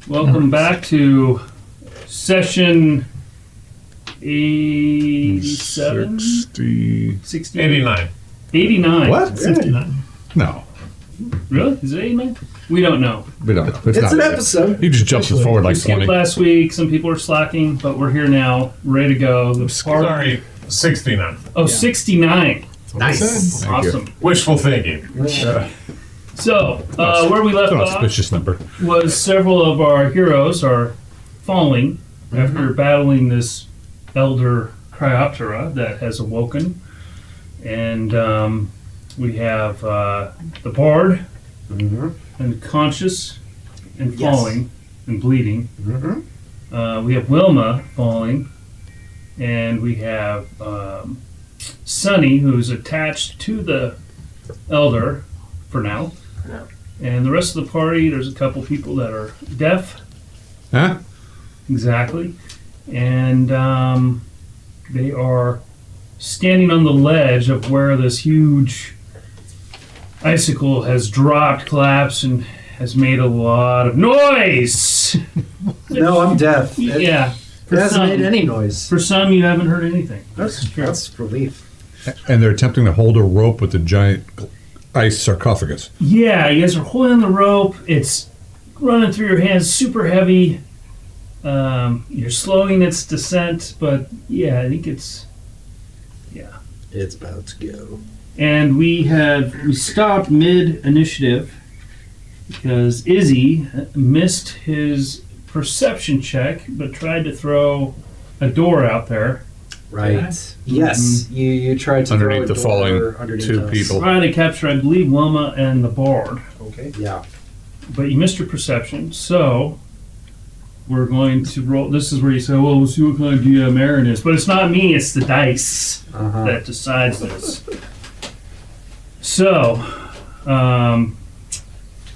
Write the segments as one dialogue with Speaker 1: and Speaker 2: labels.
Speaker 1: Welcome back to session 87? 60?
Speaker 2: 89.
Speaker 1: 89.
Speaker 3: What?
Speaker 4: 59.
Speaker 3: No,
Speaker 1: Really? Is it 89? We don't know.
Speaker 3: we don't.
Speaker 4: It's
Speaker 3: not
Speaker 4: an
Speaker 3: bad.
Speaker 4: episode.
Speaker 3: He just jumps us forward like
Speaker 1: We skipped
Speaker 3: 20.
Speaker 1: last week. Some people are slacking, but we're here now, ready to go. The party.
Speaker 2: Sorry, 69.
Speaker 1: Oh, 69.
Speaker 4: Nice.
Speaker 3: Thank you.
Speaker 1: Awesome.
Speaker 2: Wishful thinking.
Speaker 1: So, where we left
Speaker 3: An
Speaker 1: off
Speaker 3: auspicious number.
Speaker 1: was several of our heroes are falling after battling this elder Cryoptera that has awoken. And we have the bard and conscious and
Speaker 4: Yes.
Speaker 1: falling and bleeding. We have Wilma falling. And we have Sunny, who's attached to the elder for now. And the rest of the party, there's a couple people that are deaf.
Speaker 3: Huh?
Speaker 1: Exactly. And they are standing on the ledge of where this huge icicle has dropped, collapsed, and has made a lot of noise.
Speaker 4: No, I'm deaf. It
Speaker 1: Yeah. For
Speaker 4: hasn't
Speaker 1: some,
Speaker 4: made any noise.
Speaker 1: for some, you haven't heard anything.
Speaker 4: That's relief.
Speaker 3: And they're attempting to hold a rope with the giant ice sarcophagus.
Speaker 1: Yeah, you guys are holding the rope. It's running through your hands, super heavy. You're slowing its descent, but yeah, I think it's.
Speaker 4: It's about to go.
Speaker 1: And we stopped mid initiative because Izzy missed his perception check, but tried to throw a door out there.
Speaker 4: Right. Yes. You tried to
Speaker 3: Underneath
Speaker 4: throw a
Speaker 3: the falling
Speaker 4: door underneath
Speaker 3: two
Speaker 4: us.
Speaker 3: people.
Speaker 1: Trying to capture, I believe, Wilma and the bard.
Speaker 4: Okay. Yeah.
Speaker 1: But you missed your perception, so we're going to roll. This is where you say, well, we'll see what kind of DM Aaron is. But it's not me, it's the dice that decides this. So, I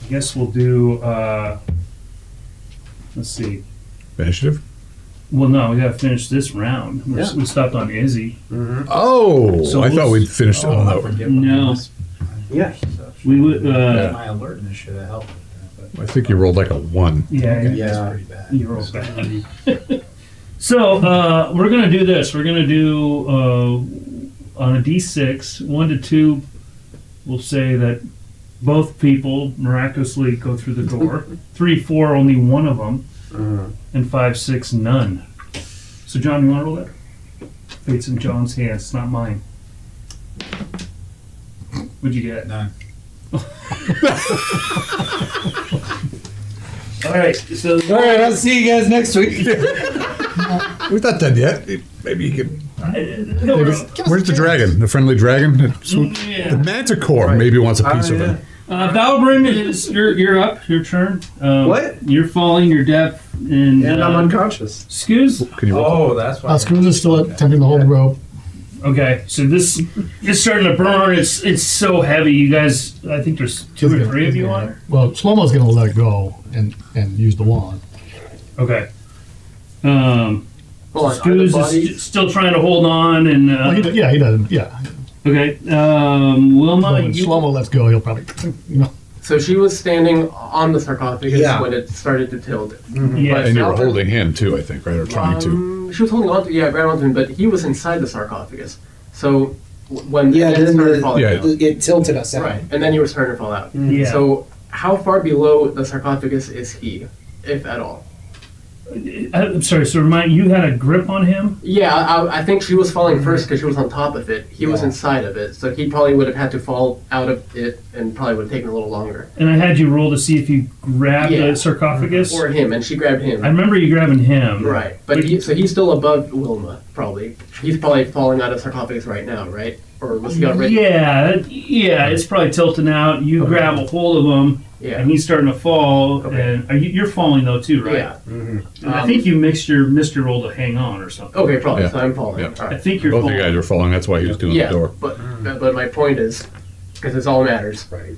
Speaker 1: guess we'll do, let's see.
Speaker 3: Initiative?
Speaker 1: Well, no, we gotta finish this round.
Speaker 4: Yeah.
Speaker 1: We stopped on Izzy.
Speaker 3: Oh,
Speaker 1: So
Speaker 3: I thought
Speaker 1: we'll-
Speaker 3: we'd finished it on that one.
Speaker 1: No,
Speaker 4: Yeah.
Speaker 1: we would,
Speaker 5: My alertness should have helped with that,
Speaker 3: I think you rolled like a 1.
Speaker 1: yeah,
Speaker 5: but
Speaker 4: Yeah.
Speaker 5: that's pretty bad.
Speaker 1: you rolled bad. So, we're gonna do this. We're gonna do, on a D6, 1 to 2, we'll say that both people miraculously go through the door. 3, 4, only one of them. And 5, 6, none. So, John, you want to roll that? Fate's in John's hands, it's not mine. What'd you get?
Speaker 5: None.
Speaker 1: All right, so
Speaker 4: All right. I'll see you guys next week.
Speaker 3: We're not done yet. Maybe you can.
Speaker 1: no,
Speaker 3: Where's the dragon? The friendly dragon? The manticore maybe wants a piece of it.
Speaker 1: Valbryn, you're up. Your turn.
Speaker 4: What?
Speaker 1: You're falling. You're deaf, and
Speaker 4: I'm unconscious.
Speaker 1: Excuse.
Speaker 3: Can you roll?
Speaker 5: Oh, that's why.
Speaker 6: Scrooge is still attempting to hold the rope.
Speaker 1: Okay, so this is starting to burn. It's so heavy. You guys, I think there's 2 or 3 of you on it.
Speaker 6: Well, Shlomo's going to let it go and use the wand.
Speaker 1: Okay.
Speaker 4: Hold on.
Speaker 1: Scooz is still trying to hold on, and
Speaker 6: Well, he does, yeah.
Speaker 1: okay. Wilma,
Speaker 6: When
Speaker 1: you,
Speaker 6: Shlomo lets go, he'll probably,
Speaker 7: So she was standing on the sarcophagus
Speaker 4: Yeah.
Speaker 7: when it started to tilt.
Speaker 1: yeah,
Speaker 3: And you were holding him too, I think, right? Or trying to.
Speaker 7: She was holding on to, grabbed onto him, but he was inside the sarcophagus. So when
Speaker 4: Yeah,
Speaker 7: it
Speaker 4: then
Speaker 7: started falling
Speaker 3: yeah.
Speaker 7: out.
Speaker 4: It tilted us out.
Speaker 7: Right, and then you were starting to fall out.
Speaker 1: yeah.
Speaker 7: So how far below the sarcophagus is he, if at all?
Speaker 1: I'm sorry. So remind you had a grip on him.
Speaker 7: Yeah, I think she was falling first because she was on top of it. He was inside of it, so he probably would have had to fall out of it and probably would have taken a little longer.
Speaker 1: And I had you roll to see if you grabbed
Speaker 7: Yeah.
Speaker 1: the sarcophagus.
Speaker 7: Or him, and she grabbed him.
Speaker 1: I remember you grabbing him.
Speaker 7: Right, but so he's still above Wilma, probably. He's probably falling out of sarcophagus right now, right? Or was he already?
Speaker 1: Yeah, it's probably tilting out. You grab a hold of him,
Speaker 7: Yeah.
Speaker 1: and he's starting to fall.
Speaker 7: Okay.
Speaker 1: And you're falling though too, right?
Speaker 7: Yeah.
Speaker 1: And I think you missed your roll to hang on or something.
Speaker 7: Okay, probably.
Speaker 3: Yeah.
Speaker 7: So I'm falling.
Speaker 3: Yeah.
Speaker 7: All
Speaker 1: I
Speaker 7: right.
Speaker 1: think you're
Speaker 3: Both of
Speaker 1: falling.
Speaker 3: you guys were falling. That's why he was doing
Speaker 7: Yeah,
Speaker 3: the door.
Speaker 7: but my point is, because it's all matters.
Speaker 4: Right.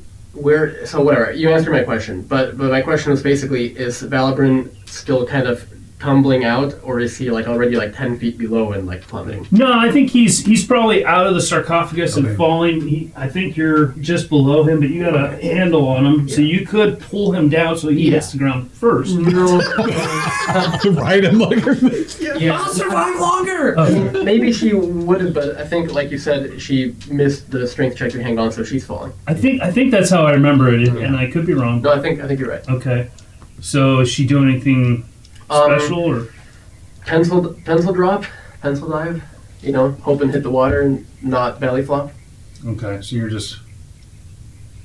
Speaker 7: So whatever. You answered my question, but my question was basically: is Valabrin still kind of tumbling out, or is he like already like 10 feet below and like plummeting?
Speaker 1: No, I think he's probably out of the sarcophagus and
Speaker 7: Okay.
Speaker 1: falling. I think you're just below him, but you got a handle on him, so you could pull him down so he hits the ground first.
Speaker 3: Right? I'm like,
Speaker 7: Yeah. I'll survive longer. Maybe she would have, but I think, like you said, she missed the strength check to hang on, so she's falling.
Speaker 1: I think that's how I remember it, and I could be wrong.
Speaker 7: No, I think you're right.
Speaker 1: Okay. So is she doing anything special or?
Speaker 7: Pencil drop, pencil dive. You know, hoping to hit the water and not belly flop.
Speaker 1: Okay, so you're just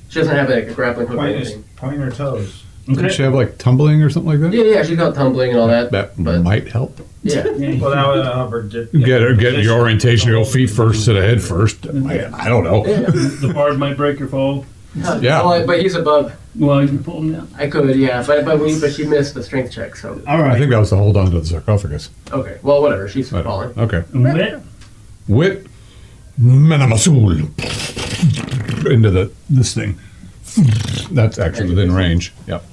Speaker 7: She doesn't have like a grappling hook or anything.
Speaker 5: Pointing her toes.
Speaker 3: did she have like tumbling or something like that?
Speaker 7: Yeah, she's got tumbling and all that.
Speaker 3: That
Speaker 7: but
Speaker 3: might help.
Speaker 7: yeah.
Speaker 5: Well, that was Hubbard did.
Speaker 3: Get your orientation, go feet first instead of head first. I don't know.
Speaker 1: the bard might break your fall.
Speaker 3: Yeah.
Speaker 7: Well, but he's above.
Speaker 1: Well, you can pull him down.
Speaker 7: I could, yeah, but she missed the strength check, so
Speaker 1: All
Speaker 3: I
Speaker 1: right.
Speaker 3: think that was to hold on to the sarcophagus.
Speaker 7: okay. Well, whatever. She's falling.
Speaker 3: Okay.
Speaker 1: Wit.
Speaker 3: Wit Menamasul into this thing. That's actually within range. Yep.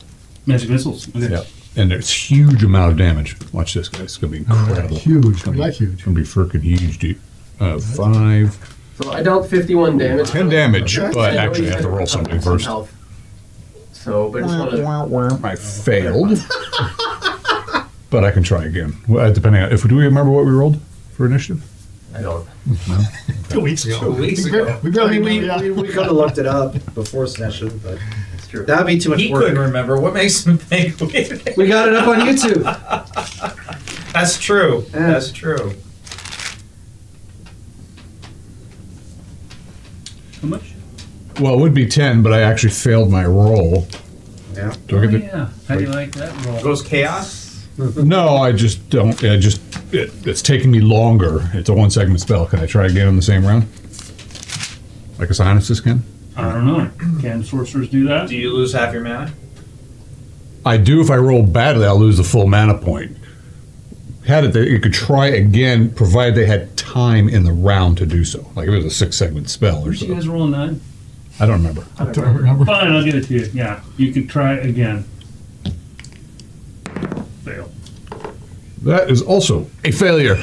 Speaker 1: Magic missiles. Okay.
Speaker 3: Yep. And there's huge amount of damage. Watch this, guys. It's gonna be incredible.
Speaker 6: Huge.
Speaker 3: It's gonna be,
Speaker 6: Like huge.
Speaker 3: It's gonna be freaking huge, dude. 5,
Speaker 7: So I dealt 51 damage.
Speaker 3: 10 damage, but
Speaker 7: I know
Speaker 3: actually
Speaker 7: you
Speaker 3: I have to
Speaker 7: had
Speaker 3: roll something
Speaker 7: some
Speaker 3: first.
Speaker 7: health. So, but just want to.
Speaker 3: I failed. But I can try again. Well, depending on do we remember what we rolled for initiative?
Speaker 7: I don't.
Speaker 6: 2 weeks ago.
Speaker 5: 2 weeks ago.
Speaker 6: We
Speaker 4: I
Speaker 6: barely
Speaker 4: mean,
Speaker 6: remember,
Speaker 4: we could have looked it up before session, but
Speaker 7: It's true.
Speaker 4: that'd be too much
Speaker 5: He
Speaker 4: work.
Speaker 5: couldn't remember. What makes him think
Speaker 4: We got it up on YouTube.
Speaker 5: That's true.
Speaker 4: Yeah.
Speaker 5: That's true.
Speaker 1: How much?
Speaker 3: Well, it would be 10, but I actually failed my roll.
Speaker 4: Yeah.
Speaker 3: Do I get the,
Speaker 1: Yeah. How do you like that roll?
Speaker 5: Goes chaos.
Speaker 3: No, I just don't. It's taking me longer. It's a 1-segment spell. Can I try again on the same round? Like a Psionicist can?
Speaker 1: I don't know. Can sorcerers do that?
Speaker 5: Do you lose half your mana?
Speaker 3: I do if I roll badly, I'll lose the full mana point. Had it that you could try again, provided they had time in the round to do so. Like if it was a 6-segment spell or
Speaker 1: Did you
Speaker 3: so.
Speaker 1: guys roll a 9?
Speaker 3: I don't remember.
Speaker 6: I don't remember.
Speaker 1: Fine, I'll give it to you. Yeah, you could try again. Fail.
Speaker 3: That is also a failure.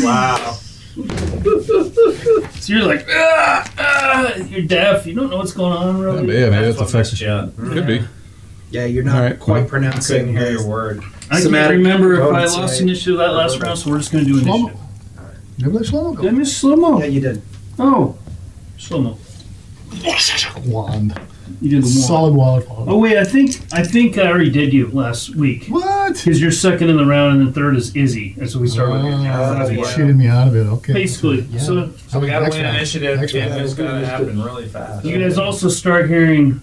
Speaker 5: Wow.
Speaker 1: So you're like, you're deaf. You don't know what's going on, really.
Speaker 3: Yeah, maybe that's
Speaker 5: what
Speaker 3: effective.
Speaker 5: messed you up.
Speaker 3: Could be.
Speaker 4: Yeah, you're not
Speaker 3: All right,
Speaker 4: quite
Speaker 3: well,
Speaker 5: Couldn't
Speaker 4: pronouncing
Speaker 5: hear
Speaker 4: his
Speaker 5: your word.
Speaker 1: I can't
Speaker 4: somatic
Speaker 1: remember if I
Speaker 4: components,
Speaker 1: lost
Speaker 4: right?
Speaker 1: initiative that last round, so we're just going to do
Speaker 6: Slow-mo.
Speaker 1: initiative.
Speaker 6: Maybe they slow
Speaker 1: Did I miss slow-mo?
Speaker 4: Yeah, you did.
Speaker 1: Oh, slow-mo.
Speaker 6: Wand.
Speaker 1: You did the one.
Speaker 6: Solid wand.
Speaker 1: Oh wait, I think I already did you last week.
Speaker 6: What?
Speaker 1: Because you're second in the round, and then third is Izzy, and so we start with
Speaker 6: You
Speaker 1: you.
Speaker 6: cheated me out of it. Okay.
Speaker 1: Basically,
Speaker 6: Yeah.
Speaker 1: so
Speaker 5: So we gotta
Speaker 6: Next
Speaker 5: win
Speaker 6: round.
Speaker 5: initiative.
Speaker 6: Next
Speaker 5: Yeah,
Speaker 6: round.
Speaker 5: it's gotta happen really fast.
Speaker 1: you guys also start hearing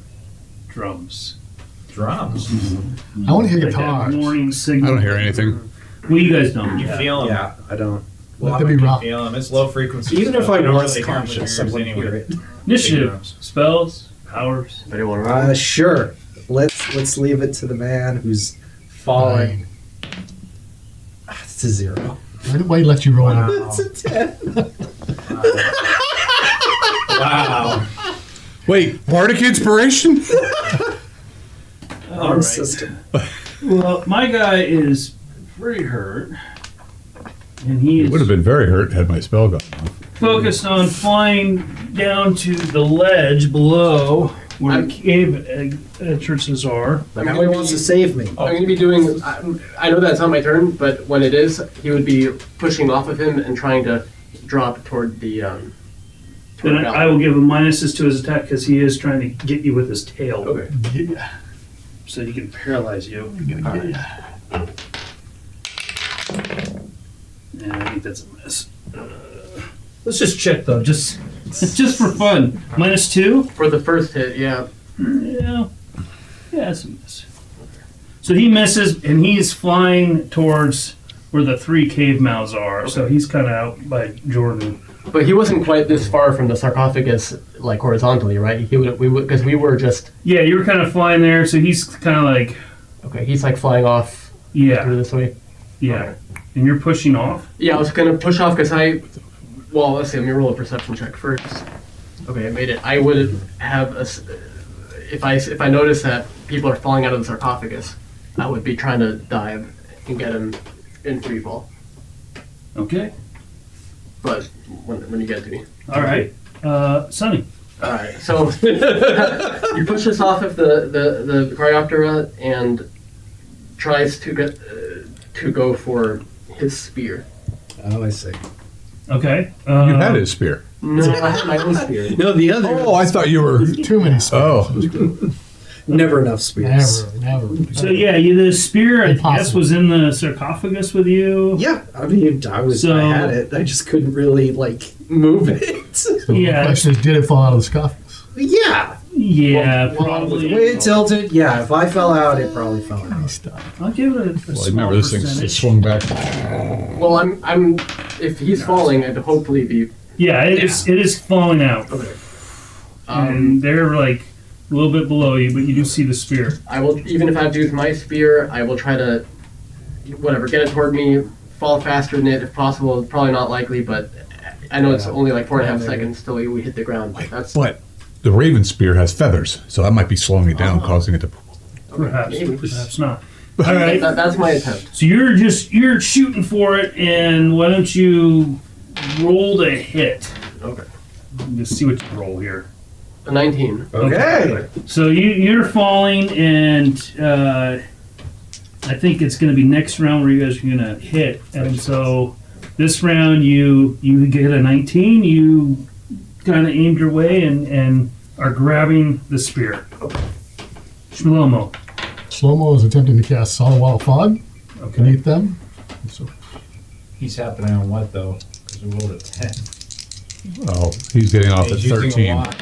Speaker 1: drums.
Speaker 5: Drums.
Speaker 6: I want to hear
Speaker 1: Like that
Speaker 6: guitars.
Speaker 1: warning
Speaker 3: I
Speaker 1: signal.
Speaker 3: don't hear anything.
Speaker 1: Well, you guys don't.
Speaker 5: You
Speaker 1: Yeah.
Speaker 5: feel them.
Speaker 4: Yeah, I don't.
Speaker 6: Let them be rock.
Speaker 5: Feel them. It's low frequency.
Speaker 4: Even if
Speaker 5: stuff.
Speaker 4: I
Speaker 5: You don't
Speaker 4: was
Speaker 5: really hear 'em with
Speaker 4: conscious,
Speaker 5: your
Speaker 4: I
Speaker 5: ears
Speaker 4: wouldn't hear
Speaker 5: anyway.
Speaker 4: it.
Speaker 1: Initiative, spells, powers.
Speaker 7: If anyone wants.
Speaker 4: Sure. Let's leave it to the man who's falling. It's a 0.
Speaker 6: Why let you roll it?
Speaker 4: It's a 10.
Speaker 5: Wow.
Speaker 3: Wait, Bardic Inspiration?
Speaker 1: All
Speaker 4: Arm
Speaker 1: right.
Speaker 4: system.
Speaker 1: Well, my guy is pretty hurt, and he
Speaker 3: It
Speaker 1: is
Speaker 3: would have been very hurt had my spell gone off.
Speaker 1: focused on flying down to the ledge below where the cave entrances are.
Speaker 4: Now he wants to save me.
Speaker 7: I'm going to be doing. I know that's not my turn, but when it is, he would be pushing off of him and trying to drop toward the.
Speaker 1: Then I will give him minuses to his attack because he is trying to get you with his tail.
Speaker 7: Okay.
Speaker 6: Yeah.
Speaker 1: So he can paralyze you.
Speaker 7: Alright.
Speaker 1: And I think that's a miss. Let's just check though, just for fun. -2?
Speaker 7: For the first hit, yeah.
Speaker 1: Yeah. Yeah, it's a miss. So he misses, and he's flying towards where the 3 cave mouths are. So he's kind of out by Jordan.
Speaker 7: But he wasn't quite this far from the sarcophagus, like horizontally, right? He would, because we were just.
Speaker 1: Yeah, you were kind of flying there, so he's kind of like,
Speaker 7: Okay, he's like flying off through
Speaker 1: yeah,
Speaker 7: this way.
Speaker 1: yeah.
Speaker 7: Okay.
Speaker 1: And you're pushing off?
Speaker 7: Yeah, I was gonna push off because well, let's see. Let me roll a perception check first. Okay, I made it. I would have if I notice that people are falling out of the sarcophagus, I would be trying to dive and get him in free fall.
Speaker 1: Okay.
Speaker 7: But when you get to me.
Speaker 1: All right. Sonny.
Speaker 7: All right. So you push this off of the Cryoptera and tries to get to go for his spear.
Speaker 4: Oh, I see.
Speaker 1: Okay.
Speaker 3: You had his spear.
Speaker 7: No, I have my own spear.
Speaker 4: No, the other.
Speaker 3: Oh, I thought you were.
Speaker 6: Too many spears.
Speaker 3: Oh,
Speaker 4: Never enough spears.
Speaker 6: Never.
Speaker 1: So yeah, the spear I guess
Speaker 6: Impossible.
Speaker 1: was in the sarcophagus with you.
Speaker 4: Yeah, I mean, I
Speaker 1: So-
Speaker 4: had it. I just couldn't really move it.
Speaker 6: So the
Speaker 1: Yeah.
Speaker 6: question is, did it fall out of the scoffers?
Speaker 4: Yeah,
Speaker 1: Yeah,
Speaker 7: Well,
Speaker 1: probably.
Speaker 4: the way it tilted. Yeah, if I fell out, it probably fell out.
Speaker 6: Stop.
Speaker 1: I'll give it a
Speaker 3: well,
Speaker 1: small
Speaker 3: remember this thing
Speaker 1: percentage.
Speaker 3: swung back.
Speaker 7: Well, I'm if he's falling, it'd hopefully be
Speaker 1: Yeah, it is falling out,
Speaker 7: okay.
Speaker 1: and they're like a little bit below you, but you do see the spear.
Speaker 7: I will, even if I have to use my spear, I will try to, whatever, get it toward me, fall faster than it if possible. It's probably not likely, but I know it's only like 4.5 seconds till we hit the ground. That's
Speaker 3: But the raven spear has feathers, so that might be slowing it down, causing it to.
Speaker 1: Perhaps,
Speaker 7: maybe.
Speaker 1: perhaps not. All right.
Speaker 7: That's my attempt.
Speaker 1: So you're shooting for it, and why don't you roll to hit?
Speaker 7: Okay.
Speaker 1: Just see what you roll here.
Speaker 7: A 19.
Speaker 4: Okay.
Speaker 1: So you're falling, and I think it's going to be next round where you guys are going to hit. And so this round you get a 19. You kind of aimed your way and are grabbing the spear. Shlomo.
Speaker 6: Slow-mo is attempting to cast solid wall of fog
Speaker 1: Okay.
Speaker 6: beneath them. So
Speaker 5: He's happening on what though? Because we rolled a 10.
Speaker 3: Oh, he's getting off at
Speaker 5: He's using a
Speaker 3: 13.
Speaker 5: lot.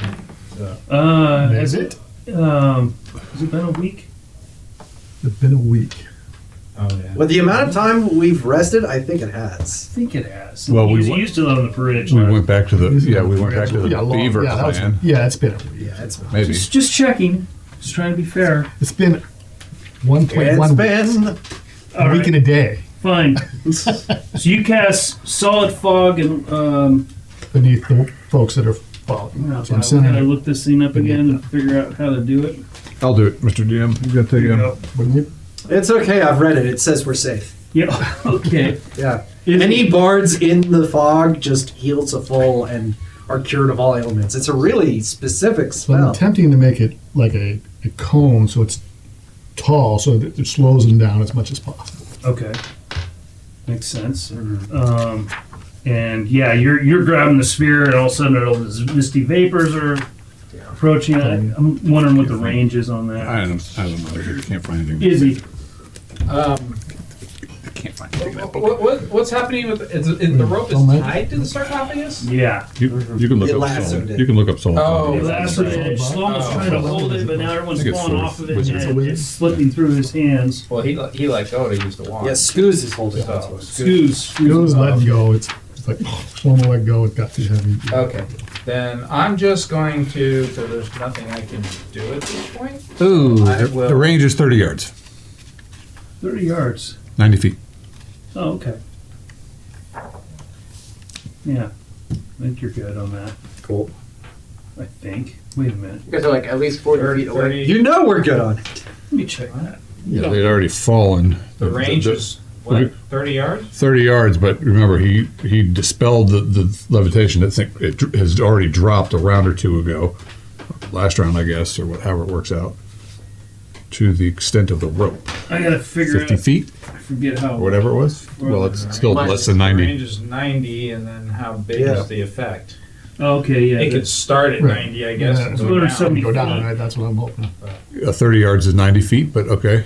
Speaker 5: So,
Speaker 1: Has
Speaker 6: it?
Speaker 1: Has it been a week?
Speaker 6: It's been a week.
Speaker 5: oh yeah.
Speaker 4: With the amount of time we've rested, I think it has.
Speaker 1: I think it has.
Speaker 3: Well, we
Speaker 1: you
Speaker 3: went-
Speaker 1: used to live on the bridge.
Speaker 3: We went back to the we went back to the
Speaker 6: Yeah, long-
Speaker 3: beaver
Speaker 6: yeah, that was-
Speaker 3: clan.
Speaker 6: yeah, it's been a week.
Speaker 4: Yeah, it's
Speaker 3: Maybe.
Speaker 1: Just checking. Just trying to be fair.
Speaker 6: It's been 1.1 weeks.
Speaker 4: been.
Speaker 1: All
Speaker 6: A week
Speaker 1: right.
Speaker 6: and a day
Speaker 1: Fine. So you cast solid fog and
Speaker 6: beneath the folks that are falling. So I'm
Speaker 1: I
Speaker 6: sending it.
Speaker 1: look this thing up again and figure out how to do it.
Speaker 3: I'll do it, Mr. DM. You got to take it.
Speaker 6: Wouldn't you?
Speaker 4: It's okay. I've read it. It says we're safe.
Speaker 1: Yeah. Okay.
Speaker 4: Yeah.
Speaker 1: Is
Speaker 4: Any
Speaker 1: it-
Speaker 4: bards in the fog just heal to full and are cured of all ailments. It's a really specific
Speaker 6: So I'm
Speaker 4: spell.
Speaker 6: attempting to make it like a cone so it's tall so that it slows them down as much as possible.
Speaker 1: Okay. Makes sense. And yeah, you're grabbing the spear, and all of a sudden, all these misty vapors are approaching. I'm wondering what the range is on that.
Speaker 3: I don't know. I can't find anything.
Speaker 1: Izzy.
Speaker 3: I can't find anything. in that book.
Speaker 5: What's happening with the rope is
Speaker 6: Don't make it.
Speaker 5: tied to the sarcophagus?
Speaker 1: Yeah.
Speaker 3: You can look
Speaker 4: It
Speaker 3: up
Speaker 4: lassoed
Speaker 3: Soul.
Speaker 4: it.
Speaker 3: You can look up Soul.
Speaker 5: Oh,
Speaker 1: The last
Speaker 5: that's
Speaker 1: minute, Shlomo's
Speaker 5: Oh.
Speaker 1: trying to hold it, but now everyone's
Speaker 3: I think it's
Speaker 1: falling
Speaker 3: fourth.
Speaker 1: off of it,
Speaker 3: Wizard.
Speaker 1: and it's slipping through his hands.
Speaker 5: Well, he let go to use the wand.
Speaker 4: Yeah, Scoos is holding
Speaker 5: So,
Speaker 4: on to it.
Speaker 1: Scoos.
Speaker 6: Goes letting go. It's like slow-mo let go. It got too heavy.
Speaker 5: Okay. Then I'm just going to, so there's nothing I can do at this point.
Speaker 3: Ooh,
Speaker 5: I
Speaker 3: the
Speaker 5: will-
Speaker 3: range is 30 yards,
Speaker 1: 30 yards.
Speaker 3: 90 feet.
Speaker 1: Oh, okay. Yeah. I think you're good on that.
Speaker 4: Cool.
Speaker 1: I think. Wait a minute.
Speaker 7: You guys are like at least 40 feet away.
Speaker 5: 30.
Speaker 4: You know we're good on it.
Speaker 1: Let me check that.
Speaker 3: Yeah, they'd already fallen.
Speaker 5: The range is what? 30 yards?
Speaker 3: 30 yards, but remember, he dispelled the levitation. I think it has already dropped a round or two ago. Last round, I guess, or however it works out. To the extent of the rope.
Speaker 1: I gotta figure
Speaker 3: 50
Speaker 1: out.
Speaker 3: feet,
Speaker 1: I forget how.
Speaker 3: or whatever it was. Well, it's still
Speaker 7: Mine-
Speaker 3: less than
Speaker 5: The
Speaker 3: 90.
Speaker 5: range is 90, and then how big
Speaker 4: Yeah.
Speaker 5: is the effect?
Speaker 1: Okay, yeah.
Speaker 5: It could start at
Speaker 6: Right.
Speaker 5: 90, I guess,
Speaker 6: Yeah,
Speaker 5: and
Speaker 6: so
Speaker 5: go down.
Speaker 1: 270
Speaker 6: Go down, right? That's what I'm hoping.
Speaker 3: 30 yards is 90 feet, but okay.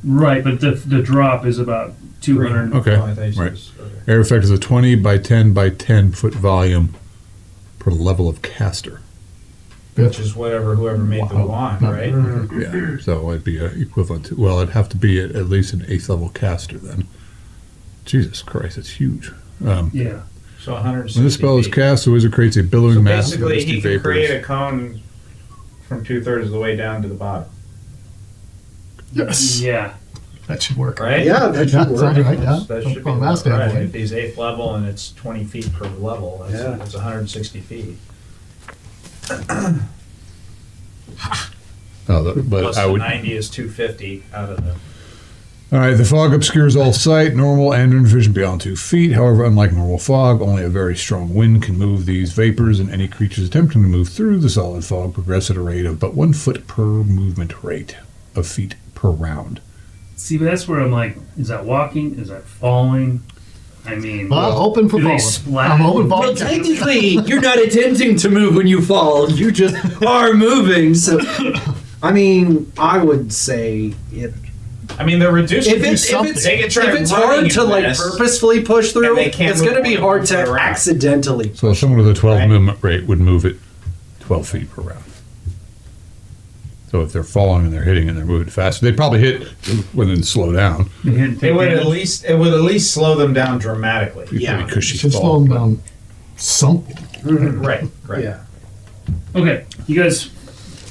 Speaker 1: Right, but the drop is about 200.
Speaker 3: Okay,
Speaker 5: Oh, I thought you said
Speaker 3: right.
Speaker 5: it was- okay.
Speaker 3: Air effect is a 20 by 10 by 10 foot volume per level of caster.
Speaker 5: Which is whoever made the wand, right?
Speaker 3: Yeah, so it'd be equivalent to, well, it'd have to be at least an 8th level caster then. Jesus Christ, it's huge.
Speaker 1: Yeah.
Speaker 5: So 160
Speaker 3: When this spell is
Speaker 5: feet.
Speaker 3: cast, the wizard creates a billowing
Speaker 5: So
Speaker 3: mass of
Speaker 5: basically,
Speaker 3: misty
Speaker 5: he can create
Speaker 3: vapors.
Speaker 5: a cone from 2/3 of the way down to the bottom,
Speaker 6: Yes.
Speaker 1: Yeah.
Speaker 6: That should work.
Speaker 5: right?
Speaker 4: Yeah, that
Speaker 6: Yeah,
Speaker 4: should
Speaker 6: sounds
Speaker 4: work.
Speaker 6: right, yeah.
Speaker 5: That should be
Speaker 6: From that
Speaker 5: right.
Speaker 6: standpoint.
Speaker 5: If he's 8th level and it's 20 feet per level,
Speaker 4: Yeah.
Speaker 5: that's 160 feet.
Speaker 3: Oh, but
Speaker 5: Plus
Speaker 3: I
Speaker 5: the
Speaker 3: would,
Speaker 5: 90 is 250 out of the.
Speaker 3: All right, the fog obscures all sight, normal and vision beyond 2 feet. However, unlike normal fog, only a very strong wind can move these vapors, and any creatures attempting to move through the solid fog progress at a rate of but 1 foot per movement rate of feet per round.
Speaker 1: See, but that's where I'm like, is that walking? Is that falling? I mean,
Speaker 6: Well, I'm open for
Speaker 1: do they
Speaker 6: falling.
Speaker 1: splat?
Speaker 6: I'm open for
Speaker 8: Well,
Speaker 6: falling.
Speaker 8: technically, you're not attempting to move when you fall. You just are moving.
Speaker 4: So, I mean, I would say it.
Speaker 5: I mean, they're reduced
Speaker 4: If
Speaker 5: to do
Speaker 4: it's
Speaker 5: something. They can try
Speaker 4: if it's
Speaker 5: running
Speaker 4: hard to
Speaker 5: in
Speaker 4: like
Speaker 5: this.
Speaker 4: purposefully push through,
Speaker 5: and they can't
Speaker 4: it's going to
Speaker 5: move
Speaker 4: be
Speaker 5: one
Speaker 4: hard to
Speaker 5: foot around.
Speaker 4: accidentally.
Speaker 3: So someone with a 12
Speaker 5: Right.
Speaker 3: movement rate would move it 12 feet per round. So if they're falling and they're hitting and they're moving fast, they'd probably hit when then slow down.
Speaker 1: They hit and take
Speaker 5: It would
Speaker 1: damage.
Speaker 5: at least slow them down dramatically.
Speaker 3: It'd be
Speaker 4: Yeah.
Speaker 3: pretty cushy
Speaker 6: Should slow
Speaker 3: fall.
Speaker 6: them down something.
Speaker 5: Right.
Speaker 4: Yeah.
Speaker 1: Okay, you guys.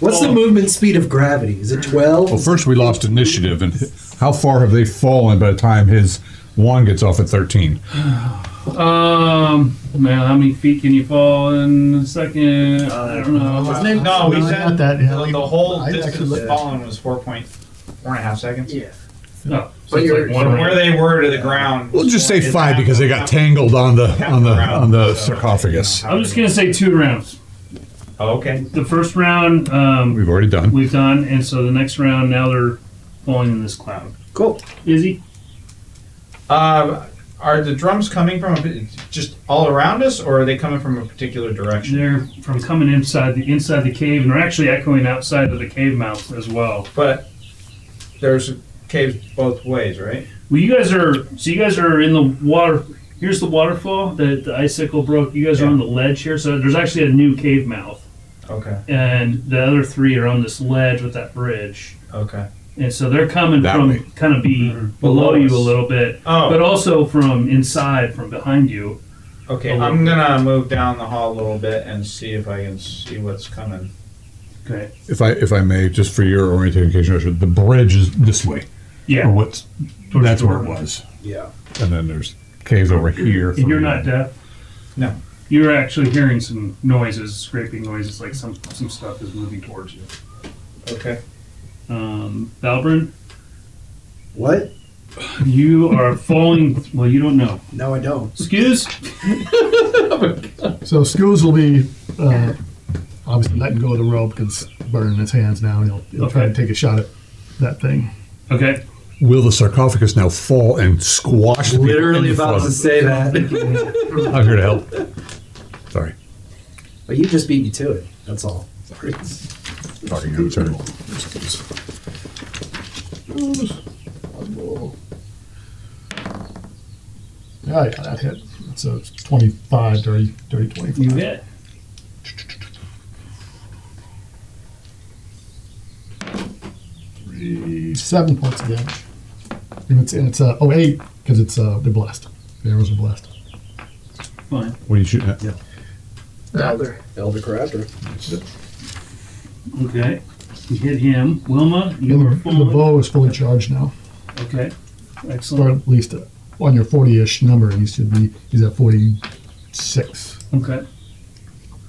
Speaker 4: What's the movement speed of gravity? Is it 12?
Speaker 3: Well, first we lost initiative, and how far have they fallen by the time his wand gets off at 13?
Speaker 1: Man, how many feet can you fall in a second? I don't know.
Speaker 5: No, we
Speaker 6: No,
Speaker 5: said
Speaker 6: not that, yeah.
Speaker 5: the whole
Speaker 6: I
Speaker 5: distance
Speaker 6: actually-
Speaker 5: fallen was 4.5 seconds.
Speaker 7: Yeah.
Speaker 1: No, so
Speaker 7: But
Speaker 1: it's
Speaker 7: you're-
Speaker 1: like one
Speaker 5: From
Speaker 1: round.
Speaker 5: where they were to the ground.
Speaker 3: We'll just say
Speaker 5: is
Speaker 3: 5
Speaker 5: half-
Speaker 3: because they got
Speaker 5: half-
Speaker 3: tangled on the
Speaker 5: half round, so,
Speaker 3: sarcophagus.
Speaker 1: I'm just gonna say 2 rounds.
Speaker 5: Oh, okay.
Speaker 1: The first round
Speaker 3: We've already done.
Speaker 1: we've done, and so the next round now they're falling in this cloud.
Speaker 4: Cool.
Speaker 1: Izzy,
Speaker 5: Are the drums coming from just all around us, or are they coming from a particular direction?
Speaker 1: they're from coming inside the cave, and they're actually echoing outside of the cave mouth as well.
Speaker 5: But there's caves both ways, right?
Speaker 1: Well, you guys are in the water. Here's the waterfall that the icicle broke. You guys are
Speaker 5: Yeah.
Speaker 1: on the ledge here, so there's actually a new cave mouth,
Speaker 5: Okay.
Speaker 1: and the other 3 are on this ledge with that bridge.
Speaker 5: Okay.
Speaker 1: And so they're coming
Speaker 3: That
Speaker 1: from
Speaker 3: way.
Speaker 1: kind of below
Speaker 5: Below
Speaker 1: you
Speaker 5: us.
Speaker 1: a little bit,
Speaker 5: Oh.
Speaker 1: but also from inside, from behind you.
Speaker 5: Okay. I'm gonna move down the hall a little bit and see if I can see what's coming.
Speaker 1: Okay.
Speaker 3: If I may, just for your orientation, the bridge is this way.
Speaker 1: Yeah.
Speaker 3: Or what's that's where it was.
Speaker 4: Yeah.
Speaker 3: And then there's caves over here.
Speaker 1: And you're not deaf.
Speaker 5: No.
Speaker 1: You're actually hearing some noises, scraping noises, like some stuff is moving towards you.
Speaker 5: Okay.
Speaker 1: Valbryn,
Speaker 4: What?
Speaker 1: you are falling. Well, you don't know.
Speaker 4: No, I don't.
Speaker 1: Excuse?
Speaker 6: So Scooz will be obviously letting go of the rope because it's burning his hands now, and he'll try to take a shot at that thing.
Speaker 1: Okay.
Speaker 3: Will the sarcophagus now fall and squash the people
Speaker 4: Literally
Speaker 3: in the
Speaker 4: about to
Speaker 3: flood?
Speaker 4: say that.
Speaker 3: I'm here to help. Sorry.
Speaker 4: But you just beat me to it. That's all.
Speaker 3: Sorry. Talking out of turn.
Speaker 6: Yeah, that hit. So it's 25, dirty 25.
Speaker 1: You hit.
Speaker 6: Three, 7 points of damage. And it's 8 because it's they're blessed. The arrows are blessed.
Speaker 1: Fine.
Speaker 3: What are you shooting at?
Speaker 7: Elder.
Speaker 4: Elder Cryoptera.
Speaker 1: Okay. You hit him. Wilma, you
Speaker 6: And
Speaker 1: are
Speaker 6: the
Speaker 1: falling.
Speaker 6: bow is fully charged now.
Speaker 1: Okay.
Speaker 6: Or
Speaker 1: Excellent.
Speaker 6: at least on your 40-ish number, he's at 46.
Speaker 1: Okay.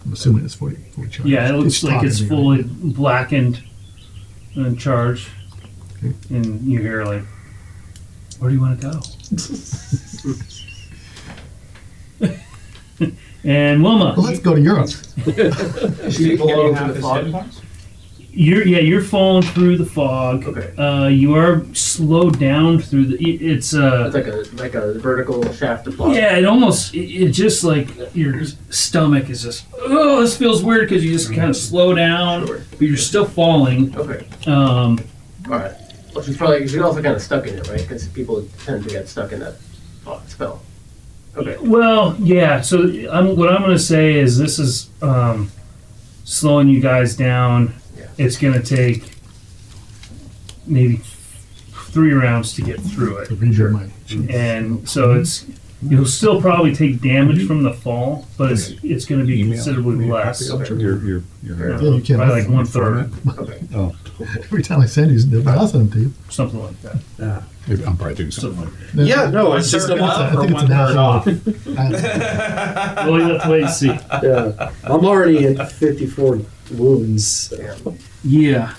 Speaker 6: I'm assuming it's 40 charged.
Speaker 1: Yeah, it looks like it's
Speaker 6: talking to me,
Speaker 1: fully blackened and charged.
Speaker 6: Okay.
Speaker 1: And you hear like, where do you want to go? And Wilma,
Speaker 6: Well, let's go to Europe.
Speaker 5: People
Speaker 7: getting
Speaker 5: over
Speaker 7: half
Speaker 5: the
Speaker 7: his
Speaker 5: fog
Speaker 7: hit
Speaker 5: points?
Speaker 1: you're falling through the fog.
Speaker 7: Okay.
Speaker 1: You are slowed down through the. It's
Speaker 7: It's like a vertical shaft of fog.
Speaker 1: yeah. It just like your stomach is just. Oh, this feels weird because you just kind of slow down, but you're still falling.
Speaker 7: Okay.
Speaker 1: Um,
Speaker 7: All right. Well, she's also kind of stuck in it, right? Because people tend to get stuck in that spell. Okay.
Speaker 1: Well, yeah. So what I'm going to say is this is slowing you guys down.
Speaker 7: Yeah.
Speaker 1: It's going to take maybe 3 rounds to get through it,
Speaker 6: To read your mind.
Speaker 1: and so you'll still probably take damage from the fall, but it's going to be considerably less.
Speaker 3: You're
Speaker 6: Yeah, you can't.
Speaker 1: Probably like 1/3,
Speaker 7: Okay.
Speaker 3: Oh,
Speaker 6: Every time I send you, they're passing them to you.
Speaker 1: something like that.
Speaker 3: maybe I'm probably doing something.
Speaker 4: Yeah, no, it's just
Speaker 6: I think it's an half off.
Speaker 1: Well, you have to wait and see.
Speaker 4: Yeah. I'm already at 54 wounds. So.
Speaker 1: Yeah.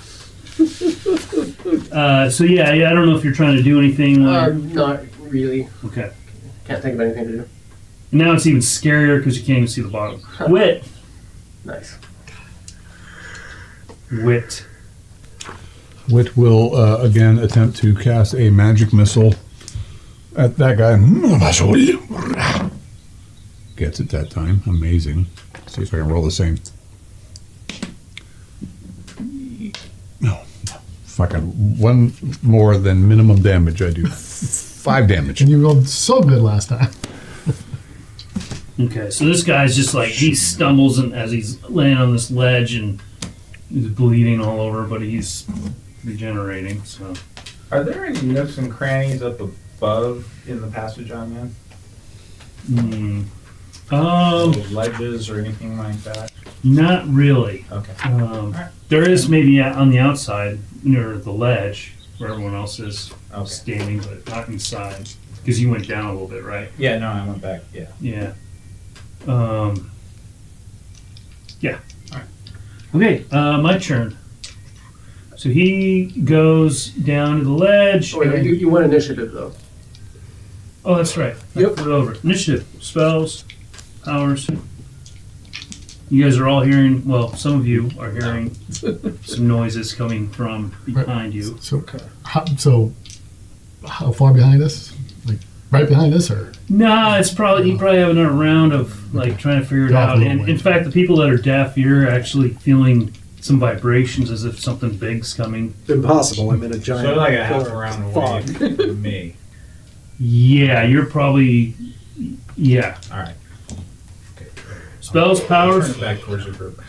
Speaker 1: So yeah, I don't know if you're trying to do anything.
Speaker 7: Not really.
Speaker 1: Okay.
Speaker 7: Can't think of anything to do.
Speaker 1: Now it's even scarier because you can't even see the bottom. Wit.
Speaker 7: Nice.
Speaker 1: Wit.
Speaker 3: Wit will again attempt to cast a magic missile at that guy. Gets it that time. Amazing. See if I can roll the same. No. Fucking one more than minimum damage I do. 5 damage.
Speaker 6: And you rolled so good last time.
Speaker 1: Okay, so this guy's just like, he stumbles and as he's laying on this ledge and he's bleeding all over, but he's regenerating, so.
Speaker 5: Are there any nooks and crannies up above in the passage I'm in? Little ledges or anything like that?
Speaker 1: Not really.
Speaker 5: Okay.
Speaker 1: There is maybe on the outside near the ledge where everyone else is
Speaker 5: Okay.
Speaker 1: standing, but not inside. Because you went down a little bit, right?
Speaker 5: Yeah, no, I went back, yeah.
Speaker 1: Yeah. Yeah.
Speaker 5: Alright.
Speaker 1: Okay, my turn. So he goes down to the ledge.
Speaker 7: Oh, wait,
Speaker 1: and-
Speaker 7: you won initiative though.
Speaker 1: Oh, that's right.
Speaker 7: Yep.
Speaker 1: Put it over. Initiative, spells, powers. You guys are all hearing, well, some of you are hearing some noises coming from behind you.
Speaker 6: So how far behind us? Like right behind us, or
Speaker 1: Nah, it's probably, you probably have another round of like trying to figure it
Speaker 6: Drop a
Speaker 1: out.
Speaker 6: little
Speaker 1: And
Speaker 6: way.
Speaker 1: in fact, the people that are deaf, you're actually feeling some vibrations as if something big's coming.
Speaker 4: Impossible. I'm in a giant.
Speaker 5: So like a half
Speaker 4: pillar
Speaker 5: around
Speaker 4: of
Speaker 5: away
Speaker 4: fog.
Speaker 5: from me.
Speaker 1: Yeah, you're probably, yeah.
Speaker 5: All right. Okay.
Speaker 1: Spells,
Speaker 5: Turn
Speaker 1: powers.
Speaker 5: it back towards the group.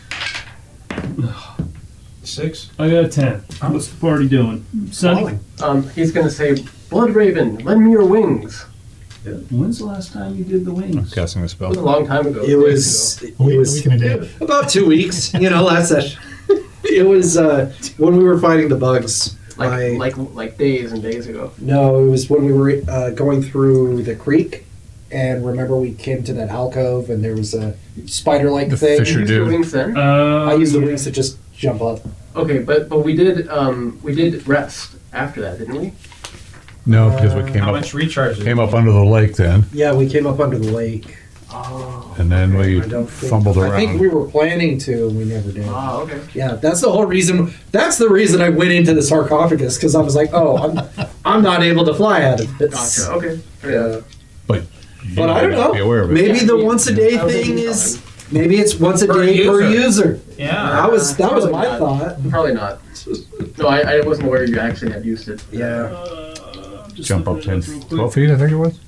Speaker 5: 6?
Speaker 1: I got a 10. What's the party doing? Sonny?
Speaker 4: Falling.
Speaker 7: He's gonna say, "Blood Raven, lend me your wings."
Speaker 1: When's the last time you did the wings?
Speaker 3: Casting a
Speaker 7: It was a
Speaker 3: spell.
Speaker 7: long time ago.
Speaker 4: It was. It
Speaker 6: a
Speaker 4: was
Speaker 6: week and a day?
Speaker 4: about 2 weeks. Last session. It was when we were fighting the bugs.
Speaker 7: like days and days ago.
Speaker 4: No, it was when we were going through the creek, and remember we came to that alcove, and there was a spider-like
Speaker 3: The
Speaker 4: thing.
Speaker 3: fisher
Speaker 7: You used the
Speaker 3: dude.
Speaker 7: wings then?
Speaker 4: I used the wings to just jump up.
Speaker 7: Okay, but we did rest after that, didn't we?
Speaker 3: No, because we
Speaker 5: How much recharge is
Speaker 3: came up under the lake then,
Speaker 4: Yeah, we came up under the lake.
Speaker 7: Oh.
Speaker 3: and then we
Speaker 4: I don't think,
Speaker 3: fumbled
Speaker 4: I think
Speaker 3: around.
Speaker 4: we were planning to, and we never did.
Speaker 7: Ah, okay.
Speaker 4: Yeah, that's the whole reason. That's the reason I went into the sarcophagus, because I was like, oh, I'm not able to fly out of this.
Speaker 7: Gotcha. Okay.
Speaker 4: Yeah.
Speaker 3: But
Speaker 4: But I don't
Speaker 3: may not be aware
Speaker 4: know.
Speaker 3: of it.
Speaker 4: Maybe the
Speaker 7: Yeah,
Speaker 4: once a day
Speaker 7: I was
Speaker 4: thing
Speaker 7: thinking
Speaker 4: is. Maybe it's once a
Speaker 5: Per
Speaker 4: day per
Speaker 5: user.
Speaker 4: user.
Speaker 5: Yeah.
Speaker 4: That was
Speaker 7: Probably
Speaker 4: my
Speaker 7: not.
Speaker 4: thought.
Speaker 7: Probably not. No, I wasn't aware you actually had used it.
Speaker 4: Yeah.
Speaker 1: Just
Speaker 3: Jump up
Speaker 1: looking
Speaker 3: 10,
Speaker 1: at it real quick.
Speaker 3: 12 feet, I think it was.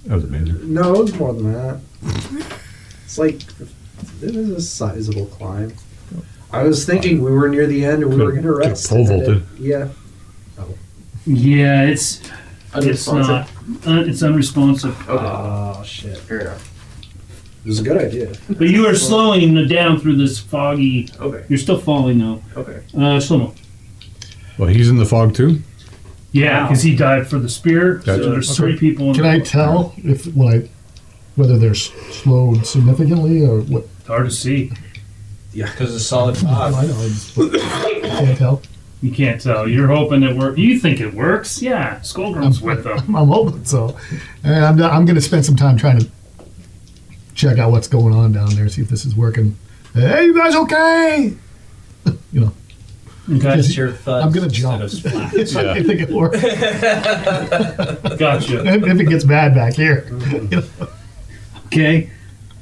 Speaker 3: That was amazing.
Speaker 4: No, it was more than that. It's like it was a sizable climb. I was thinking we were near the end and we were going to
Speaker 3: Get
Speaker 4: rest.
Speaker 3: pole vaulted.
Speaker 4: Yeah.
Speaker 1: Yeah, it's
Speaker 7: Unresponsive.
Speaker 1: not. It's unresponsive.
Speaker 7: Okay.
Speaker 4: Oh shit!
Speaker 7: Fair enough.
Speaker 4: It was a good idea.
Speaker 1: But you are slowing down through this foggy.
Speaker 7: Okay.
Speaker 1: You're still falling though.
Speaker 7: Okay.
Speaker 1: Slow mo.
Speaker 3: Well, he's in the fog too.
Speaker 1: Yeah, because he died for the spear.
Speaker 3: Gotcha.
Speaker 1: So there's
Speaker 6: Okay.
Speaker 1: 3 people. In
Speaker 6: can
Speaker 1: the
Speaker 6: I tell if whether they're slowed significantly or what?
Speaker 1: It's hard to see.
Speaker 5: Because it's solid
Speaker 6: I
Speaker 5: fog.
Speaker 6: know. I can't tell.
Speaker 1: You can't tell. You're hoping it works. You think it works? Yeah. Skullgrim's with them.
Speaker 6: I'm hoping so. And I'm going to spend some time trying to check out what's going on down there, see if this is working. Hey, you guys okay?
Speaker 1: Okay.
Speaker 6: Just-
Speaker 5: Your thud
Speaker 6: I'm gonna jump.
Speaker 5: instead of splat.
Speaker 6: I think it works.
Speaker 1: Gotcha.
Speaker 6: If it gets bad back here.
Speaker 1: Okay.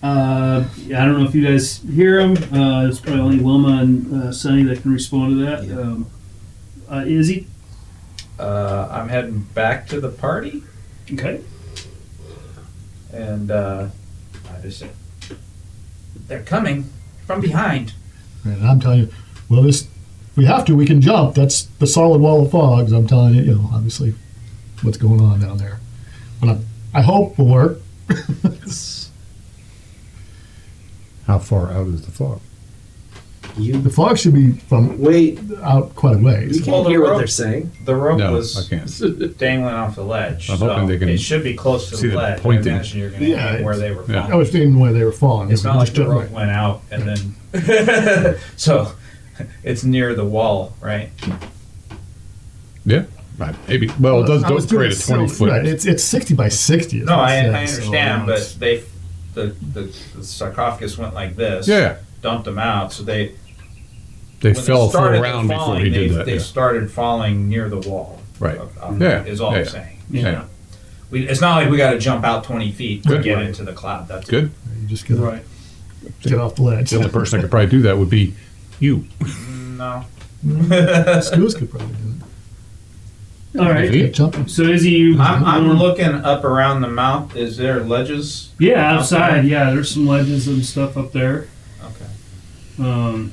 Speaker 1: I don't know if you guys hear him. It's probably only Wilma and Sonny that can respond to that. Izzy?
Speaker 5: I'm heading back to the party,
Speaker 1: Okay.
Speaker 5: and I just said, they're coming from behind.
Speaker 6: And I'm telling you, well, if we have to, we can jump. That's the solid wall of fogs. I'm telling you, obviously, what's going on down there. But I hope will work.
Speaker 3: How far out is the fog?
Speaker 6: The fog should be from
Speaker 4: Wait,
Speaker 6: out quite a
Speaker 4: you
Speaker 6: ways.
Speaker 4: can't
Speaker 5: Well, the
Speaker 4: hear what
Speaker 5: rope-
Speaker 4: they're saying.
Speaker 5: The rope
Speaker 3: No,
Speaker 5: was
Speaker 3: I can't.
Speaker 5: dangling off the ledge,
Speaker 3: I'm
Speaker 5: so
Speaker 3: hoping they can
Speaker 5: it should be close to
Speaker 3: see
Speaker 5: the
Speaker 3: them
Speaker 5: ledge.
Speaker 3: pointing.
Speaker 5: I imagine you're going to
Speaker 6: Yeah,
Speaker 5: aim where they were
Speaker 3: yeah.
Speaker 5: falling.
Speaker 6: I was thinking where they were falling.
Speaker 5: It's not like
Speaker 6: Just
Speaker 5: the
Speaker 6: jump
Speaker 5: rope went out and then, so it's near the wall, right?
Speaker 3: Yeah, right, maybe. Well, it does
Speaker 6: I was
Speaker 3: don't
Speaker 6: doing
Speaker 3: create a 20-foot.
Speaker 6: Right, it's 60 by 60. is
Speaker 5: No,
Speaker 6: what it
Speaker 5: I
Speaker 6: says, so,
Speaker 5: understand, but
Speaker 6: it's-
Speaker 5: the sarcophagus went like this.
Speaker 3: Yeah,
Speaker 5: Dumped them out, so
Speaker 3: they
Speaker 5: when
Speaker 3: fell
Speaker 5: they started
Speaker 3: around before
Speaker 5: falling,
Speaker 3: he did
Speaker 5: they,
Speaker 3: that.
Speaker 5: They
Speaker 3: Yeah.
Speaker 5: started falling near the wall.
Speaker 3: Right.
Speaker 5: Yeah.
Speaker 3: Yeah,
Speaker 5: Is all
Speaker 3: yeah,
Speaker 5: I'm
Speaker 3: yeah.
Speaker 5: saying.
Speaker 3: Yeah.
Speaker 5: It's not like we got to jump out 20 feet to
Speaker 3: Good.
Speaker 5: get into the cloud. That's
Speaker 3: Good.
Speaker 6: You just gotta
Speaker 1: Right.
Speaker 6: get off the ledge.
Speaker 3: The only person that could probably do that would be you.
Speaker 5: No.
Speaker 6: Screws could probably do
Speaker 1: All right.
Speaker 3: Maybe.
Speaker 6: it. Jumping.
Speaker 1: So Izzy,
Speaker 5: I'm looking up around the mount. Is there ledges?
Speaker 1: Yeah, outside.
Speaker 5: Okay.
Speaker 1: Yeah, there's some ledges and stuff up there.
Speaker 5: Okay.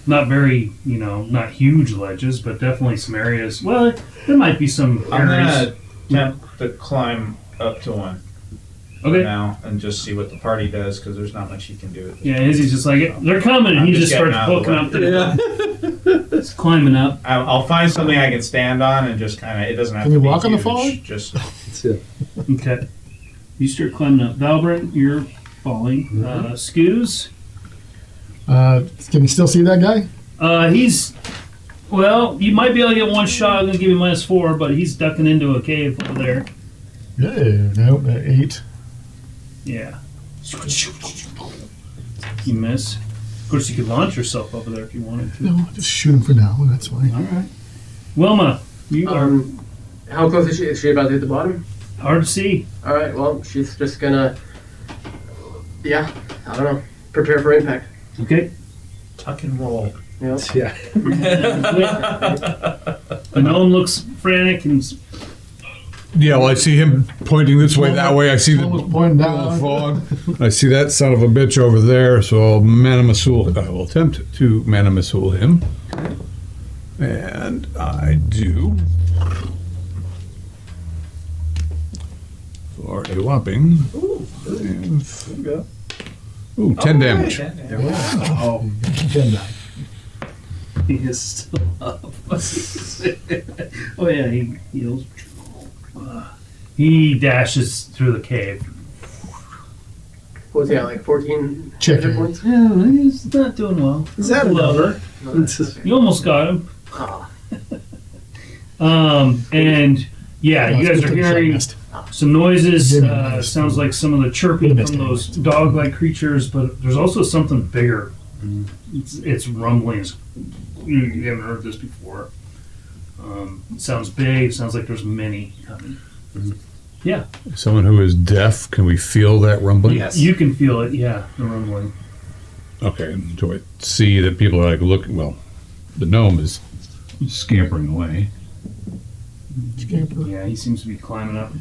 Speaker 1: Not very, not huge ledges, but definitely some areas. Well, there might be some
Speaker 5: I'm
Speaker 1: areas.
Speaker 5: gonna attempt to climb up to one
Speaker 1: Okay.
Speaker 5: now and just see what the party does because there's not much you can do with it.
Speaker 1: Yeah, Izzy's just like, they're coming, and
Speaker 5: I'm
Speaker 1: he
Speaker 5: just
Speaker 1: just starts
Speaker 5: getting out of the
Speaker 1: poking
Speaker 5: way.
Speaker 1: up there. It's climbing up.
Speaker 5: I'll find something I can stand on and just kind of. It doesn't have
Speaker 6: Can
Speaker 5: to
Speaker 6: you
Speaker 5: be
Speaker 6: walk on the
Speaker 5: huge,
Speaker 6: fog?
Speaker 5: Just
Speaker 1: Okay. You start climbing up. Valbrun, you're falling. Scoos,
Speaker 6: Can you still see that guy?
Speaker 1: he's. Well, you might be able to get one shot. I'm going to give you -4, but he's ducking into a cave over there.
Speaker 6: Yeah, no, 8.
Speaker 1: Yeah. You miss. Of course, you could launch yourself over there if you wanted to.
Speaker 6: No, just shoot him for now. That's fine.
Speaker 1: All right. Wilma, you are
Speaker 7: How close is she? Is she about to hit the bottom?
Speaker 1: hard to see.
Speaker 7: All right. Well, she's just gonna. Yeah. I don't know. Prepare for impact.
Speaker 1: Okay.
Speaker 5: tuck and roll.
Speaker 7: You know?
Speaker 4: Yeah.
Speaker 1: The gnome looks frantic and
Speaker 3: Yeah, well, I see him pointing this way, that way. I see the
Speaker 6: Almost pointing down.
Speaker 3: fog. I see that son of a bitch over there, so I'll Manimasul. I will attempt to Manimasul him. And I do. For a whopping. Ooh, 10 damage.
Speaker 6: Oh, 10 die.
Speaker 1: he is still up. Oh yeah, he heals. He dashes through the cave.
Speaker 7: What's he at, like 14
Speaker 6: Check
Speaker 7: hit
Speaker 6: it.
Speaker 7: points?
Speaker 1: Yeah, he's not doing well.
Speaker 4: Is that a number?
Speaker 7: No, that's okay.
Speaker 1: You almost got him.
Speaker 7: Ah,
Speaker 1: And yeah, you guys are hearing some noises.
Speaker 6: Give me a nice
Speaker 1: Sounds like some of the chirping
Speaker 6: Missed
Speaker 1: from
Speaker 6: it.
Speaker 1: those dog-like creatures, but there's also something bigger. It's rumblings. You haven't heard this before. It sounds big. Sounds like there's many coming. Yeah,
Speaker 3: Someone who is deaf, can we feel that rumbling?
Speaker 5: Yes.
Speaker 1: you can feel it. Yeah, the rumbling.
Speaker 3: Okay, do I see that people are like looking? Well, the gnome is scampering away.
Speaker 6: Scamper.
Speaker 1: Yeah, he seems to be climbing up.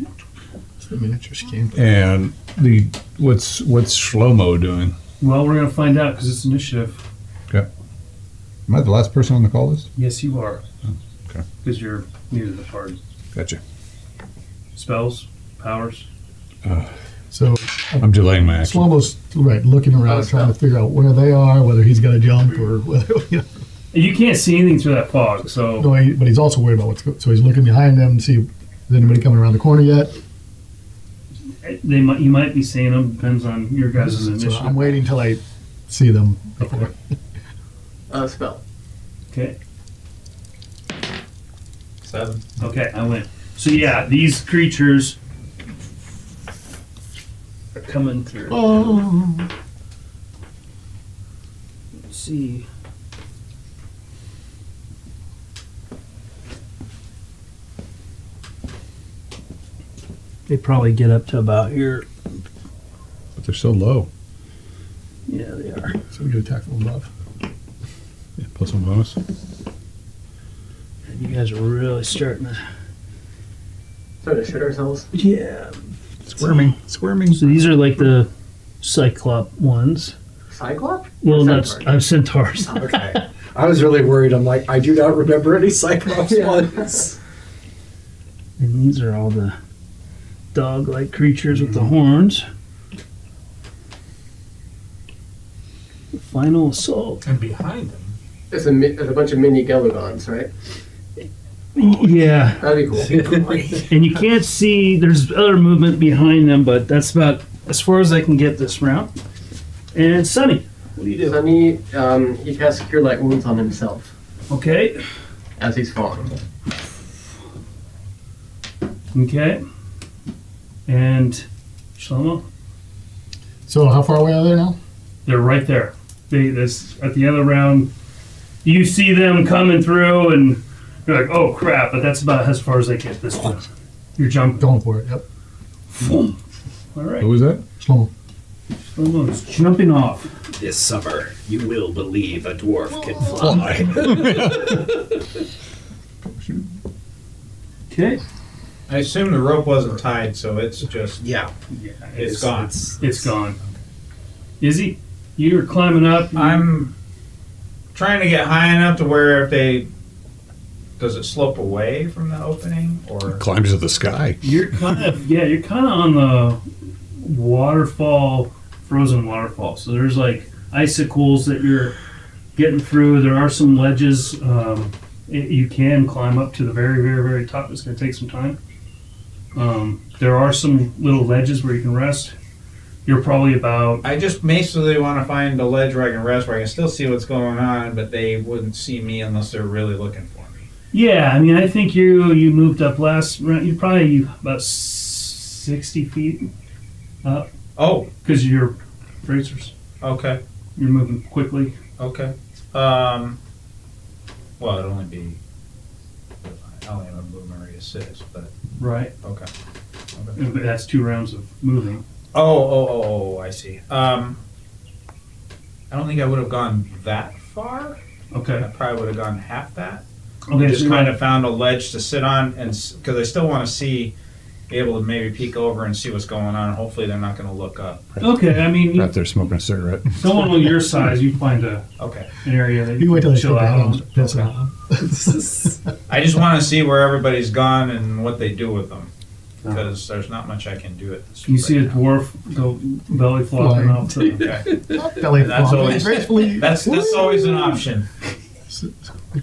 Speaker 6: It's the miniature scamper.
Speaker 3: And what's Shlomo doing?
Speaker 1: Well, we're gonna find out because it's initiative.
Speaker 3: Am I the last person on the call list?
Speaker 1: Yes, you are.
Speaker 3: Okay.
Speaker 1: Because you're new to the party.
Speaker 3: Gotcha.
Speaker 1: Spells, powers.
Speaker 6: So
Speaker 3: I'm delaying my action.
Speaker 6: Slomo's right, looking around, trying to figure out where they are, whether he's got to jump or whether.
Speaker 1: You can't see anything through that fog, so
Speaker 6: No, but he's also worried about what's going. So he's looking behind them to see is anybody coming around the corner yet.
Speaker 1: you might be seeing them. Depends on your guys'
Speaker 6: So
Speaker 1: initiative.
Speaker 6: I'm waiting till I see them before.
Speaker 7: spell.
Speaker 1: Okay.
Speaker 5: 7.
Speaker 1: Okay, I win. So yeah, these creatures are coming through.
Speaker 6: Oh,
Speaker 1: Let's see. They probably get up to about here.
Speaker 3: But they're so low.
Speaker 1: Yeah, they are.
Speaker 6: so we get attack from above.
Speaker 3: Yeah, plus one bonus.
Speaker 1: You guys are really starting to.
Speaker 7: Starting to shit ourselves.
Speaker 1: Yeah.
Speaker 3: Squirming.
Speaker 1: So these are like the cyclop ones.
Speaker 7: Cyclops?
Speaker 1: Well,
Speaker 7: Or
Speaker 1: not
Speaker 7: centaur?
Speaker 1: centaurs.
Speaker 4: Okay. I was really worried. I'm like, I do not remember any Cyclops ones.
Speaker 1: And these are all the dog-like creatures with the horns. The final assault.
Speaker 5: And behind them.
Speaker 7: There's a bunch of mini Gelugons, right?
Speaker 1: Yeah,
Speaker 7: That'd be cool.
Speaker 1: and you can't see. There's other movement behind them, but that's about as far as I can get this round. And Sunny, what do you do?
Speaker 7: Sunny, he casts Cure Light Wounds on himself
Speaker 1: Okay.
Speaker 7: as he's falling.
Speaker 1: Okay. And Shlomo,
Speaker 6: So how far away are they now?
Speaker 1: they're right there. This at the end of the round. You see them coming through, and you're like, "Oh crap!" But that's about as far as they get this time. You're jumping.
Speaker 6: Going for it. Yep.
Speaker 1: All right.
Speaker 3: Who was that?
Speaker 6: Slow.
Speaker 1: Shlomo's jumping off.
Speaker 8: This summer, you will believe a dwarf can fly.
Speaker 1: Okay.
Speaker 5: I assume the rope wasn't tied, so it's just
Speaker 8: Yeah.
Speaker 1: Yeah,
Speaker 5: it's gone.
Speaker 1: It's gone. Izzy, you're climbing up.
Speaker 5: I'm trying to get high enough to where if they does it slope away from the opening or
Speaker 3: Climbs to the sky.
Speaker 1: You're kind of on the waterfall, frozen waterfall. So there's like icicles that you're getting through. There are some ledges. You can climb up to the very, very, very top. It's going to take some time. There are some little ledges where you can rest. You're probably about
Speaker 5: I just basically want to find a ledge where I can rest, where I can still see what's going on, but they wouldn't see me unless they're really looking for me.
Speaker 1: yeah. I mean, I think you moved up last round. You're probably about 60 feet up
Speaker 5: Oh,
Speaker 1: because you're racers.
Speaker 5: okay,
Speaker 1: You're moving quickly.
Speaker 5: okay. Well, it'd only be I only have a movement rate of 6, but
Speaker 1: Right.
Speaker 5: okay.
Speaker 1: But that's 2 rounds of moving.
Speaker 5: Oh, I see. I don't think I would have gone that far.
Speaker 1: Okay.
Speaker 5: I probably would have gone half that.
Speaker 1: Okay.
Speaker 5: Just
Speaker 1: so
Speaker 5: kind of found a ledge to sit on, and because I still want to be able to maybe peek over and see what's going on. Hopefully, they're not going to look up.
Speaker 1: Okay. I mean,
Speaker 3: Out there smoking a cigarette.
Speaker 1: someone on your size, you find an
Speaker 5: Okay.
Speaker 1: area that
Speaker 6: You wait till
Speaker 1: can
Speaker 6: they
Speaker 1: chill
Speaker 6: take
Speaker 1: out
Speaker 6: out
Speaker 1: on.
Speaker 6: and piss
Speaker 5: Okay.
Speaker 6: out.
Speaker 5: I just want to see where everybody's gone and what they do with them, because there's not much I can do at this.
Speaker 1: You see a
Speaker 5: right now.
Speaker 1: dwarf go belly flopping
Speaker 6: Flying.
Speaker 1: off the.
Speaker 5: Okay.
Speaker 6: Belly
Speaker 5: That's
Speaker 6: flopping
Speaker 5: always-
Speaker 6: gracefully.
Speaker 5: That's always an option.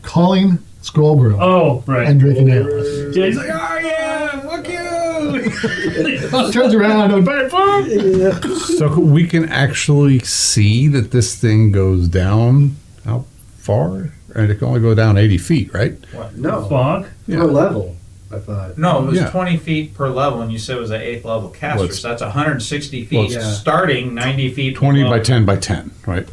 Speaker 6: Calling Scroll Grill
Speaker 1: Oh, right.
Speaker 6: and drinking ale.
Speaker 1: Yeah, he's like, oh yeah, fuck you.
Speaker 6: Turns around and bang, boom.
Speaker 3: So we can actually see that this thing goes down how far? And it can only go down 80 feet, right?
Speaker 4: No,
Speaker 1: Fog.
Speaker 3: Yeah.
Speaker 4: per level. I thought.
Speaker 5: No, it was
Speaker 3: Yeah.
Speaker 5: 20 feet per level, and you said it was an 8th level caster,
Speaker 3: Well, it's-
Speaker 5: so that's 160 feet,
Speaker 3: Well,
Speaker 4: it's-
Speaker 5: starting 90 feet
Speaker 3: 20
Speaker 5: below.
Speaker 3: by 10 by 10, right?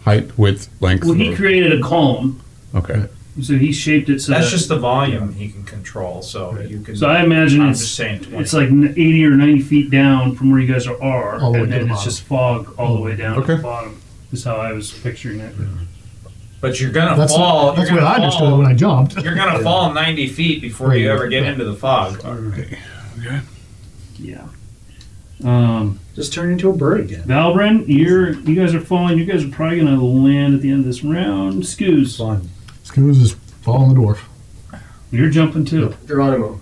Speaker 3: Height, width, length.
Speaker 1: Well, he created a column,
Speaker 3: Okay.
Speaker 1: so he shaped it so
Speaker 5: That's
Speaker 1: that.
Speaker 5: just the volume he can control, so you can.
Speaker 1: So I imagine
Speaker 5: I'm
Speaker 1: it's
Speaker 5: just saying 20.
Speaker 1: it's like 80 or 90 feet down from where you guys are,
Speaker 6: All the way
Speaker 1: and
Speaker 6: to
Speaker 1: then
Speaker 6: the
Speaker 1: it's
Speaker 6: bottom.
Speaker 1: just fog all the way down
Speaker 3: Okay.
Speaker 1: to the bottom. Is how I was picturing it.
Speaker 5: But you're gonna
Speaker 6: That's
Speaker 5: fall.
Speaker 6: that's
Speaker 5: you're
Speaker 6: what
Speaker 5: gonna
Speaker 6: I understood
Speaker 5: fall,
Speaker 6: when I jumped.
Speaker 5: You're gonna fall 90 feet before you ever get into the fog.
Speaker 3: Okay.
Speaker 1: Yeah.
Speaker 4: Just turn into a bird again.
Speaker 1: Valbren, you guys are falling. You guys are probably gonna land at the end of this round. Scoos,
Speaker 4: Fun.
Speaker 6: Scoos is following the dwarf.
Speaker 1: you're jumping too.
Speaker 7: Geronimo.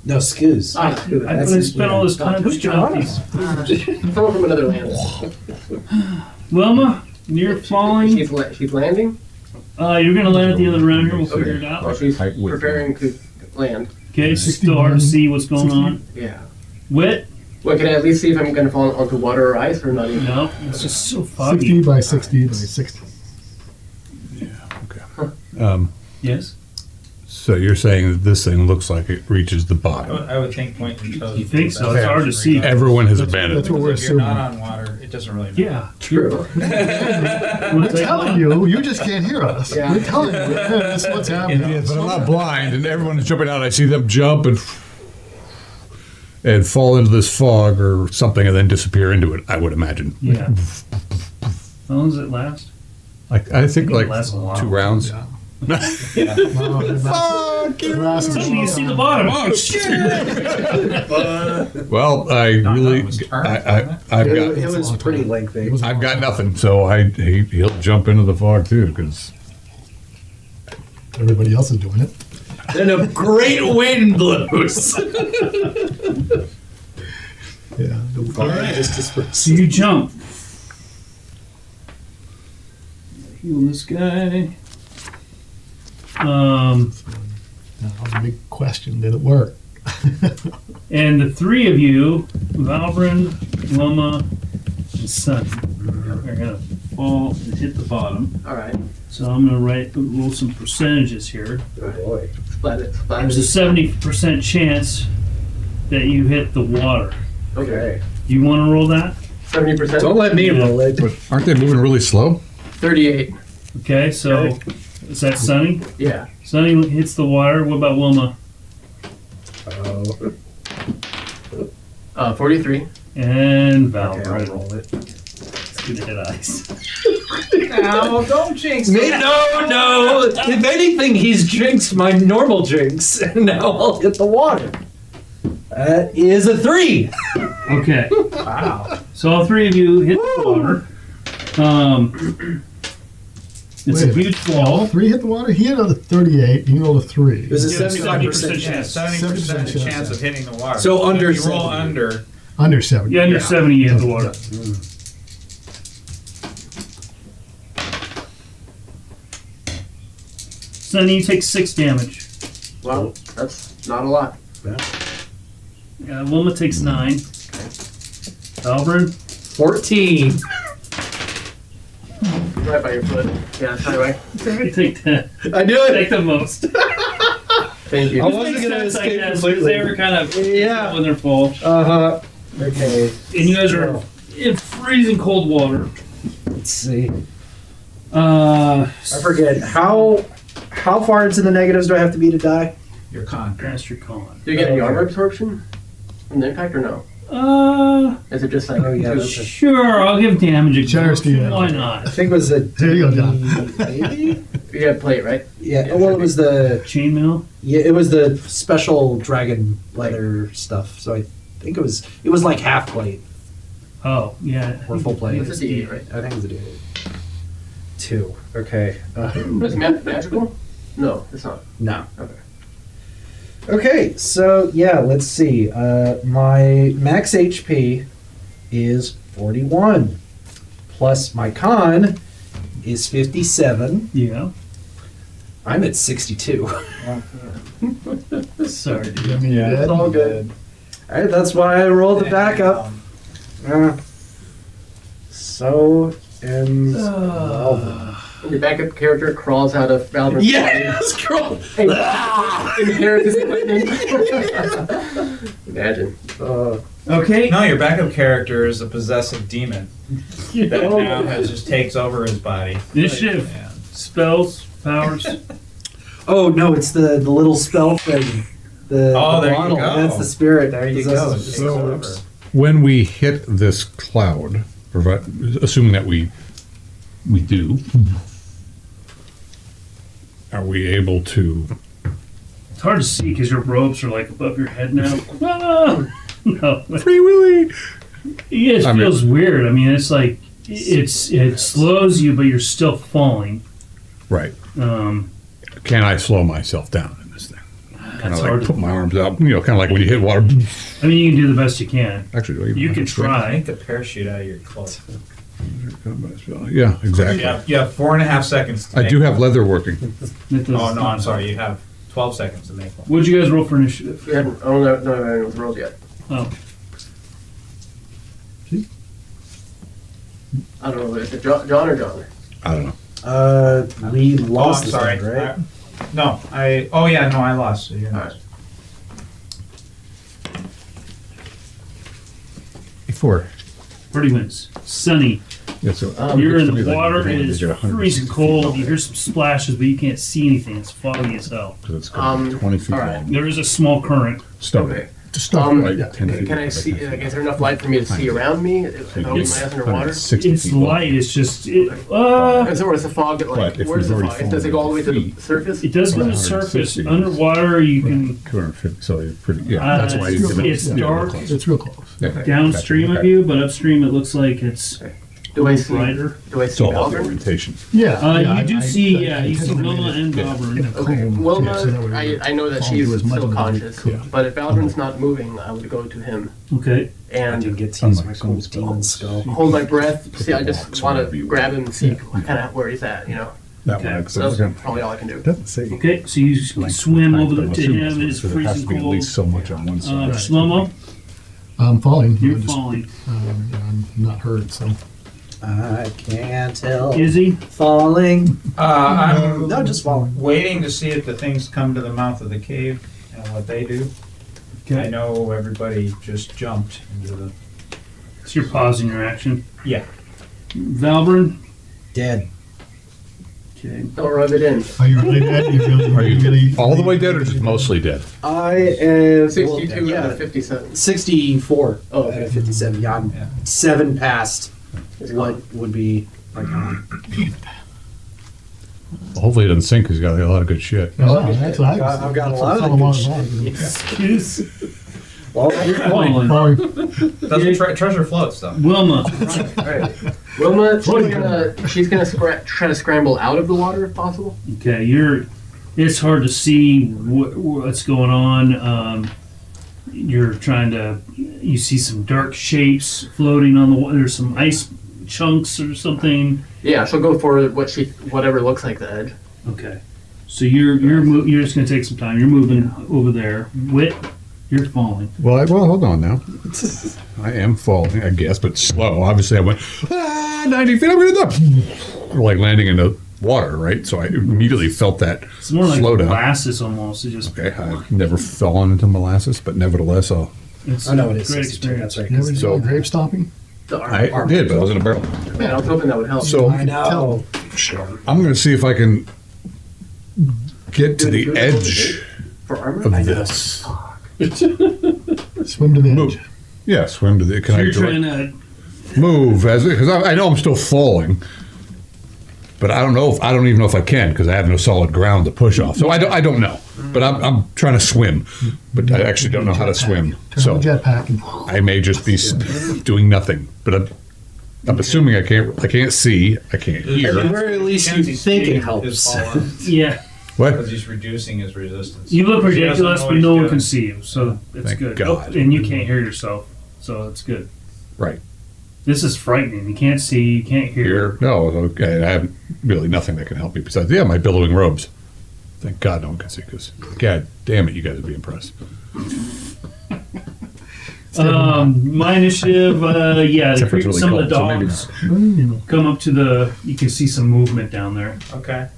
Speaker 4: No, Scoos.
Speaker 7: Ah, Scoot.
Speaker 1: I spent all this time
Speaker 7: Who's
Speaker 1: to count
Speaker 7: Geronimo?
Speaker 1: these.
Speaker 7: Someone from another land.
Speaker 1: Wilma, you're falling.
Speaker 7: She's landing.
Speaker 1: You're gonna land at the end of the round here. We'll figure it
Speaker 7: Or
Speaker 1: out.
Speaker 7: she's
Speaker 3: Height, width,
Speaker 7: preparing to land.
Speaker 1: Okay, it's still hard to see what's going on.
Speaker 7: Yeah.
Speaker 1: Wit?
Speaker 7: Well, can I at least see if I'm going to fall onto water or ice or not even?
Speaker 1: No, it's just so
Speaker 6: 60
Speaker 1: foggy.
Speaker 6: by 60 by 60.
Speaker 1: Yes.
Speaker 3: So you're saying that this thing looks like it reaches the bottom.
Speaker 5: I would think point and toes.
Speaker 1: You think so? It's hard to see.
Speaker 3: Everyone has
Speaker 6: That's
Speaker 3: abandoned
Speaker 6: what
Speaker 3: it.
Speaker 6: we're
Speaker 5: If you're not
Speaker 6: assuming.
Speaker 5: on water, it doesn't really matter.
Speaker 1: Yeah.
Speaker 7: True.
Speaker 6: We're telling you, you just can't hear us.
Speaker 7: Yeah.
Speaker 6: We're telling you, this is what's happening.
Speaker 3: Yes, but I'm not blind, and everyone is jumping out. I see them jump and fall into this fog or something, and then disappear into it. I would imagine.
Speaker 1: Yeah. How long does it last?
Speaker 3: I think like
Speaker 1: it lasts a while.
Speaker 3: 2 rounds.
Speaker 6: Yeah.
Speaker 5: Yeah.
Speaker 6: Wow,
Speaker 1: Suddenly you see the bottom. Oh shit!
Speaker 3: Well, I
Speaker 5: No,
Speaker 3: really,
Speaker 5: it was turned,
Speaker 3: I've
Speaker 4: It,
Speaker 3: got,
Speaker 4: it was pretty lengthy.
Speaker 3: I've got nothing. So he'll jump into the fog too, because
Speaker 6: Everybody else is doing it.
Speaker 8: Then a great wind blows.
Speaker 6: Yeah.
Speaker 1: All right.
Speaker 4: Just disperse.
Speaker 1: So you jump. Heal this guy.
Speaker 6: Now, the big question, did it work?
Speaker 1: And the 3 of you, Valbren, Wilma, and Sunny, are gonna fall and hit the bottom.
Speaker 7: All right.
Speaker 1: So I'm gonna roll some percentages here.
Speaker 4: Oh boy.
Speaker 7: Splat it. Splat
Speaker 1: There's a 70% chance that you hit the water.
Speaker 7: Okay.
Speaker 1: You wanna roll that?
Speaker 7: 70%.
Speaker 4: Don't let me roll it.
Speaker 3: Aren't they moving really slow?
Speaker 7: 38.
Speaker 1: Okay, so is that Sunny?
Speaker 7: Yeah.
Speaker 1: Sunny hits the water. What about Wilma?
Speaker 7: 43.
Speaker 1: And Val.
Speaker 4: Okay, I'll roll it.
Speaker 1: It's gonna hit ice.
Speaker 5: Now, don't jinx
Speaker 8: No,
Speaker 5: it.
Speaker 8: no. If anything, he's jinxed my normal jinx, and now I'll hit the water. That is a 3.
Speaker 1: Okay,
Speaker 5: Wow.
Speaker 1: so all three of you hit the water. It's a
Speaker 6: Wait.
Speaker 1: huge
Speaker 6: All
Speaker 1: fall.
Speaker 6: 3 hit the water. He hit a 38. He rolled a 3.
Speaker 4: It was a
Speaker 1: Yeah,
Speaker 4: 75%
Speaker 1: 70%
Speaker 5: Yeah,
Speaker 4: chance.
Speaker 5: 70%
Speaker 6: 70%
Speaker 5: chance of hitting the water.
Speaker 8: So under
Speaker 5: if you roll
Speaker 8: 70.
Speaker 5: under.
Speaker 6: Under 70.
Speaker 1: Yeah, under
Speaker 5: Yeah.
Speaker 1: 70 you hit the water. Sunny, you take 6 damage.
Speaker 7: Well, that's not a lot.
Speaker 1: Wilma takes 9. Alvin,
Speaker 8: 14.
Speaker 7: Right by your foot. Yeah, that's right.
Speaker 1: you take 10.
Speaker 8: I do it.
Speaker 1: Take the most.
Speaker 7: Thank you.
Speaker 8: I wasn't
Speaker 1: Makes
Speaker 8: gonna
Speaker 1: sense, I
Speaker 8: escape
Speaker 1: guess, 'cause
Speaker 8: completely.
Speaker 1: they were kind of
Speaker 8: Yeah.
Speaker 1: when they're full.
Speaker 8: Uh-huh.
Speaker 4: Okay.
Speaker 1: And you guys are in freezing cold water.
Speaker 4: Let's see.
Speaker 1: Uh,
Speaker 4: I forget how far into the negatives do I have to be to die?
Speaker 5: Your con.
Speaker 1: Master Con.
Speaker 7: Do you get any armor absorption from the impact or no?
Speaker 1: Uh,
Speaker 7: Is it just like
Speaker 4: Oh, yeah, that's
Speaker 1: sure, I'll give damage
Speaker 6: Generous
Speaker 1: absorption.
Speaker 6: to you.
Speaker 1: Why
Speaker 4: I
Speaker 1: not?
Speaker 4: think it was a
Speaker 6: There you go, John.
Speaker 4: maybe?
Speaker 7: you have plate, right?
Speaker 4: Yeah. Well, it was the
Speaker 1: Chainmail?
Speaker 4: it was the special dragon leather stuff. So I think it was like half plate
Speaker 1: Oh, yeah.
Speaker 4: or full plate.
Speaker 7: It's a D8, right?
Speaker 4: I think it was a D8. 2. Okay.
Speaker 7: Is it magical? No, it's not.
Speaker 4: No.
Speaker 7: Okay.
Speaker 4: Okay, so yeah, let's see. My max HP is 41. Plus my con is 57.
Speaker 1: Yeah.
Speaker 4: I'm at 62.
Speaker 1: Sorry, dude.
Speaker 6: I mean,
Speaker 8: Yeah,
Speaker 6: you're
Speaker 7: It's
Speaker 6: dead.
Speaker 7: all good.
Speaker 4: Alright, that's why I rolled the backup. So, and Melvin.
Speaker 7: Your backup character crawls out of Valvern's
Speaker 8: Yes, girl.
Speaker 7: body. Inherits his equipment. Imagine.
Speaker 1: Okay.
Speaker 5: No, your backup character is a possessive demon that now just takes over his body.
Speaker 1: Initiative.
Speaker 5: Yeah.
Speaker 1: Spells, powers.
Speaker 4: Oh no, it's the little spell thing. The
Speaker 5: Oh, there you
Speaker 4: bottle.
Speaker 5: go.
Speaker 4: That's the spirit.
Speaker 5: There you
Speaker 4: Possesses
Speaker 5: go.
Speaker 4: it.
Speaker 5: It takes
Speaker 3: So-
Speaker 5: over.
Speaker 3: When we hit this cloud, assuming that we do, are we able to?
Speaker 1: It's hard to see because your robes are like above your head now. Ah! No.
Speaker 3: Free Willy.
Speaker 1: Yeah, it
Speaker 3: I mean-
Speaker 1: feels weird. I mean, it's like it slows you, but you're still falling.
Speaker 3: Right. Can I slow myself down in this thing? Kind
Speaker 1: That's
Speaker 3: of
Speaker 1: hard
Speaker 3: like
Speaker 1: to-
Speaker 3: put my arms out, kind of like when you hit water.
Speaker 1: I mean, you can do the best you can.
Speaker 3: Actually, do I even
Speaker 1: You
Speaker 3: have
Speaker 1: can
Speaker 3: a strength?
Speaker 1: try.
Speaker 5: Take the parachute out of your cloak.
Speaker 3: Yeah, exactly.
Speaker 5: You have 4.5 seconds to
Speaker 3: I
Speaker 5: make
Speaker 3: do
Speaker 5: one.
Speaker 3: have leather working.
Speaker 1: That does-
Speaker 5: Oh, no, I'm sorry. You have 12 seconds to make one.
Speaker 1: What'd you guys roll for initiative?
Speaker 7: We haven't, I don't know if anyone's rolled yet.
Speaker 1: Oh,
Speaker 7: I don't know. Is it John or John?
Speaker 3: I don't know.
Speaker 4: We
Speaker 5: Oh,
Speaker 4: lost
Speaker 5: I'm
Speaker 4: this
Speaker 5: sorry.
Speaker 4: one, right?
Speaker 5: No, oh yeah, no, I lost. So you're
Speaker 7: All
Speaker 5: not.
Speaker 7: right.
Speaker 3: Before.
Speaker 1: Pretty wins. Sunny.
Speaker 3: Yeah, so
Speaker 1: You're in
Speaker 3: somebody
Speaker 1: the
Speaker 3: like
Speaker 1: water.
Speaker 3: me,
Speaker 1: It
Speaker 3: they
Speaker 1: is
Speaker 3: get 100
Speaker 1: freezing cold. You hear some splashes, but you can't see anything. It's foggy as hell.
Speaker 3: 'cause it's gonna be 20 feet
Speaker 7: all right.
Speaker 3: long.
Speaker 1: There is a small current.
Speaker 3: Stop
Speaker 7: Okay.
Speaker 3: it. To stop
Speaker 7: Like,
Speaker 3: like 10 feet.
Speaker 7: Can I see? Like, is there enough light for me to see around me? If I open my eyes underwater?
Speaker 3: 60
Speaker 1: It's
Speaker 3: feet long.
Speaker 1: light. It's just
Speaker 7: Is there the fog that, like,
Speaker 3: But if
Speaker 7: where's the
Speaker 3: we've already
Speaker 7: fog? Does it go all the way to the
Speaker 3: fallen
Speaker 7: surface?
Speaker 1: it does go to the
Speaker 3: 160
Speaker 1: surface. Underwater, you can
Speaker 3: 250, so you're pretty, yeah, that's why you
Speaker 1: it's dark
Speaker 6: It's real close.
Speaker 3: Yeah.
Speaker 1: downstream of you, but upstream it looks like it's
Speaker 7: Do I see?
Speaker 1: brighter.
Speaker 7: Do I
Speaker 3: It's
Speaker 7: see
Speaker 3: all about the
Speaker 7: Valvern?
Speaker 3: orientation.
Speaker 6: Yeah. yeah,
Speaker 1: You do see, yeah, you see Wilma and
Speaker 6: in
Speaker 1: Valvern.
Speaker 6: a cone.
Speaker 7: Wilma,
Speaker 6: yeah, so that way
Speaker 7: I know that
Speaker 6: fall
Speaker 7: she's
Speaker 6: through as much
Speaker 7: still
Speaker 6: of it as we
Speaker 7: conscious,
Speaker 6: could.
Speaker 7: but if Valvern's not moving, I would go to him
Speaker 1: Okay.
Speaker 4: I
Speaker 7: and
Speaker 4: didn't get to use
Speaker 3: Unlike
Speaker 4: my
Speaker 3: some
Speaker 4: cool
Speaker 3: spells.
Speaker 4: demon skull.
Speaker 7: hold my breath. See, I just
Speaker 3: Blocks
Speaker 7: want
Speaker 3: wherever
Speaker 7: to
Speaker 3: you
Speaker 7: grab him and see
Speaker 6: Yeah.
Speaker 7: kind of where he's at, you know?
Speaker 3: That
Speaker 1: Okay.
Speaker 3: one, 'cause
Speaker 7: So
Speaker 3: it's
Speaker 7: that's
Speaker 3: gonna-
Speaker 7: probably all I can do.
Speaker 3: doesn't say.
Speaker 1: Okay, so you swim over to him. It's
Speaker 3: So there has to
Speaker 1: freezing
Speaker 3: be at
Speaker 1: cold.
Speaker 3: least so much on one side.
Speaker 1: Slow-mo,
Speaker 6: I'm falling.
Speaker 1: you're
Speaker 6: I'm just-
Speaker 1: falling.
Speaker 6: yeah, I'm not hurt, so.
Speaker 4: I can't help
Speaker 1: Is he?
Speaker 4: falling.
Speaker 5: I'm
Speaker 4: No, just falling.
Speaker 5: waiting to see if the things come to the mouth of the cave and what they do. I know everybody just jumped into the.
Speaker 1: So you're pausing your action.
Speaker 5: Yeah.
Speaker 1: Valbrun?
Speaker 4: Dead.
Speaker 1: Okay.
Speaker 7: Don't rub it in.
Speaker 6: Are you really dead?
Speaker 3: Are you
Speaker 6: really
Speaker 3: all the way dead or just mostly dead?
Speaker 4: I am
Speaker 7: 62
Speaker 4: yeah,
Speaker 7: out of 57.
Speaker 4: 64
Speaker 7: Oh,
Speaker 4: out of 57. Yeah, I'm 7 past what would be like
Speaker 3: Hopefully it doesn't sink because he's got a lot of good shit.
Speaker 6: No, that's what
Speaker 4: I've got a
Speaker 6: that's
Speaker 4: lot
Speaker 6: what
Speaker 4: of
Speaker 6: someone
Speaker 4: good
Speaker 6: wanted.
Speaker 1: Excuse.
Speaker 4: well,
Speaker 1: You're falling.
Speaker 6: Sorry.
Speaker 5: Doesn't treasure floats though.
Speaker 1: Wilma.
Speaker 7: Wilma, she's gonna try to scramble out of the water if possible.
Speaker 1: Okay, it's hard to see what's going on. You're trying to, you see some dark shapes floating on the water. There's some ice chunks or something.
Speaker 7: Yeah, she'll go for whatever looks like the edge.
Speaker 1: Okay, so you're just gonna take some time. You're moving over there. Wit, you're falling.
Speaker 3: Well, hold on now. I am falling, I guess, but slow. Obviously, I went 90 feet. I'm gonna die. Like landing in the water, right? So I immediately felt that
Speaker 1: It's more like
Speaker 3: slow down.
Speaker 1: molasses almost. It just
Speaker 3: Okay, I've never fallen into molasses, but nevertheless,
Speaker 1: it's
Speaker 4: I know it is
Speaker 1: great
Speaker 4: 62.
Speaker 1: experience.
Speaker 4: That's right.
Speaker 6: You ever
Speaker 3: So-
Speaker 6: do grape stomping?
Speaker 3: I did, but I was in a barrel.
Speaker 7: Man, I was hoping that would help.
Speaker 3: So
Speaker 4: I know.
Speaker 3: I'm going to see if I can get to the edge
Speaker 7: for armor.
Speaker 3: of this.
Speaker 6: Swim to the
Speaker 3: Move.
Speaker 6: edge.
Speaker 3: Yeah, swim to the. Can
Speaker 1: So
Speaker 3: I
Speaker 1: you're
Speaker 3: direct-
Speaker 1: trying to.
Speaker 3: move because I know I'm still falling, but I don't even know if I can because I have no solid ground to push off. So I don't know, but I'm trying to swim, but I actually don't know how to swim.
Speaker 6: Turn
Speaker 3: So
Speaker 6: on the jetpack and
Speaker 3: I may just be doing nothing. But I'm assuming I can't see, I can't
Speaker 4: At the
Speaker 3: hear.
Speaker 4: very least, you
Speaker 5: Mackenzie's
Speaker 4: think it
Speaker 5: speeding
Speaker 4: helps.
Speaker 5: is falling
Speaker 1: Yeah,
Speaker 3: What?
Speaker 5: because he's reducing his resistance.
Speaker 1: you look
Speaker 5: He doesn't
Speaker 1: ridiculous,
Speaker 5: know
Speaker 1: but
Speaker 5: what
Speaker 1: no
Speaker 5: he's
Speaker 1: one
Speaker 5: doing.
Speaker 1: can see you, so it's
Speaker 3: Thank
Speaker 1: good.
Speaker 3: God.
Speaker 1: Oh, and you can't hear yourself, so it's good.
Speaker 3: Right
Speaker 1: This is frightening. You can't see, you can't hear.
Speaker 3: here? No. Okay. I have really nothing that can help me besides my billowing robes. Thank God no one can see because God damn it, you guys would be impressed.
Speaker 1: My initiative, yeah,
Speaker 3: Except for it's really
Speaker 1: some of
Speaker 3: cold,
Speaker 1: the
Speaker 3: so maybe
Speaker 1: dogs
Speaker 6: you know.
Speaker 1: come up to you can see some movement down there.
Speaker 5: Okay.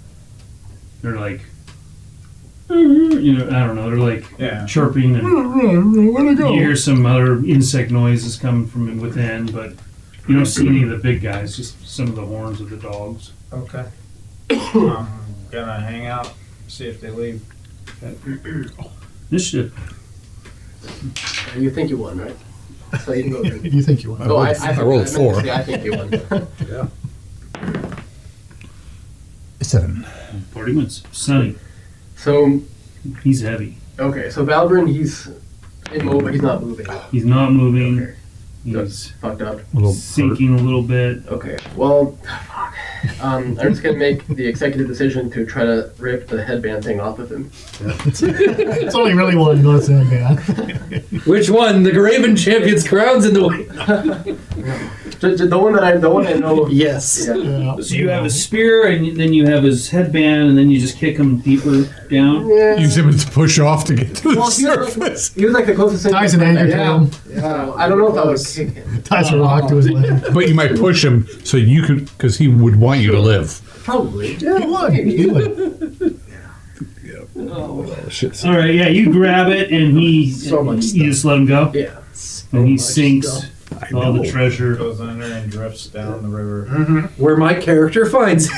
Speaker 1: They're like, I don't know, they're like
Speaker 5: Yeah.
Speaker 1: chirping, and
Speaker 6: Where'd it go?
Speaker 1: you hear some other insect noises coming from within, but you don't see any of the big guys, just some of the horns of the dogs.
Speaker 5: Okay. I'm gonna hang out, see if they leave.
Speaker 1: Initiative.
Speaker 7: You think you won, right? So you can go then.
Speaker 6: You think you want?
Speaker 7: Oh, I
Speaker 3: rolled
Speaker 7: meant to
Speaker 3: 4.
Speaker 7: say I think you won.
Speaker 3: 7.
Speaker 1: Party wins. Sunny.
Speaker 7: So,
Speaker 1: He's heavy.
Speaker 7: okay, so Valbrun, he's immobile, he's not moving.
Speaker 1: He's not moving.
Speaker 7: Okay.
Speaker 1: He's
Speaker 7: Fucked up.
Speaker 3: A little
Speaker 1: sinking a little bit.
Speaker 7: Okay, well, fuck. I'm just gonna make the executive decision to try to rip the headband thing off of him.
Speaker 6: It's only really one. Go to man.
Speaker 8: Which one? The Graven Champion's crown's in the way.
Speaker 7: The one I know.
Speaker 4: Yes.
Speaker 7: Yeah.
Speaker 6: Yeah.
Speaker 1: So you have his spear, and then you have his headband, and then you just kick him deeper down.
Speaker 3: Use him to push off to get to the
Speaker 7: Well,
Speaker 3: surface.
Speaker 7: He was like the closest thing.
Speaker 6: Ties an anchor to him.
Speaker 7: I don't know if I would kick him.
Speaker 6: Ties a rock to his leg.
Speaker 3: But you might push him so you could, because he would want you to live.
Speaker 7: Probably.
Speaker 6: He would. He would.
Speaker 3: Shit.
Speaker 1: All right, yeah, you grab it, and
Speaker 4: So much
Speaker 1: you just let him go,
Speaker 7: Yeah.
Speaker 1: and he
Speaker 4: much
Speaker 1: sinks
Speaker 4: stuff.
Speaker 1: all the treasure.
Speaker 5: Goes under and drifts down the river.
Speaker 8: Where my character finds.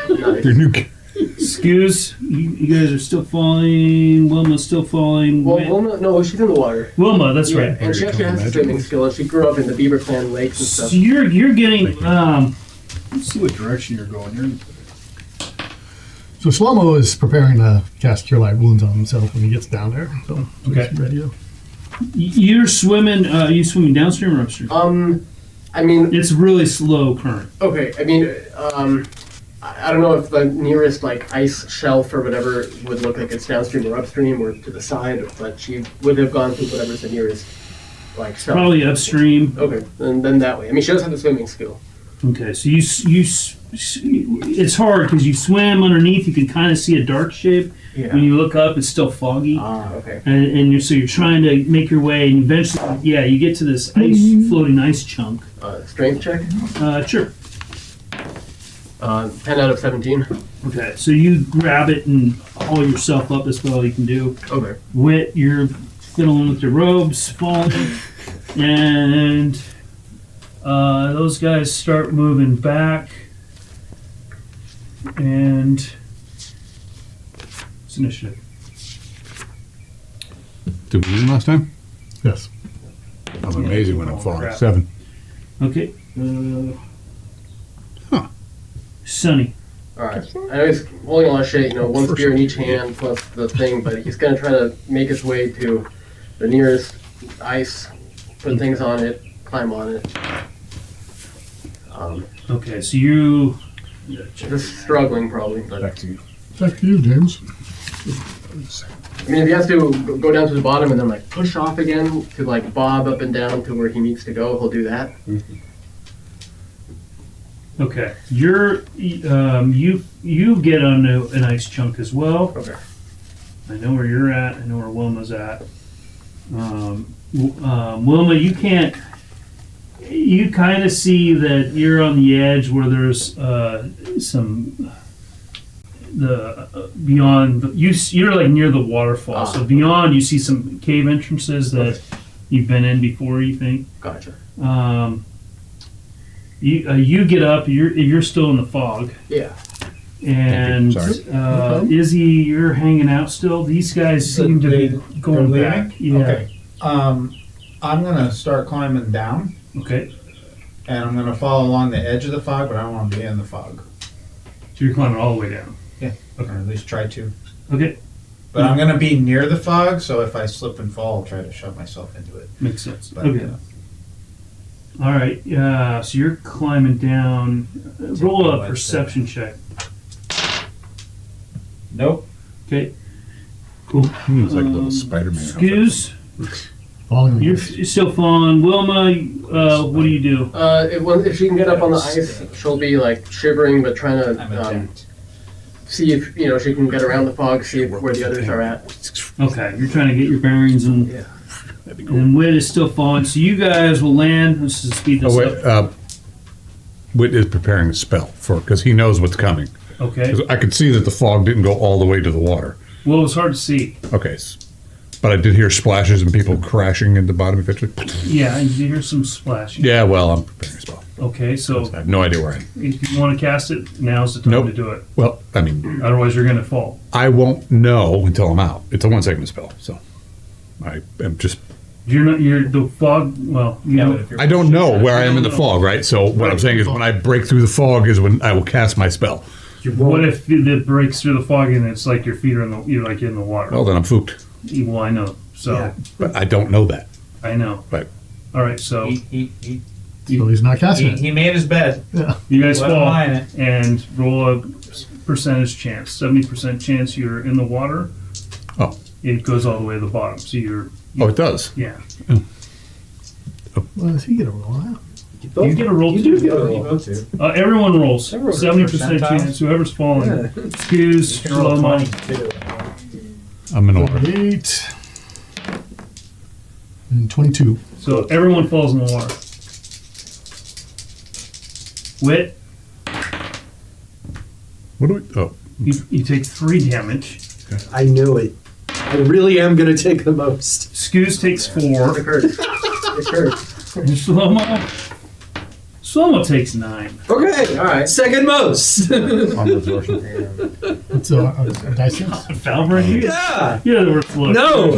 Speaker 7: Nice.
Speaker 3: Your new.
Speaker 1: Excuse, you guys are still falling. Wilma's still falling.
Speaker 7: Well, Wilma, no, she's in the water.
Speaker 1: Wilma, that's
Speaker 7: Yeah,
Speaker 1: right.
Speaker 7: and she actually has a swimming skill, and she grew up in the Beaver Clan lakes and
Speaker 1: So
Speaker 7: stuff.
Speaker 1: you're getting. Let's see what direction you're going. You're
Speaker 6: So Shlomo is preparing to cast Cure Light Wounds on himself when he gets down there. So
Speaker 1: Okay.
Speaker 6: he's ready to.
Speaker 1: you're swimming. You swimming downstream or upstream?
Speaker 7: I mean,
Speaker 1: It's really slow current.
Speaker 7: okay, I mean, I don't know if the nearest, like, ice shelf or whatever would look like it's downstream or upstream or to the side, but she would have gone through whatever's the nearest, like, shelf.
Speaker 1: Probably upstream.
Speaker 7: Okay, then that way. I mean, she does have the swimming skill.
Speaker 1: Okay, so it's hard because you swim underneath. You can kind of see a dark shape.
Speaker 7: Yeah.
Speaker 1: When you look up, it's still foggy.
Speaker 7: Okay.
Speaker 1: And you're trying to make your way, and eventually, yeah, you get to this floating ice chunk.
Speaker 7: Strength check?
Speaker 1: Sure.
Speaker 7: 10 out of 17.
Speaker 1: Okay, so you grab it and haul yourself up as well you can do.
Speaker 7: Okay.
Speaker 1: Wit, you're fiddling with your robes, falling, and those guys start moving back, and it's initiative.
Speaker 3: Did we win last time?
Speaker 6: Yes.
Speaker 3: I'm amazing when I'm falling.
Speaker 1: Crap.
Speaker 3: 7.
Speaker 1: Okay. Sunny.
Speaker 7: Alright. I know he's holding a lot of shit, one spear in each hand plus the thing, but he's gonna try to make his way to the nearest ice, put things on it, climb on it.
Speaker 1: Okay, so you.
Speaker 7: Just struggling probably, but
Speaker 3: Back to you.
Speaker 6: Back to you, James.
Speaker 7: I mean, if he has to go down to the bottom and then like push off again to like bob up and down to where he needs to go, he'll do that.
Speaker 1: Okay, you get on an ice chunk as well.
Speaker 7: Okay.
Speaker 1: I know where you're at. I know where Wilma's at. Wilma, you can't. You kind of see that you're on the edge where there's beyond. You're like near the waterfall. So beyond, you see some cave entrances that you've been in before. You think.
Speaker 7: Gotcha.
Speaker 1: You get up. You're still in the fog.
Speaker 7: Yeah.
Speaker 1: And Izzy, you're hanging out still. These guys seem to be going back. Yeah.
Speaker 5: Okay. I'm gonna start climbing down,
Speaker 1: Okay.
Speaker 5: and I'm gonna follow along the edge of the fog, but I don't want to be in the fog.
Speaker 1: So you're climbing all the way down.
Speaker 5: Yeah.
Speaker 1: Okay.
Speaker 5: Or at least try to.
Speaker 1: Okay.
Speaker 5: But I'm gonna be near the fog, so if I slip and fall, I'll try to shove myself into it.
Speaker 1: Makes sense.
Speaker 5: But,
Speaker 1: Okay. All right. So you're climbing down. Roll a perception check.
Speaker 5: Nope.
Speaker 1: Okay. Cool.
Speaker 3: It's like a little Spider-Man.
Speaker 1: Excuse.
Speaker 6: Falling.
Speaker 1: You're still falling. Wilma, what do you do?
Speaker 7: If she can get up on the ice, she'll be like shivering, but trying
Speaker 5: I'm
Speaker 7: to
Speaker 5: attacked.
Speaker 7: see if she can get around the fog, see where the others are at.
Speaker 1: Okay. You're trying to get your bearings, and
Speaker 7: Yeah.
Speaker 1: and Wit is still falling. So you guys will land. Let's just speed this
Speaker 3: Oh,
Speaker 1: up.
Speaker 3: wait. Wit is preparing a spell because he knows what's coming.
Speaker 1: Okay.
Speaker 3: 'Cause I could see that the fog didn't go all the way to the water.
Speaker 1: Well, it's hard to see.
Speaker 3: Okay. But I did hear splashes and people crashing in the bottom eventually.
Speaker 1: Yeah, and you hear some splashing.
Speaker 3: Yeah, well, I'm preparing a spell.
Speaker 1: Okay, so
Speaker 3: I have no idea where I am.
Speaker 1: if you want to cast it, now's the time
Speaker 3: Nope.
Speaker 1: to do it.
Speaker 3: Well, I mean,
Speaker 1: Otherwise, you're going to fall.
Speaker 3: I won't know until I'm out. It's a 1-second spell, so I am just.
Speaker 1: You're the fog. Well, you know,
Speaker 5: But if you're
Speaker 3: I don't know where I am in the
Speaker 1: know.
Speaker 3: fog, right? So what I'm saying is, when I break through the fog is when I will cast my spell.
Speaker 1: what if it breaks through the fog and it's like your feet are you're like in the water?
Speaker 3: Well, then I'm fooked.
Speaker 1: Well, I know. So
Speaker 3: But I don't know that.
Speaker 1: I know.
Speaker 3: Right.
Speaker 1: All right, so
Speaker 5: He
Speaker 6: So he's not casting it.
Speaker 5: made his bed.
Speaker 1: you guys
Speaker 5: Let him
Speaker 1: fall
Speaker 5: lie in it.
Speaker 1: and roll a percentage chance. 70% chance you're in the water.
Speaker 3: Oh.
Speaker 1: It goes all the way to the bottom. So you're
Speaker 3: Oh, it does.
Speaker 1: yeah.
Speaker 6: Well, is he gonna roll out?
Speaker 1: You get a roll
Speaker 4: You
Speaker 1: too.
Speaker 4: do get a roll.
Speaker 1: Everyone rolls.
Speaker 4: Everyone
Speaker 1: 70%
Speaker 5: percentile.
Speaker 1: chance. Whoever's falling.
Speaker 4: Yeah.
Speaker 1: Excuse.
Speaker 5: You can roll
Speaker 1: slow-mo.
Speaker 5: 20 too.
Speaker 3: I'm in order.
Speaker 6: 8 and 22.
Speaker 1: So everyone falls in the water. Wit,
Speaker 3: What do we? Oh,
Speaker 1: you take 3 damage.
Speaker 4: I knew it. I really am gonna take the most.
Speaker 1: Excuse takes 4.
Speaker 7: It hurts. It hurts.
Speaker 1: And Slow-mo takes 9.
Speaker 4: Okay,
Speaker 7: All right.
Speaker 4: second most.
Speaker 6: It's a dice sense.
Speaker 1: Valverde?
Speaker 4: Yeah.
Speaker 1: Yeah, the worst look.
Speaker 4: No.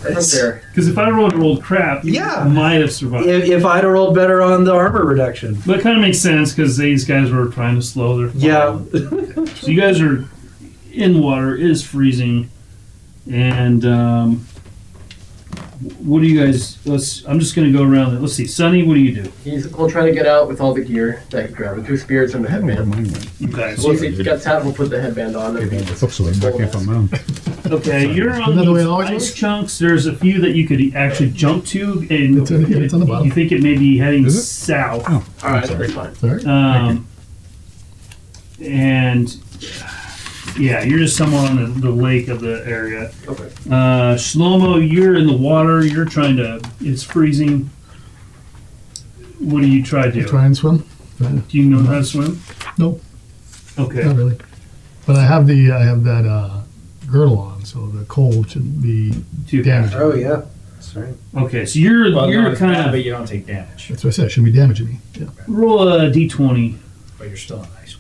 Speaker 7: That's unfair.
Speaker 1: Because if I rolled crap, you
Speaker 4: Yeah.
Speaker 1: might have survived.
Speaker 4: If I'd have rolled better on the armor reduction.
Speaker 1: But it kind of makes sense because these guys were trying to slow their fall.
Speaker 4: Yeah.
Speaker 1: So you guys are in water, it is freezing, and what do you guys? I'm just going to go around. Let's see, Sonny, what do you do?
Speaker 7: He'll try to get out with all the gear that he grabbed, the 2 spears and the headband.
Speaker 1: Okay,
Speaker 7: Once he gets out, we'll put the headband on. And
Speaker 1: okay, you're on
Speaker 6: Isn't that the way it
Speaker 1: these
Speaker 6: always
Speaker 1: ice
Speaker 6: works?
Speaker 1: chunks. There's a few that you could actually jump to, and
Speaker 6: It's on the bottom.
Speaker 1: you think it may be heading
Speaker 3: Is it?
Speaker 1: south.
Speaker 3: Oh,
Speaker 7: all right, that's fine.
Speaker 6: Sorry.
Speaker 1: And yeah, you're just somewhere on the lake of the area.
Speaker 7: Okay.
Speaker 1: Shlomo, you're in the water. You're trying to. It's freezing. What do you try to do?
Speaker 6: Try and swim.
Speaker 1: Do you know how to swim?
Speaker 6: Nope.
Speaker 1: Okay.
Speaker 6: Not really. But I have that girdle on, so the cold shouldn't be
Speaker 1: Too
Speaker 6: damaging.
Speaker 4: Oh yeah, that's right.
Speaker 1: Okay, so you're
Speaker 5: Well,
Speaker 1: you're
Speaker 5: no, it's bad,
Speaker 1: kind
Speaker 5: but
Speaker 1: of
Speaker 5: you don't take damage.
Speaker 6: That's what I said. It shouldn't be damaging me. Yeah.
Speaker 1: roll a d20.
Speaker 5: But you're still in ice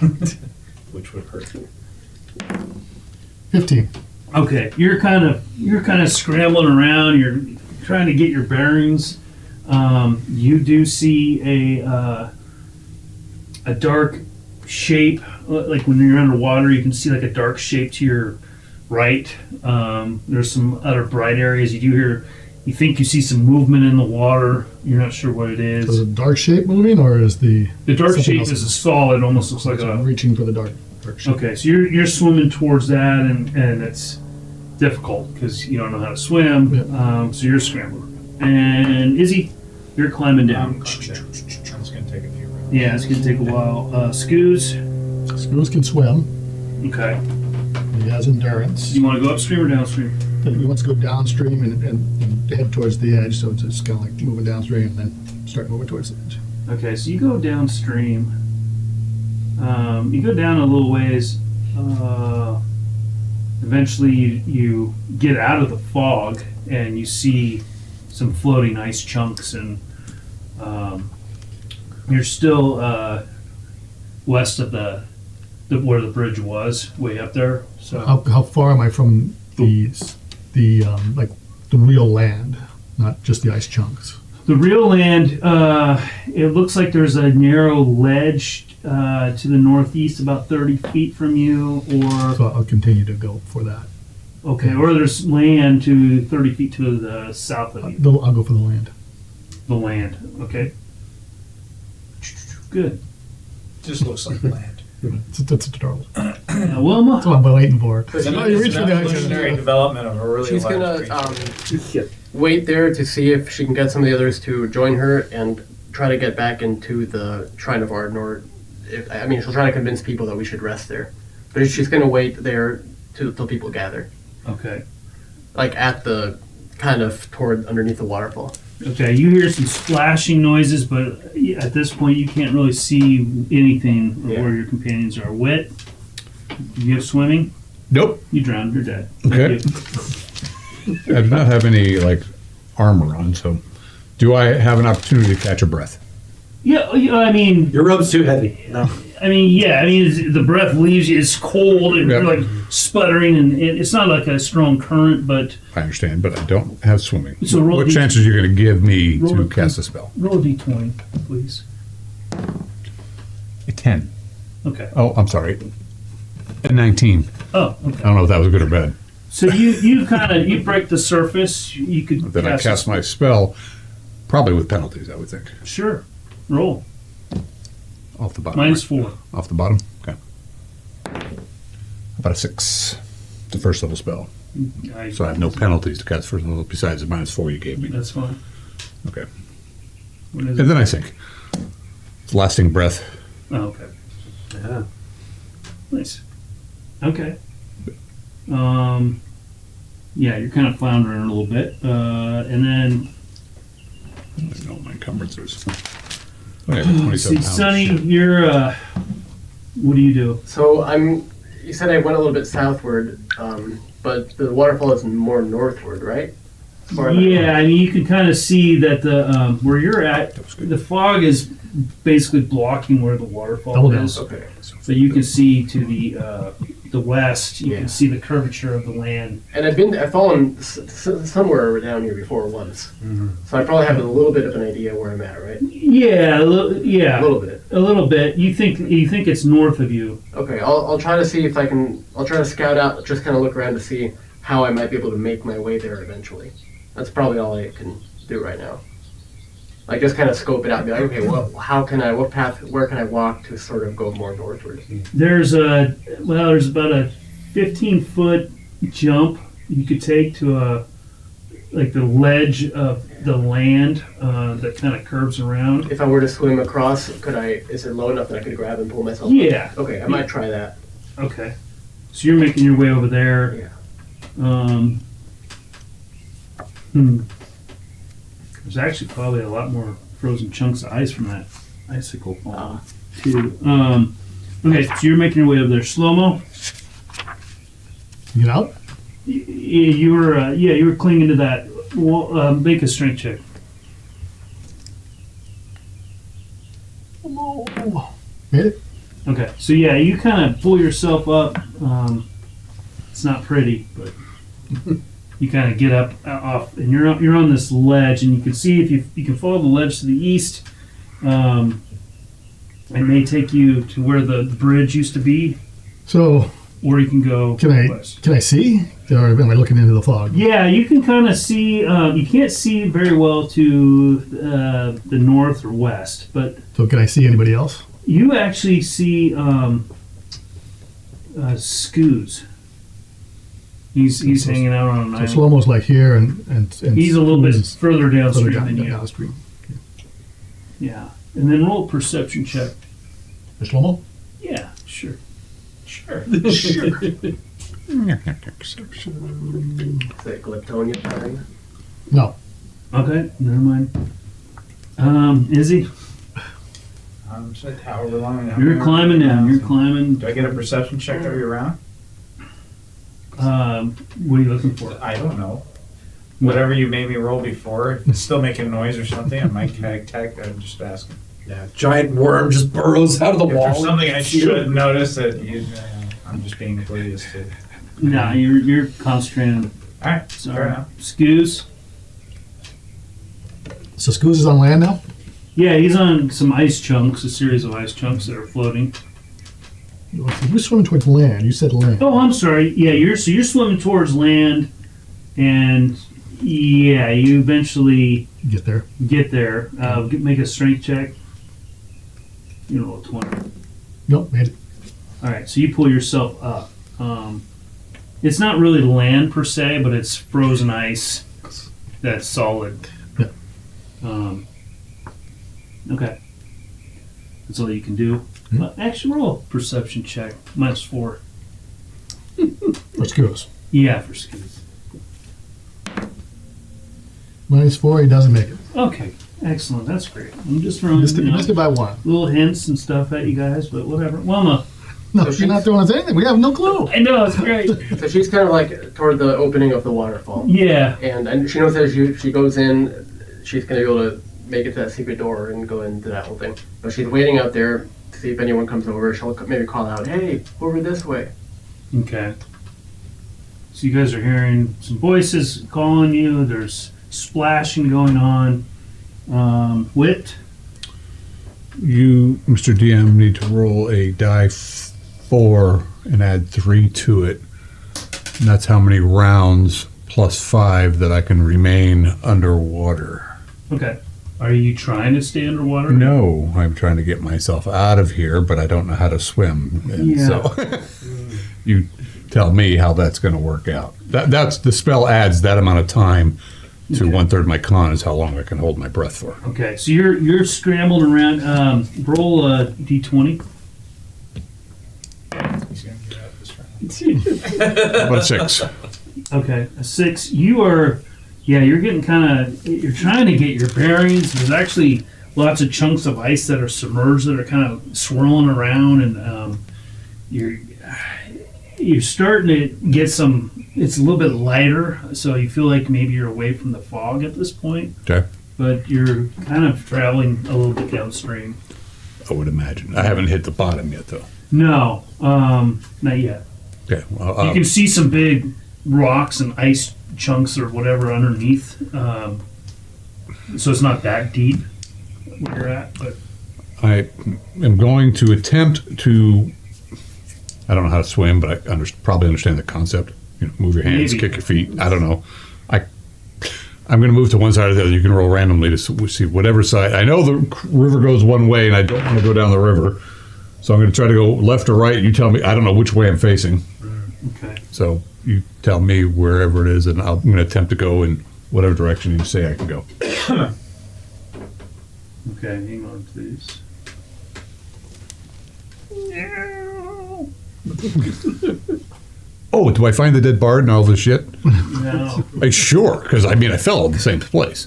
Speaker 5: water. Which would hurt.
Speaker 6: 15.
Speaker 1: Okay, you're kind of scrambling around. You're trying to get your bearings. You do see a dark shape, like when you're underwater. You can see like a dark shape to your right. There's some other bright areas. You think you see some movement in the water. You're not sure what it
Speaker 6: So is
Speaker 1: is.
Speaker 6: the dark shape moving, or is the
Speaker 1: The dark
Speaker 6: something
Speaker 1: shape
Speaker 6: else?
Speaker 1: is a solid. Almost looks like
Speaker 6: So I'm
Speaker 1: a.
Speaker 6: reaching for the dark shape.
Speaker 1: Okay, so you're swimming towards that, and it's difficult because you don't know how to swim.
Speaker 6: Yeah.
Speaker 1: So you're scrambling. And Izzy, you're climbing down.
Speaker 5: It's gonna take a few rounds.
Speaker 1: Yeah, it's gonna take a while. Scoos.
Speaker 6: Screws can swim.
Speaker 1: Okay.
Speaker 6: He has endurance.
Speaker 1: You want to go upstream or downstream?
Speaker 6: He wants to go downstream and head towards the edge, so it's just kind of like moving downstream and then start moving towards the edge.
Speaker 1: Okay, so you go downstream. You go down a little ways. Eventually, you get out of the fog and you see some floating ice chunks, and you're still west of the where the bridge was, way up there. So
Speaker 6: How far am I from the like the real land, not just the ice chunks?
Speaker 1: the real land, it looks like there's a narrow ledge to the northeast, about 30 feet from you, or
Speaker 6: So I'll continue to go for that.
Speaker 1: okay, or there's land to 30 feet to the south of you.
Speaker 6: I'll go for the land.
Speaker 1: The land, okay. Good.
Speaker 5: Just looks like land.
Speaker 6: That's adorable.
Speaker 1: Now, Wilma.
Speaker 6: That's what I'm waiting for.
Speaker 7: But
Speaker 6: Oh, you reach for the ice
Speaker 5: evolutionary
Speaker 6: chunks.
Speaker 5: development of a really
Speaker 7: she's
Speaker 5: large
Speaker 7: gonna
Speaker 5: creature.
Speaker 7: wait there to see if she can get some of the others to join her and try to get back into the Shrine of Arden, or I mean, she'll try to convince people that we should rest there. But she's gonna wait there till people gather,
Speaker 1: Okay.
Speaker 7: like at the kind of toward underneath the waterfall.
Speaker 1: Okay, you hear some splashing noises, but at this point you can't really see anything of
Speaker 7: Yeah.
Speaker 1: where your companions are. Wet? You have swimming?
Speaker 3: Nope.
Speaker 1: You drowned, you're dead.
Speaker 3: Okay.
Speaker 1: Thank you.
Speaker 3: I do not have any like armor on, so do I have an opportunity to catch a breath?
Speaker 1: Yeah, I mean,
Speaker 8: Your rope's too heavy. No.
Speaker 1: the breath leaves you. It's cold and
Speaker 3: Yep.
Speaker 1: you're like sputtering, and it's not like a strong current, but
Speaker 3: I understand, but I don't have swimming.
Speaker 1: So roll
Speaker 3: what
Speaker 1: the-
Speaker 3: chances are you going to give me
Speaker 1: Roll
Speaker 3: to
Speaker 1: the-
Speaker 3: cast a spell?
Speaker 1: roll a d20, please.
Speaker 3: A 10.
Speaker 1: Okay.
Speaker 3: Oh, I'm sorry. A 19.
Speaker 1: Oh,
Speaker 3: I
Speaker 1: okay.
Speaker 3: don't know if that was good or bad.
Speaker 1: So you kind of you break the surface. You could
Speaker 3: Then I cast my spell, probably with penalties, I would think.
Speaker 1: Sure. Roll.
Speaker 3: Off the bottom.
Speaker 1: -4.
Speaker 3: Off the bottom? Okay. About a 6. It's a first level spell. So I have no penalties to cast first level besides the -4 you gave me.
Speaker 1: That's fine.
Speaker 3: Okay.
Speaker 1: What is
Speaker 3: And
Speaker 1: it?
Speaker 3: then I sink. It's lasting breath.
Speaker 1: Oh, okay.
Speaker 4: Yeah.
Speaker 1: Nice. Okay. Yeah, you're kind of floundering a little bit, and then
Speaker 3: I don't know what my encumbrance. Oh, yeah, 27
Speaker 1: see,
Speaker 3: pounds.
Speaker 1: Sonny,
Speaker 3: Shit.
Speaker 1: you're. What do you do?
Speaker 7: So you said I went a little bit southward, but the waterfall is more northward, right? As far as I know.
Speaker 1: Yeah, I mean, you can kind of see that the where you're at,
Speaker 3: That was good.
Speaker 1: the fog is basically blocking where the waterfall
Speaker 6: Double down.
Speaker 1: is.
Speaker 7: Okay.
Speaker 1: So you can see to the west. You
Speaker 7: Yeah.
Speaker 1: can see the curvature of the land.
Speaker 7: And I've fallen somewhere down here before once, so I probably have a little bit of an idea where I'm at, right?
Speaker 1: Yeah, yeah,
Speaker 7: A little bit.
Speaker 1: a little bit. You think it's north of you.
Speaker 7: Okay, I'll try to see if I can. I'll try to scout out, just kind of look around to see how I might be able to make my way there eventually. That's probably all I can do right now. Like just kind of scope it out and be like, okay, what path, where can I walk to sort of go more northward?
Speaker 1: There's about a 15-foot jump you could take to the ledge of the land that kind of curves around.
Speaker 7: If I were to swim across, is it low enough that I could grab and pull myself up?
Speaker 1: Yeah.
Speaker 7: Okay, I might try that.
Speaker 1: Okay. So you're making your way over there.
Speaker 7: Yeah.
Speaker 1: There's actually probably a lot more frozen chunks of ice from that icicle falling
Speaker 7: Ah.
Speaker 1: too. Okay, so you're making your way over there. Slow-mo?
Speaker 6: Get out.
Speaker 1: You were clinging to that. Well, make a strength check.
Speaker 6: Made it.
Speaker 1: Okay, so yeah, you kind of pull yourself up. It's not pretty, but you kind of get up off, and you're on this ledge, and you can see if you can follow the ledge to the east. It may take you to where the bridge used to be,
Speaker 6: So
Speaker 1: or you can go
Speaker 6: can I see? Or am I looking into the fog?
Speaker 1: Yeah, you can kind of see. You can't see very well to the north or west, but
Speaker 6: So can I see anybody else?
Speaker 1: you actually see Scooz. He's hanging out on an
Speaker 6: So
Speaker 1: island.
Speaker 6: slow-mo's like here, and
Speaker 1: He's a little bit
Speaker 6: Scooz is
Speaker 1: further downstream
Speaker 6: further
Speaker 1: than you.
Speaker 6: downstream.
Speaker 1: Yeah, and then roll a perception check.
Speaker 6: For slow-mo?
Speaker 1: Yeah, sure.
Speaker 5: Sure.
Speaker 7: Is it Glyptonia time?
Speaker 6: No.
Speaker 1: Okay, never mind. Izzy,
Speaker 5: So however long.
Speaker 1: you're climbing down. You're climbing.
Speaker 5: Do I get a perception check every round?
Speaker 1: What are you looking for?
Speaker 5: I don't know. Whatever you made me roll before, if it's still making noise or something, I might tag. I'm just asking.
Speaker 8: Yeah, giant worm just burrows out of the
Speaker 5: If
Speaker 8: wall.
Speaker 5: there's something I should notice that I'm just being oblivious to.
Speaker 1: No, you're concentrating.
Speaker 5: All right, fair
Speaker 1: Sorry,
Speaker 5: enough.
Speaker 1: Scooz.
Speaker 6: So Scooz is on land now?
Speaker 1: Yeah, he's on some ice chunks, a series of ice chunks that are floating.
Speaker 6: You're swimming towards land. You said land.
Speaker 1: Oh, I'm sorry. Yeah, you're swimming towards land, and yeah, you eventually
Speaker 6: Get there.
Speaker 1: get there. Make a strength check. You roll a 20.
Speaker 6: Nope, made it.
Speaker 1: All right, so you pull yourself up. It's not really land per se, but it's frozen ice that's solid.
Speaker 6: Yeah.
Speaker 1: Okay. That's all you can do. Actually, roll a perception check. -4.
Speaker 6: For Scooz.
Speaker 1: Yeah, for Scooz.
Speaker 6: -4, he doesn't make it.
Speaker 1: Okay, excellent. That's great. I'm just throwing
Speaker 6: Missed it by one.
Speaker 1: little hints and stuff at you guys, but whatever. Wilma,
Speaker 6: No, you're not throwing us anything. We have no clue.
Speaker 1: I know it's great.
Speaker 7: So she's kind of like toward the opening of the waterfall.
Speaker 1: Yeah.
Speaker 7: And she knows that as she goes in, she's going to be able to make it to that secret door and go into that whole thing. But she's waiting out there to see if anyone comes over. She'll maybe call out, "Hey, over this way."
Speaker 1: Okay. So you guys are hearing some voices calling you. There's splashing going on. Wit.
Speaker 3: You, Mr. DM, need to roll a die 4 and add 3 to it. And that's how many rounds plus 5 that I can remain underwater.
Speaker 1: Okay. Are you trying to stay underwater?
Speaker 3: No, I'm trying to get myself out of here, but I don't know how to swim. And
Speaker 1: Yeah.
Speaker 3: so you tell me how that's going to work out. That's the spell adds that amount of time to 1/3 my con is how long I can hold my breath for.
Speaker 1: Okay. So you're scrambling around. Roll a d20.
Speaker 5: He's gonna get out this round.
Speaker 3: About 6.
Speaker 1: Okay, a 6. You are, yeah, you're getting you're trying to get your bearings. There's actually lots of chunks of ice that are submerged that are kind of swirling around, and you're starting to get some. It's a little bit lighter, so you feel like maybe you're away from the fog at this point.
Speaker 3: Okay.
Speaker 1: But you're kind of traveling a little bit downstream.
Speaker 3: I would imagine. I haven't hit the bottom yet, though.
Speaker 1: No, not yet.
Speaker 3: Okay. Well,
Speaker 1: You can see some big rocks and ice chunks or whatever underneath. So it's not that deep where you're at, but
Speaker 3: I am going to attempt to. I don't know how to swim, but I probably understand the concept. You know, move your hands,
Speaker 1: Maybe.
Speaker 3: kick your feet. I don't know. I'm going to move to one side or the other. You can roll randomly to see whatever side. I know the river goes one way, and I don't want to go down the river, so I'm going to try to go left or right. You tell me. I don't know which way I'm facing,
Speaker 1: okay.
Speaker 3: so you tell me wherever it is, and I'm going to attempt to go in whatever direction you say I can go.
Speaker 1: Okay, hang on, please.
Speaker 3: Oh, do I find the dead bard and all this shit?
Speaker 1: No.
Speaker 3: Sure, because I fell in the same place.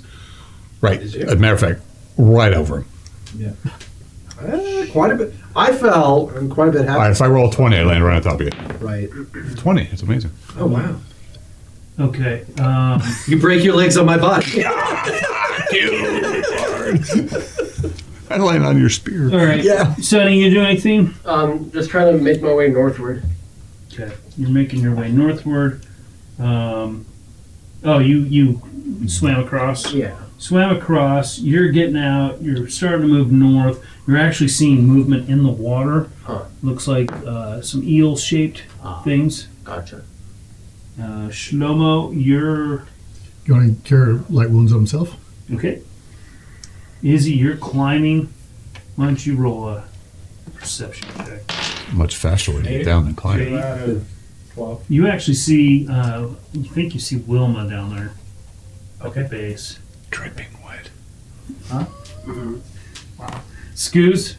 Speaker 3: Right.
Speaker 5: Did you?
Speaker 3: As a matter of fact, right over him.
Speaker 4: Quite a bit. I fell, and quite a bit
Speaker 3: All right,
Speaker 4: happened.
Speaker 3: if I roll a 20, I land right on top of you.
Speaker 4: Right.
Speaker 3: 20, it's amazing.
Speaker 4: Oh, wow.
Speaker 1: Okay.
Speaker 8: You break your legs on my body.
Speaker 3: I land on your spear.
Speaker 1: All right.
Speaker 7: Yeah.
Speaker 1: Sonny, you do anything?
Speaker 7: Just trying to make my way northward.
Speaker 1: Okay. You're making your way northward. You swam across.
Speaker 7: Yeah.
Speaker 1: Swam across. You're getting out. You're starting to move north. You're actually seeing movement in the water.
Speaker 7: Huh.
Speaker 1: Looks like some eel-shaped things.
Speaker 7: Gotcha.
Speaker 1: Shlomo, you're
Speaker 6: You want to cure light wounds on himself?
Speaker 1: okay. Izzy, you're climbing. Why don't you roll a perception check?
Speaker 3: Much faster when you get down than climbing.
Speaker 5: 2 out of 12.
Speaker 1: You actually see. You think you see Wilma down there.
Speaker 5: Okay.
Speaker 1: At the base.
Speaker 3: Dripping wet.
Speaker 1: Scoos.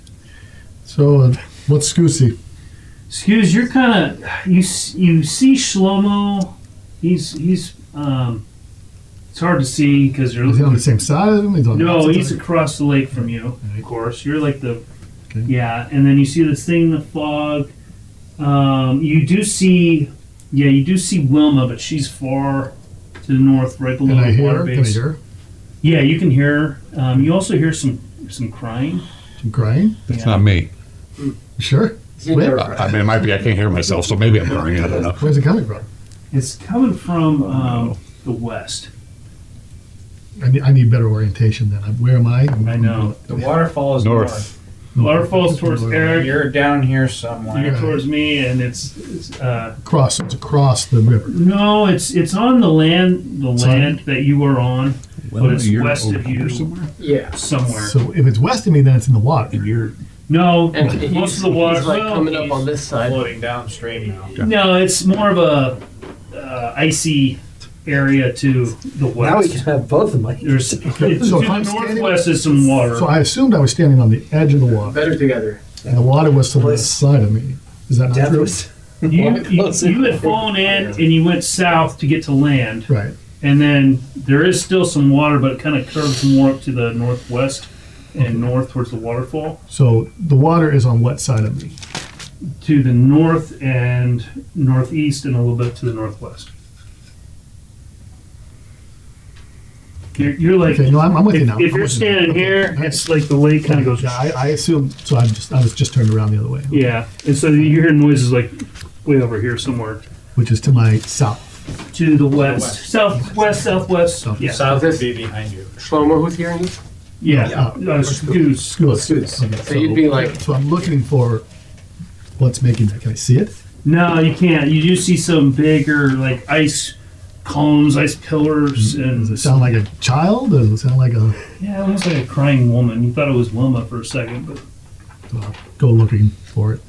Speaker 6: So, what's Scoosy?
Speaker 1: Scoos, you're kind of you see Shlomo. He's it's hard to see because you're
Speaker 6: Is he on the same side of him? He's on the
Speaker 1: no,
Speaker 6: opposite
Speaker 1: he's
Speaker 6: side?
Speaker 1: across the lake from you.
Speaker 6: Right.
Speaker 1: Of course, you're like the
Speaker 6: Okay.
Speaker 1: yeah, and then you see this thing in the fog. You do see Wilma, but she's far to the north, right below
Speaker 6: Can I
Speaker 1: the
Speaker 6: hear
Speaker 1: water
Speaker 6: her?
Speaker 1: base.
Speaker 6: Can I hear her?
Speaker 1: Yeah, you can hear her. You also hear some crying.
Speaker 6: She's crying?
Speaker 3: That's
Speaker 1: Yeah.
Speaker 3: not me.
Speaker 6: You sure?
Speaker 7: He
Speaker 6: Where?
Speaker 7: never
Speaker 3: I mean, it might be I can't hear myself, so maybe I'm crying. I don't know.
Speaker 6: Where's it coming from?
Speaker 1: It's coming from the west.
Speaker 6: I need better orientation then. Where am I?
Speaker 1: I know.
Speaker 5: The waterfall is
Speaker 3: North.
Speaker 5: north.
Speaker 1: Waterfall's towards Eric.
Speaker 5: You're down here somewhere.
Speaker 1: You're towards me, and it's
Speaker 6: Cross. It's across the river.
Speaker 1: no, it's on the land that you are on, but it's
Speaker 3: you're
Speaker 1: west
Speaker 3: over
Speaker 1: of
Speaker 3: here
Speaker 1: you
Speaker 3: somewhere.
Speaker 7: Yeah.
Speaker 1: somewhere.
Speaker 6: So if it's west of me, then it's in the water.
Speaker 3: And you're
Speaker 1: No,
Speaker 7: And
Speaker 1: most
Speaker 7: he's,
Speaker 1: of the water.
Speaker 7: he's like
Speaker 1: well,
Speaker 7: coming up
Speaker 1: he's
Speaker 7: on this side.
Speaker 5: Floating downstream now.
Speaker 1: No, it's more of a icy area to the west.
Speaker 4: Now we can have both of my.
Speaker 1: There's
Speaker 6: So
Speaker 1: to
Speaker 6: if
Speaker 1: the
Speaker 6: I'm standing-
Speaker 1: northwest is some water.
Speaker 6: So I assumed I was standing on the edge of the water,
Speaker 7: Better together.
Speaker 6: and the water was to the side of me. Is that not
Speaker 4: Death
Speaker 6: true?
Speaker 4: was.
Speaker 1: you had flown in and you went south to get to land,
Speaker 6: Right.
Speaker 1: and then there is still some water, but it kind of curves more up to the northwest and north towards the waterfall.
Speaker 6: So the water is on what side of me?
Speaker 1: To the north and northeast, and a little bit to the northwest. You're like
Speaker 6: Okay, no, I'm with you
Speaker 1: if,
Speaker 6: now.
Speaker 1: if
Speaker 6: I'm
Speaker 1: you're
Speaker 6: with you now.
Speaker 1: standing
Speaker 6: Okay.
Speaker 1: here, it's like the lake kind of goes.
Speaker 6: Yeah, I assumed. So I was just turned around the other way,
Speaker 1: Yeah, and so you hear noises like way over here somewhere
Speaker 6: which is to my south.
Speaker 1: to the west, southwest.
Speaker 6: South.
Speaker 1: Yeah,
Speaker 5: South would be behind you.
Speaker 7: Shlomo, who's hearing you?
Speaker 1: yeah. Scoos.
Speaker 6: Scoots.
Speaker 4: Scoots.
Speaker 7: So you'd be like,
Speaker 6: So I'm looking for what's making that. Can I see it?
Speaker 1: No, you can't. You do see some bigger like ice cones, ice pillars, and
Speaker 6: Does it sound like a child? Does it sound like a?
Speaker 1: yeah, almost like a crying woman. You thought it was Wilma for a second, but
Speaker 6: Go looking for it.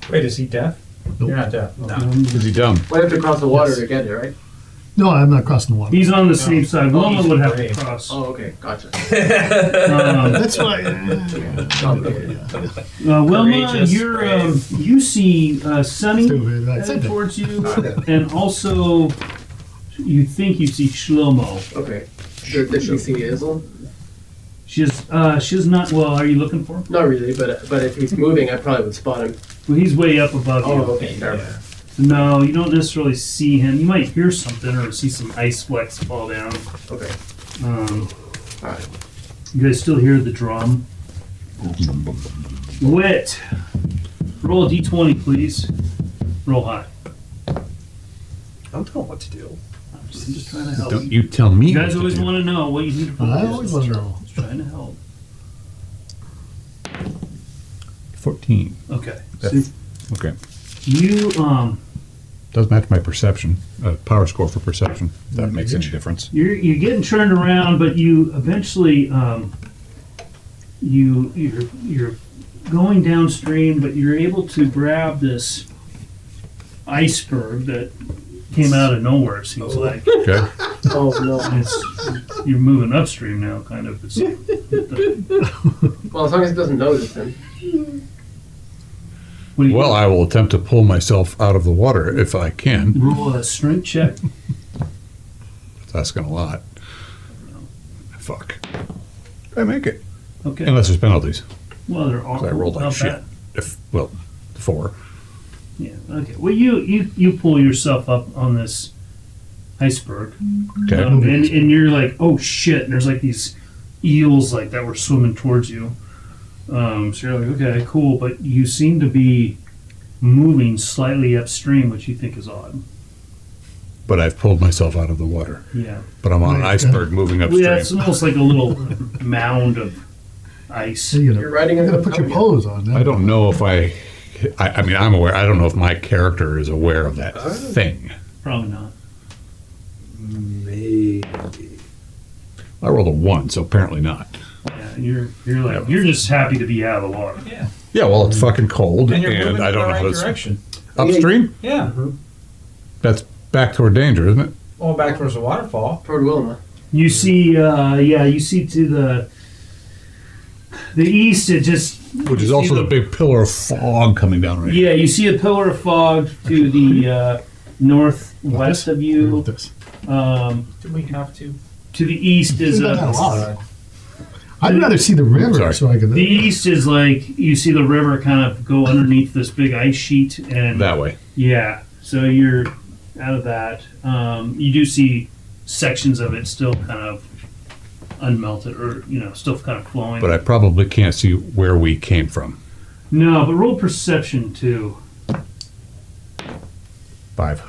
Speaker 5: Wait, is he deaf?
Speaker 6: Nope.
Speaker 5: You're not deaf. No.
Speaker 3: Is he dumb?
Speaker 7: we have to cross the water
Speaker 6: Yes.
Speaker 7: to get there, right?
Speaker 6: No, I'm not crossing the water.
Speaker 1: he's on the same side. Wilma
Speaker 5: he's
Speaker 1: would have to
Speaker 5: brave.
Speaker 1: cross.
Speaker 7: Oh, okay, gotcha.
Speaker 6: That's why.
Speaker 1: Wilma,
Speaker 5: Courageous,
Speaker 1: you're
Speaker 5: brave.
Speaker 1: you see Sunny
Speaker 6: Stupid. Right,
Speaker 1: headed
Speaker 6: same thing.
Speaker 1: towards you, and also you think you see Shlomo.
Speaker 7: Okay. Did she see Isl?
Speaker 1: She's not. Well, are you looking for him?
Speaker 7: Not really, but if he's moving, I probably would spot him.
Speaker 1: Well, he's way up above
Speaker 7: Oh,
Speaker 1: you.
Speaker 7: okay. Never mind.
Speaker 1: No, you don't necessarily see him. You might hear something or see some ice flecks fall down.
Speaker 7: Okay. Alright.
Speaker 1: You guys still hear the drum? Wit. Roll a d20, please. Roll high.
Speaker 4: I don't know what to do.
Speaker 1: I'm just trying to help.
Speaker 3: Don't you tell me.
Speaker 1: You guys
Speaker 3: what to
Speaker 1: always
Speaker 3: do.
Speaker 1: want to know what you need to roll.
Speaker 6: I always want to know.
Speaker 1: Just trying to help.
Speaker 3: 14.
Speaker 1: Okay.
Speaker 3: That's-
Speaker 1: So
Speaker 3: Okay.
Speaker 1: you
Speaker 3: Does match my perception. Power score for perception. If that makes any difference.
Speaker 1: you're getting turned around, but you eventually you're going downstream, but you're able to grab this iceberg that came out of nowhere. It seems like
Speaker 3: Okay.
Speaker 7: Oh no.
Speaker 1: it's you're moving upstream now, kind of. It's,
Speaker 7: Well, as long as he doesn't notice, then.
Speaker 1: what do you
Speaker 3: Well, I will attempt to pull myself out of the water if I can.
Speaker 1: roll a strength check.
Speaker 3: That's asking a lot. Fuck. I make it.
Speaker 1: Okay.
Speaker 3: Unless there's penalties.
Speaker 1: Well, they're all.
Speaker 3: 'Cause I rolled like
Speaker 1: not
Speaker 3: shit.
Speaker 1: bad.
Speaker 3: well, 4.
Speaker 1: Yeah. Okay. Well, you pull yourself up on this iceberg,
Speaker 3: Okay.
Speaker 1: and you're like, oh shit! And there's like these eels like that were swimming towards you. So you're like, okay, cool, but you seem to be moving slightly upstream, which you think is odd.
Speaker 3: But I've pulled myself out of the water.
Speaker 1: Yeah.
Speaker 3: But I'm on an iceberg moving upstream.
Speaker 1: Yeah, it's almost like a little mound of ice.
Speaker 6: So you
Speaker 7: You're riding
Speaker 6: gotta
Speaker 7: into
Speaker 6: put your
Speaker 7: the
Speaker 6: pose on.
Speaker 3: I don't know if I mean, I'm aware. I don't know if my character is aware of that thing.
Speaker 1: Probably not.
Speaker 4: Maybe.
Speaker 3: I rolled a 1, so apparently not.
Speaker 1: Yeah, you're just happy to be out of the water.
Speaker 5: Yeah.
Speaker 3: Yeah, well, it's fucking cold,
Speaker 5: And you're moving
Speaker 3: I
Speaker 5: in
Speaker 3: don't
Speaker 5: the
Speaker 3: know how
Speaker 5: right
Speaker 3: to
Speaker 5: direction.
Speaker 3: upstream.
Speaker 5: Yeah.
Speaker 3: That's back toward danger, isn't it?
Speaker 5: Oh, back towards the waterfall.
Speaker 7: Toward Wilma.
Speaker 1: You see, you see to the east. It just
Speaker 3: Which is also the big pillar of fog coming down right
Speaker 1: yeah. You see a pillar of fog to the northwest of you.
Speaker 6: This.
Speaker 5: Do we have to?
Speaker 1: To the east is
Speaker 6: Not a
Speaker 1: a.
Speaker 6: lot. I'd rather see the river
Speaker 3: Sorry.
Speaker 6: so I could.
Speaker 1: The east is like you see the river kind of go underneath this big ice sheet, and
Speaker 3: that way.
Speaker 1: yeah, so you're out of that. You do see sections of it still kind of unmelted, or still kind of flowing.
Speaker 3: But I probably can't see where we came from.
Speaker 1: No, but roll perception too.
Speaker 3: 5.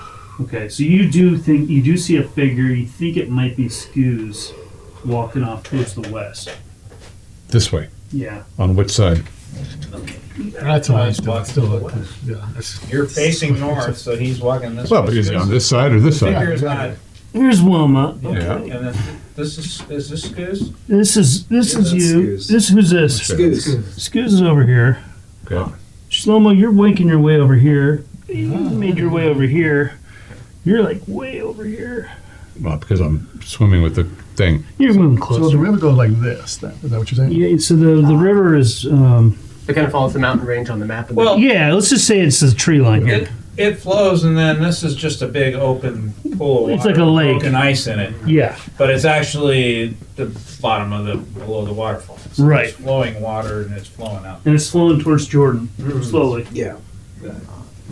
Speaker 1: Okay, so you do see a figure. You think it might be Scoos walking off towards the west.
Speaker 3: This way.
Speaker 1: Yeah.
Speaker 3: On which side?
Speaker 6: That's what I was doing.
Speaker 5: Walking
Speaker 6: Still,
Speaker 5: to the west.
Speaker 6: yeah. That's,
Speaker 5: You're facing north, so he's walking this
Speaker 3: Well,
Speaker 5: way.
Speaker 3: but is he on this side or this
Speaker 5: Figure
Speaker 3: side?
Speaker 5: is not.
Speaker 1: Here's Wilma.
Speaker 3: Yeah.
Speaker 5: And then this is this Scoos?
Speaker 1: This is
Speaker 4: that's
Speaker 1: you.
Speaker 4: Scoos.
Speaker 1: Who's this?
Speaker 4: Scoos.
Speaker 1: Scoos is over here.
Speaker 3: Okay.
Speaker 1: Shlomo, you're winking your way over here. You made your way over here. You're like way over here.
Speaker 3: Well, because I'm swimming with the thing.
Speaker 1: You're moving
Speaker 6: so the
Speaker 1: closer.
Speaker 6: river goes like this. Is that what you're saying?
Speaker 1: Yeah, so the river is
Speaker 7: It kind of follows the mountain range on the map. And
Speaker 5: Well,
Speaker 1: yeah. Let's just say it's a tree line here.
Speaker 5: it flows, and then this is just a big open pool of water.
Speaker 1: It's like a lake.
Speaker 5: with broken ice in it,
Speaker 1: Yeah.
Speaker 5: but it's actually the bottom of below the waterfall. So
Speaker 1: Right.
Speaker 5: It's flowing water, and it's flowing out.
Speaker 1: And it's flowing towards Jordan slowly,
Speaker 4: Yeah.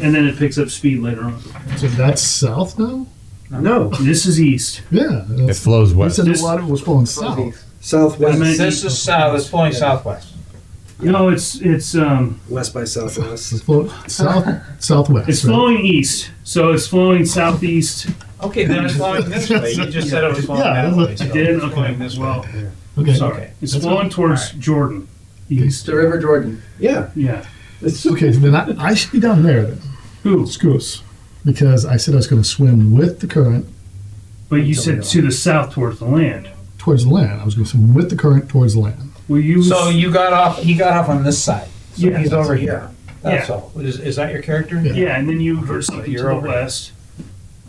Speaker 1: and then it picks up speed later on.
Speaker 6: So that's south now?
Speaker 4: No.
Speaker 1: This is east.
Speaker 6: Yeah.
Speaker 3: It flows
Speaker 6: You
Speaker 3: west.
Speaker 6: said
Speaker 1: This-
Speaker 6: the water was flowing south.
Speaker 4: Southwest.
Speaker 1: I mean-
Speaker 5: This is south. It's flowing southwest.
Speaker 1: No, it's
Speaker 4: West by southwest.
Speaker 6: It's southwest.
Speaker 1: it's
Speaker 6: right?
Speaker 1: flowing east. So it's flowing southeast.
Speaker 5: Okay, then it's flowing this way. You just said it was flowing
Speaker 6: Yeah,
Speaker 5: that way. So
Speaker 1: It did.
Speaker 5: it's
Speaker 1: Okay.
Speaker 5: flowing this way.
Speaker 1: Well,
Speaker 6: Okay.
Speaker 5: Okay.
Speaker 1: it's
Speaker 6: That's
Speaker 1: flowing towards
Speaker 5: Alright.
Speaker 1: Jordan. East.
Speaker 7: the River Jordan.
Speaker 4: Yeah.
Speaker 1: Yeah.
Speaker 6: Okay, so then I should be down there then.
Speaker 1: Who?
Speaker 6: Scoos. Because I said I was going to swim with the current
Speaker 1: But you said to the south towards the land.
Speaker 6: towards the land. I was going to swim with the current towards the land.
Speaker 1: Were you?
Speaker 5: So you got off. He got off on this side. So
Speaker 1: Yeah.
Speaker 5: he's over here. That's
Speaker 1: Yeah.
Speaker 5: all. Is that your character?
Speaker 6: Yeah.
Speaker 1: yeah, and then you heard something
Speaker 5: You're
Speaker 1: to the
Speaker 5: over here.
Speaker 1: west,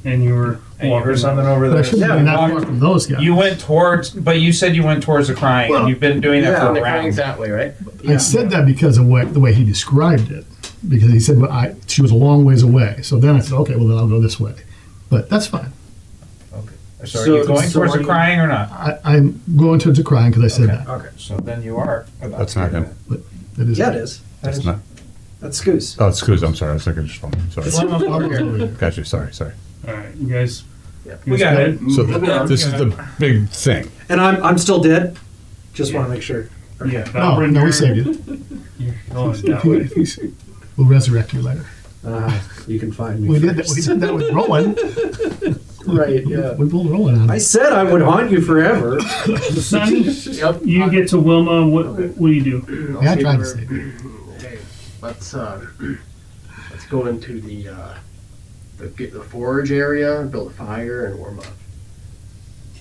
Speaker 1: and you were
Speaker 5: And you
Speaker 1: walking.
Speaker 5: heard something over
Speaker 6: But I
Speaker 5: there.
Speaker 6: shouldn't
Speaker 4: Yeah,
Speaker 6: be that
Speaker 5: walk-
Speaker 6: far from those guys.
Speaker 5: You went towards, but you said you went towards the crying,
Speaker 4: Well,
Speaker 5: and you've been doing that
Speaker 4: yeah,
Speaker 5: for
Speaker 7: And
Speaker 5: a
Speaker 7: the crying's
Speaker 5: round.
Speaker 7: that way, right?
Speaker 6: I said that because of the way he described it. Because he said she was a long ways away. So then I said, okay, well then I'll go this way. But that's fine.
Speaker 5: So are
Speaker 4: So-
Speaker 5: you going
Speaker 4: so
Speaker 5: towards
Speaker 4: are
Speaker 5: the
Speaker 4: you-
Speaker 5: crying or not?
Speaker 6: I'm going towards the crying because I said
Speaker 5: Okay.
Speaker 6: that.
Speaker 5: Okay. So then you are. About
Speaker 3: That's
Speaker 5: to
Speaker 3: not
Speaker 5: do
Speaker 3: him.
Speaker 6: That is
Speaker 4: Yeah, it is.
Speaker 5: That
Speaker 3: That's
Speaker 5: is-
Speaker 3: not.
Speaker 4: That's Scoos.
Speaker 3: Oh, it's Scoos. I'm sorry. I was thinking just phone. Sorry.
Speaker 7: Over here.
Speaker 3: Gotcha. Sorry.
Speaker 1: All right, you guys.
Speaker 5: We got it.
Speaker 3: So
Speaker 5: Yeah.
Speaker 3: this is the big thing.
Speaker 4: And I'm still dead. Just want to make sure.
Speaker 1: Yeah.
Speaker 6: No, we saved you.
Speaker 1: You're going
Speaker 6: If
Speaker 1: that
Speaker 6: you-
Speaker 1: way.
Speaker 6: if you- We'll resurrect you later.
Speaker 4: You can find me.
Speaker 6: We did that. We did that with Rowan.
Speaker 4: Right. Yeah.
Speaker 6: We pulled Rowan on.
Speaker 4: I said I would haunt you forever.
Speaker 1: Sonny,
Speaker 7: Yep.
Speaker 1: you get to Wilma. What do you do?
Speaker 6: Yeah, I tried to save you.
Speaker 7: Okay, let's go into the forage area, build a fire, and warm up.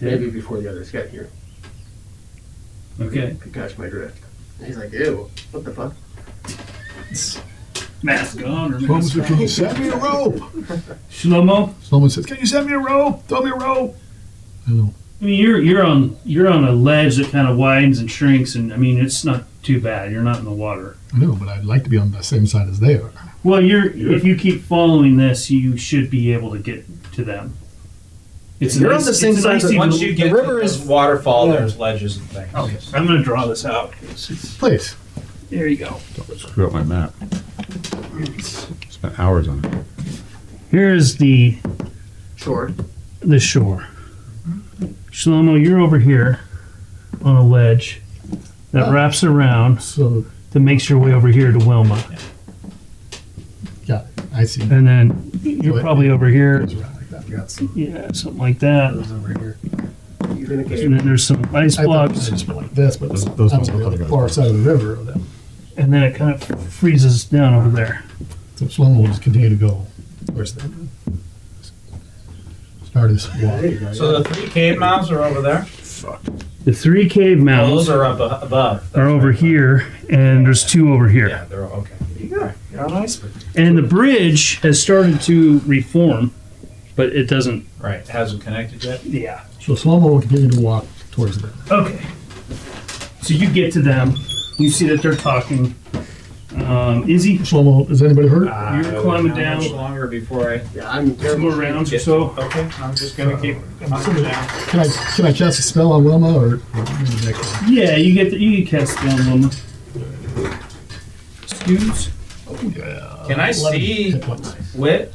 Speaker 7: Maybe before the others get here.
Speaker 1: Okay.
Speaker 7: If you catch my drift. He's like, ew, what the fuck?
Speaker 1: Mask on or
Speaker 6: Sloman
Speaker 1: mask
Speaker 6: said,
Speaker 1: off?
Speaker 6: can you send me a rope?
Speaker 1: Shlomo.
Speaker 6: Sloman says, can you send me a rope? Throw me a rope. I know.
Speaker 1: I mean, you're on a ledge that kind of widens and shrinks, and I mean, it's not too bad. You're not in the water.
Speaker 6: I know, but I'd like to be on the same side as they are.
Speaker 1: Well, if you keep following this, you should be able to get to them. It's
Speaker 4: You're on the same side
Speaker 1: Nice
Speaker 4: as-
Speaker 5: Once
Speaker 1: even-
Speaker 5: you get
Speaker 4: river
Speaker 5: to
Speaker 4: is-
Speaker 5: the waterfall,
Speaker 4: yeah.
Speaker 5: there's ledges and things.
Speaker 1: Okay, I'm going to draw this out.
Speaker 6: Please.
Speaker 1: There you go.
Speaker 3: Don't screw up my map. Spent hours on it.
Speaker 1: Here's the
Speaker 7: Sure.
Speaker 1: shore. Shlomo, you're over here on a ledge that wraps around
Speaker 6: So,
Speaker 1: that makes your way over here to Wilma.
Speaker 6: yeah, I see.
Speaker 1: And then you're probably over here.
Speaker 6: Goes around like that. We got some
Speaker 1: Yeah, something like that.
Speaker 6: those over here.
Speaker 7: He's in a
Speaker 1: And
Speaker 7: cave.
Speaker 1: then there's some ice
Speaker 6: I thought
Speaker 1: blocks.
Speaker 6: it just went like this, but
Speaker 3: Those
Speaker 6: I'm
Speaker 3: ones
Speaker 6: on the
Speaker 3: look
Speaker 6: other
Speaker 3: like
Speaker 6: far
Speaker 3: those.
Speaker 6: side of the river.
Speaker 1: And then it kind of freezes down over there.
Speaker 6: So Sloan will just continue to go. Where's the start his walk?
Speaker 4: There you go.
Speaker 5: So the 3 cave mouths are over there?
Speaker 1: The 3 cave
Speaker 5: Oh,
Speaker 1: mounds
Speaker 5: those are up above.
Speaker 1: are over here, and there's 2 over here.
Speaker 5: Yeah, they're okay.
Speaker 4: You're on iceberg.
Speaker 1: And the bridge has started to reform, but it doesn't.
Speaker 5: Right, hasn't connected yet?
Speaker 1: Yeah.
Speaker 6: So Sloan will continue to walk towards them.
Speaker 1: Okay. So you get to them. You see that they're talking. Izzy,
Speaker 6: Shlomo, is anybody hurt?
Speaker 1: You're climbing
Speaker 5: How
Speaker 1: down.
Speaker 5: much longer before I...
Speaker 7: Yeah, I'm
Speaker 1: 2 more rounds or so.
Speaker 5: Okay, I'm just gonna keep climbing down.
Speaker 6: Can I cast a spell on Wilma or maybe next one?
Speaker 1: Yeah, you can cast down Wilma. Excuse.
Speaker 5: Can I
Speaker 6: 11
Speaker 5: see
Speaker 6: hit points.
Speaker 5: Wit?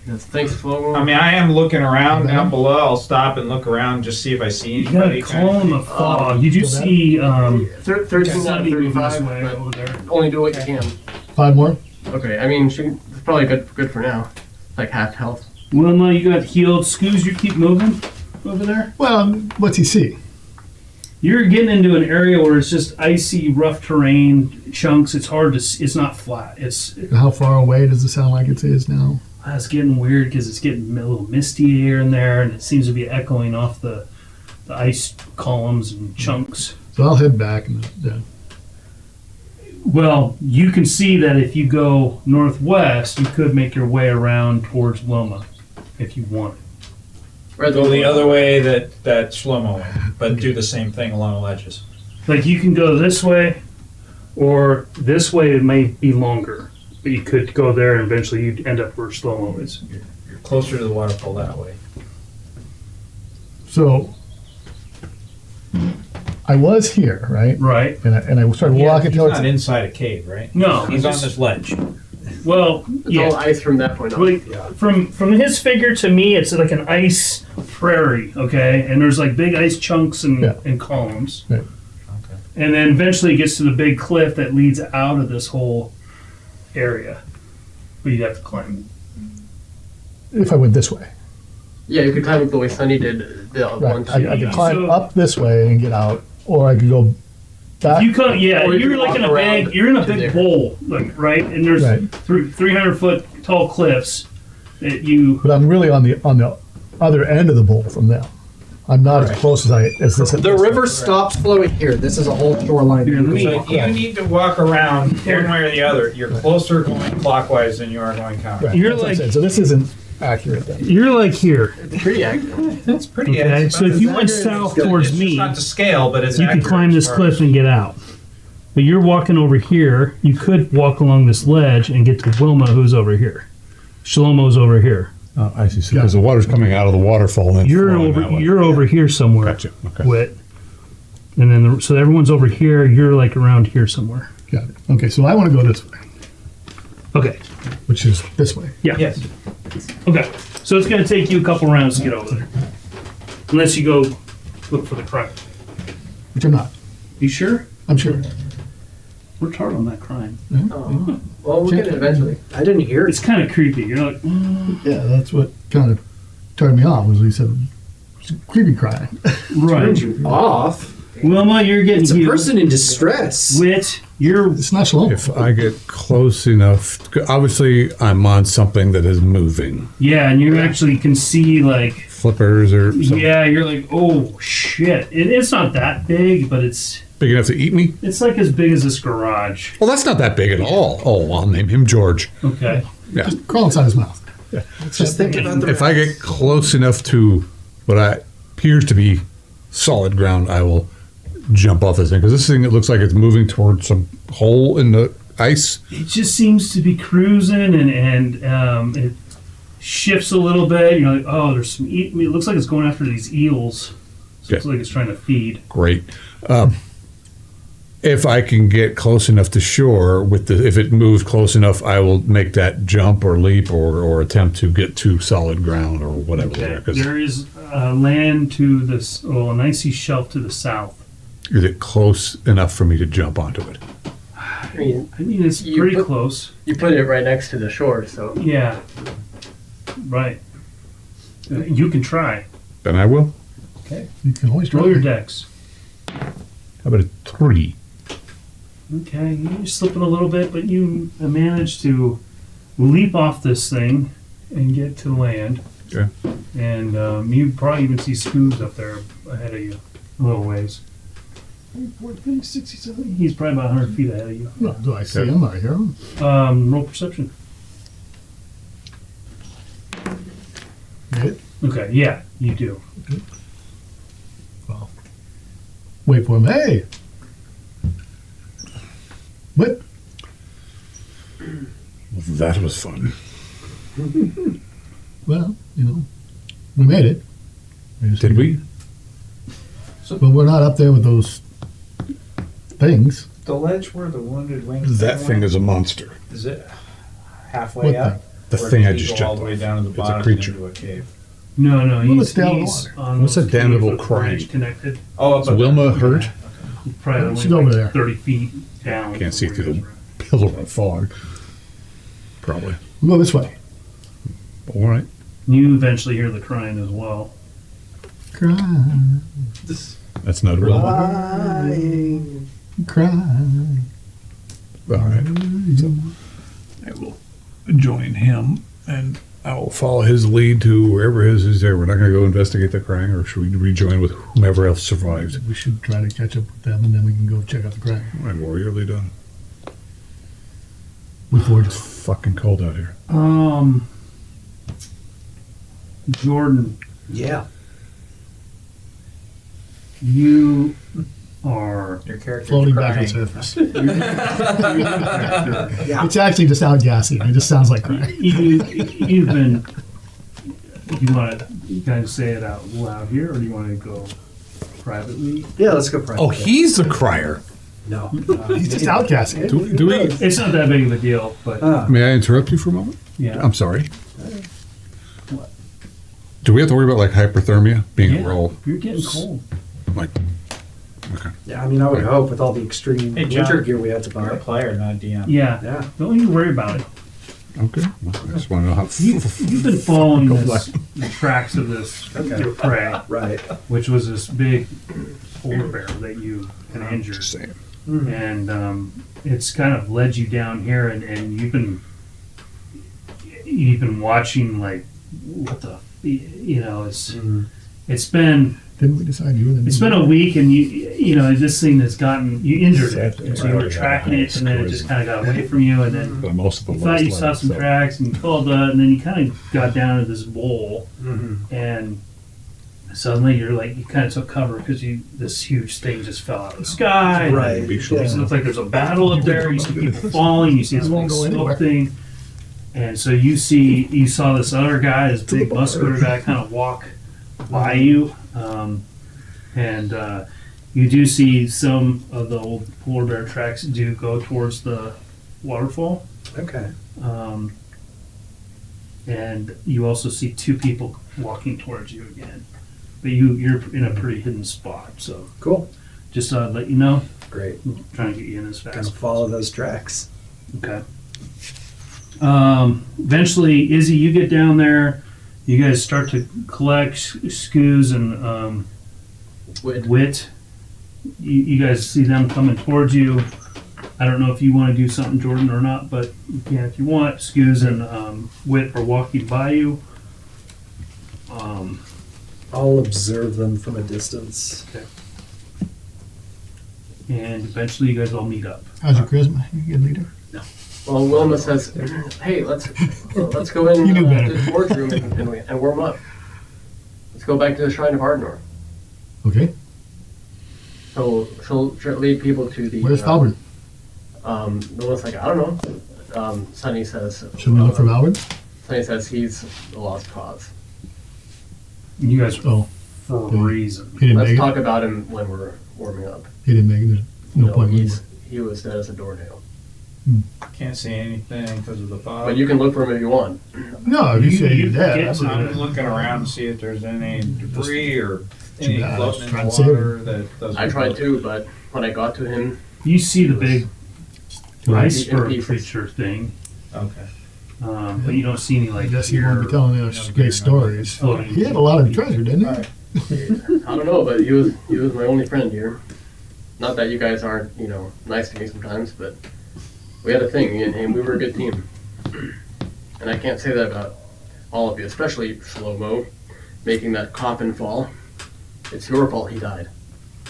Speaker 7: Thanks, Flo.
Speaker 5: I mean, I am looking around down below. I'll stop and look around, just see if I see
Speaker 1: You got
Speaker 5: anybody.
Speaker 1: a column of fog. You do
Speaker 6: go back.
Speaker 1: see
Speaker 7: 13 out of
Speaker 1: Sunny moving this
Speaker 7: 35,
Speaker 1: way
Speaker 7: but
Speaker 1: over there.
Speaker 7: only do what you can.
Speaker 6: 5 more?
Speaker 7: Okay, I mean, it's probably good for now. Like half health.
Speaker 1: Wilma, you got healed. Scoos, you keep moving over there.
Speaker 6: Well, what's he see?
Speaker 1: You're getting into an area where it's just icy, rough terrain, chunks. It's hard to. It's not flat.
Speaker 6: How far away does it sound like it is now?
Speaker 1: It's getting weird because it's getting a little misty here and there, and it seems to be echoing off the ice columns and chunks.
Speaker 6: So I'll head back and then.
Speaker 1: Well, you can see that if you go northwest, you could make your way around towards Wilma if you wanted.
Speaker 7: Right,
Speaker 5: Go the other way that Shlomo went, but do the same thing along the ledges.
Speaker 1: Like you can go this way, or this way. It may be longer, but you could go there and eventually you'd end up where Shlomo is.
Speaker 5: You're closer to the waterfall that way.
Speaker 6: So I was here, right?
Speaker 1: Right.
Speaker 6: And I started walking
Speaker 5: He's
Speaker 6: towards.
Speaker 5: not inside a cave, right?
Speaker 1: No.
Speaker 5: He's on this ledge.
Speaker 1: Well,
Speaker 7: It's
Speaker 1: yeah.
Speaker 7: all ice from that point on.
Speaker 1: Really, from his figure to me, it's like an ice prairie, okay? And there's like big ice chunks and,
Speaker 6: Yeah.
Speaker 1: and columns.
Speaker 6: Right.
Speaker 5: Okay.
Speaker 1: And then eventually it gets to the big cliff that leads out of this whole area. But you'd have to climb.
Speaker 6: If I went this way,
Speaker 7: Yeah, you could climb up the way Sunny did the one
Speaker 6: right?
Speaker 7: time.
Speaker 6: I could climb
Speaker 1: So-
Speaker 6: up this way and get out, or I could go back.
Speaker 1: You come, yeah,
Speaker 7: Or you
Speaker 1: you're
Speaker 7: could
Speaker 1: like in
Speaker 7: walk
Speaker 1: a
Speaker 7: around
Speaker 1: big, you're in a
Speaker 7: to
Speaker 1: big
Speaker 7: there.
Speaker 1: bowl, like, right? And there's
Speaker 6: Right.
Speaker 1: 300-foot tall cliffs that you.
Speaker 6: But I'm really on the other end of the bowl from them. I'm not as close as this.
Speaker 4: The river stops flowing here. This is a whole shoreline.
Speaker 1: Here, let me-
Speaker 5: So if you need to walk around one way or the other, you're closer going clockwise than you are going counter.
Speaker 6: Right,
Speaker 1: You're
Speaker 6: that's what I'm
Speaker 1: like-
Speaker 6: saying. So this isn't accurate then.
Speaker 1: You're like here,
Speaker 7: It's pretty accurate.
Speaker 5: That's pretty
Speaker 1: okay?
Speaker 5: accurate.
Speaker 1: So if you went south towards
Speaker 5: It's
Speaker 1: me,
Speaker 5: just not to scale, but it's
Speaker 1: you could
Speaker 5: accurate
Speaker 1: climb
Speaker 5: as
Speaker 1: this
Speaker 5: far
Speaker 1: cliff
Speaker 5: as-
Speaker 1: and get out. But you're walking over here. You could walk along this ledge and get to Wilma, who's over here. Shlomo's over here.
Speaker 3: Oh, I see. Because the water's coming out of the waterfall. And
Speaker 1: You're
Speaker 3: flowing
Speaker 1: over.
Speaker 3: that way.
Speaker 1: You're over here somewhere.
Speaker 3: Gotcha. Okay.
Speaker 1: Wit. And then so everyone's over here. You're like around here somewhere.
Speaker 6: Got it. Okay, so I want to go this way,
Speaker 1: Okay.
Speaker 6: which is this way.
Speaker 1: Yeah.
Speaker 5: Yes.
Speaker 1: Okay. So it's going to take you a couple rounds to get over there, unless you go look for the crime.
Speaker 6: Which I'm not.
Speaker 1: You sure?
Speaker 6: I'm sure.
Speaker 1: Worked hard on that crime.
Speaker 7: Well, we'll get it eventually.
Speaker 4: I didn't hear it.
Speaker 1: It's kind of creepy. You're like,
Speaker 6: Yeah, that's what kind of turned me off. Was he said it's a creepy crying.
Speaker 1: right.
Speaker 4: Turned you off.
Speaker 1: Wilma, you're getting
Speaker 4: It's a
Speaker 1: healed.
Speaker 4: person in distress.
Speaker 1: Wit, you're
Speaker 6: It's not slow.
Speaker 3: If I get close enough, obviously I'm on something that is moving,
Speaker 1: yeah, and you actually can see like
Speaker 3: flippers or something
Speaker 1: yeah, you're like, oh shit. It's not that big, but it's
Speaker 3: big enough to eat me.
Speaker 1: like as big as this garage.
Speaker 3: Well, that's not that big at all. Oh, I'll name him George.
Speaker 1: Okay.
Speaker 3: Yeah.
Speaker 6: Just crawl inside his mouth.
Speaker 4: Just think about the
Speaker 3: If I get close enough to what appears to be solid ground, I will jump off this thing because this thing it looks like it's moving towards some hole in the ice.
Speaker 1: It just seems to be cruising and it shifts a little bit. You're like, oh, there's some. It looks like it's going after these eels. So it looks like it's trying to feed.
Speaker 3: Great. if I can get close enough to shore if it moves close enough, I will make that jump or leap or attempt to get to solid ground or whatever.
Speaker 1: Okay.
Speaker 3: 'Cause
Speaker 1: There is land to this, an icy shelf to the south.
Speaker 3: is it close enough for me to jump onto it?
Speaker 7: I mean,
Speaker 1: I mean, it's
Speaker 7: You
Speaker 1: pretty
Speaker 7: put-
Speaker 1: close.
Speaker 7: you put it right next to the shore, so
Speaker 1: Yeah. Right. You can try.
Speaker 3: Then I will.
Speaker 6: You can always
Speaker 1: Roll your
Speaker 6: try.
Speaker 1: decks.
Speaker 3: How about a 3?
Speaker 1: Okay, you're slipping a little bit, but you manage to leap off this thing and get to land.
Speaker 3: Okay.
Speaker 1: And you probably even see Scoobs up there ahead of you, a little ways. 40, 67. He's probably about 100 feet ahead of you.
Speaker 6: No, do I see him? I hear him.
Speaker 1: Roll perception.
Speaker 6: Right?
Speaker 1: Okay, yeah, you do.
Speaker 6: Well, wait for him. Hey! What?
Speaker 3: That was fun.
Speaker 6: Well, we made it.
Speaker 3: Did we?
Speaker 6: But we're not up there with those things.
Speaker 5: The ledge where the wounded wings.
Speaker 3: That thing is a monster.
Speaker 5: Is it halfway
Speaker 6: What
Speaker 5: up?
Speaker 3: The
Speaker 5: Or
Speaker 3: thing
Speaker 5: did
Speaker 3: I
Speaker 5: he
Speaker 3: just
Speaker 5: go all
Speaker 3: jumped
Speaker 5: the way
Speaker 3: off.
Speaker 5: down to the
Speaker 3: It's a
Speaker 5: bottom
Speaker 3: creature.
Speaker 5: into a cave.
Speaker 1: No,
Speaker 6: Well, it's down the
Speaker 1: he's
Speaker 6: water.
Speaker 1: on
Speaker 3: What's
Speaker 1: those
Speaker 3: that damnable
Speaker 1: caves with
Speaker 3: crying?
Speaker 1: branch connected.
Speaker 5: Oh,
Speaker 3: Is Wilma hurt?
Speaker 1: Probably
Speaker 6: She's
Speaker 1: only
Speaker 6: over
Speaker 1: like
Speaker 6: there.
Speaker 1: 30 feet down.
Speaker 3: Can't see
Speaker 1: from
Speaker 3: through
Speaker 1: where
Speaker 3: the
Speaker 1: you guys
Speaker 3: pillar of fog. Probably.
Speaker 6: We'll go this way.
Speaker 3: All right.
Speaker 1: were. You eventually hear the crying as well.
Speaker 6: Cry,
Speaker 3: That's not real. All
Speaker 6: cry.
Speaker 3: right. So I will join him and I will follow his lead to wherever his is there. We're not going to go investigate the crying, or should we rejoin with whomever else survived?
Speaker 6: We should try to catch up with them, and then we can go check out the crack.
Speaker 3: My warrior lead on.
Speaker 6: Before
Speaker 3: It's fucking cold out here.
Speaker 1: Jordan,
Speaker 4: Yeah.
Speaker 1: you are.
Speaker 5: Your character's
Speaker 6: floating back on
Speaker 5: crying.
Speaker 6: the surface.
Speaker 4: Yeah.
Speaker 6: It's actually just outgassing. It just sounds like crying.
Speaker 1: You've been. You want to kind of say it out loud here, or do you want to go privately?
Speaker 4: Yeah, let's go private.
Speaker 3: Oh, he's the crier.
Speaker 4: No.
Speaker 6: He's just outgassing.
Speaker 3: Do we?
Speaker 1: It's not that big of a deal, but
Speaker 3: May I interrupt you for a moment?
Speaker 1: yeah.
Speaker 3: I'm sorry. Do we have to worry about like hypothermia being a role?
Speaker 1: You're getting cold.
Speaker 3: Like, okay.
Speaker 4: Yeah, I mean, I would hope with all the extreme
Speaker 5: Hey, John.
Speaker 4: winter gear we had to
Speaker 5: You're a
Speaker 4: buy.
Speaker 5: player, not a DM.
Speaker 1: Yeah.
Speaker 4: Yeah.
Speaker 1: Don't you worry about it.
Speaker 3: Okay. Well, I just want to know how.
Speaker 1: You've been following the tracks of this
Speaker 4: Okay.
Speaker 1: your prey,
Speaker 4: Right.
Speaker 1: which was this big polar bear that you had injured,
Speaker 3: Just saying.
Speaker 1: and it's kind of led you down here, and you've been watching like what the it's been.
Speaker 6: Didn't we decide you were the
Speaker 1: It's been a week, and this thing has gotten you injured it, and so you were tracking it, and then it just kind of got away from you, and then
Speaker 3: But most of the
Speaker 1: you thought you saw some tracks, and you called and then you kind of got down to this bowl, and suddenly you kind of took cover because this huge thing just fell out of the sky. and
Speaker 4: Right.
Speaker 1: It looks like there's a battle up there. You see people falling. You see this
Speaker 6: won't
Speaker 1: big
Speaker 6: go anywhere.
Speaker 1: smoke thing, and so you saw this other guy, this big muscular guy, kind of walk by you. And you do see some of the old polar bear tracks do go towards the waterfall.
Speaker 4: Okay.
Speaker 1: And you also see two people walking towards you again. But you're in a pretty hidden spot, so
Speaker 4: Cool.
Speaker 1: just to let you know,
Speaker 4: Great.
Speaker 1: I'm trying to get you in as
Speaker 4: Gonna
Speaker 1: fast.
Speaker 4: follow those tracks.
Speaker 1: Okay. Eventually, Izzy, you get down there. You guys start to collect scoos and Wit. You guys see them coming towards you. I don't know if you want to do something, Jordan, or not, but you can if you want. Scoos and Wit are walking by you.
Speaker 4: I'll observe them from a distance.
Speaker 1: And eventually, you guys all meet up.
Speaker 6: How's your charisma? You a good leader?
Speaker 7: Well, Wilma says, "Hey, let's go in
Speaker 6: You knew better.
Speaker 7: to the storage room and warm up. Let's go back to the Shrine of Ardnor."
Speaker 6: Okay.
Speaker 7: So she'll lead people to the.
Speaker 6: Where's Falbert?
Speaker 7: Wilma's like, I don't know. Sunny says.
Speaker 6: Should we look for Falbert?
Speaker 7: Sunny says he's the lost cause.
Speaker 1: You guys,
Speaker 6: Oh,
Speaker 1: for a reason.
Speaker 6: he didn't
Speaker 7: Let's
Speaker 6: make
Speaker 7: talk
Speaker 6: it.
Speaker 7: about him when we're warming up.
Speaker 6: He didn't make it. No point
Speaker 7: he was dead as a doornail.
Speaker 5: Can't see anything because of the fog.
Speaker 7: But you can look for him if you want.
Speaker 6: No, if you say
Speaker 1: you
Speaker 6: you're dead.
Speaker 1: get
Speaker 6: that's
Speaker 1: some-
Speaker 5: I'm
Speaker 6: okay.
Speaker 5: looking around to see if there's any debris or any
Speaker 6: bad.
Speaker 5: floating in
Speaker 6: Try
Speaker 5: the
Speaker 6: and save
Speaker 5: water that doesn't.
Speaker 7: I tried to, but when I got to him,
Speaker 1: You see the big iceberg
Speaker 7: pieces.
Speaker 1: creature thing,
Speaker 5: Okay.
Speaker 1: but you don't see any
Speaker 6: I
Speaker 1: like
Speaker 6: guess he won't be telling us great stories.
Speaker 1: floating.
Speaker 6: He had a lot of treasure, didn't he?
Speaker 5: Alright.
Speaker 7: I don't know, but he was my only friend here. Not that you guys aren't, nice to me sometimes, but we had a thing, and we were a good team. And I can't say that about all of you, especially Slow-Mo, making that coffin fall. It's your fault he died.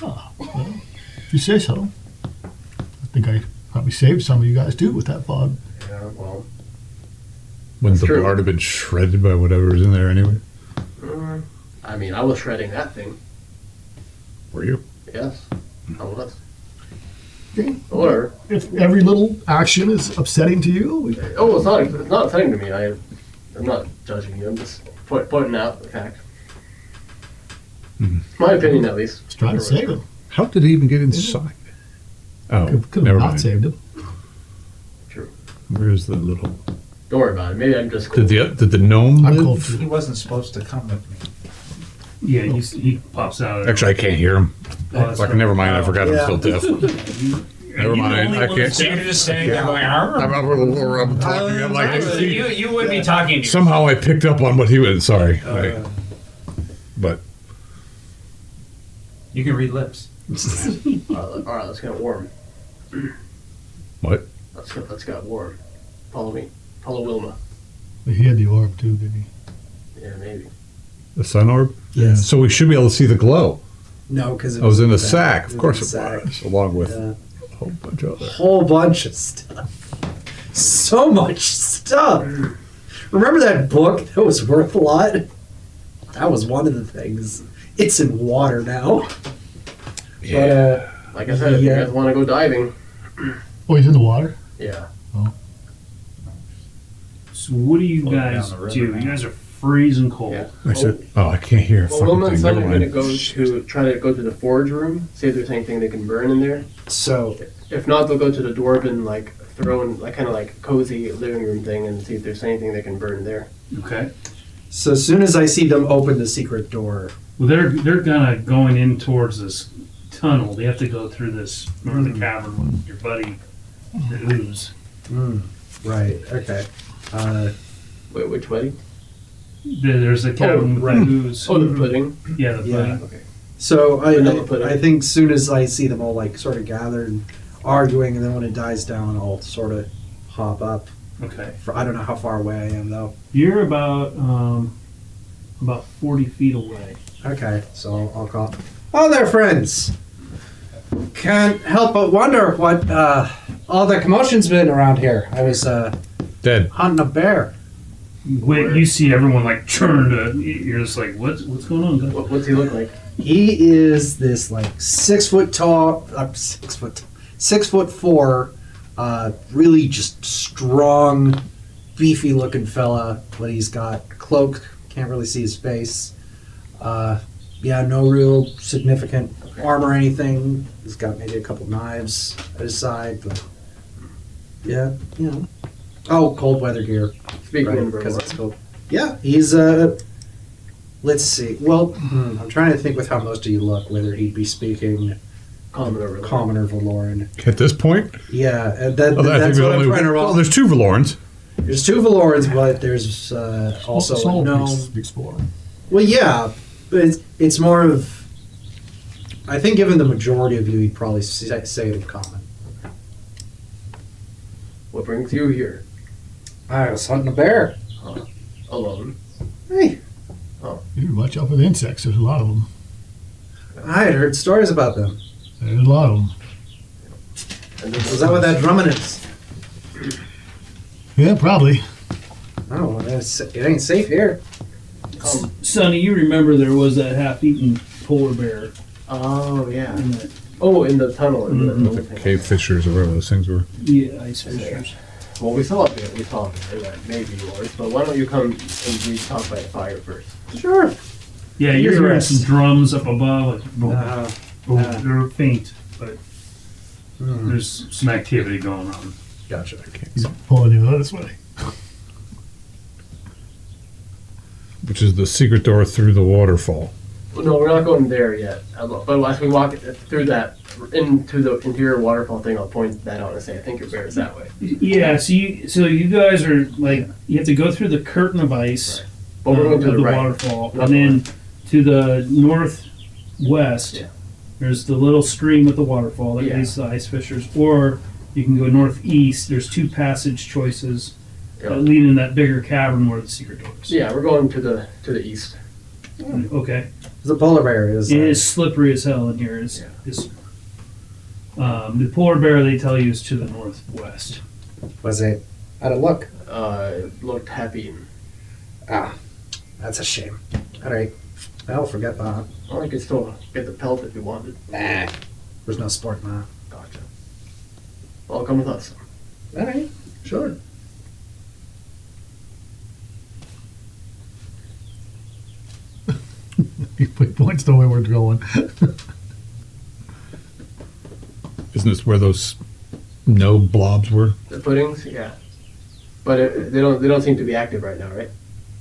Speaker 6: Oh, well, if you say so. I think I probably saved some of you guys too with that fog.
Speaker 7: Yeah, well,
Speaker 3: Wouldn't the
Speaker 7: True.
Speaker 3: bard have been shredded by whatever was in there anyway?
Speaker 7: I mean, I was shredding that thing.
Speaker 3: Were you?
Speaker 7: Yes, I was.
Speaker 6: Okay.
Speaker 7: Whatever.
Speaker 6: If every little action is upsetting to you,
Speaker 7: Oh, it's not upsetting to me. I'm not judging you. I'm just pointing out the fact. My opinion, at least.
Speaker 6: let's try to save him.
Speaker 3: How did he even get inside? Oh,
Speaker 6: Could have
Speaker 3: never
Speaker 6: not
Speaker 3: mind.
Speaker 6: saved him.
Speaker 7: True.
Speaker 3: Where's the little?
Speaker 7: Don't worry about it. Maybe I'm just cool.
Speaker 3: Did the gnome?
Speaker 6: I'm
Speaker 3: live?
Speaker 6: cold
Speaker 5: He
Speaker 6: too.
Speaker 5: wasn't supposed to come with me.
Speaker 1: Yeah, he pops out. Of
Speaker 3: Actually, I can't hear him.
Speaker 1: Oh, that's
Speaker 3: Like,
Speaker 1: right.
Speaker 3: never mind. I forgot
Speaker 9: Yeah.
Speaker 3: I'm still deaf. Never mind. I can't.
Speaker 5: So you're just standing there going,
Speaker 3: I'm talking. I'm like,
Speaker 5: you would be talking to
Speaker 3: somehow I picked up on what he was. Sorry, but
Speaker 5: You can read lips.
Speaker 7: All right, let's get warm.
Speaker 3: what?
Speaker 7: Let's get warm. Follow me. Follow Wilma.
Speaker 6: He had the orb too, didn't he?
Speaker 7: Yeah, maybe.
Speaker 3: The sun orb.
Speaker 9: Yes.
Speaker 3: So we should be able to see the glow.
Speaker 9: No, because
Speaker 3: I was in the sack. Of course
Speaker 9: was in
Speaker 3: it
Speaker 9: the sack.
Speaker 3: was, along with
Speaker 9: Yeah.
Speaker 3: a whole bunch of other.
Speaker 9: Whole bunch of stuff. So much stuff. Remember that book that was worth a lot? That was one of the things. It's in water now.
Speaker 3: Yeah.
Speaker 7: Like I said, if you guys want to go diving,
Speaker 6: Oh, he's in the water.
Speaker 7: yeah.
Speaker 1: So what do you
Speaker 5: Floating
Speaker 1: guys
Speaker 5: down the river
Speaker 1: do?
Speaker 5: now.
Speaker 1: You guys are freezing cold.
Speaker 7: Yeah.
Speaker 3: I said, oh, I can't hear a
Speaker 7: Well,
Speaker 3: fucking
Speaker 7: Wilma and
Speaker 3: thing.
Speaker 7: Son
Speaker 3: Never
Speaker 7: are going to
Speaker 3: mind.
Speaker 7: go to try to go to the forge room, see if there's anything they can burn in there.
Speaker 9: So,
Speaker 7: If not, they'll go to the dwarven throne, kind of cozy living room thing, and see if there's anything they can burn there.
Speaker 1: Okay.
Speaker 9: so as soon as I see them open the secret door,
Speaker 1: Well, they're kind of going in towards this tunnel. They have to go through this the cavern with your buddy, the ooze.
Speaker 9: right? Okay.
Speaker 7: Wait, which wedding?
Speaker 1: There's a cavern with
Speaker 9: right.
Speaker 1: the ooze.
Speaker 7: Oh, the pudding.
Speaker 1: Yeah, the
Speaker 9: Yeah.
Speaker 1: pudding.
Speaker 7: Okay.
Speaker 9: So
Speaker 7: Vanilla pudding.
Speaker 9: I think soon as I see them all sort of gathered, arguing, and then when it dies down, I'll sort of hop up.
Speaker 1: Okay.
Speaker 9: I don't know how far away I am though.
Speaker 1: You're about 40 feet away.
Speaker 9: Okay, so I'll call. Oh, there, friends. Can't help but wonder what all the commotion's been around here. I was
Speaker 3: Dead.
Speaker 9: hunting a bear.
Speaker 1: Wait, you see everyone turn to. You're just like, what's going on, guys?
Speaker 7: What's he look like?
Speaker 9: He is this 6 foot tall, 6'4", really just strong, beefy looking fella. But he's got a cloak, can't really see his face. Yeah, no real significant armor or anything. He's got maybe a couple knives at his side, but yeah, Oh, cold weather gear.
Speaker 7: Speaking
Speaker 9: Right,
Speaker 7: in
Speaker 9: because
Speaker 7: Vermont.
Speaker 9: it's cold. Yeah, he's let's see. Well, I'm trying to think with how most of you look whether he'd be speaking
Speaker 7: Common over there.
Speaker 9: Common or Valoran.
Speaker 3: At this point,
Speaker 9: Yeah,
Speaker 3: I think
Speaker 9: that's
Speaker 3: there's
Speaker 9: what I'm
Speaker 3: only
Speaker 9: trying to roll.
Speaker 3: there's two Valorans.
Speaker 9: There's 2 Valorans, but there's also a
Speaker 6: Soul
Speaker 9: gnome.
Speaker 6: speaks for him.
Speaker 9: Well, yeah, but it's more of. I think, given the majority of you, he'd probably say it in common.
Speaker 7: What brings you here?
Speaker 9: I was hunting a bear.
Speaker 7: Alone.
Speaker 9: Hey,
Speaker 6: You watch out for the insects. There's a lot of them.
Speaker 9: I had heard stories about them.
Speaker 6: There's a lot of them.
Speaker 7: And
Speaker 9: Is that what that drumming is?
Speaker 6: Yeah, probably.
Speaker 9: Oh, it ain't safe here.
Speaker 1: Sonny, you remember there was that half-eaten polar bear
Speaker 7: Oh, yeah.
Speaker 1: in that
Speaker 7: Oh, in the tunnel. In the thing.
Speaker 3: Cave fishers or whatever those things were.
Speaker 1: ice fishers.
Speaker 7: Well, we saw a bit. We saw that maybe yours, but why don't you come and we talk by the fire first?
Speaker 9: Sure.
Speaker 1: Yeah, you're hearing
Speaker 9: Yes.
Speaker 1: some drums up above.
Speaker 9: Uh,
Speaker 1: They're faint, but There's some activity going on.
Speaker 9: Gotcha.
Speaker 6: He's pulling you this way.
Speaker 3: Which is the secret door through the waterfall.
Speaker 7: No, we're not going there yet. But as we walk through that into the interior waterfall thing, I'll point that out and say, I think your bear is that way.
Speaker 1: Yeah, so you guys are like, you have to go through the curtain of ice
Speaker 7: But we're going to
Speaker 1: of
Speaker 7: the right.
Speaker 1: waterfall,
Speaker 7: Not
Speaker 1: and then
Speaker 7: north.
Speaker 1: to the northwest,
Speaker 7: Yeah.
Speaker 1: there's the little stream with the waterfall that
Speaker 7: Yeah.
Speaker 1: leads to the ice fissures, or you can go northeast. There's two passage choices
Speaker 7: Yeah.
Speaker 1: that lead in that bigger cavern where the secret door is.
Speaker 7: Yeah, we're going to the east.
Speaker 1: Okay.
Speaker 9: The polar bear is.
Speaker 1: It is slippery as hell in here. The polar bear, they tell you, is to the northwest.
Speaker 9: Was it? How'd it look?
Speaker 7: It looked happy.
Speaker 9: Ah, that's a shame. All right. I'll forget that.
Speaker 7: Well, I could still get the pelt if you wanted.
Speaker 9: Nah, there's no sport in that.
Speaker 7: Gotcha. Well, come with us.
Speaker 9: All right, sure.
Speaker 6: He points the way we're going.
Speaker 3: Isn't this where those no blobs were?
Speaker 7: The puddings, yeah. But they don't seem to be active right now, right?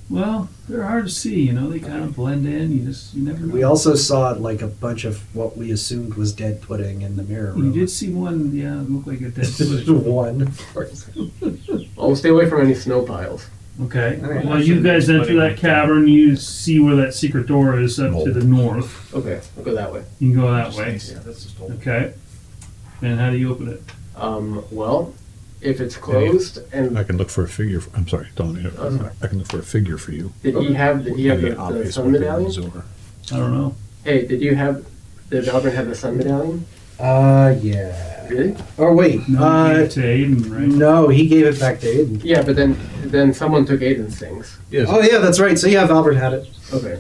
Speaker 1: Well, they're hard to see. You know, they kind of blend in. You never know.
Speaker 9: We also saw like a bunch of what we assumed was dead pudding in the mirror
Speaker 1: You
Speaker 9: room.
Speaker 1: did see one. Yeah, it looked like a dead
Speaker 9: Just
Speaker 1: pudding.
Speaker 9: one.
Speaker 7: Well, stay away from any snow piles.
Speaker 1: Okay.
Speaker 9: All right.
Speaker 1: Well, you guys enter that cavern. You see where that secret door is up to the north.
Speaker 7: Okay, we'll go that way.
Speaker 1: You can go that way.
Speaker 5: Yeah, that's just old.
Speaker 1: Okay. And how do you open it?
Speaker 7: Well, if it's closed and
Speaker 3: I can look for a figure. I'm sorry, don't let me.
Speaker 7: Oh, sorry.
Speaker 3: I can look for a figure for you.
Speaker 7: did he have
Speaker 3: Any
Speaker 7: the
Speaker 3: obvious
Speaker 7: sun
Speaker 3: weapon
Speaker 7: medallion?
Speaker 3: is over.
Speaker 1: I don't know.
Speaker 7: Hey, did Valgren have the sun medallion?
Speaker 9: Yeah.
Speaker 7: Really?
Speaker 9: Oh wait.
Speaker 1: No, you gave it to Aden, right?
Speaker 9: No, he gave it back to Aiden.
Speaker 7: Yeah, but then someone took Aiden's things.
Speaker 3: Yes.
Speaker 9: Oh yeah, that's right. So yeah, Valverde had it.
Speaker 7: Okay.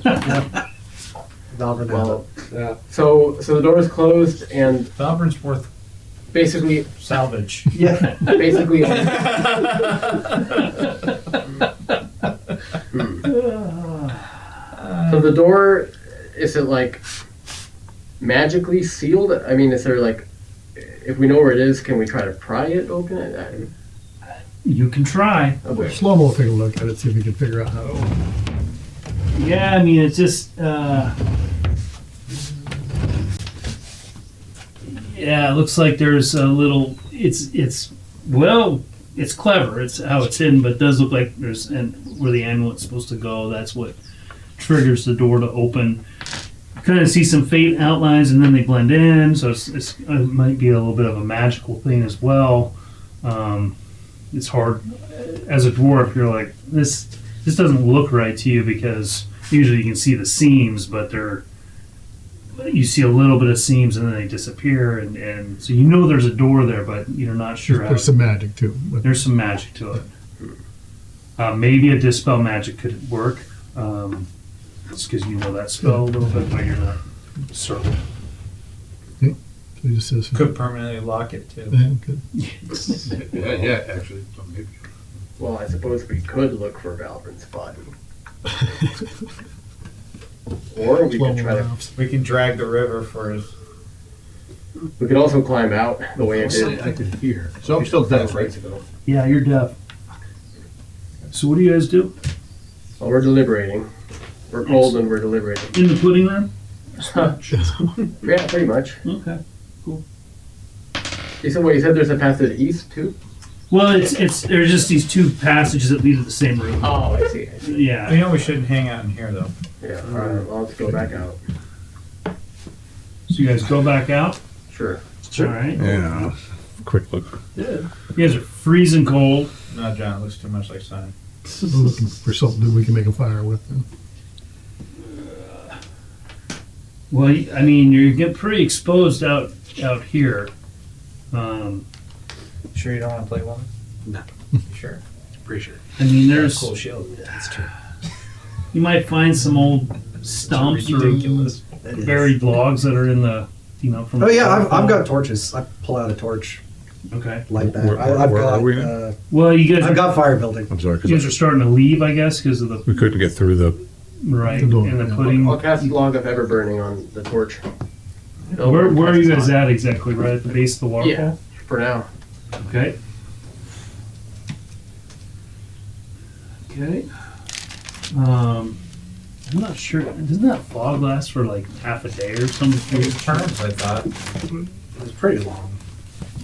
Speaker 9: Valverde
Speaker 7: Well,
Speaker 9: had it. Yeah.
Speaker 7: so the door is closed and
Speaker 5: Valburn's worth
Speaker 7: basically
Speaker 5: salvage.
Speaker 9: Yeah.
Speaker 7: basically so the door, is it like magically sealed? I mean, is there like, if we know where it is, can we try to pry it open?
Speaker 1: You can try.
Speaker 7: Okay.
Speaker 6: Slow-mo will take a look at it, see if we can figure out how to open it.
Speaker 1: Yeah, I mean, it's just. Yeah, it looks like there's a little. It's clever. It's how it's hidden, but it does look like there's where the amulet's supposed to go. That's what triggers the door to open. You kind of see some faint outlines, and then they blend in. So it might be a little bit of a magical thing as well. It's hard as a dwarf. You're like this doesn't look right to you because usually you can see the seams, but you see a little bit of seams and then they disappear, and so you know there's a door there, but you're not sure how.
Speaker 6: There's some magic too. But
Speaker 1: There's some magic to it. Maybe a dispel magic could work. Just because you know that spell a little bit, but you're not certain.
Speaker 6: he just says,
Speaker 5: Could permanently lock it too.
Speaker 6: yeah, good.
Speaker 3: Yeah, actually, maybe.
Speaker 7: Well, I suppose we could look for Valvern's body. Or we could try to.
Speaker 6: Slow-mo
Speaker 5: We can drag the river for his.
Speaker 7: We could also climb out the way it did.
Speaker 3: I could hear. So I'm still deaf, right?
Speaker 1: Yeah, you're deaf. So what do you guys do
Speaker 7: Well, we're deliberating. We're cold and we're deliberating.
Speaker 1: in the pudding room?
Speaker 7: Yeah, pretty much.
Speaker 1: Okay.
Speaker 7: You said there's a path to the east too?
Speaker 1: Well, it's there's just these two passages that lead to the same room.
Speaker 7: Oh, I see.
Speaker 1: Yeah.
Speaker 5: You know we shouldn't hang out in here though.
Speaker 7: Yeah, all right, well, let's go back out.
Speaker 1: So you guys go back out.
Speaker 7: Sure.
Speaker 1: All right.
Speaker 3: Yeah. Quick look.
Speaker 1: You guys are freezing cold.
Speaker 5: No, John, it looks too much like sun.
Speaker 6: We're looking for something that we can make a fire with. Then.
Speaker 1: Well, I mean, you get pretty exposed out here.
Speaker 5: Sure you don't want to play one?
Speaker 9: No.
Speaker 5: Sure.
Speaker 9: Pretty sure.
Speaker 1: I mean, there's
Speaker 5: Cool shield.
Speaker 9: That's true.
Speaker 1: you might find some old stumps or
Speaker 5: Ridiculous.
Speaker 9: That is.
Speaker 1: buried logs that are in the from.
Speaker 9: Oh
Speaker 1: the
Speaker 9: yeah, I've
Speaker 1: waterfall.
Speaker 9: got torches. I pull out a torch,
Speaker 1: Okay.
Speaker 9: light that.
Speaker 3: Where
Speaker 9: I've
Speaker 3: are
Speaker 9: got.
Speaker 3: we now?
Speaker 1: Well, you guys
Speaker 9: I've
Speaker 1: are,
Speaker 9: got fire building.
Speaker 3: I'm sorry,
Speaker 1: you guys are starting to leave, I guess, because of the
Speaker 3: we couldn't get through the.
Speaker 1: right
Speaker 6: The door,
Speaker 1: and the
Speaker 6: yeah.
Speaker 1: pudding.
Speaker 7: I'll cast log of ever burning on the torch.
Speaker 1: Where are you guys at exactly? Right at the base of the waterfall?
Speaker 7: Yeah, for now.
Speaker 1: Okay. Okay. I'm not sure. Doesn't that fog last for like half a day or something?
Speaker 5: Terms, I thought.
Speaker 9: It was pretty long.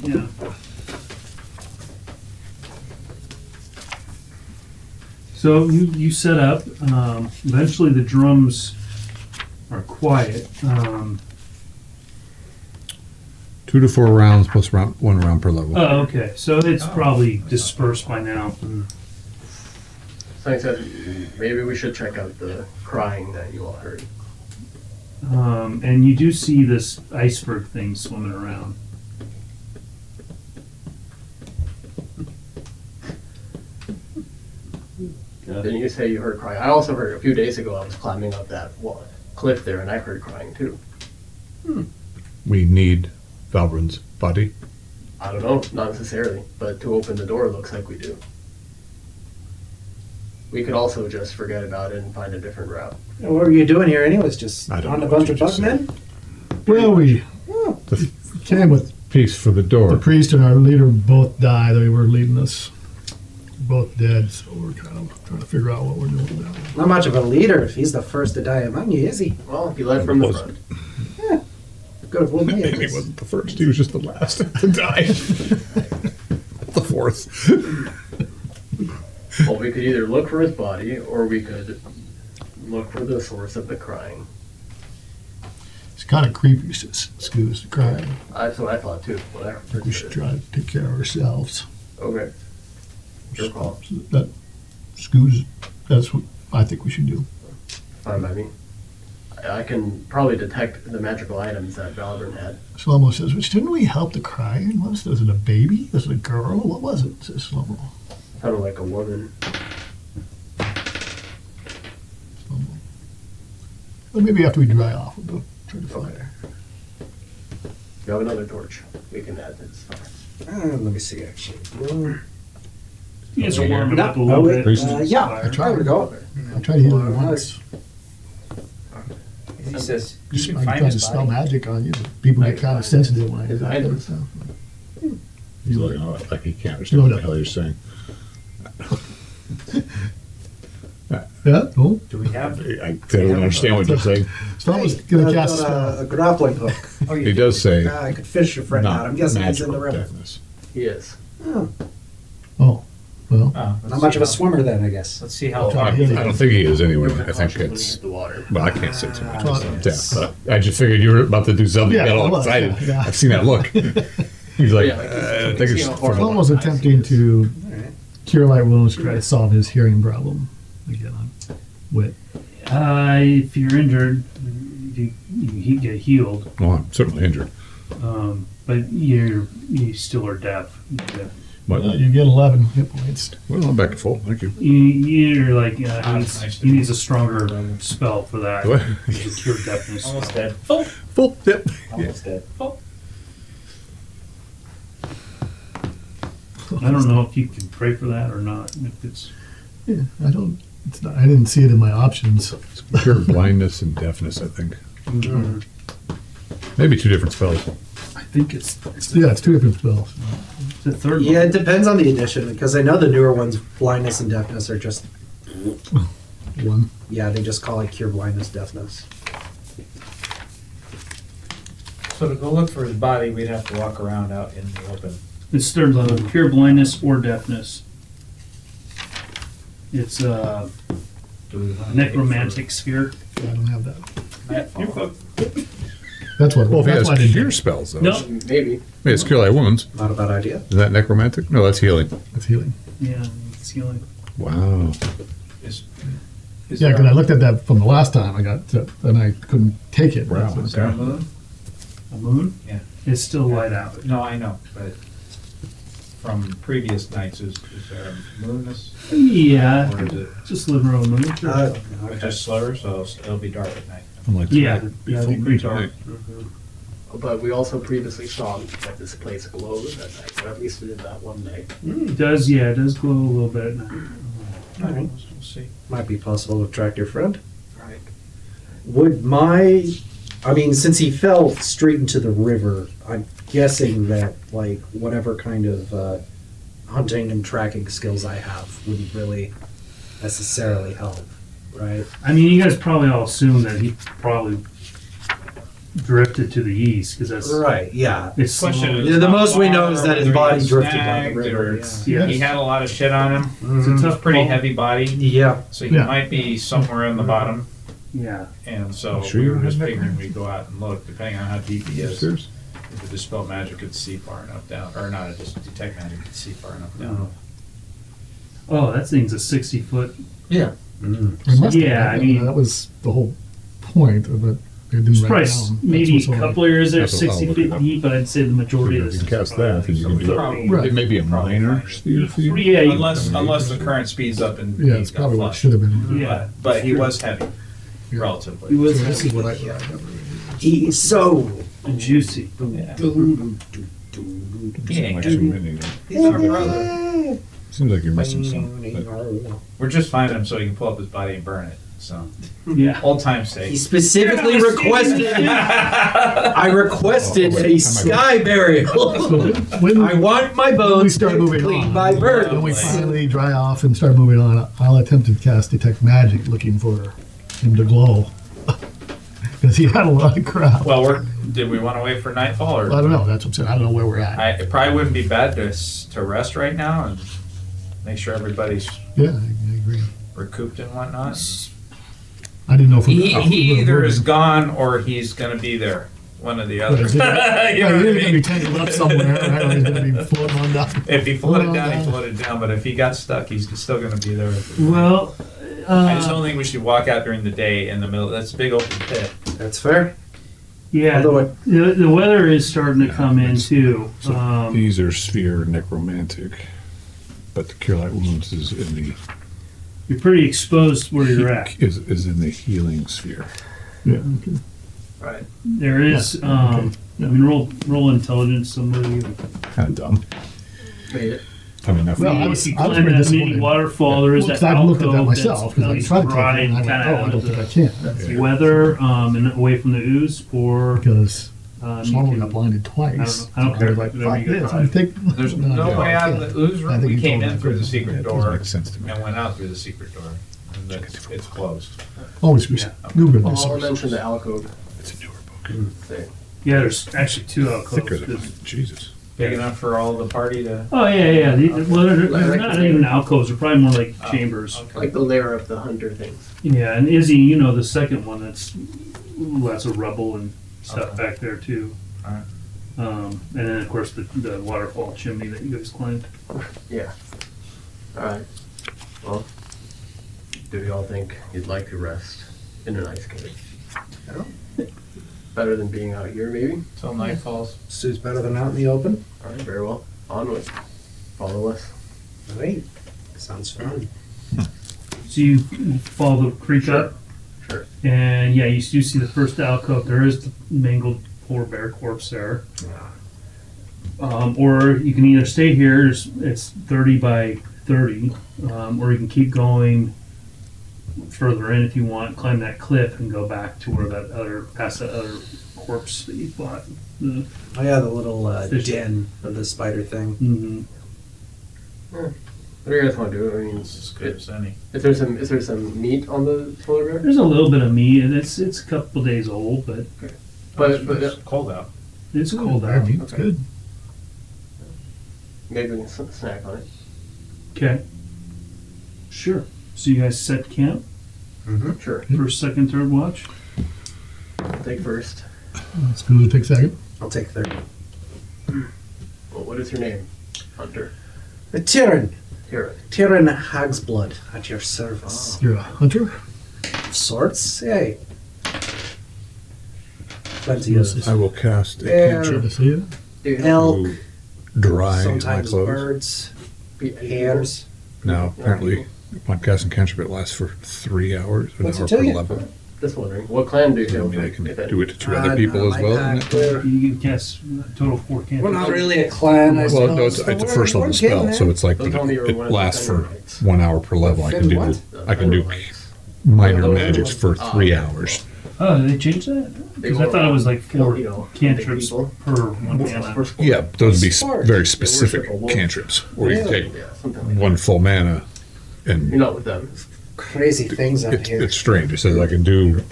Speaker 1: Yeah. So you set up. Eventually, the drums are quiet.
Speaker 3: 2 to 4 rounds plus one round per level.
Speaker 1: Oh, okay. So it's probably dispersed by now.
Speaker 7: So I said maybe we should check out the crying that you all heard.
Speaker 1: And you do see this iceberg thing swimming around.
Speaker 7: Didn't you say you heard crying? I also heard a few days ago I was climbing up that cliff there and I heard crying too.
Speaker 3: We need Valbrun's body.
Speaker 7: I don't know, not necessarily, but to open the door, it looks like we do. We could also just forget about it and find a different route.
Speaker 9: What were you doing here anyways? Just
Speaker 3: I don't
Speaker 9: on
Speaker 3: know
Speaker 9: a
Speaker 3: what
Speaker 9: bunch
Speaker 3: you
Speaker 9: of
Speaker 3: just
Speaker 9: bug men?
Speaker 6: Well, we
Speaker 3: The
Speaker 6: came with
Speaker 3: piece for the
Speaker 6: the
Speaker 3: door.
Speaker 6: priest and our leader both died. They were leading us. Both dead, so we're kind of trying to figure out what we're doing now.
Speaker 9: Not much of a leader if he's the first to die among you, is he?
Speaker 7: Well, he led from the
Speaker 3: Wasn't.
Speaker 7: front.
Speaker 9: Good have with me. at
Speaker 3: He
Speaker 9: least.
Speaker 3: wasn't the first. He was just the last to die. The fourth.
Speaker 7: Well, we could either look for his body or we could look for the source of the crying.
Speaker 6: It's kind of creepy, excuse the crying.
Speaker 7: That's what I thought too. When I
Speaker 6: We should try to take care of ourselves.
Speaker 7: Okay. Your call.
Speaker 6: That Scoos, that's what I think we should do.
Speaker 7: Fine by me. I can probably detect the magical items that Valbrun had.
Speaker 6: Slomo says, which didn't we help the crying? Was it a baby? Was it a girl? What was it? Says Slomo.
Speaker 7: Sounded like a woman.
Speaker 6: Slomo. Well, maybe after we dry off, we'll go try to find
Speaker 7: Okay.
Speaker 6: her.
Speaker 7: You have another torch. We can add to this fire.
Speaker 9: Let me see, actually.
Speaker 1: You guys are warming
Speaker 9: No,
Speaker 1: up a little bit.
Speaker 3: Priest.
Speaker 9: Yeah,
Speaker 6: I tried.
Speaker 9: there we go.
Speaker 6: I tried to heal her once.
Speaker 5: He says,
Speaker 6: Just
Speaker 5: you
Speaker 6: I
Speaker 5: can find
Speaker 6: tried to
Speaker 5: his
Speaker 6: spell
Speaker 5: body.
Speaker 6: magic on you. People get kind of sensitive when I do
Speaker 7: His
Speaker 6: that kind of
Speaker 7: items.
Speaker 6: stuff.
Speaker 3: He's like, oh, like he can't understand what the hell you're saying.
Speaker 6: Yeah, cool.
Speaker 5: Do we have?
Speaker 3: I don't understand what you're saying.
Speaker 6: Slomo's
Speaker 9: Hey,
Speaker 6: gonna
Speaker 9: I've
Speaker 6: cast a
Speaker 9: got
Speaker 6: spell.
Speaker 9: a grappling hook.
Speaker 5: Oh, you
Speaker 3: He does say
Speaker 9: I could fish your friend out. I'm
Speaker 3: not
Speaker 9: guessing he's in
Speaker 3: magical
Speaker 9: the river.
Speaker 3: deafness.
Speaker 7: He is.
Speaker 9: Oh,
Speaker 6: Oh, well,
Speaker 5: let's
Speaker 9: not much
Speaker 5: see
Speaker 9: of a
Speaker 5: how-
Speaker 9: swimmer then, I guess.
Speaker 5: Let's see how
Speaker 6: I'll
Speaker 5: far.
Speaker 6: try to heal
Speaker 3: I don't think he is anyway.
Speaker 7: You were
Speaker 3: I think
Speaker 7: cautious when you
Speaker 3: it's.
Speaker 7: hit the water.
Speaker 3: Well, I can't say too much.
Speaker 6: Well,
Speaker 3: Yeah, but I just figured you were about to do something.
Speaker 6: Yeah,
Speaker 3: You got
Speaker 6: I
Speaker 3: all
Speaker 6: was,
Speaker 3: excited.
Speaker 6: yeah.
Speaker 3: I've seen that look. He's like,
Speaker 7: Yeah,
Speaker 3: I think
Speaker 7: see
Speaker 3: it's
Speaker 7: how far-
Speaker 3: from
Speaker 6: Slomo's attempting to
Speaker 9: Alright.
Speaker 6: cure light wounds, try to solve his hearing problem. Again, I'm wit.
Speaker 1: If you're injured, you get healed.
Speaker 3: Well, I'm certainly injured.
Speaker 1: But you still are deaf.
Speaker 3: But,
Speaker 6: You get 11 hit points.
Speaker 3: well, I'm back to full. Thank you.
Speaker 1: You're like, he
Speaker 5: nice
Speaker 1: needs,
Speaker 5: to
Speaker 1: he
Speaker 5: know.
Speaker 1: needs a stronger spell for that.
Speaker 3: What?
Speaker 1: It's a cure deafness.
Speaker 5: Almost
Speaker 1: spell.
Speaker 5: dead.
Speaker 3: Full. Yep.
Speaker 5: Almost dead.
Speaker 1: I don't know if you can pray for that or not. If it's
Speaker 6: Yeah, I don't. It's not. I didn't see it in my options.
Speaker 3: Pure blindness and deafness, I think. Maybe 2 different spells.
Speaker 1: I think it's
Speaker 6: Yeah, it's 2 different spells.
Speaker 1: the third
Speaker 9: Yeah,
Speaker 1: one.
Speaker 9: it depends on the edition because I know the newer ones, blindness and deafness, are just,
Speaker 6: One.
Speaker 9: yeah, they just call it cure blindness, deafness.
Speaker 5: So to go look for his body, we'd have to walk around out in the open.
Speaker 1: It's third level, cure blindness or deafness. It's a
Speaker 5: Do we want to
Speaker 1: necromantic sphere.
Speaker 6: I don't have that.
Speaker 5: You're fucked.
Speaker 6: That's what.
Speaker 3: Well, if he
Speaker 6: that's
Speaker 3: has
Speaker 6: why I didn't
Speaker 3: cure
Speaker 6: do it.
Speaker 3: spells, though.
Speaker 1: No.
Speaker 7: Maybe.
Speaker 3: Hey, it's cure light wounds.
Speaker 9: Not a bad idea.
Speaker 3: Is that necromantic? No, that's healing.
Speaker 6: That's healing.
Speaker 1: Yeah, it's healing.
Speaker 3: Wow.
Speaker 5: Is
Speaker 6: Yeah,
Speaker 5: there
Speaker 6: because I looked at that from the last time I got, and I couldn't take it.
Speaker 3: Wow.
Speaker 5: Is there a moon?
Speaker 1: A moon?
Speaker 5: Yeah.
Speaker 1: It's still light out.
Speaker 5: No, I know, but from previous nights, is there a moon this?
Speaker 1: Yeah,
Speaker 5: Or is it
Speaker 1: just living around the moon.
Speaker 5: just slower, so it'll be dark at night?
Speaker 3: I'm like,
Speaker 1: Yeah,
Speaker 3: be
Speaker 1: yeah,
Speaker 3: full
Speaker 1: it'd be
Speaker 3: moon
Speaker 1: dark.
Speaker 3: tonight.
Speaker 7: But we also previously saw that this place glows at night, or at least we did that one night.
Speaker 1: It does, yeah, it does glow a little bit at night.
Speaker 9: Alright.
Speaker 5: We'll see.
Speaker 9: Might be possible to track your friend.
Speaker 5: Right.
Speaker 9: Would my I mean, since he fell straight into the river, I'm guessing that like whatever kind of hunting and tracking skills I have wouldn't really necessarily help, right?
Speaker 1: I mean, you guys probably all assume that he probably drifted to the east because that's
Speaker 9: Right. Yeah.
Speaker 1: it's
Speaker 5: Question is,
Speaker 9: Yeah, the
Speaker 5: how
Speaker 9: most we
Speaker 5: far,
Speaker 9: know is that his
Speaker 5: whether he
Speaker 9: body
Speaker 5: got
Speaker 9: drifted down the
Speaker 5: snagged,
Speaker 9: river,
Speaker 5: or
Speaker 1: yeah.
Speaker 5: He had a lot of shit on him.
Speaker 1: It's a
Speaker 9: Mhm.
Speaker 1: tough
Speaker 5: Pretty
Speaker 1: call.
Speaker 5: heavy body,
Speaker 9: Yeah.
Speaker 5: so he
Speaker 6: Yeah.
Speaker 5: might be somewhere in the bottom.
Speaker 1: Yeah.
Speaker 5: And so
Speaker 3: You sure
Speaker 5: we
Speaker 3: you
Speaker 5: were just
Speaker 3: had that
Speaker 5: figuring
Speaker 3: there?
Speaker 5: we'd go out and look, depending on how deep he is.
Speaker 3: Serious?
Speaker 5: If the dispel magic could see far enough down, or not, just detect magic could see far enough down.
Speaker 1: Oh, that thing's a 60-foot.
Speaker 5: Yeah.
Speaker 9: Mm.
Speaker 6: It must have
Speaker 1: Yeah, I
Speaker 6: been.
Speaker 1: mean-
Speaker 6: that was the whole point of it. They didn't
Speaker 1: It's
Speaker 6: write
Speaker 1: probably
Speaker 6: it down.
Speaker 1: maybe
Speaker 6: That's
Speaker 1: a
Speaker 6: what's on it.
Speaker 1: couple areas there,
Speaker 3: That's what I'll
Speaker 1: 60
Speaker 3: look
Speaker 1: feet
Speaker 3: it up.
Speaker 1: deep, but I'd say the majority of
Speaker 3: You
Speaker 1: this
Speaker 3: can
Speaker 1: is
Speaker 3: cast
Speaker 1: probably
Speaker 3: that, then you can do
Speaker 5: Probably-
Speaker 6: Right.
Speaker 3: it. Maybe a
Speaker 5: Probably
Speaker 3: minor
Speaker 5: fine.
Speaker 3: sphere for you.
Speaker 1: Yeah,
Speaker 5: Unless the current speeds up and
Speaker 6: Yeah,
Speaker 5: he
Speaker 6: it's
Speaker 5: got
Speaker 6: probably what it
Speaker 5: flushed.
Speaker 6: should have been.
Speaker 1: Yeah.
Speaker 5: But he was heavy,
Speaker 6: Yeah.
Speaker 5: relatively.
Speaker 1: He was
Speaker 6: So this is what I.
Speaker 9: He's so
Speaker 1: juicy.
Speaker 5: Yeah.
Speaker 3: Seems
Speaker 5: ain't
Speaker 3: like
Speaker 5: heavy.
Speaker 3: so many.
Speaker 5: He's our brother.
Speaker 3: Seems like you're missing some. but-
Speaker 5: We're just finding him so he can pull up his body and burn it. So,
Speaker 1: Yeah.
Speaker 5: old time's sake.
Speaker 9: He specifically requested. I requested a sky burial.
Speaker 6: So when
Speaker 9: I want my
Speaker 6: we
Speaker 9: bones
Speaker 6: start moving
Speaker 9: cleaned
Speaker 6: on,
Speaker 9: by bird.
Speaker 6: when we finally dry off and start moving on, I'll attempt to cast detect magic, looking for him to glow, because he had a lot of crap.
Speaker 5: Well, did we want to wait for nightfall, or
Speaker 6: I don't know. That's what I'm saying. I don't know where we're at.
Speaker 5: it probably wouldn't be bad to rest right now and make sure everybody's
Speaker 6: Yeah, I agree.
Speaker 5: recouped and whatnot.
Speaker 6: I didn't know if
Speaker 5: He
Speaker 6: we were
Speaker 5: either
Speaker 6: moving.
Speaker 5: is gone or he's going to be there. One or the
Speaker 6: Yeah,
Speaker 5: other.
Speaker 6: he's
Speaker 5: You know
Speaker 6: either
Speaker 5: what I
Speaker 6: going to be
Speaker 5: mean?
Speaker 6: tangled up somewhere, right, or he's going to be floating on down.
Speaker 5: If he floated down, he
Speaker 6: Well,
Speaker 5: floated down. But if he got stuck, he's still going to be there.
Speaker 1: Well,
Speaker 5: I just don't think we should walk out during the day in the middle. That's a big open pit.
Speaker 9: That's fair.
Speaker 1: yeah,
Speaker 9: Although
Speaker 1: the weather is starting to come in too.
Speaker 3: These are sphere necromantic, but the cure light wounds is in the
Speaker 1: You're pretty exposed where you're at.
Speaker 3: is in the healing sphere.
Speaker 6: Yeah, okay.
Speaker 5: Right.
Speaker 1: There is.
Speaker 6: Yeah, okay.
Speaker 1: I mean, roll intelligence. Somebody.
Speaker 3: Kind of dumb.
Speaker 7: Made it.
Speaker 3: I mean, nothing.
Speaker 6: Well, I
Speaker 1: If
Speaker 6: was
Speaker 1: you
Speaker 6: pretty
Speaker 1: climb that mini
Speaker 6: disappointed.
Speaker 1: waterfall, there is
Speaker 6: Well,
Speaker 1: that
Speaker 6: 'cause I've looked at that
Speaker 1: alcove
Speaker 6: myself, because I
Speaker 1: that's
Speaker 6: tried to take
Speaker 1: rotted
Speaker 6: it, and I went,
Speaker 1: kinda
Speaker 6: oh, I
Speaker 1: out
Speaker 6: don't
Speaker 1: of
Speaker 6: think I
Speaker 1: the
Speaker 6: can.
Speaker 1: weather and away from the ooze, or
Speaker 6: Because
Speaker 1: you
Speaker 6: Swallow
Speaker 1: can-
Speaker 6: got blinded twice.
Speaker 1: I don't
Speaker 6: So
Speaker 1: care.
Speaker 6: was like,
Speaker 1: Whatever
Speaker 6: fuck
Speaker 1: you get
Speaker 6: this.
Speaker 1: tried.
Speaker 6: I'm taking.
Speaker 5: There's no way out of the ooze
Speaker 6: I
Speaker 5: room.
Speaker 6: think
Speaker 5: We
Speaker 6: he
Speaker 5: came
Speaker 6: told
Speaker 5: in
Speaker 6: me
Speaker 5: through the
Speaker 6: that.
Speaker 5: secret
Speaker 3: That
Speaker 5: door
Speaker 3: makes sense to me.
Speaker 5: and went out through the secret door. And it's closed.
Speaker 6: Always new
Speaker 7: Well, I'll
Speaker 6: resource.
Speaker 7: mention the alcove.
Speaker 3: It's a newer book.
Speaker 7: There.
Speaker 1: Yeah, there's actually two
Speaker 3: Thicker
Speaker 1: alcoves.
Speaker 3: than mine. Jesus.
Speaker 5: Big enough for all the party to.
Speaker 1: Oh yeah. Well, they're
Speaker 7: Like
Speaker 1: not
Speaker 7: the-
Speaker 1: even alcoves. They're probably more like chambers.
Speaker 5: Okay.
Speaker 7: Like the lair of the hunter things.
Speaker 1: Yeah, and Izzy, you know the second one. That's lots of rubble and stuff back there too.
Speaker 5: Alright.
Speaker 1: And then of course the waterfall chimney that you guys climbed.
Speaker 7: Yeah. Alright. Well, do you all think you'd like to rest in an ice cave? Better than being out here, maybe?
Speaker 5: Till night falls.
Speaker 9: Suits better than out in the open.
Speaker 7: Alright, very well. Onward. Follow us.
Speaker 9: All right. Sounds fun.
Speaker 1: So you follow the creek up,
Speaker 7: Sure.
Speaker 1: and yeah, you do see the first alcove. There is the mangled poor bear corpse there. Or you can either stay here. It's 30 by 30, or you can keep going further in if you want. Climb that cliff and go back to where past that other corpse that you bought.
Speaker 9: Oh yeah, the little
Speaker 1: Fish.
Speaker 9: den of the spider thing.
Speaker 1: Mhm.
Speaker 7: What do you guys want to do? I mean,
Speaker 5: It's as good as any.
Speaker 7: is there some meat on the polar bear?
Speaker 1: There's a little bit of meat, and it's a couple days old, but
Speaker 7: But
Speaker 5: It's cold out.
Speaker 1: it's cold
Speaker 6: Bear
Speaker 1: out.
Speaker 6: meat's good.
Speaker 7: maybe we can snack on it.
Speaker 1: Okay. Sure. So you guys set camp
Speaker 7: Sure.
Speaker 1: first, second, third watch.
Speaker 7: Take first.
Speaker 6: Let's go to take second.
Speaker 9: I'll take 30.
Speaker 7: Well, what is your name? Hunter.
Speaker 9: The Tyrann.
Speaker 7: Here.
Speaker 9: Tyrann Hagsblood at your service.
Speaker 6: You're a hunter?
Speaker 9: Of sorts. Hey. Plenty of
Speaker 3: I will cast a
Speaker 9: Yeah.
Speaker 6: Sure
Speaker 3: cantrip
Speaker 6: to see it.
Speaker 9: elk,
Speaker 3: to dry my
Speaker 9: sometimes
Speaker 3: clothes.
Speaker 9: birds, hares.
Speaker 3: Now, apparently, upon casting cantrip, it lasts for 3 hours, an
Speaker 9: What's it
Speaker 3: hour
Speaker 9: tell
Speaker 3: per
Speaker 9: you?
Speaker 3: level.
Speaker 7: Just wondering. What clan do you
Speaker 3: I
Speaker 7: hail
Speaker 3: mean, I
Speaker 7: from,
Speaker 3: can
Speaker 7: if any?
Speaker 3: do it to 2 other people as well. isn't it?
Speaker 1: You can cast a total of 4 cantrips.
Speaker 9: We're not really a clan, I
Speaker 3: Well,
Speaker 9: suppose.
Speaker 3: no, it's a
Speaker 9: but
Speaker 3: first
Speaker 9: we're
Speaker 3: level
Speaker 9: getting
Speaker 3: spell,
Speaker 9: there.
Speaker 3: so it's like
Speaker 7: Don't tell me you're
Speaker 3: it
Speaker 7: one of the
Speaker 3: lasts for
Speaker 7: Fenrir
Speaker 3: 1 hour per level. I can do
Speaker 9: What?
Speaker 3: I can do minor magics for 3 hours.
Speaker 1: Oh, did they change that? Because I thought it was like 4
Speaker 7: you know,
Speaker 1: cantrips
Speaker 7: people.
Speaker 1: per one mana.
Speaker 3: Yeah, those would be
Speaker 4: Smart.
Speaker 3: very specific
Speaker 7: worship a wolf.
Speaker 3: cantrips, where you
Speaker 4: Yeah.
Speaker 3: take
Speaker 7: Yeah, something like
Speaker 3: one full mana, and
Speaker 7: You're not with them.
Speaker 4: Crazy things out here.
Speaker 3: it's strange. It says I can do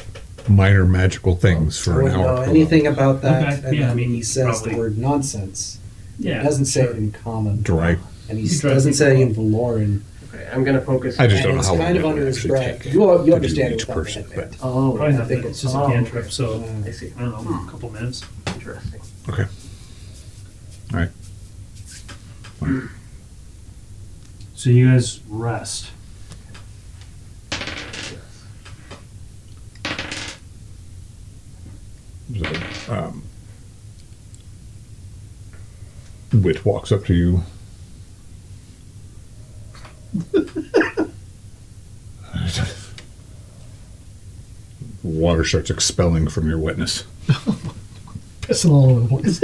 Speaker 3: minor magical things
Speaker 4: I
Speaker 3: for an
Speaker 4: wouldn't
Speaker 3: hour.
Speaker 4: know
Speaker 3: per
Speaker 4: anything about that.
Speaker 1: Okay,
Speaker 4: And
Speaker 1: yeah,
Speaker 4: then
Speaker 1: I mean,
Speaker 4: he says
Speaker 1: probably-
Speaker 4: the word nonsense. He
Speaker 1: Yeah.
Speaker 4: doesn't say it in common.
Speaker 3: Dry.
Speaker 4: And he
Speaker 1: You try
Speaker 4: doesn't
Speaker 1: to
Speaker 4: say
Speaker 1: keep
Speaker 4: in Valoran.
Speaker 7: Okay, I'm gonna focus.
Speaker 3: I just
Speaker 4: And
Speaker 3: don't know
Speaker 4: it's
Speaker 3: how long
Speaker 4: kind of
Speaker 3: it
Speaker 4: under
Speaker 3: would
Speaker 4: his
Speaker 3: actually
Speaker 4: breath.
Speaker 3: take
Speaker 4: You
Speaker 3: to do
Speaker 4: understand
Speaker 3: each
Speaker 4: without
Speaker 3: person,
Speaker 4: that
Speaker 3: but-
Speaker 4: bit.
Speaker 7: Oh,
Speaker 1: Probably
Speaker 4: I
Speaker 1: not
Speaker 4: think
Speaker 1: that.
Speaker 4: it's
Speaker 1: It's just a
Speaker 7: oh,
Speaker 1: cantrip, so
Speaker 7: I see.
Speaker 1: I don't know, a couple minutes.
Speaker 7: Interesting.
Speaker 3: Okay. All right.
Speaker 1: So you guys rest.
Speaker 3: So, Wit walks up to you. Water starts expelling from your wetness.
Speaker 6: Pissing all over the place.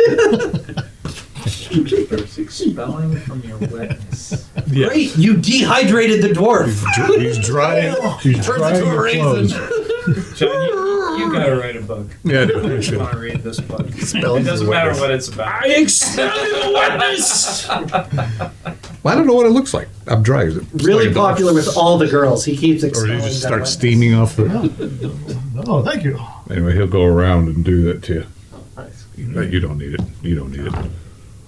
Speaker 5: Starts expelling from your wetness.
Speaker 9: Great, you dehydrated the dwarf.
Speaker 3: He's dry. He's
Speaker 9: Turns
Speaker 3: drying
Speaker 9: into a
Speaker 3: your
Speaker 9: raisin.
Speaker 3: clothes.
Speaker 5: John, you gotta write a book.
Speaker 3: Yeah, I
Speaker 5: I
Speaker 3: do.
Speaker 5: just want to read this book. It
Speaker 3: Spelling
Speaker 5: doesn't
Speaker 3: the
Speaker 5: matter
Speaker 3: wetness.
Speaker 5: what it's about.
Speaker 1: I expel the wetness!
Speaker 3: Well, I don't know what it looks like. I'm dry. Is it
Speaker 9: Really
Speaker 3: like a-
Speaker 9: popular with all the girls. He keeps
Speaker 3: Or
Speaker 9: expelling
Speaker 3: you just
Speaker 9: that
Speaker 3: start
Speaker 9: wetness.
Speaker 3: steaming off the.
Speaker 6: Oh, thank you.
Speaker 3: Anyway, he'll go around and do that to you.
Speaker 7: Nice.
Speaker 3: But you don't need it. You don't need it.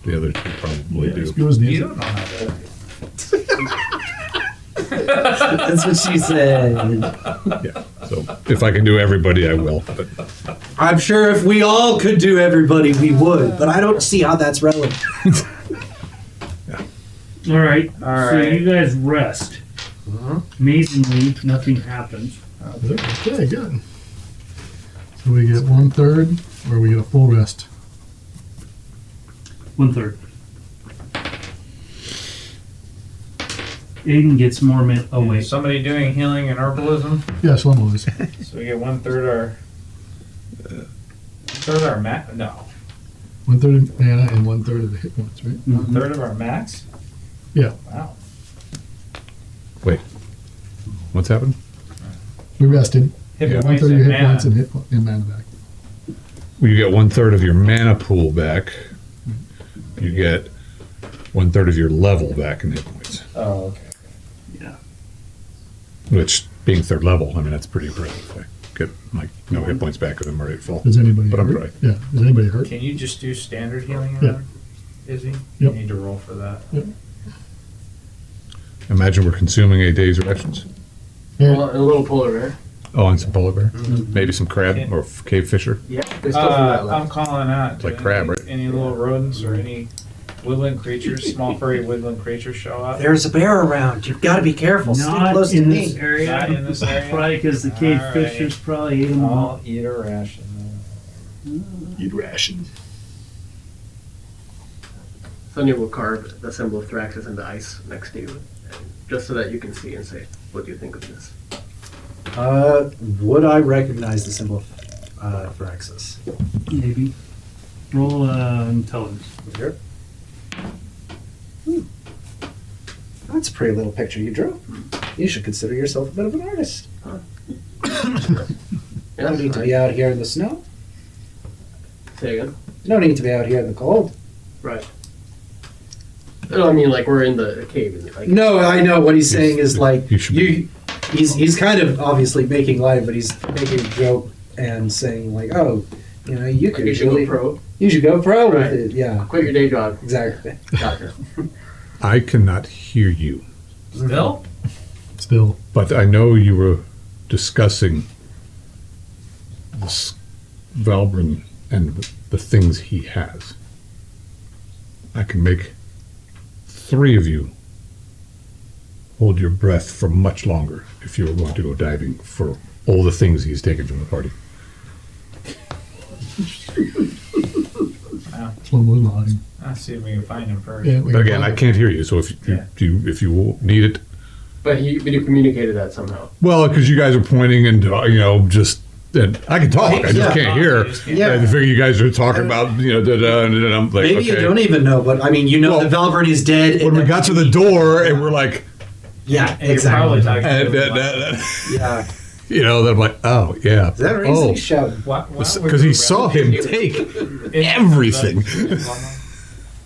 Speaker 3: The other two probably do.
Speaker 6: Excuse me.
Speaker 5: You don't know how to.
Speaker 9: That's what she said.
Speaker 3: Yeah. So if I can do everybody, I will. But
Speaker 9: I'm sure if we all could do everybody, we would. But I don't see how that's relevant.
Speaker 1: All right.
Speaker 5: All
Speaker 1: So
Speaker 5: right.
Speaker 1: you guys rest. Amazingly, nothing happens.
Speaker 6: Okay, good. So we get 1/3, or we get a full rest.
Speaker 1: 1/3. Aden gets more men. Oh wait.
Speaker 5: Somebody doing healing and herbalism.
Speaker 6: Yeah, Slum always.
Speaker 5: So we get 1/3 our max. No,
Speaker 6: 1/3 of mana and 1/3 of the hit points, right?
Speaker 5: 1/3 of our max.
Speaker 6: Yeah.
Speaker 5: Wow.
Speaker 3: what's happened?
Speaker 6: We rested.
Speaker 5: Hit
Speaker 3: Yeah.
Speaker 5: points
Speaker 6: 1/3 of
Speaker 5: and
Speaker 6: your hit
Speaker 5: mana.
Speaker 6: points and and mana back.
Speaker 3: Well, you get 1/3 of your mana pool back. You get 1/3 of your level back in hit points.
Speaker 5: Oh, okay.
Speaker 3: Which, being third level, I mean, that's pretty impressive. I get like no hit points back because I'm already at full.
Speaker 6: Does anybody
Speaker 3: But I'm
Speaker 6: hurt?
Speaker 3: dry.
Speaker 6: Yeah. Does anybody hurt?
Speaker 5: Can you just do standard healing?
Speaker 6: Yeah.
Speaker 5: Around? Izzy?
Speaker 6: Yep.
Speaker 5: You need to roll for that.
Speaker 3: Imagine we're consuming a day's rations.
Speaker 6: Yeah.
Speaker 7: Well, and a little polar bear.
Speaker 3: Oh, and some polar bear, maybe some crab or cave fisher.
Speaker 7: Yeah, there's still some of that
Speaker 5: I'm
Speaker 7: left.
Speaker 5: calling out.
Speaker 3: It's like
Speaker 5: Do
Speaker 3: crab,
Speaker 5: any,
Speaker 3: right?
Speaker 5: Any little rodents or any woodland creatures, small furry woodland creatures show up?
Speaker 9: There's a bear around. You've got to be careful. Stay
Speaker 1: Not
Speaker 9: close to
Speaker 1: in this
Speaker 9: me.
Speaker 1: area.
Speaker 5: Not in this area?
Speaker 1: Probably because the cave
Speaker 5: All right.
Speaker 1: fishers probably ate them all.
Speaker 5: I'll eat a ration.
Speaker 6: Eat ration.
Speaker 7: Sonia will carve the symbol of Thraxus into ice next to you, and just so that you can see and say, what do you think of this?
Speaker 9: Would I recognize the symbol of Thraxus?
Speaker 1: Maybe. Roll intelligence.
Speaker 9: Here.
Speaker 4: That's a pretty little picture you drew. You should consider yourself a bit of an artist. No need to be out here in the snow.
Speaker 7: Say again?
Speaker 4: No need to be out here in the cold.
Speaker 7: Right. No, I mean, like, we're in the cave. And, like,
Speaker 4: No, I know what he's saying is like
Speaker 3: You should be-
Speaker 4: he's kind of obviously making light, but he's making a joke and saying like, oh, you know, you could
Speaker 7: you should
Speaker 4: really,
Speaker 7: go pro.
Speaker 4: you should go pro
Speaker 7: Right.
Speaker 4: with it. Yeah,
Speaker 7: Quit your day job.
Speaker 4: exactly.
Speaker 7: Gotcha.
Speaker 3: I cannot hear you,
Speaker 5: Still?
Speaker 6: Still.
Speaker 3: but I know you were discussing this Valbrin and the things he has. I can make 3 of you hold your breath for much longer if you were going to go diving for all the things he's taken from the party.
Speaker 6: Slum was lying.
Speaker 5: Let's see if we can find him first.
Speaker 6: Yeah, we
Speaker 3: But
Speaker 6: can
Speaker 3: again, I
Speaker 6: find
Speaker 3: can't hear you, so if
Speaker 5: Yeah.
Speaker 3: if you need it,
Speaker 7: But you communicated that somehow.
Speaker 3: well, because you guys are pointing and just. And I can talk, I just
Speaker 9: Yeah.
Speaker 3: can't hear.
Speaker 9: Yeah.
Speaker 3: I figure you guys are talking about, and I'm like,
Speaker 9: Maybe
Speaker 3: okay.
Speaker 9: you don't even know, but I mean, you know
Speaker 3: Well,
Speaker 9: that Valvern is dead.
Speaker 3: When
Speaker 9: and
Speaker 3: we got to the door and we're like,
Speaker 9: yeah,
Speaker 5: And you're probably
Speaker 9: exactly.
Speaker 5: talking
Speaker 3: and
Speaker 5: to him.
Speaker 9: Yeah.
Speaker 3: You know, then I'm like, oh yeah.
Speaker 9: Is that a reason
Speaker 3: Oh,
Speaker 9: he's shouting?
Speaker 3: because he saw him take everything.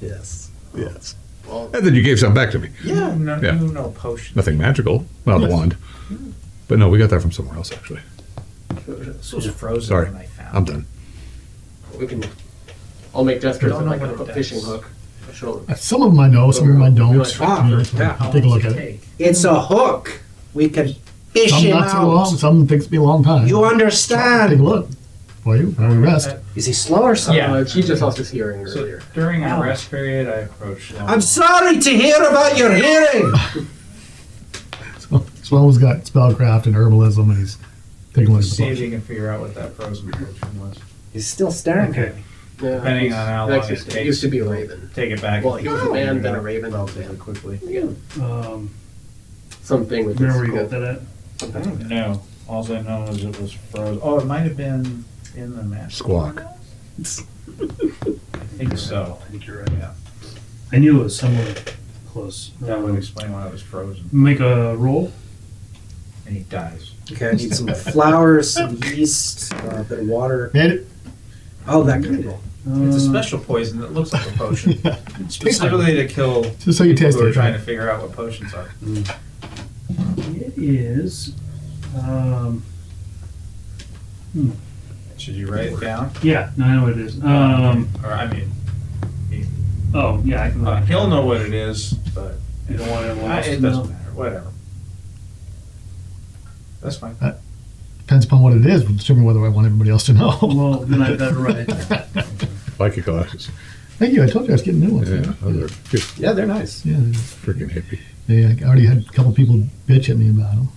Speaker 9: Yes.
Speaker 3: Yes.
Speaker 7: Well,
Speaker 3: And then you gave some back to me.
Speaker 9: Yeah.
Speaker 3: Yeah.
Speaker 5: No potion.
Speaker 3: Nothing magical. Well, the wand. But no, we got that from somewhere else, actually.
Speaker 5: This was frozen
Speaker 3: Sorry.
Speaker 5: when I found
Speaker 3: I'm done.
Speaker 7: we can. I'll make gestures
Speaker 5: Don't
Speaker 7: of
Speaker 5: know
Speaker 7: like
Speaker 5: what
Speaker 7: a
Speaker 5: it
Speaker 7: fishing
Speaker 5: does.
Speaker 7: hook. I'll show them.
Speaker 6: Some of them I know, some of them I don't.
Speaker 9: Ah,
Speaker 6: You know,
Speaker 9: yeah.
Speaker 6: I'll take a look at it.
Speaker 9: It's a hook. We can fish
Speaker 6: Some
Speaker 9: him
Speaker 6: not so long,
Speaker 9: out.
Speaker 6: some takes me a long time.
Speaker 9: You
Speaker 6: Take a
Speaker 9: understand?
Speaker 6: look. For you, while we rest.
Speaker 9: Is he slow or something?
Speaker 5: Yeah.
Speaker 7: She just lost his hearing
Speaker 5: So
Speaker 7: earlier.
Speaker 5: during our rest period, I approached.
Speaker 9: I'm sorry to hear about your hearing.
Speaker 6: Swell's got spellcraft and herbalism, and he's taking a look at the
Speaker 5: See if
Speaker 6: potion.
Speaker 5: you can figure out what that frozen potion was.
Speaker 9: He's still staring
Speaker 1: Okay.
Speaker 9: at me.
Speaker 7: Yeah,
Speaker 5: Depending
Speaker 7: he's-
Speaker 5: on how
Speaker 7: that's
Speaker 5: long
Speaker 7: just-
Speaker 5: it
Speaker 7: he
Speaker 5: takes.
Speaker 7: used to be a raven.
Speaker 5: Take it back.
Speaker 7: Well, he was a man, then a raven.
Speaker 5: Relatively quickly.
Speaker 7: Something with
Speaker 1: Remember
Speaker 7: his
Speaker 1: where you got that at?
Speaker 5: I don't know. All I know is it was frozen. Oh, it might have been in the map.
Speaker 3: Squawk.
Speaker 5: I think so.
Speaker 1: I think you're right.
Speaker 5: Yeah.
Speaker 1: I knew it was somewhere close.
Speaker 5: That would explain why it was frozen.
Speaker 1: Make a roll.
Speaker 5: And he dies.
Speaker 9: Okay, I need some flowers, some yeast, a bit of water.
Speaker 6: Made it.
Speaker 9: Oh, that kind of roll.
Speaker 5: It's a special poison that looks like a potion. Specifically to kill
Speaker 6: Just so you
Speaker 5: people
Speaker 6: taste
Speaker 5: who are
Speaker 6: it.
Speaker 5: trying to figure out what potions are.
Speaker 1: It is.
Speaker 5: Should you write it down?
Speaker 1: Yeah, no, I know what it is.
Speaker 5: Or I mean,
Speaker 1: Oh, yeah, I can.
Speaker 5: he'll know what it is, but
Speaker 1: You don't want everyone else
Speaker 5: it
Speaker 1: to
Speaker 5: doesn't
Speaker 1: know.
Speaker 5: matter. Whatever. That's fine.
Speaker 6: Depends upon what it is, will determine whether I want everybody else to know.
Speaker 1: Well, then I better write.
Speaker 3: Like your glasses.
Speaker 6: Thank you. I told you I was getting new ones.
Speaker 3: Yeah, those are good.
Speaker 9: Yeah, they're nice.
Speaker 6: Yeah,
Speaker 3: Freaking hippie.
Speaker 6: I already had a couple people bitch at me about them.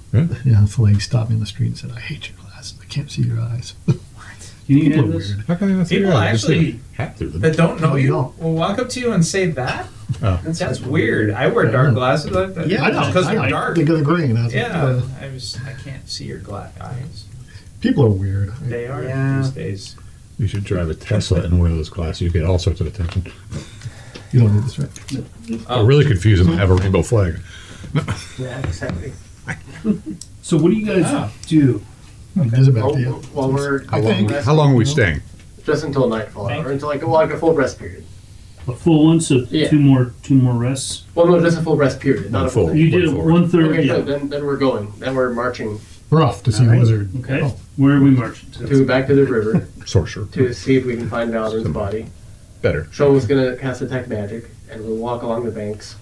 Speaker 3: Yeah.
Speaker 6: Yeah, the lady stopped me in the street and said, "I hate your glasses. I can't see your eyes."
Speaker 1: Can you
Speaker 6: People
Speaker 1: have
Speaker 6: are
Speaker 1: this?
Speaker 6: weird.
Speaker 3: How can I not see
Speaker 5: People
Speaker 3: your eyes? Just
Speaker 5: actually
Speaker 3: say hat through them.
Speaker 5: that don't know
Speaker 6: No, you
Speaker 5: you
Speaker 6: don't.
Speaker 5: will walk up to you and say that.
Speaker 3: Oh.
Speaker 5: That's weird. I wear dark glasses like that.
Speaker 6: I know.
Speaker 5: because
Speaker 6: I
Speaker 5: they're
Speaker 6: know.
Speaker 5: dark.
Speaker 6: Because they're green. That's
Speaker 5: Yeah, I can't see your black eyes.
Speaker 6: people are weird.
Speaker 5: They are
Speaker 9: Yeah.
Speaker 5: these days.
Speaker 3: You should drive a Tesla and wear those glasses. You get all sorts of attention.
Speaker 6: You don't need this, right?
Speaker 3: Or really confuse them and have a rainbow flag.
Speaker 7: Yeah, exactly.
Speaker 1: So what do you guys do?
Speaker 6: Is it back to you?
Speaker 7: Well, we're
Speaker 3: How long are we staying?
Speaker 7: just until nightfall, or until like a full rest period.
Speaker 1: A full one, so
Speaker 7: Yeah.
Speaker 1: two more rests.
Speaker 7: Well, no, just a full rest period, not a full.
Speaker 3: Full.
Speaker 1: You did
Speaker 3: forward.
Speaker 1: 1/3.
Speaker 7: Okay,
Speaker 1: Yeah.
Speaker 7: good. Then we're going. Then we're marching
Speaker 6: We're off to see
Speaker 9: All right.
Speaker 6: Wizard.
Speaker 1: Okay.
Speaker 6: Oh,
Speaker 1: Where are we marching to?
Speaker 7: to back to the river
Speaker 3: Sorcerer.
Speaker 7: to see if we can find Valden's body.
Speaker 3: Better.
Speaker 7: Show was gonna cast detect magic, and we'll walk along the banks.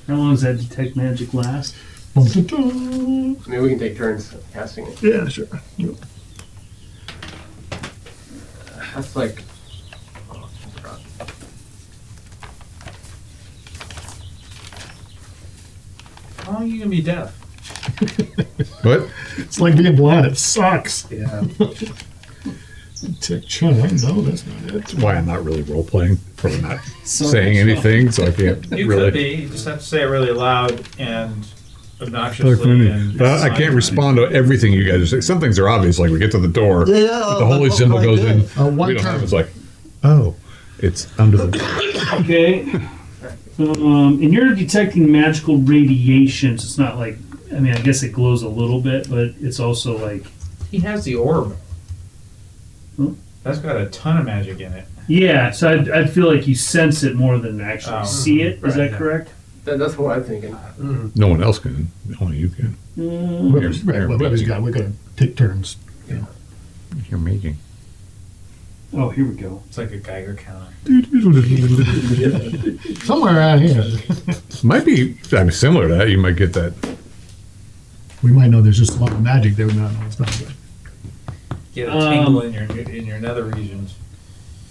Speaker 1: How long does that detect magic last?
Speaker 6: bum, dum, dum.
Speaker 7: I mean, we can take turns casting it.
Speaker 6: Yeah, sure. Yep.
Speaker 7: That's like. Oh, I forgot.
Speaker 5: How long are you gonna be deaf?
Speaker 3: What?
Speaker 6: It's like being blind. It sucks.
Speaker 9: Yeah.
Speaker 6: Tick chun. No, that's not it.
Speaker 3: That's why I'm not really role playing. Probably not saying anything, so I can't
Speaker 5: You
Speaker 3: really.
Speaker 5: could be. You just have to say it really loud and obnoxiously. And
Speaker 3: I can't respond to everything you guys are saying. Some things are obvious, like we get to the door, the holy symbol goes in.
Speaker 6: One
Speaker 3: We don't have.
Speaker 6: turn.
Speaker 3: It's like, oh, it's under the.
Speaker 1: Okay. And you're detecting magical radiations. It's not like, I mean, I guess it glows a little bit, but it's also like,
Speaker 5: He has the orb.
Speaker 1: Hmm?
Speaker 5: That's got a ton of magic in it.
Speaker 1: yeah. So I'd feel like you sense it more than actually
Speaker 5: Oh,
Speaker 1: see it. Is
Speaker 5: right,
Speaker 1: that
Speaker 5: yeah.
Speaker 1: correct?
Speaker 7: That's what I'm thinking.
Speaker 3: No one else can. Only you can.
Speaker 6: Whoever's got, we're going to take turns. You know.
Speaker 3: You're making.
Speaker 1: Oh, here we go.
Speaker 5: It's like a Geiger counter.
Speaker 6: Somewhere around here.
Speaker 3: Might be. I mean, similar to that. You might get that.
Speaker 6: We might know there's just a lot of magic there. We might not know it's not good.
Speaker 5: Get a tingle in your nether regions.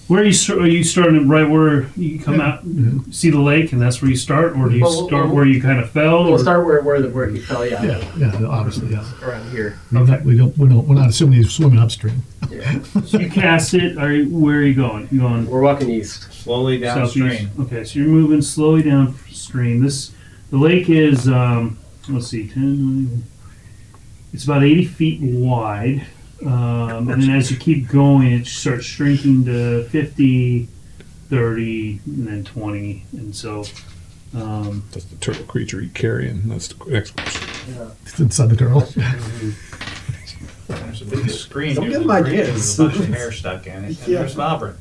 Speaker 1: Where are you starting right where you come out, see the lake, and that's where you start, or do you
Speaker 7: Well,
Speaker 1: start where you kind of fell?
Speaker 7: We'll
Speaker 1: or-
Speaker 7: start where he fell. Yeah.
Speaker 6: Yeah, obviously, yeah.
Speaker 7: Around here.
Speaker 6: We're not assuming he's swimming upstream.
Speaker 7: Yeah.
Speaker 1: So you cast it. Where are you going? You going
Speaker 7: We're walking east.
Speaker 5: Slowly downstream.
Speaker 1: southeast? Okay, so you're moving slowly downstream. The lake is let's see, 10. It's about 80 feet wide, and then as you keep going, it starts shrinking to 50, 30, and then 20, and so.
Speaker 3: That's the turtle creature you carry, and that's the next question.
Speaker 6: It's inside the turtle.
Speaker 5: There's a big screen.
Speaker 9: Don't
Speaker 5: here
Speaker 9: give
Speaker 5: with
Speaker 9: him
Speaker 5: a green
Speaker 9: ideas.
Speaker 5: with a bunch of hair stuck in it. And
Speaker 9: Yeah.
Speaker 5: there's Valbrun.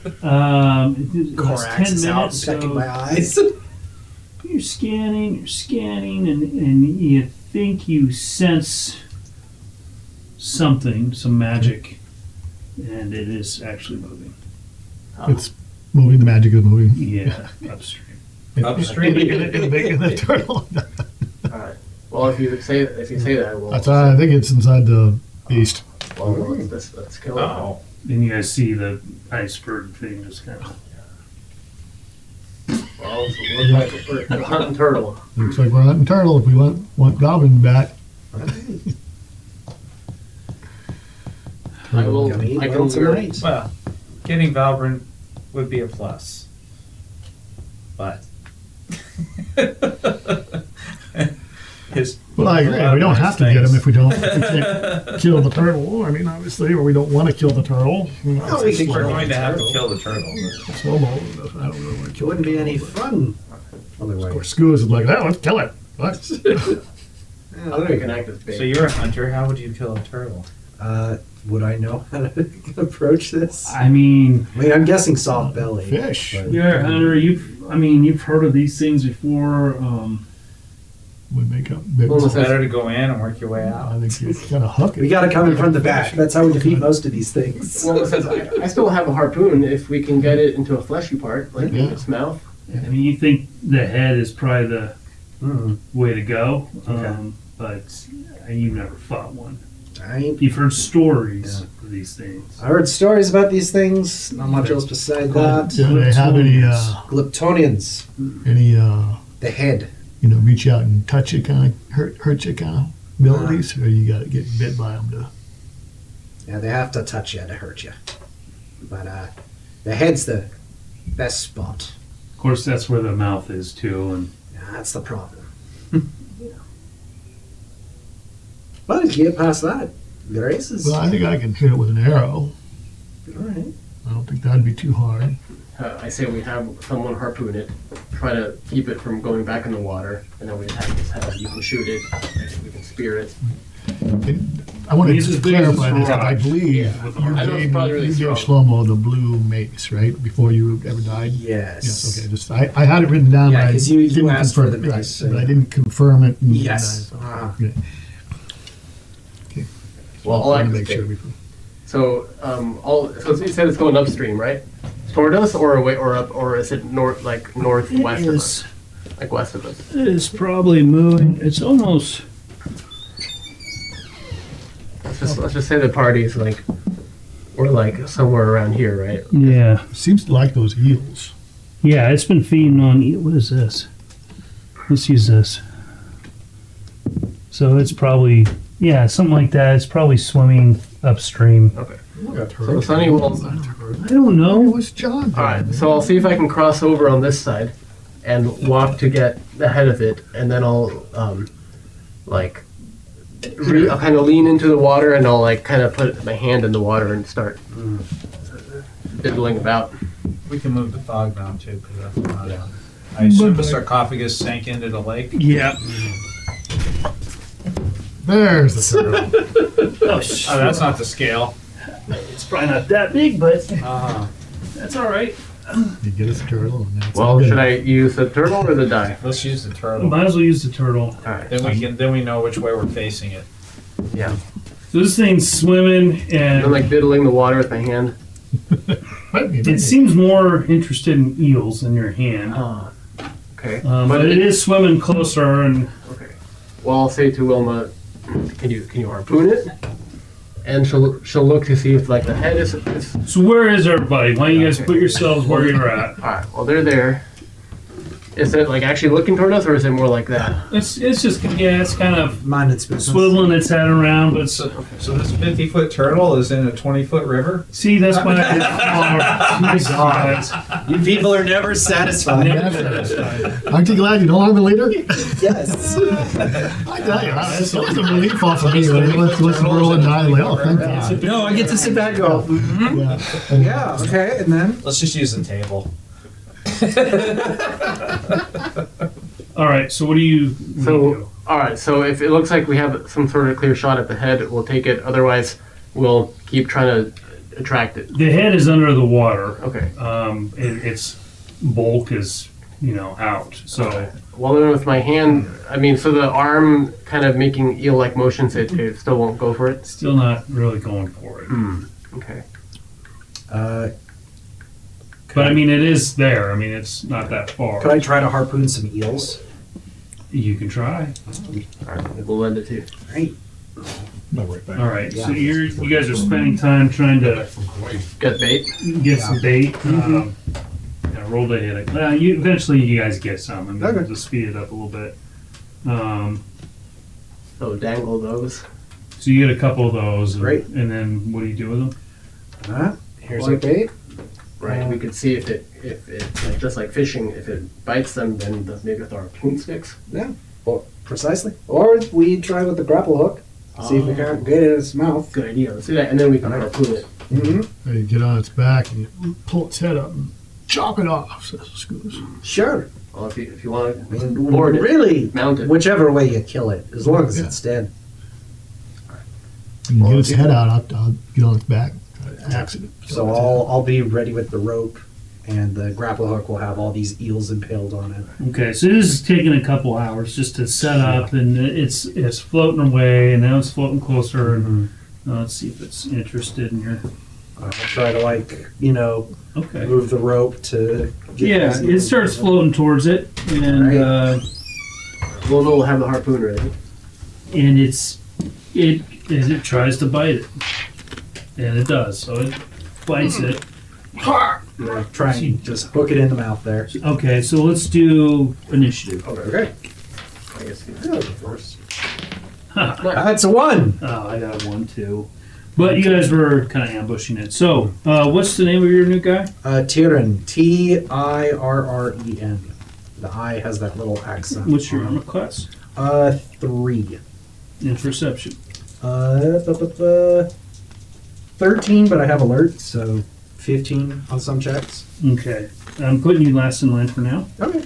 Speaker 1: It lasts
Speaker 9: Corax
Speaker 1: 10
Speaker 9: is out
Speaker 1: minutes.
Speaker 9: checking
Speaker 1: So
Speaker 9: my eyes.
Speaker 1: you're scanning, and you think you sense something, some magic, and it is actually moving.
Speaker 6: It's moving. The magic of moving.
Speaker 1: Yeah, upstream.
Speaker 5: Upstream.
Speaker 6: In the turtle.
Speaker 7: All right. Well, if you say that, well,
Speaker 6: That's I think it's inside the east.
Speaker 7: well, let's kill it.
Speaker 5: Oh.
Speaker 1: Then you guys see the iceberg thing just kind of.
Speaker 7: Well, it looks like we're hunting turtle.
Speaker 6: Looks like we're hunting turtle. If we want Goblin back,
Speaker 7: I will.
Speaker 9: Yummy.
Speaker 7: I can
Speaker 9: Well,
Speaker 7: lure.
Speaker 9: tonight.
Speaker 5: Well, getting Valbrun would be a plus. But.
Speaker 6: well, I agree. We don't have to get him if we can't kill the turtle. I mean, obviously, or we don't want to kill the turtle.
Speaker 9: No, we can
Speaker 5: We're
Speaker 9: kill
Speaker 5: going to
Speaker 9: the
Speaker 5: have to
Speaker 9: turtle.
Speaker 5: kill the turtle.
Speaker 6: Slow mo. I don't really want to
Speaker 9: It
Speaker 6: kill
Speaker 9: wouldn't
Speaker 6: the
Speaker 9: be
Speaker 6: turtle.
Speaker 9: any fun
Speaker 6: Of
Speaker 9: otherwise.
Speaker 6: course, Skoo is like, oh, let's kill it. What?
Speaker 7: I don't know. You can act as bait.
Speaker 5: So you're a hunter. How would you kill a turtle?
Speaker 9: Would I know how to approach this?
Speaker 1: I mean,
Speaker 9: I mean, I'm guessing soft belly.
Speaker 6: Fish.
Speaker 9: but-
Speaker 1: you're a hunter. You've heard of these things before.
Speaker 6: Would make up big.
Speaker 7: Well,
Speaker 5: It's better to go in and work your way out.
Speaker 6: I think you gotta hook it.
Speaker 9: We got to come in from the back. That's how we defeat most of these things.
Speaker 7: Well, it says I still have a harpoon if we can get it into a fleshy part, like
Speaker 6: Yeah.
Speaker 7: in its mouth.
Speaker 1: I mean, you think the head is probably the
Speaker 9: Hmm.
Speaker 1: way to go,
Speaker 9: Okay.
Speaker 1: but you've never fought one.
Speaker 9: I ain't.
Speaker 1: You've heard stories of these things.
Speaker 9: I heard stories about these things. Not much else beside that.
Speaker 6: Do they have
Speaker 9: Glyptonians.
Speaker 6: any
Speaker 9: The head.
Speaker 6: reach out and touch it, kind of hurt you, kind of abilities, or you got to get bit by them to?
Speaker 9: Yeah, they have to touch you to hurt you. But the head's the best spot.
Speaker 1: Of course, that's where the mouth is too, and
Speaker 9: Yeah, that's the problem. But if you get past that, the races.
Speaker 6: Well, I think I can hit it with an arrow.
Speaker 9: All right.
Speaker 6: I don't think that'd be too hard.
Speaker 7: I say we have someone harpoon it, try to keep it from going back in the water, and then we attack its head. You can shoot it, and we can spear it.
Speaker 6: I want to
Speaker 1: These
Speaker 6: just
Speaker 1: as big as
Speaker 6: clarify
Speaker 1: a
Speaker 6: this.
Speaker 1: rock.
Speaker 6: I believe
Speaker 7: Yeah. I know it's probably really
Speaker 6: you gave
Speaker 7: strong.
Speaker 6: Shlomo the blue mace, right? Before you ever died?
Speaker 9: Yes.
Speaker 6: Yes, okay. Just I had it written down.
Speaker 9: Yeah,
Speaker 6: but I
Speaker 9: 'cause you
Speaker 6: didn't
Speaker 9: asked for
Speaker 6: confirm
Speaker 9: the
Speaker 6: it,
Speaker 9: mace,
Speaker 6: right, but I
Speaker 9: yeah.
Speaker 6: didn't confirm it. and-
Speaker 9: Yes.
Speaker 6: and
Speaker 9: Ah.
Speaker 6: okay.
Speaker 7: Well,
Speaker 6: I
Speaker 7: I'll
Speaker 6: want
Speaker 7: act
Speaker 6: to
Speaker 7: as
Speaker 6: make sure.
Speaker 7: bait. So, so you said it's going upstream, right? Toward us, or away, or up, or is it northwest of us, like west of us?
Speaker 1: it is probably moving. It's almost.
Speaker 7: Let's just say the party is we're like somewhere around here, right?
Speaker 1: Yeah,
Speaker 6: Seems to like those eels.
Speaker 1: yeah. It's been feeding on. What is this? Let's use this. So it's probably something like that. It's probably swimming upstream.
Speaker 7: So Sonny will.
Speaker 1: I don't
Speaker 6: It
Speaker 1: know.
Speaker 6: was John.
Speaker 7: All right, so I'll see if I can cross over on this side and walk to get ahead of it, and then I'll I'll kind of lean into the water, and I'll kind of put my hand in the water and start diddling about.
Speaker 5: We can move the fog down too, because that's not. I assume the sarcophagus sank into the lake.
Speaker 1: Yeah.
Speaker 6: There's the turtle.
Speaker 1: Oh,
Speaker 5: Oh, that's not the scale.
Speaker 1: It's probably not that big, but
Speaker 5: Uh-huh.
Speaker 1: that's all right.
Speaker 6: You get us a turtle, and that's
Speaker 7: Well,
Speaker 6: good.
Speaker 7: should I use the turtle or the die?
Speaker 5: Let's use the turtle.
Speaker 1: Might as well use the turtle.
Speaker 7: All right.
Speaker 5: Then we know which way we're facing it.
Speaker 7: Yeah.
Speaker 1: So this thing's swimming,
Speaker 7: And
Speaker 1: and
Speaker 7: I'm diddling the water with my hand.
Speaker 6: Might be
Speaker 1: it
Speaker 6: nice.
Speaker 1: seems more interested in eels than your hand.
Speaker 7: Okay.
Speaker 1: But it is swimming closer, and
Speaker 7: Okay. Well, I'll say to Wilma, can you harpoon it? And she'll look to see if the head is.
Speaker 1: so where is everybody? Why don't you guys put yourselves where you're at?
Speaker 7: All right. Well, they're there. Is it actually looking toward us, or is it more like that?
Speaker 1: It's just it's kind of
Speaker 9: Mind its business.
Speaker 1: swiveling its head around, but
Speaker 5: So this 50-foot turtle is in a 20-foot river?
Speaker 1: see, that's why I did smaller. Guys.
Speaker 9: You people are never satisfied.
Speaker 6: Aren't you glad you don't have a leader?
Speaker 9: Yes.
Speaker 6: I tell you, that's a relief off of me. Let's roll and die. Like, oh, thank God.
Speaker 9: No, I get to sit back and go,
Speaker 6: Yeah.
Speaker 9: yeah, okay, and then?
Speaker 5: Let's just use the table.
Speaker 1: All right, so what do you?
Speaker 7: So All right. So if it looks like we have some sort of clear shot at the head, we'll take it. Otherwise, we'll keep trying to attract it.
Speaker 1: The head is under the water.
Speaker 7: Okay.
Speaker 1: Its bulk is, out. So
Speaker 7: Well, then with my hand, I mean, so the arm kind of making eel-like motions, it still won't go for it.
Speaker 1: still not really going for it.
Speaker 7: Okay.
Speaker 1: But I mean, it is there. I mean, it's not that far.
Speaker 9: Could I try to harpoon some eels?
Speaker 1: You can try.
Speaker 7: All right. We'll lend it to you.
Speaker 9: Right.
Speaker 3: No, right back.
Speaker 1: All right. So you guys are spending time trying to
Speaker 7: Got bait.
Speaker 1: get some bait. Roll to hit it. Eventually, you guys get some. I mean,
Speaker 9: Okay.
Speaker 1: just speed it up a little bit.
Speaker 7: So dangle those.
Speaker 1: So you get a couple of those.
Speaker 9: Great.
Speaker 1: And then what do you do with them?
Speaker 9: Here's our bait.
Speaker 7: Right. We could see if it like, just like fishing, if it bites them, then maybe with our harpoon sticks.
Speaker 9: Yeah. Well, precisely. Or we try with the grapple hook. See if we can't get it in its mouth.
Speaker 7: Good idea. Let's do that, and then we can harpoon it.
Speaker 9: Mm-hmm.
Speaker 6: You get on its back and you pull its head up and chop it off, says Scooters.
Speaker 9: Sure.
Speaker 7: Well, if you want
Speaker 9: I
Speaker 7: to
Speaker 9: mean,
Speaker 7: board it,
Speaker 9: really,
Speaker 7: mount it.
Speaker 9: whichever way you kill it, as long as
Speaker 6: Yeah.
Speaker 9: it's dead.
Speaker 6: You can get its head out, I'll get on its back, axe it.
Speaker 9: So I'll be ready with the rope, and the grapple hook will have all these eels impaled on it.
Speaker 1: Okay, so this is taking a couple hours just to set up, and it's floating away, and now it's floating closer. And let's see if it's interested in your.
Speaker 9: I'll try to
Speaker 1: Okay.
Speaker 9: move the rope to. Get
Speaker 1: Yeah,
Speaker 9: these
Speaker 1: it
Speaker 9: eels
Speaker 1: starts
Speaker 9: impaled.
Speaker 1: floating towards it, and
Speaker 9: Right.
Speaker 7: We'll have the harpoon ready.
Speaker 1: and it tries to bite it, and it does. So it bites it.
Speaker 9: Yeah, try and just hook it in the mouth there.
Speaker 1: Okay, so let's do initiative.
Speaker 9: Okay.
Speaker 7: I guess.
Speaker 9: First. That's a 1.
Speaker 1: Oh, I got 1 too. But you guys were kind of ambushing it. So, what's the name of your new guy?
Speaker 9: Tirren. Tirren. The I has that little accent.
Speaker 1: What's your armor class?
Speaker 9: 3.
Speaker 1: And perception.
Speaker 9: 13, but I have alert, so 15 on some checks.
Speaker 1: Okay, I'm putting you last in line for now.
Speaker 9: Okay.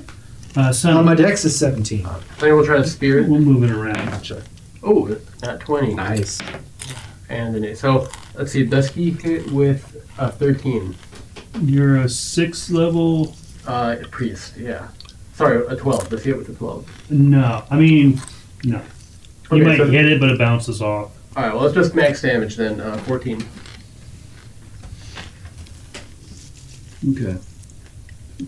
Speaker 1: Son,
Speaker 9: my dex is 17.
Speaker 7: I think we'll try to spear it.
Speaker 1: we'll move it around.
Speaker 9: Gotcha.
Speaker 7: Oh, not 20.
Speaker 9: Nice.
Speaker 7: And then so let's see. Does he hit with 13?
Speaker 1: You're a 6th level.
Speaker 7: Priest. Yeah. Sorry, a 12. Does he hit with a 12?
Speaker 1: No, I mean, no. You
Speaker 7: Okay,
Speaker 1: might
Speaker 7: so-
Speaker 1: hit it, but it bounces off.
Speaker 7: All right. Well, let's just max damage then. 14.
Speaker 1: Okay.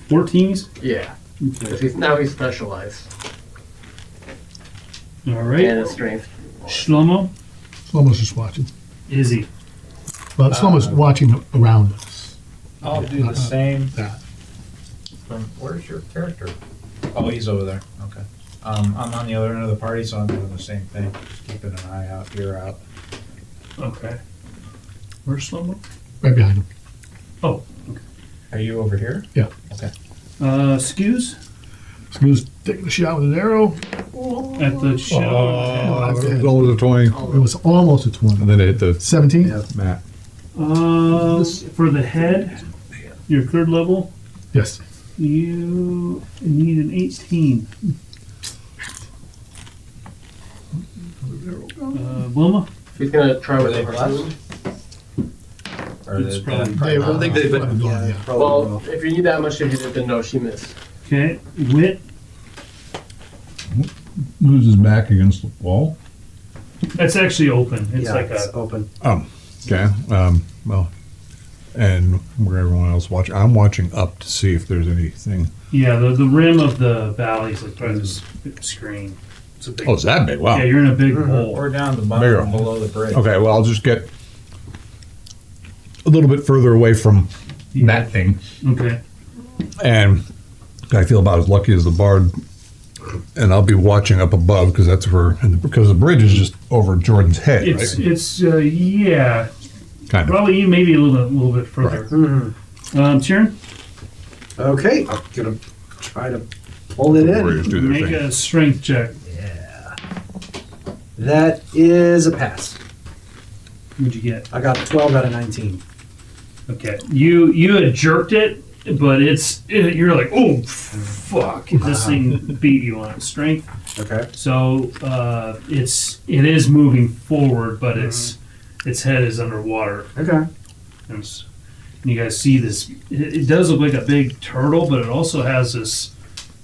Speaker 1: 14s?
Speaker 7: Yeah. Because
Speaker 1: Okay.
Speaker 7: he's specialized
Speaker 1: All
Speaker 7: and
Speaker 1: right.
Speaker 7: his strength.
Speaker 1: Shlomo?
Speaker 6: Slow-mo's just watching.
Speaker 1: Izzy.
Speaker 6: Well, Slow-mo's watching around us.
Speaker 5: I'll do the same.
Speaker 6: That.
Speaker 5: Where's your character? Oh, he's over there. Okay. I'm on the other end of the party, so I'm doing the same thing. Just keeping an eye out, ear out.
Speaker 1: Okay. Where's Shlomo?
Speaker 6: Right behind him.
Speaker 1: Oh.
Speaker 5: Are you over here?
Speaker 6: Yeah.
Speaker 5: Okay.
Speaker 1: Skews?
Speaker 6: Smooth's taking a shot with his arrow.
Speaker 1: At the shadow.
Speaker 6: I did.
Speaker 3: It was over the 20,
Speaker 6: It was almost a 20.
Speaker 3: and then it hit the
Speaker 6: 17?
Speaker 9: Yeah.
Speaker 3: mat.
Speaker 1: For the head, your 3rd level,
Speaker 6: Yes.
Speaker 1: you need an 18. Wilma?
Speaker 7: He's gonna try with
Speaker 5: Are
Speaker 7: the
Speaker 5: they
Speaker 7: harpoon.
Speaker 5: Or
Speaker 1: It's probably-
Speaker 6: I think they've been
Speaker 9: Yeah,
Speaker 6: yeah.
Speaker 9: probably
Speaker 7: Well,
Speaker 9: will.
Speaker 7: if you need that much to hit it, then no, she missed.
Speaker 1: Okay. Wit,
Speaker 3: Moves his back against the wall.
Speaker 1: that's actually open. It's
Speaker 9: Yeah,
Speaker 1: like
Speaker 9: it's
Speaker 1: a.
Speaker 9: open.
Speaker 3: Okay. Well, and where everyone else watching, I'm watching up to see if there's anything.
Speaker 1: Yeah, the rim of the valley is like part of this screen. It's a big.
Speaker 3: Oh, it's that big. Wow.
Speaker 1: Yeah, you're in a big hole.
Speaker 5: Or down the
Speaker 3: Bigger.
Speaker 5: bottom below the bridge.
Speaker 3: Okay, well, I'll just get a little bit further away from that thing.
Speaker 1: Okay.
Speaker 3: And I feel about as lucky as the bard. And I'll be watching up above because that's where, because the bridge is just over Jordan's head,
Speaker 1: It's
Speaker 3: right?
Speaker 1: yeah,
Speaker 3: Kind of.
Speaker 1: probably maybe a little bit further. Tyrion,
Speaker 9: Okay, I'm gonna try to pull it
Speaker 3: Warriors
Speaker 9: in.
Speaker 3: do their
Speaker 1: make
Speaker 3: thing.
Speaker 1: a strength check.
Speaker 9: Yeah. That is a pass.
Speaker 1: What'd you get?
Speaker 9: I got 12 out of 19.
Speaker 1: Okay, you had jerked it, but you're like, oh fuck, this thing beat you on its strength.
Speaker 9: Okay.
Speaker 1: So it is moving forward, but its head is underwater.
Speaker 9: Okay.
Speaker 1: And you guys see this. It does look like a big turtle, but it also has this.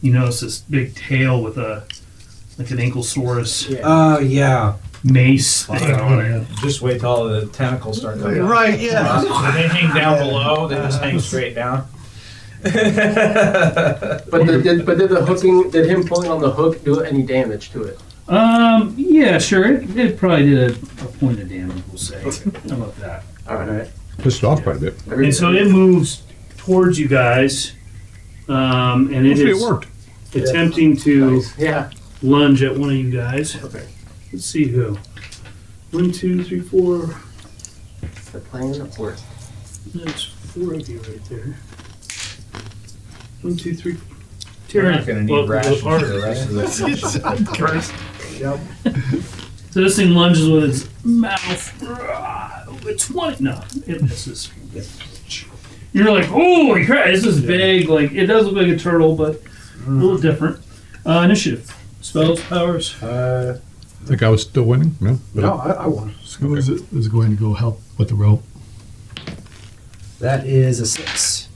Speaker 1: You notice this big tail with like an ankylosaurus
Speaker 9: Yeah.
Speaker 1: mace thing on it.
Speaker 5: Just wait till all the tentacles start to go.
Speaker 9: Right, yeah.
Speaker 5: So they hang down below, they just hang straight down.
Speaker 7: But did him pulling on the hook do any damage to it?
Speaker 1: Yeah, sure. It probably did a point of damage. We'll say. How about that?
Speaker 7: All right.
Speaker 3: Pissed off quite a bit.
Speaker 1: And so it moves towards you guys, and it
Speaker 3: Hopefully
Speaker 1: is
Speaker 3: it worked.
Speaker 1: attempting to
Speaker 7: Nice. Yeah.
Speaker 1: lunge at one of you guys.
Speaker 7: Okay.
Speaker 1: Let's see who. 1, 2, 3, 4.
Speaker 7: The plan or
Speaker 1: There's 4 of you right there. 1, 2, 3.
Speaker 5: You're not gonna need
Speaker 1: Well,
Speaker 5: rations for
Speaker 1: harder.
Speaker 5: the rest of the
Speaker 1: So this thing lunges with its mouth. It's 20. No, it misses. You're like, holy crap, this is big. Like, it does look like a turtle, but a little different. Initiative. Spells, powers.
Speaker 3: I think I was still winning. No. But
Speaker 9: No, I won.
Speaker 6: Who is going to go help with the rope?
Speaker 9: That is a 6.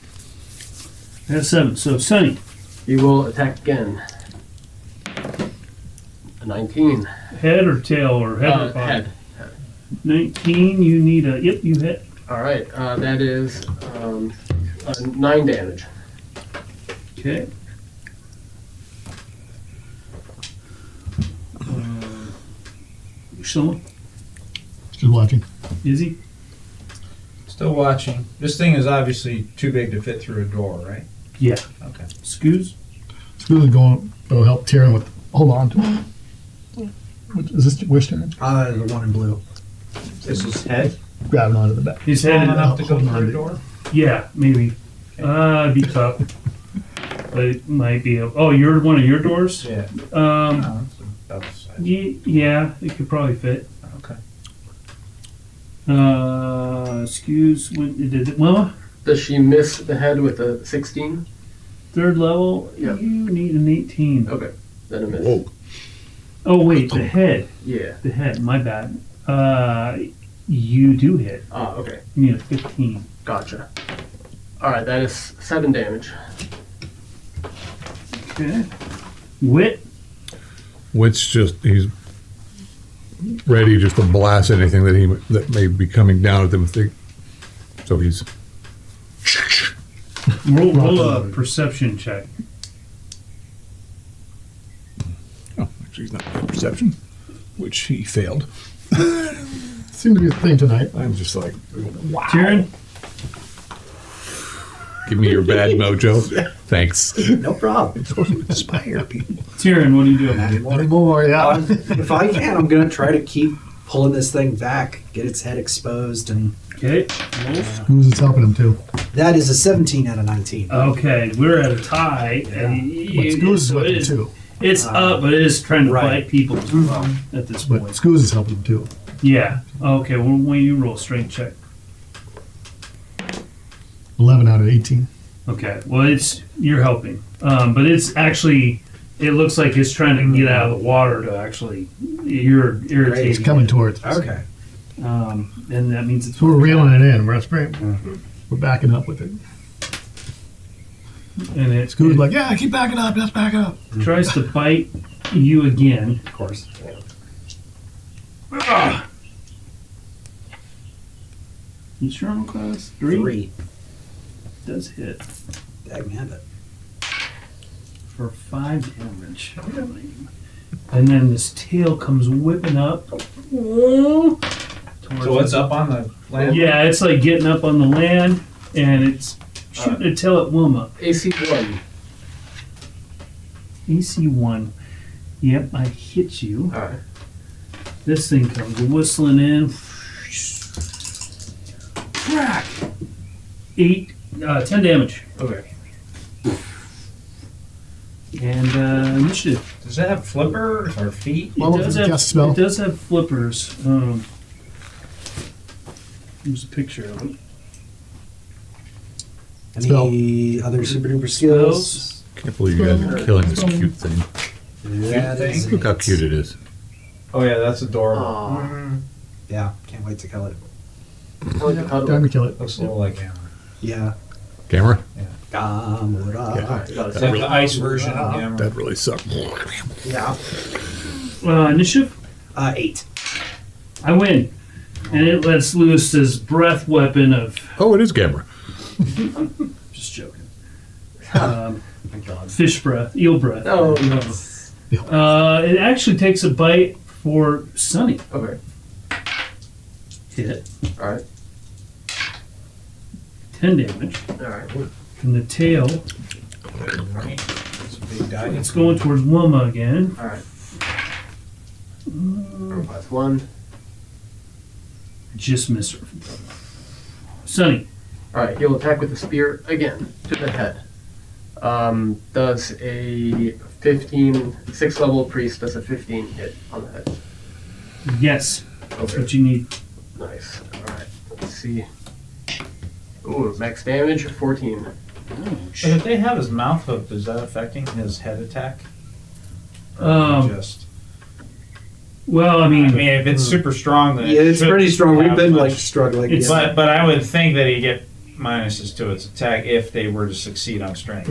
Speaker 1: That's 7. So, Sunny.
Speaker 7: you will attack again. A 19.
Speaker 1: Head or tail or head or body?
Speaker 7: Head.
Speaker 1: 19, you need a. Yep, you hit.
Speaker 7: All right. That is 9 damage.
Speaker 1: Okay. Someone?
Speaker 6: Just watching.
Speaker 1: Is he?
Speaker 5: Still watching. This thing is obviously too big to fit through a door, right?
Speaker 1: Yeah.
Speaker 5: Okay.
Speaker 1: Scoos?
Speaker 6: Scoot's going to help Tyrion with. Hold on to him. Is this which turn?
Speaker 9: The one in blue.
Speaker 5: This is head.
Speaker 6: Grabbing onto the back.
Speaker 1: His
Speaker 5: Long
Speaker 1: head.
Speaker 5: enough to go
Speaker 6: Holding on
Speaker 5: through
Speaker 6: to
Speaker 5: a door?
Speaker 1: Yeah, maybe. It'd be tough. But it might be. Oh, you're one of your doors?
Speaker 5: Yeah.
Speaker 1: Um,
Speaker 5: No, it's about the size.
Speaker 1: yeah, it could probably fit.
Speaker 5: Okay.
Speaker 1: Excuse when did it? Well,
Speaker 7: Does she miss the head with a 16?
Speaker 1: 3rd level.
Speaker 7: Yeah.
Speaker 1: You need an 18.
Speaker 7: Okay. Then a miss.
Speaker 3: Whoa.
Speaker 1: Oh wait, the head.
Speaker 7: Yeah.
Speaker 1: The head. My bad. You do hit.
Speaker 7: Okay.
Speaker 1: You need a 15.
Speaker 7: Gotcha. All right. That is 7 damage.
Speaker 1: Okay. Wit.
Speaker 3: Which just he's ready just to blast anything that may be coming down at them. So he's
Speaker 1: Roll a perception check.
Speaker 3: actually he's not good perception, which he failed.
Speaker 6: Seemed to be a thing tonight.
Speaker 3: I'm just like,
Speaker 1: Tyrion.
Speaker 3: give me your bad mojo. Thanks.
Speaker 9: No problem.
Speaker 3: It's supposed to inspire people.
Speaker 1: Tyrion, what do you do?
Speaker 9: Not
Speaker 6: Not anymore, yeah.
Speaker 9: If I can, I'm gonna try to keep pulling this thing back, get its head exposed, and
Speaker 1: Okay.
Speaker 6: Who's it's helping him too?
Speaker 9: that is a 17 out of 19.
Speaker 1: Okay, we're at a tie, and
Speaker 6: But Scoot's is
Speaker 1: so
Speaker 6: with
Speaker 1: it
Speaker 6: him
Speaker 1: is,
Speaker 6: too.
Speaker 1: it's up, but it is trying to
Speaker 9: Right.
Speaker 1: bite people as well at this
Speaker 6: But
Speaker 1: point.
Speaker 6: Scoot's is helping him too.
Speaker 1: Yeah. Okay. Well, when you roll a strength check.
Speaker 6: 11 out of 18.
Speaker 1: Okay. Well, you're helping, but it's actually. It looks like it's trying to get out of the water to actually. You're irritating.
Speaker 6: It's coming towards us.
Speaker 9: Okay.
Speaker 1: And that means it's.
Speaker 6: So we're reeling it in. We're backing up with it.
Speaker 1: And it
Speaker 6: Scoot's like, yeah, keep backing up. Let's back up.
Speaker 1: tries to bite you again.
Speaker 9: Of course.
Speaker 1: Ah! You strong class 3 does hit
Speaker 9: Dagnabbit.
Speaker 1: for 5 damage. And then this tail comes whipping up.
Speaker 5: So what's up on the land?
Speaker 1: Yeah, it's like getting up on the land, and it's shooting a tail at Wilma.
Speaker 7: AC 1.
Speaker 1: AC 1. Yep, I hit you.
Speaker 7: All right.
Speaker 1: This thing comes whistling in. Crack! 10 damage.
Speaker 7: Okay.
Speaker 1: And initiative.
Speaker 5: Does it have flippers or feet?
Speaker 1: It
Speaker 6: Well,
Speaker 1: does,
Speaker 6: cast spell.
Speaker 1: it does have flippers. Here's a picture of it.
Speaker 9: Any other super duper skills?
Speaker 3: Can't believe you guys are killing this cute thing.
Speaker 9: That is
Speaker 3: Look how cute it is.
Speaker 5: Oh yeah, that's adorable.
Speaker 7: Aw.
Speaker 9: Yeah, can't wait to kill it.
Speaker 7: I like the cuddle.
Speaker 6: Time to kill it.
Speaker 5: Looks a little like Hammer.
Speaker 9: Yeah.
Speaker 3: Camera?
Speaker 9: Gamora.
Speaker 3: Yeah.
Speaker 5: It's like the ice version of Hammer.
Speaker 3: That really sucked.
Speaker 9: Yeah.
Speaker 1: Initiative.
Speaker 9: 8.
Speaker 1: I win, and it lets loose this breath weapon of.
Speaker 3: Oh, it is camera.
Speaker 1: Just joking.
Speaker 9: My God.
Speaker 1: Fish breath, eel breath.
Speaker 7: Oh,
Speaker 1: It actually takes a bite for Sunny.
Speaker 7: okay.
Speaker 1: Hit.
Speaker 7: All right.
Speaker 1: 10 damage.
Speaker 7: All right.
Speaker 1: From the tail,
Speaker 5: Right? It's a big guy.
Speaker 1: it's going towards Wilma again.
Speaker 7: All right. Plus 1.
Speaker 1: Just missed her. Sunny.
Speaker 7: All right. He'll attack with the spear again to the head. Does a 15, 6th level priest does a 15 hit on the head.
Speaker 1: Yes. That's
Speaker 7: Okay.
Speaker 1: what you need.
Speaker 7: Nice. All right. Let's see. Ooh, max damage 14.
Speaker 5: But if they have his mouth hooked, is that affecting his head attack? Just.
Speaker 1: Well, I
Speaker 5: I
Speaker 1: mean,
Speaker 5: mean, if it's super strong, then
Speaker 9: Yeah, it's
Speaker 5: should
Speaker 9: pretty strong. We've
Speaker 5: have
Speaker 9: been
Speaker 5: much-
Speaker 9: like struggling.
Speaker 1: It's-
Speaker 9: yeah.
Speaker 5: But I would think that he'd get minuses to its attack if they were to succeed on strength.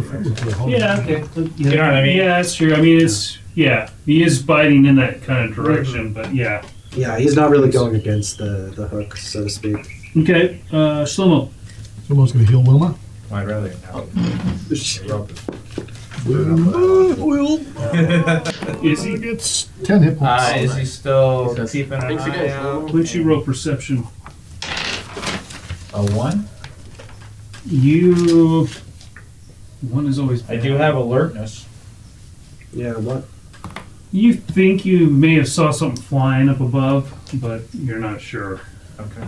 Speaker 1: yeah, okay.
Speaker 5: You know what I mean?
Speaker 1: Yeah, that's true. I mean, it's, yeah, he is biting in that kind of direction, but yeah.
Speaker 9: Yeah, he's not really going against the hook, so to speak.
Speaker 1: Okay, Shlomo.
Speaker 6: Someone's going to heal Wilma.
Speaker 5: Well, I'd rather not.
Speaker 1: Is he?
Speaker 6: Gets 10 hit points.
Speaker 5: Is he still
Speaker 7: He says,
Speaker 5: keeping an
Speaker 7: "Thanks
Speaker 5: eye
Speaker 7: again,
Speaker 5: out?
Speaker 1: What's your roll perception?
Speaker 5: A 1?
Speaker 1: You. One is always
Speaker 5: I
Speaker 1: bad.
Speaker 5: do have alertness.
Speaker 9: Yeah, what?
Speaker 1: You think you may have saw something flying up above, but you're not sure.
Speaker 5: Okay.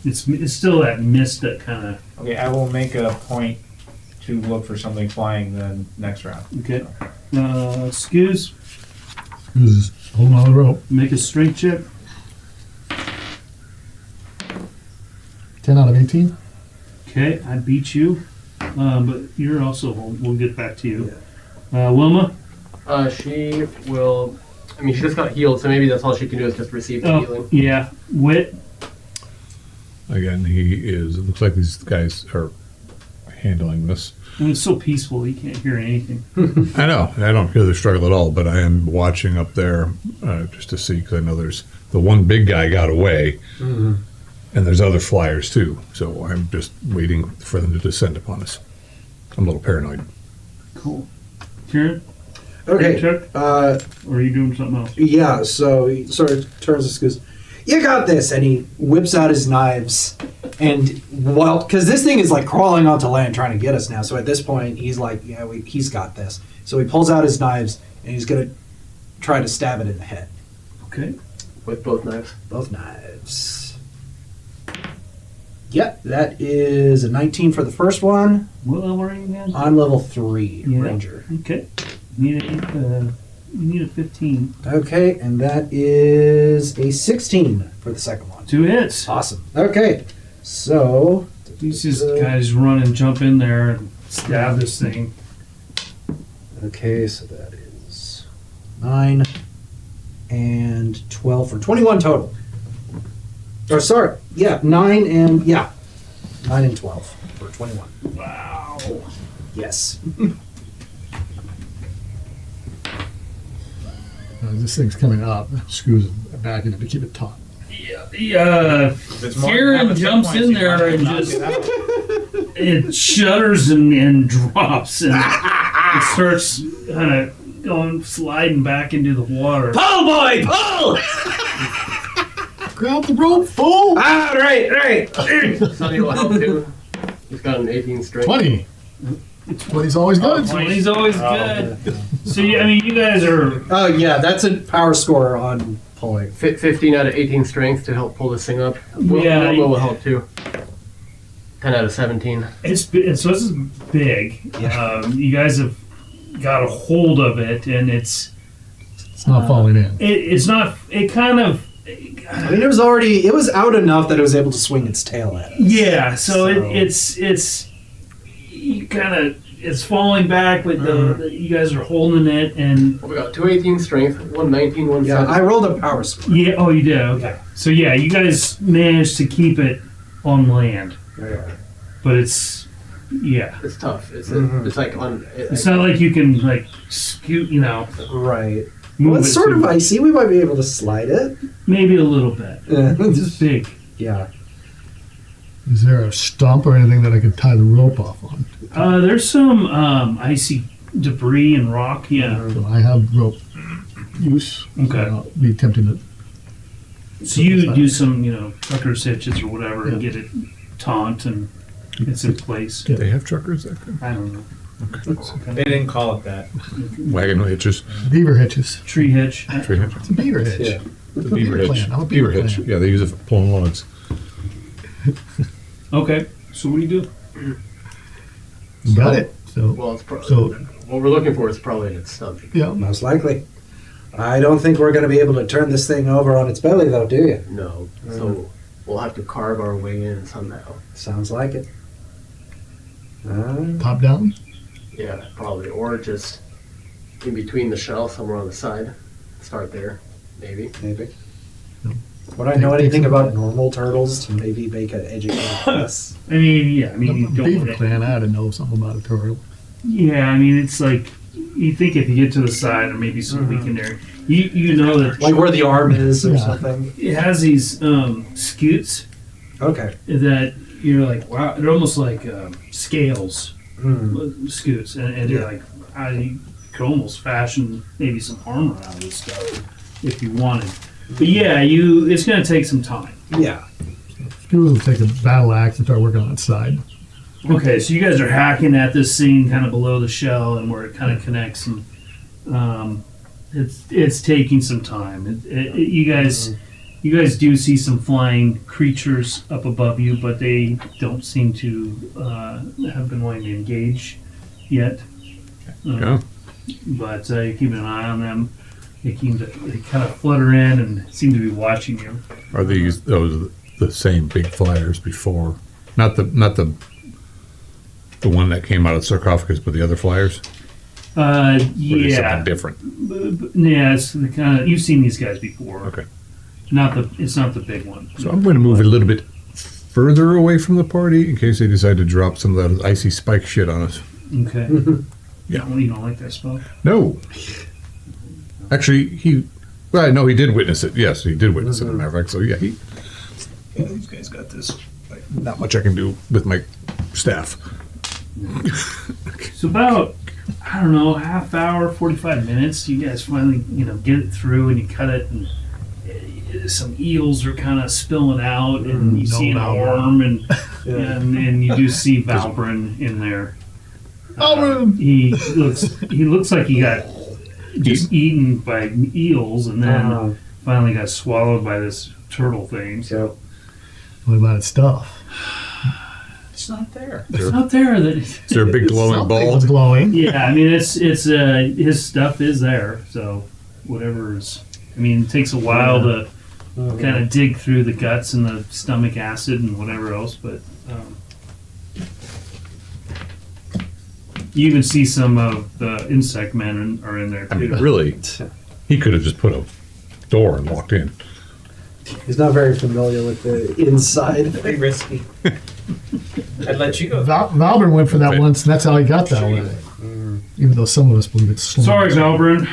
Speaker 1: It's still that mist that kind of.
Speaker 5: Okay, I will make a point to look for something flying then next round.
Speaker 1: Okay. Excuse.
Speaker 6: Who's holding on the rope.
Speaker 1: Make a strength check.
Speaker 6: 10 out of 18.
Speaker 1: Okay, I beat you, but you're also home. We'll get back to you. Wilma.
Speaker 7: She will. I mean, she just got healed, so maybe that's all she can do is just receive the
Speaker 1: Oh,
Speaker 7: healing.
Speaker 1: yeah. Wit.
Speaker 3: Again, he is. It looks like these guys are handling this.
Speaker 1: I mean, it's so peaceful. You can't hear anything.
Speaker 3: I know. I don't hear the struggle at all, but I am watching up there just to see, because I know there's the one big guy got away, and there's other flyers too. So I'm just waiting for them to descend upon us. I'm a little paranoid.
Speaker 1: Cool. Kieran.
Speaker 9: Okay.
Speaker 1: Check. Or are you doing something else?
Speaker 9: Yeah, so he sort of turns and goes, "You got this," and he whips out his knives. And, well, because this thing is like crawling onto land trying to get us now. So at this point, he's like, yeah, he's got this. So he pulls out his knives and he's going to try to stab it in the head.
Speaker 1: Okay.
Speaker 7: With both knives.
Speaker 9: Both knives. Yep, that is a 19 for the first one.
Speaker 1: What level are you again?
Speaker 9: On level 3,
Speaker 1: Yeah.
Speaker 9: Ranger.
Speaker 1: Okay. You need a 15.
Speaker 9: Okay, and that is a 16 for the second one.
Speaker 1: 2 hits.
Speaker 9: Awesome. Okay, so...
Speaker 1: These just guys run and jump in there and stab this thing.
Speaker 9: Okay, so that is 9 and 12 for 21 total. Or sorry, yeah, 9 and 12 for 21.
Speaker 1: Wow.
Speaker 9: Yes.
Speaker 6: This thing's coming up. Screws it back in it to keep it taut.
Speaker 1: Yeah. Kieran jumps in there and just it shudders and drops and it starts kind of going sliding back into the water.
Speaker 9: Pull, boy, pull!
Speaker 6: Grab the rope, fool!
Speaker 9: Ah, right.
Speaker 7: Sonny will help too. He's got an 18 strength.
Speaker 6: 20. 20's always good.
Speaker 1: 20's always good. So I mean, you guys are.
Speaker 9: Oh, yeah, that's a power score on pulling.
Speaker 7: 15 out of 18 strength to help pull this thing up.
Speaker 1: Yeah.
Speaker 7: Wilma will help too. 10 out of 17.
Speaker 1: So this is big.
Speaker 9: Yeah.
Speaker 1: You guys have got a hold of it, and it's
Speaker 6: not falling in.
Speaker 1: It's not. It kind of.
Speaker 9: I mean, it was out enough that it was able to swing its tail at us.
Speaker 1: Yeah. So it's you kind of it's falling back, but you guys are holding it, and
Speaker 7: We got 218 strength, 119, 170.
Speaker 9: Yeah, I rolled a power score.
Speaker 1: yeah. Oh, you did. Okay. So yeah, you guys managed to keep it on land, but it's
Speaker 7: It's tough. It's like on.
Speaker 1: It's not like you can like scoot,
Speaker 9: Right.
Speaker 1: move
Speaker 9: Well, it's
Speaker 1: it
Speaker 9: sort of
Speaker 1: too-
Speaker 9: icy. We might be able to slide it.
Speaker 1: maybe a little bit. It's big.
Speaker 9: Yeah.
Speaker 6: Is there a stump or anything that I could tie the rope off on?
Speaker 1: There's some icy debris and rock. Yeah.
Speaker 6: So I have rope use.
Speaker 1: Okay.
Speaker 6: So I'll be attempting to.
Speaker 1: So you do some, trucker's hitches or whatever, and
Speaker 6: Yeah.
Speaker 1: get it taut and it's in place.
Speaker 6: Yeah.
Speaker 3: They have truckers that can
Speaker 1: I don't know.
Speaker 5: They didn't call it that.
Speaker 3: wagon hitches,
Speaker 6: Beaver hitches.
Speaker 1: Tree hitch.
Speaker 3: tree hitch,
Speaker 6: It's a beaver hitch.
Speaker 9: Yeah.
Speaker 3: the beaver hitch,
Speaker 6: clan. I'm a
Speaker 3: beaver
Speaker 6: beaver
Speaker 3: hitch.
Speaker 6: clan.
Speaker 3: Yeah, they use it for pulling logs.
Speaker 1: Okay. So what do you do?
Speaker 6: Got it. So
Speaker 7: Well, it's probably.
Speaker 6: So-
Speaker 7: what we're looking for is probably in its stomach.
Speaker 6: yeah.
Speaker 9: Most likely. I don't think we're going to be able to turn this thing over on its belly, though, do you?
Speaker 7: No. So we'll have to carve our way in somehow.
Speaker 9: Sounds like it.
Speaker 6: Top down.
Speaker 7: Yeah, probably. Or just in between the shell, somewhere on the side. Start there, maybe.
Speaker 9: Maybe. Would I know anything about normal turtles to maybe make an educated guess?
Speaker 1: I mean, you
Speaker 6: Beaver
Speaker 1: don't.
Speaker 6: clan. I had to know something about a turtle.
Speaker 1: Yeah, I mean, it's like you think if you get to the side, there may be some leak in there. You know that
Speaker 9: Like where the arm is or
Speaker 6: Yeah.
Speaker 9: something?
Speaker 1: it has these scutes
Speaker 9: Okay.
Speaker 1: that you're like, wow, they're almost like scales,
Speaker 9: Mm.
Speaker 1: scutes, and you're like, you could almost fashion maybe some armor out of this stuff if you wanted. But yeah, it's going to take some time.
Speaker 9: Yeah.
Speaker 6: Stu will take a battle axe and start working on its side.
Speaker 1: Okay, so you guys are hacking at this thing kind of below the shell and where it kind of connects, and it's taking some time. You guys do see some flying creatures up above you, but they don't seem to have been wanting to engage yet.
Speaker 3: Yeah.
Speaker 1: But you're keeping an eye on them. They kind of flutter in and seem to be watching you.
Speaker 3: Are those the same big flyers before? Not the one that came out of the sarcophagus, but the other flyers? Or are they
Speaker 1: Yeah,
Speaker 3: something different?
Speaker 1: yeah. It's the kind of you've seen these guys before.
Speaker 3: Okay.
Speaker 1: It's not the big one.
Speaker 3: So I'm going to move a little bit further away from the party in case they decide to drop some of that icy spike shit on us.
Speaker 1: Okay.
Speaker 3: Yeah.
Speaker 1: You don't like that spell?
Speaker 3: No. Actually, I know he did witness it. Yes, he did witness it, as a matter of fact. So, yeah, these guys got this. Not much I can do with my staff.
Speaker 1: So about, I don't know, half hour, 45 minutes, you guys finally, get it through and you cut it, and some eels are kind of spilling out, and you see an arm, and you do see Valbrun in there. He looks like he got just eaten by eels, and then finally got swallowed by this turtle thing. So
Speaker 6: What about its stuff?
Speaker 5: It's not there.
Speaker 1: it's not there.
Speaker 3: Is there a big glowing
Speaker 6: Something
Speaker 3: ball?
Speaker 6: was glowing.
Speaker 1: Yeah, I mean it's his stuff is there. So whatever is, I mean, it takes a while to kind of dig through the guts and the stomach acid and whatever else, but you even see some of the insect men are in there too.
Speaker 3: I mean, really, he could have just put a door and walked in.
Speaker 9: He's not very familiar with the inside.
Speaker 5: Pretty risky. I'd let you go.
Speaker 6: Valburn went for that
Speaker 3: Okay.
Speaker 6: once, and that's how he got that way. Even though some of us believe it's slow.
Speaker 1: Sorry, Valbrun.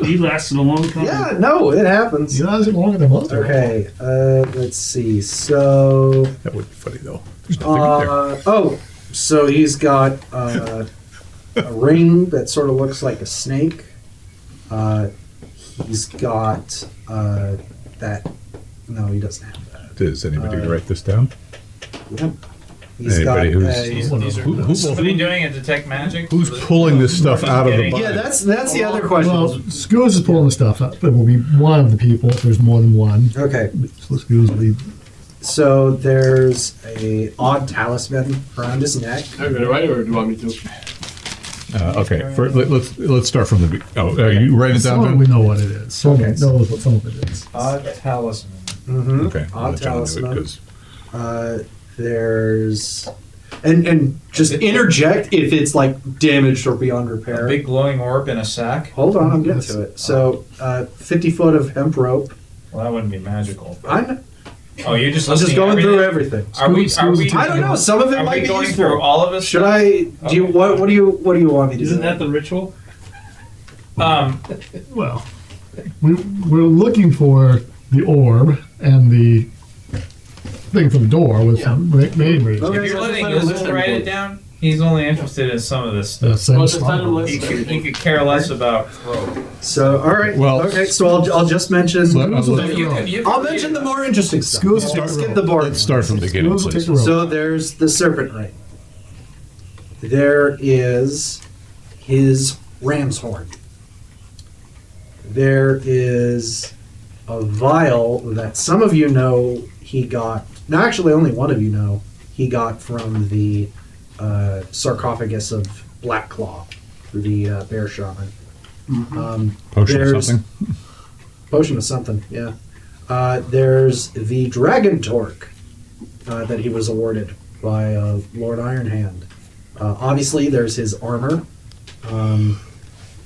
Speaker 1: He lasted a long time.
Speaker 9: Yeah, no, it happens.
Speaker 6: You guys are longer than most of us.
Speaker 9: Okay, let's see. So,
Speaker 3: That would be funny, though. There's nothing there.
Speaker 9: so he's got a ring that sort of looks like a snake. He's got that. No, he doesn't have that.
Speaker 3: Does anybody write this down?
Speaker 9: Yep. He's
Speaker 3: Anybody
Speaker 9: got
Speaker 3: who's-
Speaker 5: These are
Speaker 3: Who-
Speaker 5: somebody doing a detect magic.
Speaker 3: Who's pulling this stuff out of the
Speaker 9: yeah,
Speaker 3: body?
Speaker 9: that's the other question.
Speaker 6: Well, Skoos is pulling the stuff up. It will be one of the people if there's more than one.
Speaker 9: Okay,
Speaker 6: So Skoos will be.
Speaker 9: so there's a odd talisman around his neck.
Speaker 7: I'm gonna write it, or do you want me to?
Speaker 3: Okay, let's start from the beginning. You write it
Speaker 6: Some
Speaker 3: down,
Speaker 6: of we
Speaker 3: Ben?
Speaker 6: know what it is. Someone
Speaker 9: Okay.
Speaker 6: knows what some of it is.
Speaker 5: Odd talisman.
Speaker 9: Mm-hmm.
Speaker 3: Okay.
Speaker 9: Odd
Speaker 3: I'll let John do it,
Speaker 9: talisman.
Speaker 3: 'cause-
Speaker 9: There's and just interject if it's like damaged or beyond
Speaker 5: A
Speaker 9: repair.
Speaker 5: big glowing orb in a sack.
Speaker 9: Hold on, I'm getting to it. So, 50 foot of hemp rope.
Speaker 5: Well, that wouldn't be magical.
Speaker 9: I'm
Speaker 5: Oh, you're just
Speaker 9: I'm just
Speaker 5: listing
Speaker 9: going through
Speaker 5: everything?
Speaker 9: everything.
Speaker 5: Are we?
Speaker 9: I don't know. Some of it
Speaker 5: Are
Speaker 9: might
Speaker 5: we
Speaker 9: be
Speaker 5: going
Speaker 9: useful.
Speaker 5: through all of it?
Speaker 9: Should I? Do you what do you want me to
Speaker 1: Isn't
Speaker 9: do?
Speaker 1: that the ritual?
Speaker 6: Well, we're looking for the orb and the thing for the door with some main reason.
Speaker 7: Okay.
Speaker 5: If you're
Speaker 7: so
Speaker 5: letting
Speaker 7: let's
Speaker 5: Isabel write it down, he's only interested in some of this stuff.
Speaker 6: Same
Speaker 7: Well, just let him
Speaker 6: style.
Speaker 7: list
Speaker 5: He
Speaker 7: everything.
Speaker 5: could care less about rope.
Speaker 9: So, all right.
Speaker 3: Well-
Speaker 9: okay. So I'll just mention. I'll mention the more interesting stuff.
Speaker 6: Schools
Speaker 9: Let's
Speaker 6: start
Speaker 9: skip
Speaker 6: roll.
Speaker 9: the board.
Speaker 3: Let's start from the beginning,
Speaker 6: Schools will
Speaker 3: please.
Speaker 6: take a roll.
Speaker 9: So there's the serpent ring. There is his ram's horn. There is a vial that some of you know he got. No, actually, only one of you know he got from the sarcophagus of Black Claw, the bear shaman.
Speaker 3: Potion or
Speaker 9: There's-
Speaker 3: something?
Speaker 9: Potion of something, yeah. There's the dragon torque that he was awarded by Lord Ironhand. Obviously, there's his armor.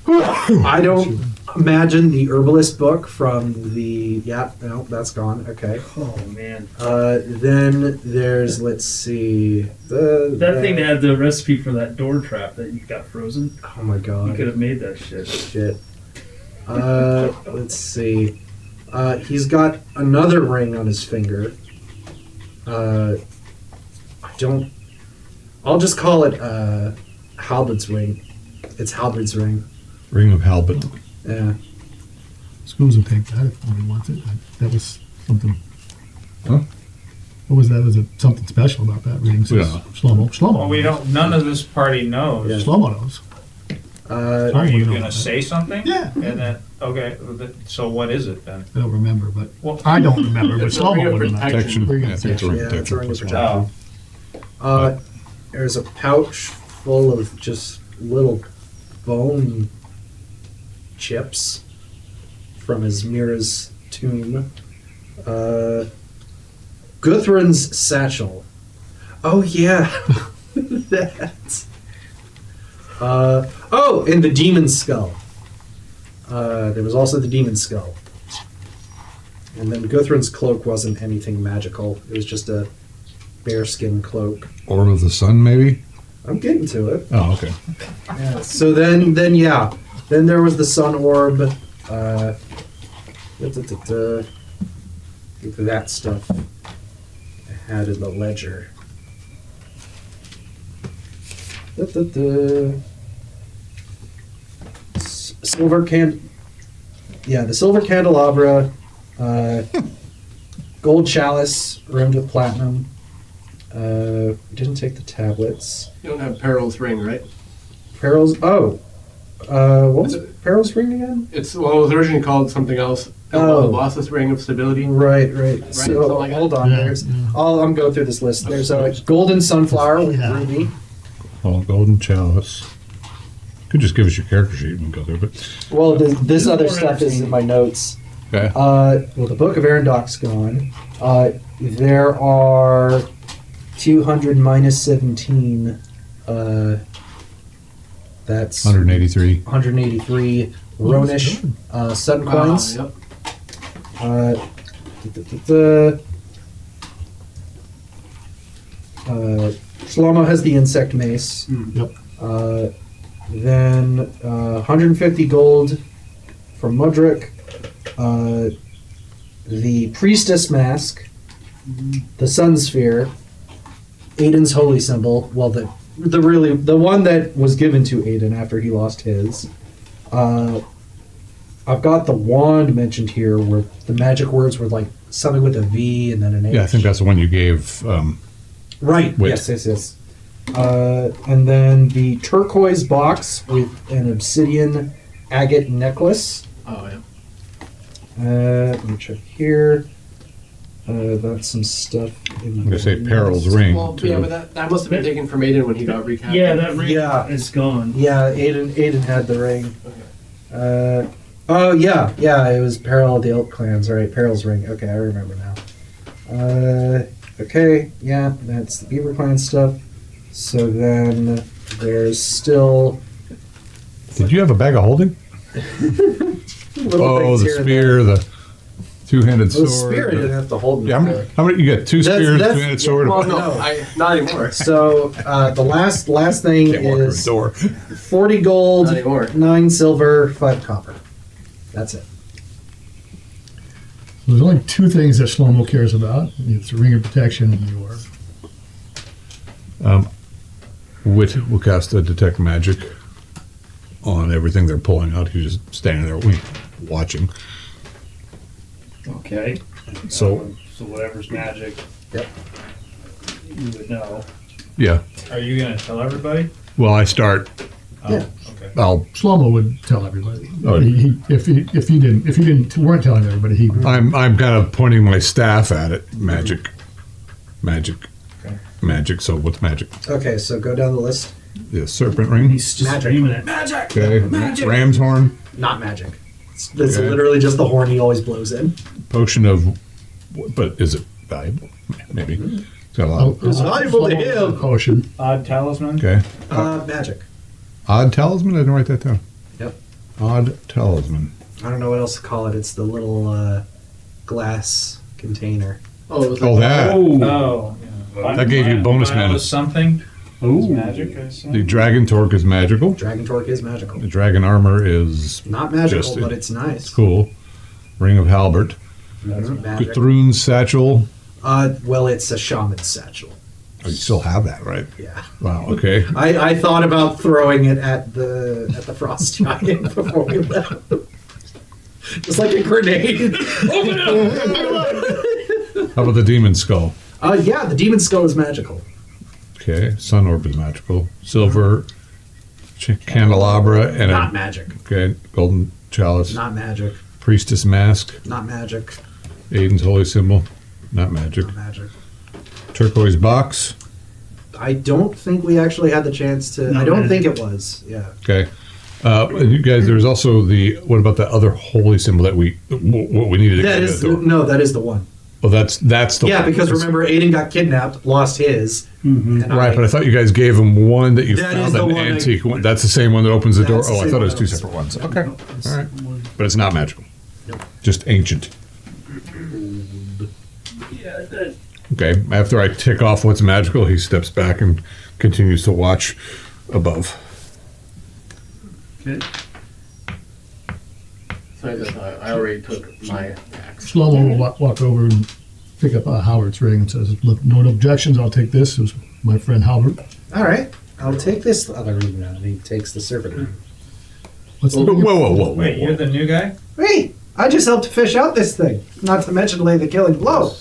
Speaker 9: I don't imagine the herbalist book from the. Yeah, no, that's gone. Okay.
Speaker 1: Oh man,
Speaker 9: Then there's, let's see.
Speaker 1: that thing that had the recipe for that door trap that you got frozen.
Speaker 9: Oh my
Speaker 1: You
Speaker 9: god.
Speaker 1: could have made that shit.
Speaker 9: Shit. Let's see. He's got another ring on his finger. I don't. I'll just call it Halberd's ring. It's Halberd's ring.
Speaker 3: Ring of Halbert.
Speaker 9: Yeah.
Speaker 6: Schools will take that if one wants it. That was something.
Speaker 3: Huh?
Speaker 6: What was that? Was it something special about that reading?
Speaker 3: Yeah.
Speaker 6: Shlomo. Shlomo.
Speaker 5: Well, we don't. None of this party knows.
Speaker 9: Yeah.
Speaker 6: Shlomo knows.
Speaker 5: Are
Speaker 6: Sorry, we
Speaker 5: you
Speaker 6: know
Speaker 5: gonna
Speaker 6: that.
Speaker 5: say something?
Speaker 6: Yeah.
Speaker 5: And then okay. So what is it then?
Speaker 6: I don't remember, but
Speaker 5: Well,
Speaker 6: I don't remember. But
Speaker 7: It's a ring
Speaker 6: Shlomo
Speaker 7: of
Speaker 6: would know.
Speaker 3: Protection.
Speaker 6: Ring of
Speaker 3: Yeah, I think it's a ring
Speaker 9: Yeah,
Speaker 3: of
Speaker 9: it's a ring of
Speaker 3: protection.
Speaker 9: protection.
Speaker 5: oh,
Speaker 9: There's a pouch full of just little bone chips from his Mira's tomb. Guthrun's satchel. Oh yeah, that. Oh, and the demon's skull. There was also the demon's skull. And then Guthrun's cloak wasn't anything magical. It was just a bearskin cloak.
Speaker 3: Orb of the Sun, maybe?
Speaker 9: I'm getting to it.
Speaker 3: Oh, okay.
Speaker 9: Yeah. So then yeah. Then there was the sun orb. That stuff I had in the ledger. Silver Yeah, the silver candelabra. Gold chalice rimmed with platinum. Didn't take the tablets.
Speaker 7: You don't have Peril's ring, right?
Speaker 9: Peril's. Oh. What was Peril's ring again?
Speaker 7: It's well, it was originally called something else.
Speaker 9: Oh.
Speaker 7: The boss's ring of stability.
Speaker 9: Right.
Speaker 7: something
Speaker 9: So
Speaker 7: like that.
Speaker 9: hold on.
Speaker 6: Yeah,
Speaker 9: There's.
Speaker 6: yeah.
Speaker 9: I'm going through this list. There's a golden sunflower with
Speaker 6: Yeah.
Speaker 9: ruby.
Speaker 3: Oh, Golden Chalice. Could just give us your character sheet and go through it.
Speaker 9: Well, this other
Speaker 1: more
Speaker 9: stuff is in my notes.
Speaker 3: Okay.
Speaker 9: Well, the Book of Arendoc's gone. There are 200 minus 17. That's
Speaker 3: 183.
Speaker 9: 183 Ronish sun coins.
Speaker 7: Yep.
Speaker 9: Shlomo has the insect mace.
Speaker 6: Yep.
Speaker 9: Then 150 gold from Mudrick. The priestess mask. The sun sphere. Aden's holy symbol. Well, the one that was given to Aden after he lost his. I've got the wand mentioned here, where the magic words were like something with a V and then an H.
Speaker 3: Yeah, I think that's the one you gave.
Speaker 9: Right.
Speaker 3: Wait.
Speaker 9: Yes. And then the turquoise box with an obsidian agate necklace.
Speaker 7: Oh yeah.
Speaker 9: Let me check here. That's some stuff.
Speaker 3: I'm going to say Peril's ring.
Speaker 7: Well,
Speaker 3: too.
Speaker 7: yeah, but that must have been taken from Aiden when he got recapped.
Speaker 1: Yeah, that ring
Speaker 9: Yeah.
Speaker 1: is gone.
Speaker 9: Yeah, Aiden had the ring. Oh yeah, it was Peril of the Elk Clans, right? Peril's ring. Okay, I remember now. Okay, yeah, that's the Beaver Clan stuff. So then there's still
Speaker 3: Did you have a bag of holding?
Speaker 9: little
Speaker 3: Oh,
Speaker 9: things
Speaker 3: the
Speaker 9: here and
Speaker 3: spear, the two-handed
Speaker 9: there. The
Speaker 3: sword.
Speaker 9: spear I didn't have to hold.
Speaker 3: Yeah, how many? You got two spears,
Speaker 9: that's-
Speaker 3: two-handed sword.
Speaker 7: Well, no, not anymore.
Speaker 9: So the last thing
Speaker 3: Can't walk through a
Speaker 9: is
Speaker 3: door.
Speaker 9: 40 gold,
Speaker 7: Not anymore.
Speaker 9: 9 silver, 5 copper. That's it.
Speaker 6: There's only two things that Shlomo cares about. It's the ring of protection and your.
Speaker 3: Wit will cast a detect magic on everything they're pulling out. He's just standing there watching.
Speaker 1: Okay.
Speaker 3: So,
Speaker 1: So whatever's magic.
Speaker 9: Yep.
Speaker 1: You would know.
Speaker 3: yeah.
Speaker 5: Are you gonna tell everybody?
Speaker 3: Well, I start.
Speaker 9: Yeah.
Speaker 5: Okay.
Speaker 3: I'll.
Speaker 6: Shlomo would tell everybody.
Speaker 3: Oh.
Speaker 6: If you weren't telling everybody, he would.
Speaker 3: I'm kind of pointing my staff at it. Magic.
Speaker 5: Okay.
Speaker 3: Magic. So what's magic?
Speaker 9: Okay, so go down the list.
Speaker 3: The serpent ring.
Speaker 1: He's just
Speaker 9: Magic.
Speaker 1: screaming it.
Speaker 9: Magic!
Speaker 3: Okay. Ram's horn.
Speaker 9: Not magic. It's
Speaker 3: Okay.
Speaker 9: literally just the horn he always blows in.
Speaker 3: Potion of. But is it valuable? Maybe. It's got a lot. Of,
Speaker 9: It's valuable to him.
Speaker 6: Potion.
Speaker 5: Odd talisman.
Speaker 3: okay.
Speaker 9: Magic.
Speaker 3: Odd talisman. I didn't write that down.
Speaker 9: Yep.
Speaker 3: Odd talisman.
Speaker 9: I don't know what else to call it. It's the little glass container.
Speaker 7: Oh, it was
Speaker 3: Oh, that.
Speaker 5: Oh, yeah.
Speaker 3: That gave you bonus
Speaker 5: Vial
Speaker 3: mana.
Speaker 5: of something.
Speaker 1: Ooh.
Speaker 5: Magic, I assume.
Speaker 3: The dragon torque is magical.
Speaker 9: Dragon Torque is magical.
Speaker 3: The dragon armor is
Speaker 9: Not magical,
Speaker 3: Just-
Speaker 9: but it's nice.
Speaker 3: cool. Ring of halbert.
Speaker 9: That's magic.
Speaker 3: Guthrune's satchel.
Speaker 9: Well, it's a shaman's satchel.
Speaker 3: Oh, you still have that, right?
Speaker 9: Yeah.
Speaker 3: Wow. Okay.
Speaker 9: I thought about throwing it at the frost giant before we left. Just like a grenade.
Speaker 3: How about the demon skull?
Speaker 9: Yeah, the demon skull is magical.
Speaker 3: Okay. Sun orb is magical. Silver candelabra and
Speaker 9: Not
Speaker 3: a
Speaker 9: magic.
Speaker 3: okay golden chalice.
Speaker 9: Not magic.
Speaker 3: Priestess mask.
Speaker 9: Not magic.
Speaker 3: Aden's holy symbol. Not magic.
Speaker 9: Not magic.
Speaker 3: Turquoise box.
Speaker 9: I don't think we actually had the chance to.
Speaker 1: No
Speaker 9: I don't
Speaker 1: magic.
Speaker 9: think it was. Yeah.
Speaker 3: Okay. You guys, there's also the. What about the other holy symbol that what we needed to
Speaker 9: That
Speaker 3: get
Speaker 9: is
Speaker 3: at the door?
Speaker 9: no. That is the one.
Speaker 3: Oh, that's the
Speaker 9: Yeah,
Speaker 3: one.
Speaker 9: because
Speaker 3: That's-
Speaker 9: remember, Aden got kidnapped, lost his.
Speaker 1: Mm-hmm.
Speaker 9: And
Speaker 3: Right, but I thought you guys gave him one that you
Speaker 9: That is
Speaker 3: found
Speaker 9: the
Speaker 3: an
Speaker 9: one I-
Speaker 3: antique one. That's the same one that opens the door.
Speaker 9: That's the
Speaker 3: Oh, I
Speaker 9: same
Speaker 3: thought it was
Speaker 9: one
Speaker 3: two
Speaker 9: that
Speaker 3: separate ones. Okay,
Speaker 1: All
Speaker 3: all right, but it's not magical. Just ancient.
Speaker 1: Yeah, that,
Speaker 3: Okay. After I tick off what's magical, he steps back and continues to watch above.
Speaker 1: okay.
Speaker 7: So I already took my axe.
Speaker 6: Shlomo will walk over and pick up Howard's ring and says, "Look, no objections. I'll take this." It was my friend Howard.
Speaker 9: All right, I'll take this other ring then. And he takes the serpent ring.
Speaker 6: What's the
Speaker 3: Whoa.
Speaker 5: Wait, you're the new guy?
Speaker 9: Hey, I just helped fish out this thing. Not to mention lay the killing blow.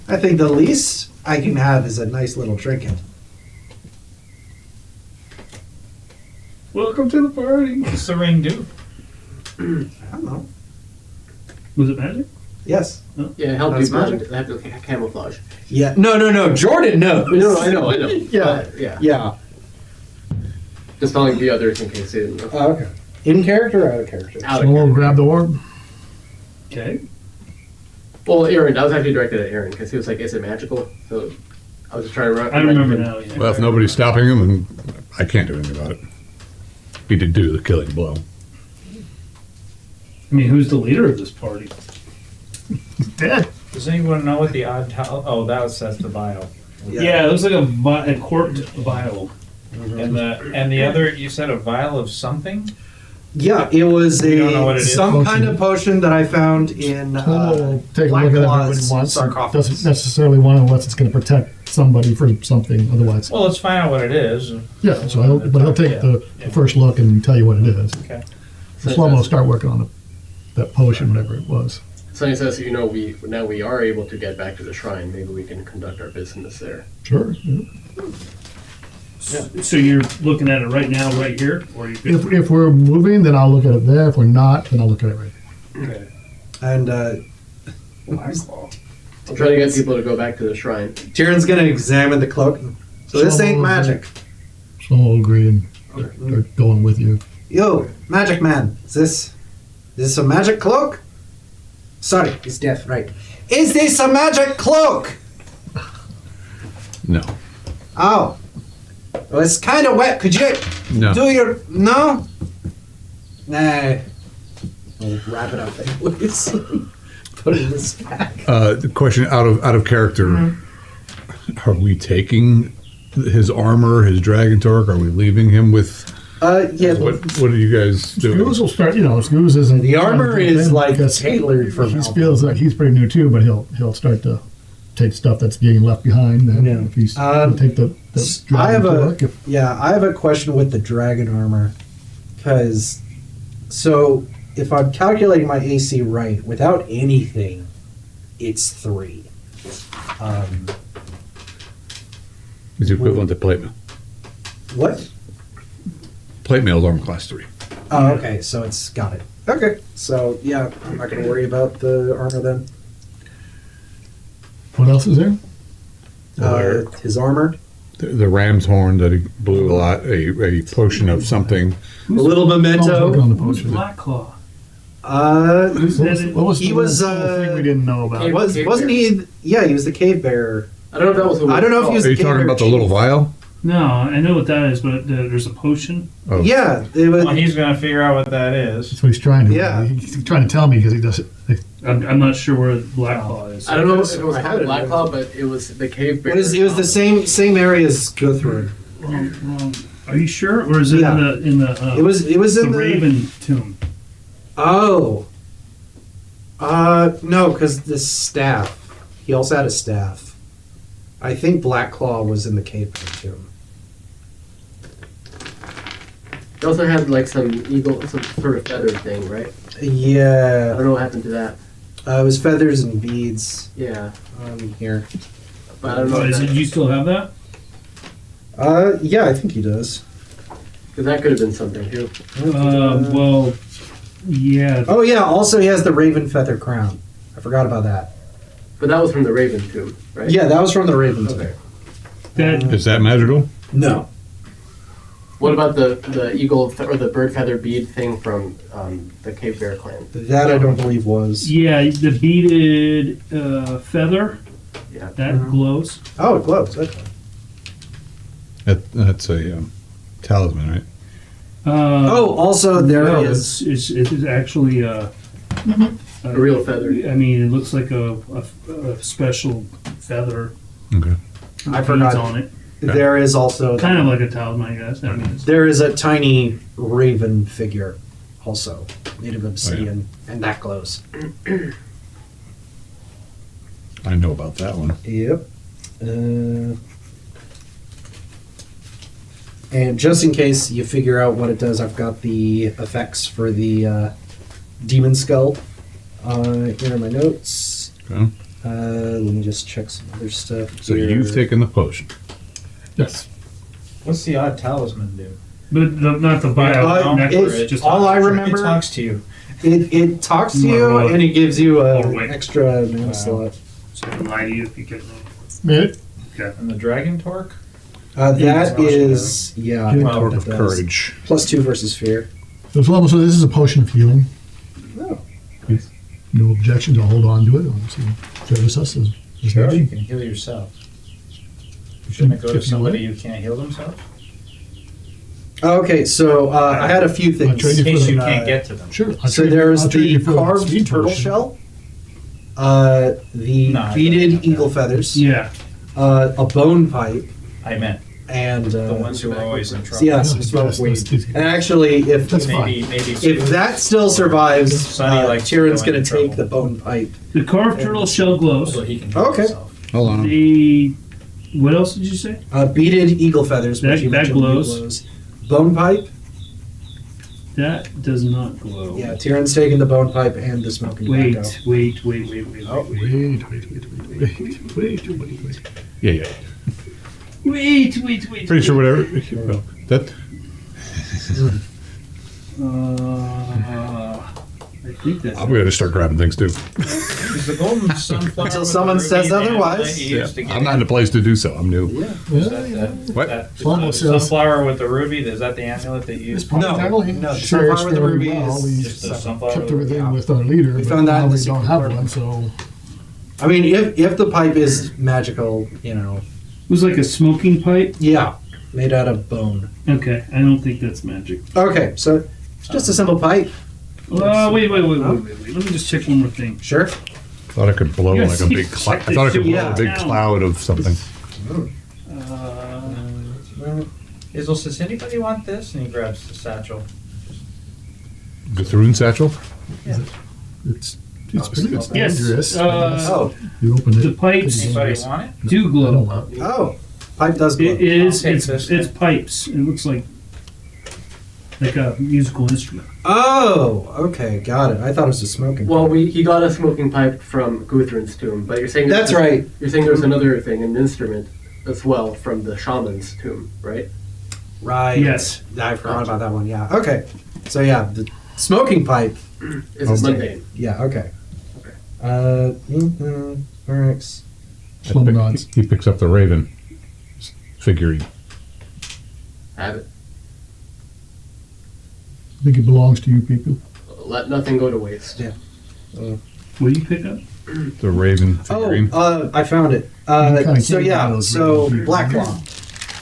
Speaker 9: I think the least I can have is a nice little trinket.
Speaker 1: Welcome to the party.
Speaker 5: What's the ring do?
Speaker 9: I don't know.
Speaker 1: Was it magic?
Speaker 9: Yes.
Speaker 7: Yeah, help
Speaker 9: That's
Speaker 7: you blind.
Speaker 9: magic.
Speaker 7: They have to camouflage.
Speaker 9: Yeah. No. Jordan knows.
Speaker 7: No, I know.
Speaker 9: Yeah.
Speaker 7: Yeah.
Speaker 9: Yeah.
Speaker 7: Just telling the others in case they didn't know.
Speaker 9: Oh, okay. In character or out of character?
Speaker 7: Out of
Speaker 6: Shlomo will
Speaker 7: character.
Speaker 6: grab the orb.
Speaker 1: Okay.
Speaker 7: Well, Aaron, that was actually directed at Aaron because he was like, "Is it magical?" So I was just trying to.
Speaker 1: I remember now. Yeah.
Speaker 3: Well, if nobody's stopping him, then I can't do anything about it. He did do the killing blow.
Speaker 1: I mean, who's the leader of this party?
Speaker 6: Dead.
Speaker 5: Does anyone know what the odd oh, that's the vial.
Speaker 1: Yeah, it looks like a corked vial.
Speaker 5: And the other, you said a vial of something?
Speaker 9: Yeah, it was
Speaker 5: You don't know what it is?
Speaker 9: some kind of potion that I found in
Speaker 6: Shlomo will take a
Speaker 9: Black
Speaker 6: look at
Speaker 9: Claw's
Speaker 6: everybody once.
Speaker 9: sarcophagus.
Speaker 6: Doesn't necessarily want to unless it's going to protect somebody from something. Otherwise,
Speaker 5: Well, let's find out what it is.
Speaker 6: yeah. So he'll take the first look and tell you what it is.
Speaker 5: Okay.
Speaker 6: So Shlomo will start working on that potion, whatever it was.
Speaker 7: So he says, "You know, we are able to get back to the shrine. Maybe we can conduct our business there."
Speaker 6: Sure. Yeah.
Speaker 1: So you're looking at it right now, right here, or you could.
Speaker 6: If we're moving, then I'll look at it there. If we're not, then I'll look at it right here.
Speaker 1: Okay.
Speaker 9: And
Speaker 7: I'm trying to get people to go back to the shrine.
Speaker 9: Tyrion's gonna examine the cloak. So this ain't magic.
Speaker 6: Shlomo will agree and they're going with you.
Speaker 9: Yo, magic man, is this a magic cloak? Sorry, he's deaf, right. Is this a magic cloak?
Speaker 3: No.
Speaker 9: Oh, Well, it's kind of wet. Could you
Speaker 3: No.
Speaker 9: do your no? Nah. I'll wrap it up there, please. Put it in this bag.
Speaker 3: The question out of character: Are we taking his armor, his dragon torque? Are we leaving him with?
Speaker 9: Yeah.
Speaker 3: What are you guys doing?
Speaker 6: Goose will start. Goose isn't.
Speaker 9: The armor is like tailored for.
Speaker 6: He feels like he's pretty new too, but he'll start to take stuff that's getting left behind. And
Speaker 9: Yeah.
Speaker 6: if he'll take the
Speaker 9: I have
Speaker 6: dragon
Speaker 9: a
Speaker 6: torque,
Speaker 9: I have a question with the dragon armor, because if I'm calculating my AC right, without anything, it's 3.
Speaker 3: It's equivalent to plate mail.
Speaker 9: What?
Speaker 3: Plate mail is armor class 3.
Speaker 9: Oh, okay, so it's got it. Okay, so yeah, I'm not going to worry about the armor then.
Speaker 6: What else is there?
Speaker 9: His armor,
Speaker 3: The ram's horn that he blew a lot, a potion of something.
Speaker 9: a little
Speaker 6: Oh,
Speaker 9: memento.
Speaker 6: look on the
Speaker 1: Who's
Speaker 6: poster.
Speaker 1: Black Claw?
Speaker 6: What was
Speaker 9: He
Speaker 6: the
Speaker 9: was,
Speaker 6: little thing we didn't know about?
Speaker 9: wasn't he? Yeah, he was the cave bearer.
Speaker 7: I don't know if that was. Who
Speaker 9: I don't know if he was
Speaker 3: Are
Speaker 9: the
Speaker 3: you
Speaker 9: cave
Speaker 3: talking
Speaker 9: bearer
Speaker 3: about the
Speaker 9: chief.
Speaker 3: little vial?
Speaker 1: No, I know what that is, but there's a potion.
Speaker 3: Oh.
Speaker 9: Yeah, it was.
Speaker 5: Well, he's gonna figure out what that is.
Speaker 6: That's what he's trying to.
Speaker 9: Yeah.
Speaker 6: He's trying to tell me because he does it.
Speaker 1: I'm not sure where Black Claw is.
Speaker 7: I don't know if it was
Speaker 9: I have
Speaker 7: called
Speaker 9: it
Speaker 7: Black
Speaker 9: in
Speaker 7: Claw, but it was the cave bear.
Speaker 9: It was the same area as Guthrum.
Speaker 1: Wrong. Are you sure, or is it
Speaker 9: Yeah.
Speaker 1: in the?
Speaker 9: It was
Speaker 1: the
Speaker 9: in the
Speaker 1: Raven tomb.
Speaker 9: Oh. No, because the staff. He also had a staff. I think Black Claw was in the cave tomb.
Speaker 7: He also had like some eagle, some sort of feather thing, right? I
Speaker 9: Yeah.
Speaker 7: don't know what happened to that.
Speaker 9: It was feathers and beads
Speaker 7: Yeah,
Speaker 9: here.
Speaker 7: but I don't know.
Speaker 1: Oh, do you still have that?
Speaker 9: Yeah, I think he does.
Speaker 7: Because that could have been something too.
Speaker 1: Well, yeah.
Speaker 9: Oh, yeah, also he has the raven feather crown. I forgot about that.
Speaker 7: But that was from the Raven tomb, right?
Speaker 9: Yeah, that was from the raven tomb.
Speaker 7: Okay.
Speaker 1: That
Speaker 3: Is that magical?
Speaker 9: No.
Speaker 7: What about the eagle or the bird feather bead thing from the Cave Bear clan?
Speaker 9: That I don't believe was.
Speaker 1: yeah, the beaded feather
Speaker 7: Yeah.
Speaker 1: that glows.
Speaker 9: Oh, it glows. Okay.
Speaker 3: That's a talisman, right?
Speaker 9: Oh, also there
Speaker 1: no,
Speaker 9: is.
Speaker 1: it is actually
Speaker 7: A real feather.
Speaker 1: I mean, it looks like a special feather.
Speaker 3: Okay.
Speaker 9: I
Speaker 1: Beads
Speaker 9: forgot.
Speaker 1: on it.
Speaker 9: There is also.
Speaker 1: Kind of like a talisman, I guess. I mean, it's,
Speaker 9: There is a tiny raven figure, also made of obsidian, and that glows.
Speaker 3: I know about that one.
Speaker 9: Yep. And just in case you figure out what it does, I've got the effects for the demon skull. Here are my notes.
Speaker 3: Okay.
Speaker 9: Let me just check some other stuff.
Speaker 3: So
Speaker 9: here.
Speaker 3: you've taken the potion.
Speaker 6: Yes.
Speaker 5: What's the odd talisman do?
Speaker 1: but not the bio necklace.
Speaker 9: it-
Speaker 1: Just
Speaker 9: all I
Speaker 5: It
Speaker 9: remember,
Speaker 5: talks to you.
Speaker 9: it talks to you
Speaker 1: More
Speaker 9: and it gives you
Speaker 1: More
Speaker 9: an
Speaker 1: weight.
Speaker 9: extra mana slot.
Speaker 1: So I can lie to you if you get
Speaker 6: Made it.
Speaker 5: And the dragon torque?
Speaker 9: That is, yeah,
Speaker 6: Healing
Speaker 3: Torque
Speaker 9: it
Speaker 3: of
Speaker 9: does.
Speaker 3: courage.
Speaker 9: +2 versus fear.
Speaker 6: So this is a potion of healing.
Speaker 9: Oh.
Speaker 6: No objection to hold on to it. Obviously, service us as
Speaker 5: You
Speaker 6: needed.
Speaker 5: can heal yourself. Shouldn't it go to somebody who can't heal themselves?
Speaker 9: Okay, so I had a few things.
Speaker 6: trade
Speaker 5: In
Speaker 6: you
Speaker 5: case
Speaker 6: for
Speaker 5: you
Speaker 6: the-
Speaker 5: can't get to them.
Speaker 6: Sure.
Speaker 9: So there's
Speaker 6: I'll trade
Speaker 9: the
Speaker 6: you for
Speaker 9: carved
Speaker 6: speed
Speaker 9: turtle
Speaker 6: potion.
Speaker 9: shell, the
Speaker 5: No, I don't
Speaker 9: beaded
Speaker 5: have that.
Speaker 9: eagle feathers,
Speaker 1: Yeah.
Speaker 9: a bone pipe,
Speaker 5: I meant
Speaker 9: and
Speaker 5: the ones who are always in trouble.
Speaker 9: yeah, some
Speaker 6: Yeah,
Speaker 9: smoke
Speaker 6: that's-
Speaker 9: weed.
Speaker 6: that's-
Speaker 9: And actually, if
Speaker 6: That's fine.
Speaker 5: Maybe
Speaker 9: if that still survives,
Speaker 5: Sonny likes to
Speaker 9: Tyrion's
Speaker 5: go
Speaker 9: going
Speaker 5: into
Speaker 9: to take
Speaker 5: trouble.
Speaker 9: the bone pipe.
Speaker 1: The carved turtle shell glows.
Speaker 5: so he can heal
Speaker 9: Okay.
Speaker 5: himself.
Speaker 3: Hold on.
Speaker 1: The what else did you say?
Speaker 9: Beaded eagle feathers, which
Speaker 1: That-
Speaker 9: you
Speaker 1: that
Speaker 9: mentioned
Speaker 1: glows.
Speaker 9: Bone pipe,
Speaker 1: That does not glow.
Speaker 9: yeah. Tyrion's taking the bone pipe and the smoking
Speaker 1: Wait,
Speaker 9: tobacco.
Speaker 1: wait.
Speaker 9: Oh.
Speaker 6: Wait.
Speaker 3: Yeah.
Speaker 1: Wait.
Speaker 3: Pretty sure whatever. Well, that
Speaker 1: I think that's.
Speaker 3: I'm going to start grabbing things too.
Speaker 5: Is the golden sunflower
Speaker 9: Until
Speaker 5: with
Speaker 9: someone
Speaker 5: the
Speaker 9: says
Speaker 5: ruby
Speaker 9: otherwise.
Speaker 5: that he used to get?
Speaker 3: I'm not in a place to do so. I'm new.
Speaker 9: Yeah.
Speaker 3: What?
Speaker 5: That
Speaker 6: Almost says-
Speaker 5: sunflower with the ruby, is that the amulet that you used?
Speaker 9: No, no, the sunflower with the ruby is
Speaker 6: We
Speaker 5: just the sunflower
Speaker 6: kept
Speaker 5: with the ruby.
Speaker 6: everything with our leader.
Speaker 9: We
Speaker 6: but
Speaker 9: found that
Speaker 6: now
Speaker 9: in the
Speaker 6: we don't
Speaker 9: secret
Speaker 6: have
Speaker 9: compartment.
Speaker 6: one, so
Speaker 9: I mean, if the pipe is magical,
Speaker 1: It was like a smoking pipe.
Speaker 9: yeah. made out of bone.
Speaker 1: Okay, I don't think that's magic.
Speaker 9: Okay, so it's just a simple pipe.
Speaker 1: Wait. Let me just check one more thing.
Speaker 9: Sure.
Speaker 3: Thought it could blow
Speaker 1: You
Speaker 3: like
Speaker 1: guys
Speaker 3: a
Speaker 1: see-
Speaker 3: big cloud. I
Speaker 1: check
Speaker 3: thought it
Speaker 1: this
Speaker 3: could blow
Speaker 1: shit
Speaker 3: a big
Speaker 1: out.
Speaker 3: cloud of something.
Speaker 5: Izzles says, anybody want this? And he grabs the satchel.
Speaker 3: Guthrum satchel?
Speaker 6: It's pretty
Speaker 1: Yes,
Speaker 6: dangerous.
Speaker 9: Oh,
Speaker 6: You open it.
Speaker 1: the pipes
Speaker 5: Anybody want it?
Speaker 1: do
Speaker 6: I don't
Speaker 1: glow.
Speaker 6: want it.
Speaker 9: oh, pipe does glow.
Speaker 1: It is.
Speaker 5: I'll take
Speaker 1: It's
Speaker 5: this.
Speaker 1: pipes. It looks like a musical instrument.
Speaker 9: Oh, okay, got it. I thought it was a smoking.
Speaker 7: Well, he got a smoking pipe from Guthrun's tomb, but you're saying
Speaker 9: That's right.
Speaker 7: You're saying there's another thing, an instrument as well from the shaman's tomb, right?
Speaker 9: Right.
Speaker 1: Yes.
Speaker 9: I forgot about that one. Yeah. Okay. So yeah, the smoking pipe.
Speaker 7: Is mundane.
Speaker 9: Yeah. Okay. Works.
Speaker 6: Slow nods.
Speaker 3: He picks up the raven figurine.
Speaker 7: Have it.
Speaker 6: I think it belongs to you people.
Speaker 7: Let nothing go to waste.
Speaker 9: Yeah.
Speaker 1: What do you pick up?
Speaker 3: The raven figurine.
Speaker 9: I found it.
Speaker 6: kinda
Speaker 9: So
Speaker 6: can't
Speaker 9: yeah.
Speaker 6: find those
Speaker 9: So
Speaker 6: ravens.
Speaker 9: Blacklaw.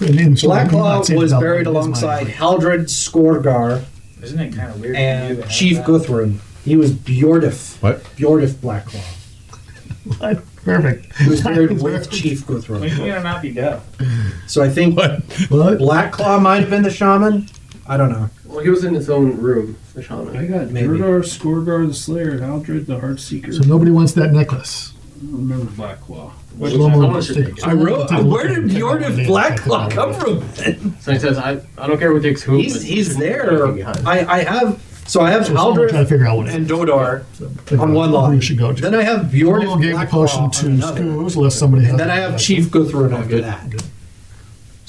Speaker 6: And then so I'm not saying
Speaker 9: Blacklaw was
Speaker 6: about
Speaker 9: buried
Speaker 6: it, it's
Speaker 9: alongside
Speaker 6: mine.
Speaker 9: Haldred Skorgar
Speaker 5: Isn't it kind of weird? for you to
Speaker 9: and
Speaker 5: have
Speaker 9: Chief
Speaker 5: that?
Speaker 9: Guthrun. He was Bjordif.
Speaker 3: What?
Speaker 9: Bjordif Blacklaw.
Speaker 6: Perfect.
Speaker 9: He was buried with Chief
Speaker 5: When
Speaker 9: Guthrun.
Speaker 5: are you gonna not be deaf?
Speaker 9: So I think
Speaker 6: What?
Speaker 9: Blacklaw might have been the shaman. I don't know.
Speaker 7: Well, he was in his own room, the shaman.
Speaker 1: I got
Speaker 9: Maybe.
Speaker 1: Durdar, Skorgar, the Slayer, Haldred, the Heartseeker.
Speaker 6: So nobody wants that necklace.
Speaker 1: I don't remember Blacklaw.
Speaker 6: Shlomo
Speaker 7: should
Speaker 6: take-
Speaker 7: take it.
Speaker 6: Shlomo
Speaker 8: wrote,
Speaker 6: take a look
Speaker 8: where
Speaker 6: at
Speaker 8: did
Speaker 6: it.
Speaker 8: Bjorn Blacklaw come from?
Speaker 7: So he says, I don't care who takes who. but
Speaker 9: He's there.
Speaker 7: looking behind.
Speaker 9: I have. So I have
Speaker 6: So someone try to
Speaker 9: Haldred
Speaker 6: figure out what it
Speaker 9: and
Speaker 6: is.
Speaker 9: Dodar
Speaker 6: Figure
Speaker 9: on
Speaker 6: out
Speaker 9: one
Speaker 6: who
Speaker 9: line.
Speaker 6: we should go to.
Speaker 9: Then I have
Speaker 6: Shlomo
Speaker 9: Bjordif
Speaker 6: gave the
Speaker 9: Blacklaw
Speaker 6: potion
Speaker 9: on
Speaker 6: to
Speaker 9: another.
Speaker 6: Skoos, unless somebody has
Speaker 9: And then
Speaker 6: it.
Speaker 9: I have Chief Guthrun after
Speaker 7: good.
Speaker 9: that.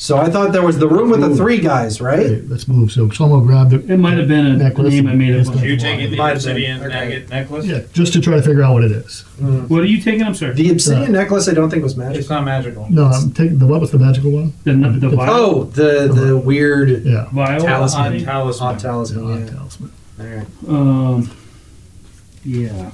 Speaker 9: So I thought there was the room with the three guys, right?
Speaker 6: Okay, let's move. So Shlomo grabbed it.
Speaker 1: It might have been a
Speaker 6: Necklace.
Speaker 1: name I made up.
Speaker 6: Yes,
Speaker 5: You taking the
Speaker 9: Might have
Speaker 5: obsidian
Speaker 9: been. Okay.
Speaker 5: agate necklace?
Speaker 6: Yeah, just to try to figure out what it is.
Speaker 1: What are you taking? I'm sorry.
Speaker 9: The obsidian necklace I don't think was magic.
Speaker 5: It's not magical.
Speaker 6: No, I'm taking the what was the magical one?
Speaker 1: The vial.
Speaker 9: Oh, the weird
Speaker 6: Yeah.
Speaker 1: Vial.
Speaker 9: talisman.
Speaker 5: On talisman.
Speaker 9: odd talisman.
Speaker 6: Yeah,
Speaker 9: Yeah.
Speaker 6: talisman.
Speaker 9: Alright.
Speaker 1: Yeah.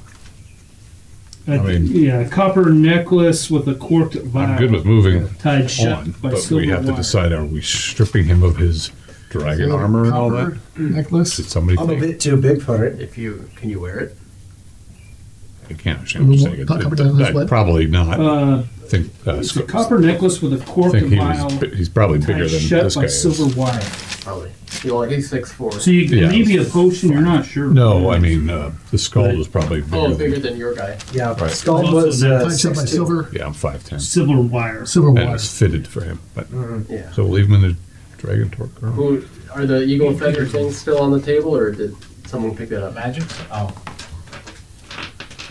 Speaker 3: I mean-
Speaker 1: yeah, copper necklace with a corked vial.
Speaker 3: I'm good with moving
Speaker 1: tied shut
Speaker 3: on,
Speaker 1: by
Speaker 3: but
Speaker 1: silver
Speaker 3: we have to
Speaker 1: wire.
Speaker 3: decide: are we stripping him of his dragon armor and all that?
Speaker 6: Necklace.
Speaker 3: Did somebody
Speaker 9: I'm a
Speaker 3: think?
Speaker 9: bit too big for it.
Speaker 7: Can you wear it?
Speaker 3: I can't understand what you're saying.
Speaker 6: Copper necklace, what?
Speaker 3: Probably not. I think
Speaker 1: It's a copper necklace with a
Speaker 3: I
Speaker 1: corked
Speaker 3: think
Speaker 1: vial
Speaker 3: he's probably bigger
Speaker 1: tied
Speaker 3: than
Speaker 1: shut
Speaker 3: this
Speaker 1: by
Speaker 3: guy is.
Speaker 1: silver wire.
Speaker 7: Probably. Well, he's 6'4".
Speaker 1: So you
Speaker 3: Yeah.
Speaker 1: maybe a potion. You're not sure.
Speaker 3: No, I mean the skull is probably bigger.
Speaker 7: Oh,
Speaker 3: than,
Speaker 7: bigger than your guy.
Speaker 9: Yeah,
Speaker 3: Right.
Speaker 9: Skull
Speaker 1: Also
Speaker 9: was
Speaker 1: that
Speaker 6: Tied shut by
Speaker 9: 6'2".
Speaker 6: silver.
Speaker 3: Yeah, I'm 5'10",
Speaker 1: silver wire.
Speaker 6: Silver
Speaker 3: and
Speaker 6: wire.
Speaker 3: it's fitted for him. But
Speaker 7: Yeah.
Speaker 3: so we'll leave him in the dragon torque armor.
Speaker 7: Who are the eagle feather things still on the table, or did someone pick it up?
Speaker 5: Magic? Oh.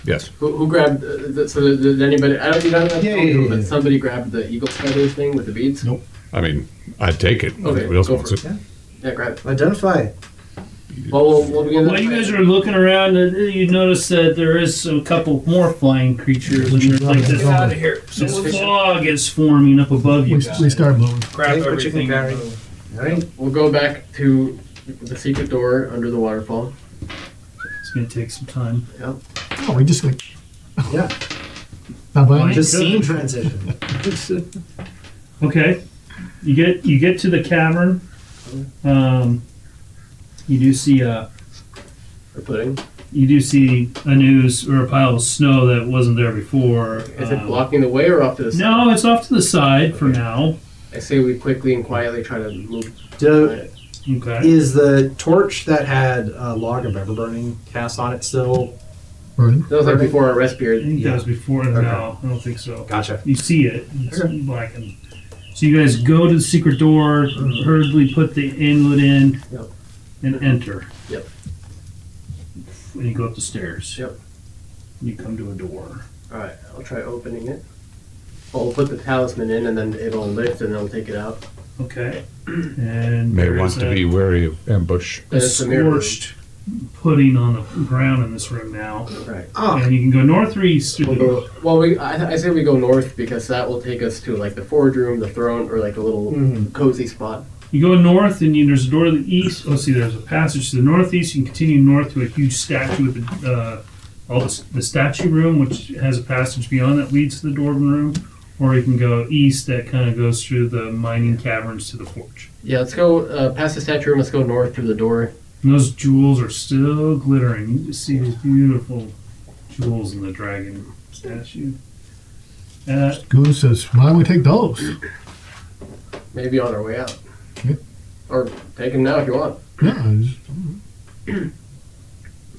Speaker 3: Yes.
Speaker 7: Who grabbed? Did anybody? I don't. You don't have to
Speaker 9: Yeah,
Speaker 7: tell
Speaker 9: yeah,
Speaker 7: me,
Speaker 9: yeah,
Speaker 7: but
Speaker 9: yeah.
Speaker 7: somebody grabbed the eagle feather thing with the beads.
Speaker 6: Nope.
Speaker 3: I mean, I'd take it.
Speaker 7: Okay,
Speaker 3: Anybody else
Speaker 7: go
Speaker 3: wants
Speaker 7: for
Speaker 3: it?
Speaker 7: Yeah, grab it.
Speaker 9: Identify.
Speaker 7: Well, we'll begin.
Speaker 1: While you guys are looking around, you notice that there is a couple more flying creatures, and there's like
Speaker 6: Get
Speaker 1: this,
Speaker 6: out
Speaker 5: of here.
Speaker 1: this fog is forming up above you.
Speaker 6: We start moving.
Speaker 5: Grab
Speaker 9: Take what you can
Speaker 5: everything.
Speaker 9: carry.
Speaker 5: and move.
Speaker 9: Alright.
Speaker 7: We'll go back to the secret door under the waterfall.
Speaker 1: It's gonna take some time.
Speaker 7: Yep.
Speaker 6: Oh, we just like
Speaker 9: Yeah.
Speaker 6: not buying
Speaker 9: Just
Speaker 1: Good.
Speaker 9: scene transition.
Speaker 1: Okay, you get to the cavern. You do see
Speaker 7: Or pudding.
Speaker 1: a news or a pile of snow that wasn't there before.
Speaker 7: Is it blocking the way or off to the side?
Speaker 1: No, it's off to the side for now.
Speaker 7: I say we quickly and quietly try to move.
Speaker 9: Do,
Speaker 1: Okay.
Speaker 9: is the torch that had a log of everburning cast on it still?
Speaker 6: burning.
Speaker 7: That was like before our rest
Speaker 1: I
Speaker 7: period.
Speaker 1: think that was before.
Speaker 9: Okay.
Speaker 1: No, I don't think so.
Speaker 9: Gotcha.
Speaker 1: You see it. It's
Speaker 9: Okay.
Speaker 1: blackened. So you guys go to the secret door, hurriedly put the inlet in,
Speaker 7: Yep.
Speaker 1: and enter.
Speaker 7: Yep.
Speaker 1: And you go up the stairs.
Speaker 7: Yep.
Speaker 1: You come to a door.
Speaker 7: Alright, I'll try opening it. Well, we'll put the talisman in and then it'll lift and then we'll take it out.
Speaker 1: Okay. And
Speaker 3: May
Speaker 1: there
Speaker 3: want
Speaker 1: is
Speaker 3: to
Speaker 1: a-
Speaker 3: be wary of ambush.
Speaker 1: a
Speaker 7: And it's a mirror room.
Speaker 1: scorched pudding on the ground in this room now.
Speaker 7: Right.
Speaker 9: Oh,
Speaker 1: And you can go north or east. Or
Speaker 7: We'll go, well, I say we go north because that will take us to like the forge room, the throne, or like a little cozy spot.
Speaker 1: You go north, and there's a door to the east. Oh, see, there's a passage to the northeast. You can continue north to a huge statue with the statue room, which has a passage beyond that leads to the dwarven room. or you can go east. That kind of goes through the mining caverns to the forge.
Speaker 7: Yeah, let's go past the statue room. Let's go north through the door.
Speaker 1: And those jewels are still glittering. You just see these beautiful jewels in the dragon statue.
Speaker 6: Goose says, "Why don't we take those?"
Speaker 7: Maybe on our way out.
Speaker 6: Yeah.
Speaker 7: Or take them now if you want.
Speaker 6: Yeah,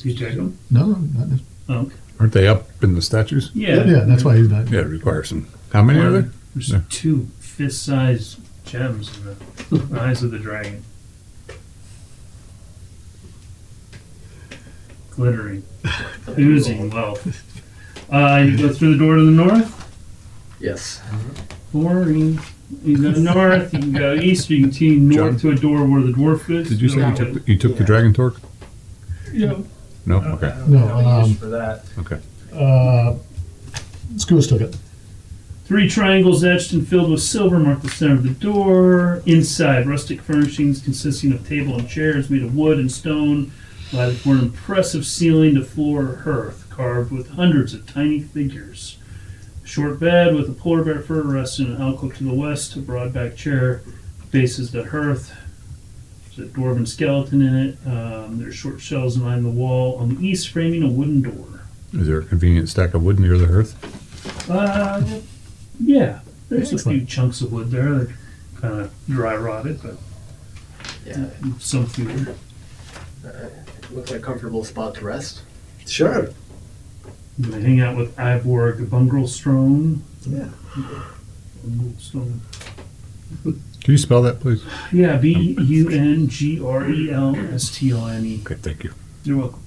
Speaker 1: You take them?
Speaker 6: no, not this.
Speaker 1: Oh, okay.
Speaker 3: Aren't they up in the statues?
Speaker 1: Yeah.
Speaker 6: Yeah, that's why he's not.
Speaker 3: Yeah, it requires some. How many are there?
Speaker 1: There's
Speaker 3: Yeah.
Speaker 1: 2 fist-sized gems in the eyes of the dragon. Glittering, oozing wealth. You go through the door to the north.
Speaker 7: Yes.
Speaker 1: Boring. You go north, you can go east, or you continue north
Speaker 3: John?
Speaker 1: to a door where the dwarf is.
Speaker 3: Did you say you took the
Speaker 7: Yeah.
Speaker 3: dragon torque?
Speaker 1: Yeah.
Speaker 3: No?
Speaker 5: I
Speaker 3: Okay.
Speaker 5: don't
Speaker 6: No,
Speaker 5: know any use for that.
Speaker 3: Okay.
Speaker 6: Goose took it.
Speaker 1: 3 triangles etched and filled with silver mark the center of the door. Inside, rustic furnishings consisting of table and chairs made of wood and stone lie before an impressive ceiling to floor hearth carved with hundreds of tiny figures. A short bed with a polar bear fur rests in an alcove to the west. A broad back chair faces the hearth. There's a dwarven skeleton in it. There's short shelves line the wall. On the east, framing a wooden door.
Speaker 3: Is there a convenient stack of wood near the hearth?
Speaker 1: Yeah, there's a few chunks of wood there that kind of dry rotted, but
Speaker 7: Yeah.
Speaker 1: some food.
Speaker 7: Looks like a comfortable spot to rest.
Speaker 4: Sure.
Speaker 1: You may hang out with Ivorg Bungrelstone.
Speaker 4: Yeah.
Speaker 1: Bungrelstone.
Speaker 3: Can you spell that, please?
Speaker 1: Yeah, Bungrelstone.
Speaker 3: Okay, thank you.
Speaker 1: You're welcome.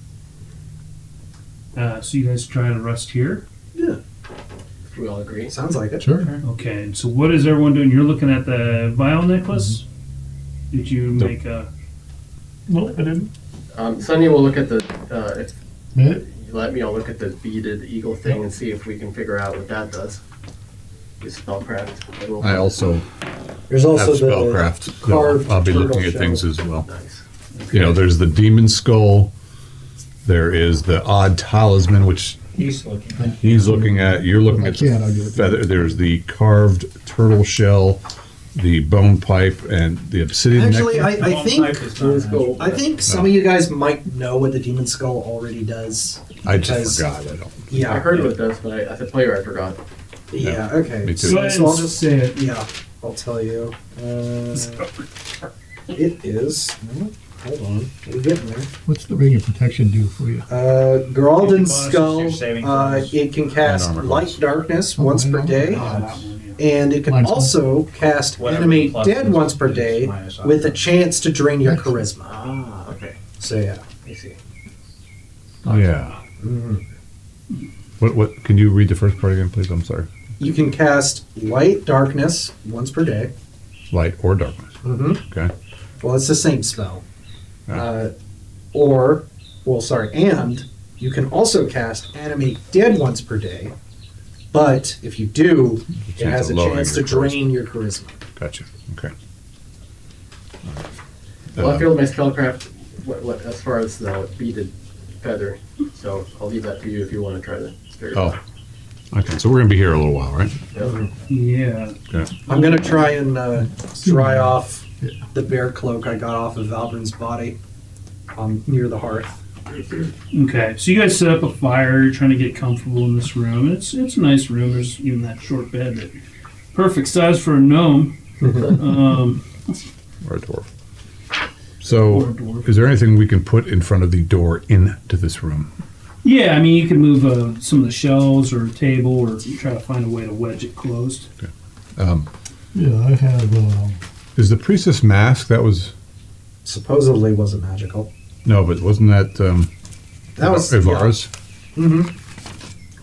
Speaker 1: So you guys try to rest here.
Speaker 4: Yeah.
Speaker 7: If we all agree.
Speaker 4: Sounds like it.
Speaker 6: Sure.
Speaker 1: Okay, and so what is everyone doing? You're looking at the vial necklace? Did you make a...
Speaker 6: No, I didn't.
Speaker 7: Sonia will look at the. If
Speaker 6: Yeah.
Speaker 7: you let me, I'll look at the beaded eagle thing and see if we can figure out what that does. Use spellcraft.
Speaker 3: I also
Speaker 4: There's
Speaker 3: have
Speaker 4: also the
Speaker 3: spellcraft.
Speaker 4: carved
Speaker 3: I'll be
Speaker 4: turtle
Speaker 3: looking at
Speaker 4: shell.
Speaker 3: things as well.
Speaker 7: Nice.
Speaker 3: You know, there's the demon skull. There is the odd talisman, which
Speaker 5: He's looking.
Speaker 3: he's looking at. You're looking
Speaker 6: I
Speaker 3: at
Speaker 6: can't,
Speaker 3: the
Speaker 6: I'll give it to
Speaker 3: feather. There's the carved turtle shell, the bone pipe, and the obsidian
Speaker 9: Actually,
Speaker 3: necklace.
Speaker 9: I think
Speaker 7: Let's go.
Speaker 9: I think some of you guys might know what the demon skull already does.
Speaker 3: I just
Speaker 9: because-
Speaker 3: forgot. I don't.
Speaker 9: Yeah,
Speaker 7: I heard what it does, but as a player, I forgot.
Speaker 9: Yeah, okay.
Speaker 3: Me too.
Speaker 1: Go ahead
Speaker 9: So I'll
Speaker 1: and
Speaker 9: just
Speaker 1: say it.
Speaker 9: yeah, I'll tell you. It is. no, Hold on, we're getting there.
Speaker 6: What's the ring of protection do for you?
Speaker 9: Geralden's
Speaker 5: Bonuses,
Speaker 9: skull.
Speaker 5: you're saving throws.
Speaker 9: It can cast
Speaker 3: armor
Speaker 9: light
Speaker 3: class.
Speaker 9: darkness
Speaker 6: Oh,
Speaker 9: once
Speaker 6: I
Speaker 9: per
Speaker 6: know.
Speaker 9: day,
Speaker 1: Oh, that one, yeah.
Speaker 9: and it can
Speaker 6: Mine's
Speaker 9: also cast
Speaker 5: Whatever
Speaker 9: animate
Speaker 5: plus
Speaker 9: dead
Speaker 5: is,
Speaker 9: once per
Speaker 5: is
Speaker 9: day
Speaker 5: minus
Speaker 9: with a
Speaker 5: off.
Speaker 9: chance to drain your
Speaker 6: Excellent.
Speaker 9: charisma.
Speaker 7: Ah, okay.
Speaker 9: So yeah.
Speaker 7: I see.
Speaker 3: Oh yeah.
Speaker 9: Mhm.
Speaker 3: What? Can you read the first part again, please? I'm sorry.
Speaker 9: You can cast light darkness once per day.
Speaker 3: Light or darkness.
Speaker 9: Mm-hmm.
Speaker 3: Okay.
Speaker 9: Well, it's the same spell.
Speaker 3: Ah.
Speaker 9: And you can also cast animate dead once per day. But if you do, it
Speaker 3: Chance
Speaker 9: has a
Speaker 3: of lowering
Speaker 9: chance to
Speaker 3: your
Speaker 9: drain your charisma.
Speaker 3: Gotcha. Okay.
Speaker 7: Well, I feel my spellcraft. What as far as the beaded feather. So I'll leave that to you if you want to try to figure it out.
Speaker 3: Oh. Okay. So we're gonna be here a little while, right?
Speaker 1: Yeah.
Speaker 3: Okay.
Speaker 9: I'm going to try and dry off the bear cloak I got off of Valbrin's body near the hearth.
Speaker 1: Okay, so you guys set up a fire. You're trying to get comfortable in this room. It's a nice room. There's even that short bed, that perfect size for a gnome.
Speaker 3: Or a dwarf.
Speaker 1: Or
Speaker 3: So,
Speaker 1: a dwarf.
Speaker 3: is there anything we can put in front of the door into this room?
Speaker 1: Yeah, I mean you can move some of the shelves or a table, or try to find a way to wedge it closed.
Speaker 6: Yeah, I have.
Speaker 3: Is the priestess mask that was
Speaker 9: Supposedly wasn't magical.
Speaker 3: no, but wasn't that
Speaker 9: That was
Speaker 3: Ivara's?
Speaker 9: Mm-hmm.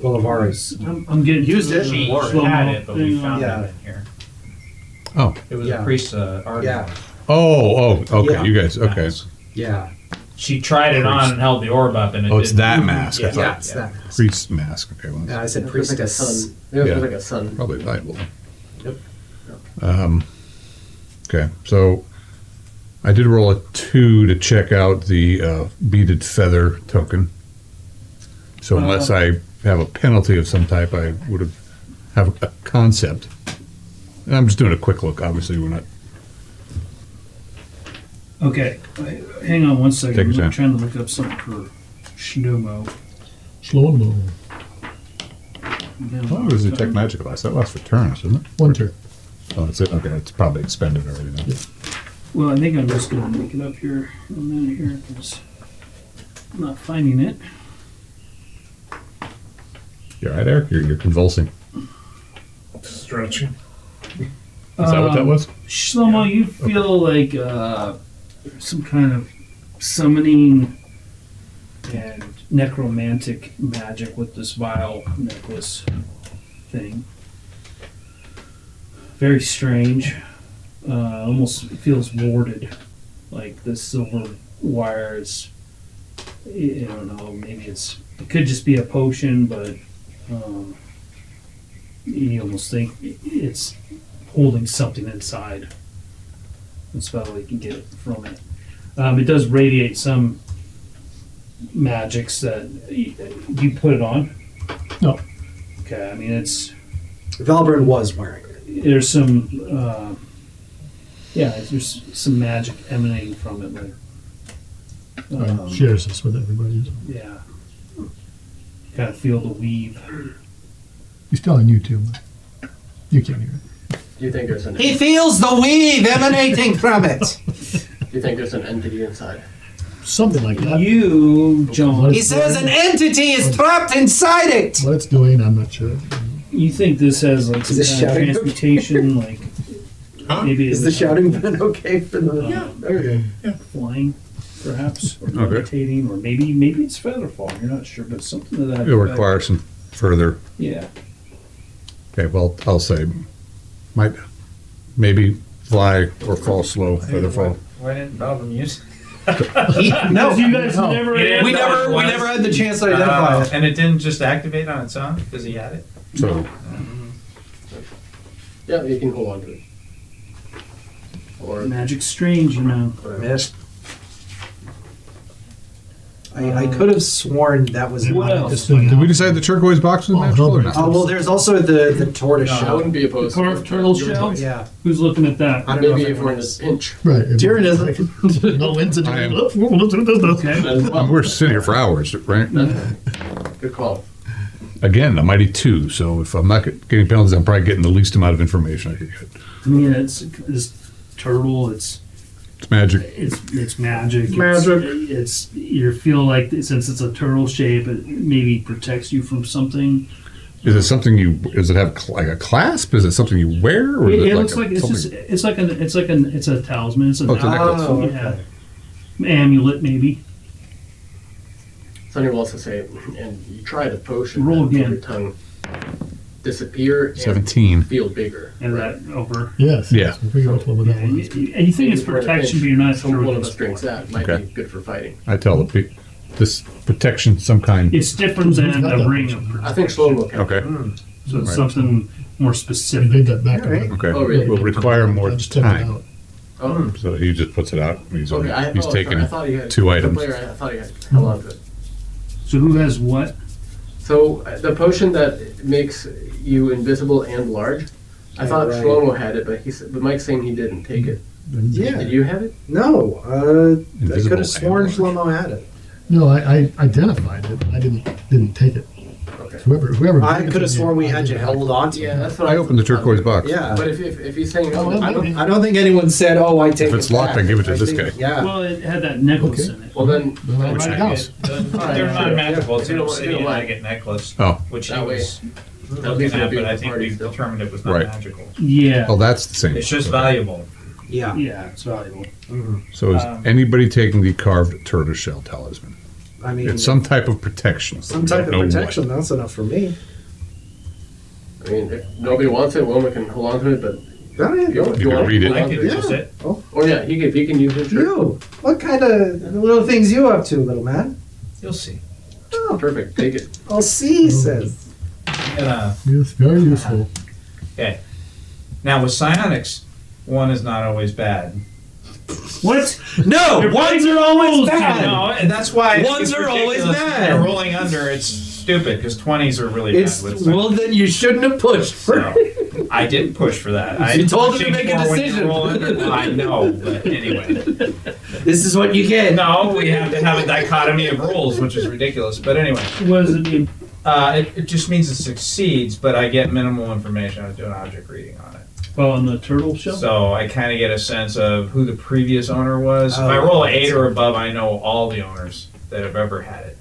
Speaker 9: Well, Avara's.
Speaker 1: I'm getting
Speaker 9: Used
Speaker 1: to
Speaker 9: it.
Speaker 1: the
Speaker 5: She
Speaker 1: slow-mo
Speaker 5: had it, but we
Speaker 1: thing
Speaker 5: found
Speaker 9: Yeah.
Speaker 5: it in here.
Speaker 3: Oh,
Speaker 5: It was
Speaker 9: Yeah.
Speaker 5: a priest art.
Speaker 9: Yeah.
Speaker 3: okay,
Speaker 9: Yeah.
Speaker 3: you guys, okay.
Speaker 9: Yeah.
Speaker 5: She tried it on and held the orb up, and it
Speaker 3: Oh, it's
Speaker 5: didn't-
Speaker 3: that mask. I
Speaker 5: Yeah,
Speaker 3: thought
Speaker 9: Yeah, it's that.
Speaker 3: priest mask. Okay, well,
Speaker 9: Yeah, I said
Speaker 7: It looks like a
Speaker 9: priestess.
Speaker 7: sun. It looks
Speaker 3: Yeah.
Speaker 7: like a sun.
Speaker 3: probably valuable.
Speaker 9: Yep.
Speaker 3: Okay, so I did roll a 2 to check out the beaded feather token. So unless I have a penalty of some type, I would have have a concept. And I'm just doing a quick look. Obviously, we're not.
Speaker 1: Okay, hang on one second.
Speaker 3: Take your
Speaker 1: I'm
Speaker 3: time.
Speaker 1: trying to look up something for Shnomo.
Speaker 6: Slow and low.
Speaker 3: How long is the tech magic last? That lasts for turns, doesn't it?
Speaker 6: One turn.
Speaker 3: Oh, that's it. Okay, it's probably expended already. Then.
Speaker 6: Yeah.
Speaker 1: Well, I think I'm just going to make it up here a minute here because I'm not finding it.
Speaker 3: You're right, Eric. You're convulsing.
Speaker 2: Stretching.
Speaker 3: Is that what that was?
Speaker 1: Shlomo, you feel like some kind of summoning and necromantic magic with this vile necklace thing. Very strange. Almost feels warded. Like the silver wire is, I don't know, maybe it could just be a potion, but you almost think it's holding something inside. That's about all you can get from it. It does radiate some magics that you put it on.
Speaker 6: No.
Speaker 1: Okay, I mean it's
Speaker 9: Valbrun was wearing it.
Speaker 1: there's some there's some magic emanating from it. Like,
Speaker 6: Shares this with everybody.
Speaker 1: yeah, kind of feel the weave.
Speaker 6: He's telling you too. You can't hear it.
Speaker 7: Do you think there's an?
Speaker 8: He feels the weave emanating from it.
Speaker 7: Do you think there's an entity inside?
Speaker 6: Something like that.
Speaker 1: You, John,
Speaker 8: He says an entity is trapped inside it.
Speaker 6: What it's doing, I'm not sure.
Speaker 1: you think this has like some
Speaker 9: Is this
Speaker 1: kind of
Speaker 9: shouting?
Speaker 1: transmutation, like maybe
Speaker 9: Is the shouting been okay for the?
Speaker 1: Yeah.
Speaker 9: Okay.
Speaker 1: flying, perhaps, or
Speaker 3: Okay.
Speaker 1: levitating, or maybe it's feather fall. You're not sure, but something to that.
Speaker 3: It'll
Speaker 1: effect.
Speaker 3: require some further.
Speaker 1: Yeah.
Speaker 3: Okay, well, I'll say, might maybe fly or fall slow, feather fall.
Speaker 5: Why didn't Balvin use?
Speaker 8: No,
Speaker 1: You guys never.
Speaker 8: we never had the chance to identify it.
Speaker 5: And it didn't just activate on its own because he had it.
Speaker 3: So
Speaker 7: Yeah, you can hold on to it. Or
Speaker 1: Magic's strange, you know.
Speaker 9: Missed. I could have sworn that was.
Speaker 1: What
Speaker 9: not-
Speaker 1: else?
Speaker 6: This thing
Speaker 3: did we decide the turquoise box was
Speaker 6: Oh,
Speaker 3: magical or
Speaker 6: no,
Speaker 3: not?
Speaker 9: Oh well, there's also the tortoise
Speaker 7: no, I
Speaker 9: shell.
Speaker 7: wouldn't be opposed.
Speaker 1: Carved
Speaker 7: to
Speaker 1: turtle
Speaker 7: your
Speaker 1: shell?
Speaker 7: choice.
Speaker 9: Yeah,
Speaker 1: Who's looking at that?
Speaker 9: I don't know
Speaker 7: Maybe
Speaker 9: if
Speaker 7: if we're in
Speaker 9: anyone
Speaker 7: a
Speaker 9: is.
Speaker 7: pinch.
Speaker 6: Right.
Speaker 9: Tyrion isn't.
Speaker 6: No incident.
Speaker 3: I am.
Speaker 6: Okay.
Speaker 7: As well.
Speaker 3: We're sitting here for hours, right?
Speaker 7: Good call.
Speaker 3: Again, a mighty two. So if I'm not getting penalties, I'm probably getting the least amount of information I could get.
Speaker 1: I mean, it's this turtle. It's
Speaker 3: magic.
Speaker 1: It's magic.
Speaker 9: Magic.
Speaker 1: It's you feel like since it's a turtle shape, it maybe protects you from something.
Speaker 3: Is it something you? Does it have like a clasp? Is it something you wear? Or is
Speaker 1: It
Speaker 3: like
Speaker 1: looks like it's
Speaker 3: something-
Speaker 1: just it's a talisman. It's a
Speaker 3: Oh, it's a necklace.
Speaker 9: Oh,
Speaker 1: yeah, amulet maybe.
Speaker 7: Sonny will also say, and you try the potion.
Speaker 1: Roll
Speaker 7: and
Speaker 1: again.
Speaker 7: Your tongue disappear and
Speaker 3: 17.
Speaker 7: feel bigger.
Speaker 1: And that over.
Speaker 6: Yes.
Speaker 3: Yeah.
Speaker 6: We'll figure out what
Speaker 1: Yeah,
Speaker 6: that
Speaker 1: and
Speaker 6: was.
Speaker 1: you think it's
Speaker 7: Maybe we're in a
Speaker 1: protection,
Speaker 7: pinch.
Speaker 1: but you're not
Speaker 7: Some
Speaker 1: sure.
Speaker 7: one
Speaker 1: what
Speaker 7: of
Speaker 1: it's
Speaker 7: us drinks
Speaker 1: for.
Speaker 7: that. Might
Speaker 3: Okay.
Speaker 7: be good for fighting.
Speaker 3: I tell the people this protection, some kind.
Speaker 1: It's different than a ring of protection.
Speaker 7: I think Shlomo can.
Speaker 3: Okay.
Speaker 1: So it's
Speaker 3: Right.
Speaker 1: something more
Speaker 6: We
Speaker 1: specific.
Speaker 6: did that back.
Speaker 9: Alright.
Speaker 3: Okay.
Speaker 7: Oh, really?
Speaker 3: Will require more
Speaker 6: I just took it
Speaker 3: time.
Speaker 6: out.
Speaker 7: Oh,
Speaker 3: So he just puts it out. He's
Speaker 7: okay.
Speaker 3: he's taking
Speaker 7: I thought he had
Speaker 3: 2
Speaker 7: the
Speaker 3: items.
Speaker 7: player, I thought he had held on to it.
Speaker 1: So who has what?
Speaker 7: So the potion that makes you invisible and large, I thought
Speaker 9: right.
Speaker 7: Shlomo had it, but Mike's saying he didn't take it.
Speaker 9: Yeah.
Speaker 7: Did you have it?
Speaker 9: No. I
Speaker 3: Invisible
Speaker 9: could have sworn
Speaker 3: and
Speaker 9: Shlomo had it.
Speaker 6: No, I identified it. I didn't take it.
Speaker 7: Okay.
Speaker 6: Whoever.
Speaker 9: I
Speaker 6: gave it
Speaker 9: could have
Speaker 6: to me,
Speaker 9: sworn we
Speaker 6: I
Speaker 9: had you
Speaker 6: didn't.
Speaker 9: held on to.
Speaker 7: Yeah,
Speaker 9: it.
Speaker 7: that's what
Speaker 3: I opened the turquoise box.
Speaker 9: Yeah.
Speaker 7: But if he's saying
Speaker 6: Oh,
Speaker 7: no,
Speaker 6: well,
Speaker 7: I don't.
Speaker 6: maybe.
Speaker 9: I don't think anyone said, "Oh, I take
Speaker 3: If it's
Speaker 9: it
Speaker 3: locked,
Speaker 9: back."
Speaker 3: I give it to this
Speaker 9: think-
Speaker 3: guy.
Speaker 9: Yeah.
Speaker 1: Well, it had that necklace
Speaker 6: Okay.
Speaker 1: in it.
Speaker 7: Well then,
Speaker 6: Then I
Speaker 5: Which
Speaker 6: got
Speaker 5: I
Speaker 6: a
Speaker 5: get,
Speaker 6: house.
Speaker 5: they're not magical. It's
Speaker 7: You
Speaker 5: an
Speaker 7: don't- you don't
Speaker 5: obsidian
Speaker 7: mind.
Speaker 5: agate necklace,
Speaker 3: Oh.
Speaker 5: which he
Speaker 7: That way.
Speaker 5: was
Speaker 7: That'll
Speaker 5: looking
Speaker 7: be
Speaker 5: at,
Speaker 7: the
Speaker 5: but I
Speaker 7: big
Speaker 5: think
Speaker 7: party
Speaker 5: we
Speaker 7: still.
Speaker 5: determined it was not
Speaker 3: Right.
Speaker 5: magical.
Speaker 1: Yeah.
Speaker 3: Oh, that's the same.
Speaker 5: It's just valuable.
Speaker 9: Yeah.
Speaker 1: Yeah, it's valuable.
Speaker 3: So is anybody taking the carved tortoise shell talisman?
Speaker 9: I mean,
Speaker 3: It's some type of protection.
Speaker 9: some type
Speaker 3: Don't know
Speaker 9: of
Speaker 3: what.
Speaker 9: protection. That's enough for me.
Speaker 7: I mean, if nobody wants it, Wilma can hold on to it. But
Speaker 9: Oh, yeah,
Speaker 7: if
Speaker 9: go.
Speaker 7: you
Speaker 3: can
Speaker 7: want
Speaker 3: read it.
Speaker 7: hold
Speaker 5: I
Speaker 7: on
Speaker 5: could
Speaker 7: to it.
Speaker 5: use it.
Speaker 7: Oh yeah, he can use it. Sure.
Speaker 9: You. What kind of little things you up to, little man?
Speaker 5: You'll see.
Speaker 9: Oh,
Speaker 7: Perfect. Take it.
Speaker 9: I'll see. He says.
Speaker 5: I'm gonna-
Speaker 6: Yes, very useful.
Speaker 5: Okay. Now with psionics, one is not always bad.
Speaker 1: What?
Speaker 8: No,
Speaker 1: Your
Speaker 8: ones
Speaker 1: points
Speaker 8: are always bad.
Speaker 5: No, and that's why
Speaker 8: Ones
Speaker 5: it's
Speaker 8: are always
Speaker 5: ridiculous.
Speaker 8: bad.
Speaker 5: They're rolling under. It's stupid because 20s are really
Speaker 8: It's
Speaker 5: bad with
Speaker 8: well, then you shouldn't have pushed for it.
Speaker 5: So, I didn't push for that.
Speaker 8: You told him to
Speaker 5: pushing
Speaker 8: make a
Speaker 5: for when you
Speaker 8: decision.
Speaker 5: roll under- I know, but anyway.
Speaker 8: This is what you get.
Speaker 5: No, we have to have a dichotomy of rules, which is ridiculous. But anyway,
Speaker 1: What does it mean?
Speaker 5: it just means it succeeds, but I get minimal information. I was doing object reading on it.
Speaker 1: Oh, on the turtle shell?
Speaker 5: So I kind of get a sense of who the previous owner was. If I
Speaker 9: Oh,
Speaker 5: roll an 8 or above, I know all the owners that have ever had it.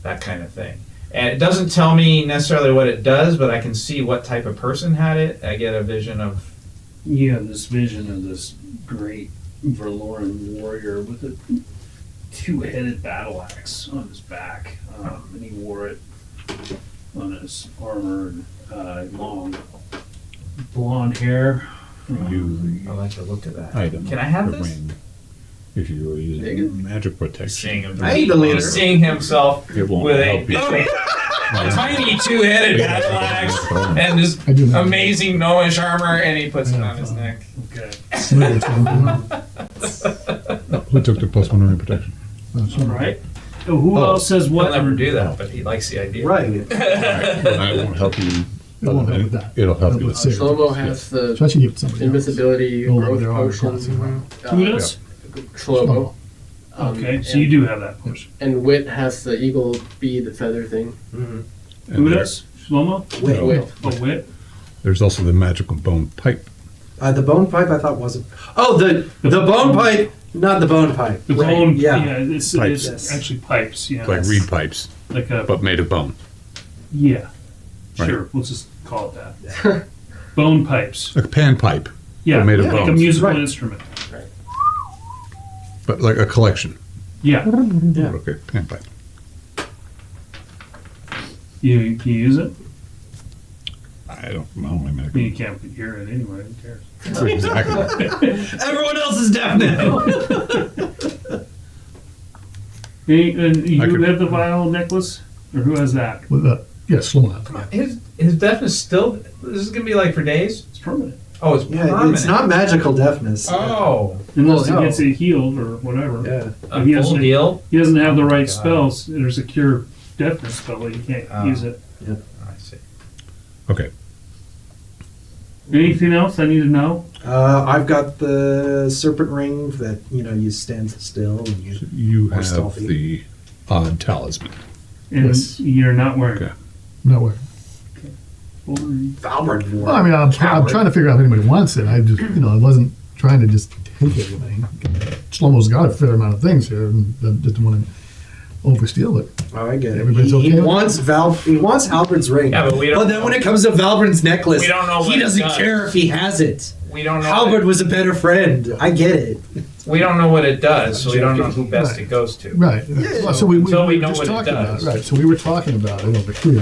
Speaker 5: That kind of thing. And it doesn't tell me necessarily what it does, but I can see what type of person had it. I get a vision of,
Speaker 1: You have this vision of this great Verloran warrior with a two-headed battle axe on his back. And he wore it on his armor and long blonde hair.
Speaker 3: You
Speaker 5: I like the look of that.
Speaker 3: item.
Speaker 5: Can I have
Speaker 3: the
Speaker 5: this?
Speaker 3: ring. If you are using magic protection,
Speaker 5: Seeing him,
Speaker 7: I need the leader.
Speaker 5: seeing himself
Speaker 3: it won't
Speaker 5: with
Speaker 3: help you.
Speaker 5: a tiny two-headed battle axe and this
Speaker 6: I do know.
Speaker 5: amazing gnomish armor, and he puts it on his neck.
Speaker 1: Okay.
Speaker 3: Who took the +1 ring protection?
Speaker 1: All right. So who else says
Speaker 5: He'll
Speaker 1: what?
Speaker 5: never do that, but he likes the idea.
Speaker 9: Right.
Speaker 3: That won't help you.
Speaker 6: It won't help with that.
Speaker 3: It'll help you
Speaker 6: With
Speaker 3: with
Speaker 6: save.
Speaker 7: Shlomo has the
Speaker 6: Especially if somebody else.
Speaker 7: invisibility
Speaker 6: Oh,
Speaker 7: growth
Speaker 6: they're all
Speaker 7: potion.
Speaker 6: classic.
Speaker 1: Who does?
Speaker 7: Shlomo.
Speaker 1: Okay, so you do have that portion.
Speaker 7: And Wit has the eagle bead feather thing.
Speaker 3: And
Speaker 1: Who
Speaker 3: there-
Speaker 1: does? Shlomo?
Speaker 9: Wait,
Speaker 7: Wit.
Speaker 1: Oh, Wit?
Speaker 3: There's also the magical bone pipe.
Speaker 9: The bone pipe I thought wasn't. Oh, the bone pipe, not the bone pipe.
Speaker 1: The
Speaker 9: Right,
Speaker 1: bone,
Speaker 9: Yeah.
Speaker 1: it's
Speaker 3: Pipes.
Speaker 9: Yes.
Speaker 1: actually pipes, yeah.
Speaker 3: Like reed pipes,
Speaker 1: Like a,
Speaker 3: but made of bone.
Speaker 1: yeah.
Speaker 3: Right.
Speaker 1: Sure, we'll just call it that. Bone pipes.
Speaker 3: Like a pan pipe,
Speaker 1: Yeah,
Speaker 3: But made of
Speaker 1: like a
Speaker 3: bones.
Speaker 1: musical
Speaker 9: Right.
Speaker 1: instrument.
Speaker 3: but like a collection.
Speaker 1: Yeah.
Speaker 9: Yeah.
Speaker 3: Okay, pan pipe.
Speaker 1: You use it?
Speaker 3: I don't know. I mean,
Speaker 1: I mean, you can't hear it anyway. Who cares?
Speaker 3: exactly.
Speaker 8: Everyone else is deaf now.
Speaker 1: Hey, and you
Speaker 3: I could-
Speaker 1: have the vinyl necklace? Or who has that?
Speaker 6: With yeah, slow on.
Speaker 5: His deafness still. This is gonna be like for days.
Speaker 1: It's permanent.
Speaker 5: Oh, it's
Speaker 9: Yeah,
Speaker 5: permanent.
Speaker 9: it's not magical deafness.
Speaker 5: Oh,
Speaker 1: Unless
Speaker 9: no.
Speaker 1: he gets it healed or whatever.
Speaker 9: Yeah.
Speaker 5: a
Speaker 1: He
Speaker 5: full
Speaker 1: doesn't-
Speaker 5: deal.
Speaker 1: He doesn't have the
Speaker 5: Oh my
Speaker 1: right
Speaker 5: God.
Speaker 1: spells. There's a cure deafness spell, but you can't
Speaker 5: Oh.
Speaker 1: use it.
Speaker 5: I see.
Speaker 3: Okay.
Speaker 1: Anything else I need to know?
Speaker 9: I've got the serpent ring that you stand still and you.
Speaker 3: You
Speaker 9: Or
Speaker 3: have
Speaker 9: stealthy.
Speaker 3: the odd talisman.
Speaker 1: And
Speaker 6: Yes.
Speaker 1: you're not wearing
Speaker 3: Okay.
Speaker 6: No way.
Speaker 9: Valbard wore.
Speaker 6: Well, I mean, I'm trying to figure out if anybody wants it. I just, I wasn't trying to just take everything. Shlomo's got a fair amount of things here, and I didn't want to oversteal it.
Speaker 9: Oh, I get it.
Speaker 6: Everybody's
Speaker 9: He
Speaker 6: okay with
Speaker 9: wants He wants Halberd's ring.
Speaker 5: Yeah, but we don't.
Speaker 9: But then when it comes to Valbran's necklace,
Speaker 5: We don't know what
Speaker 9: he
Speaker 5: it
Speaker 9: doesn't
Speaker 5: does.
Speaker 9: care if he has it.
Speaker 5: we don't know.
Speaker 9: Halberd was a better friend. I get it.
Speaker 5: We don't know what it does, so we don't know who best
Speaker 6: Right.
Speaker 5: it goes to.
Speaker 6: Right. Well, so we
Speaker 5: Until we
Speaker 6: were
Speaker 5: know
Speaker 6: just
Speaker 5: what it
Speaker 6: talking about
Speaker 5: does.
Speaker 6: Right. So we were talking about it over here,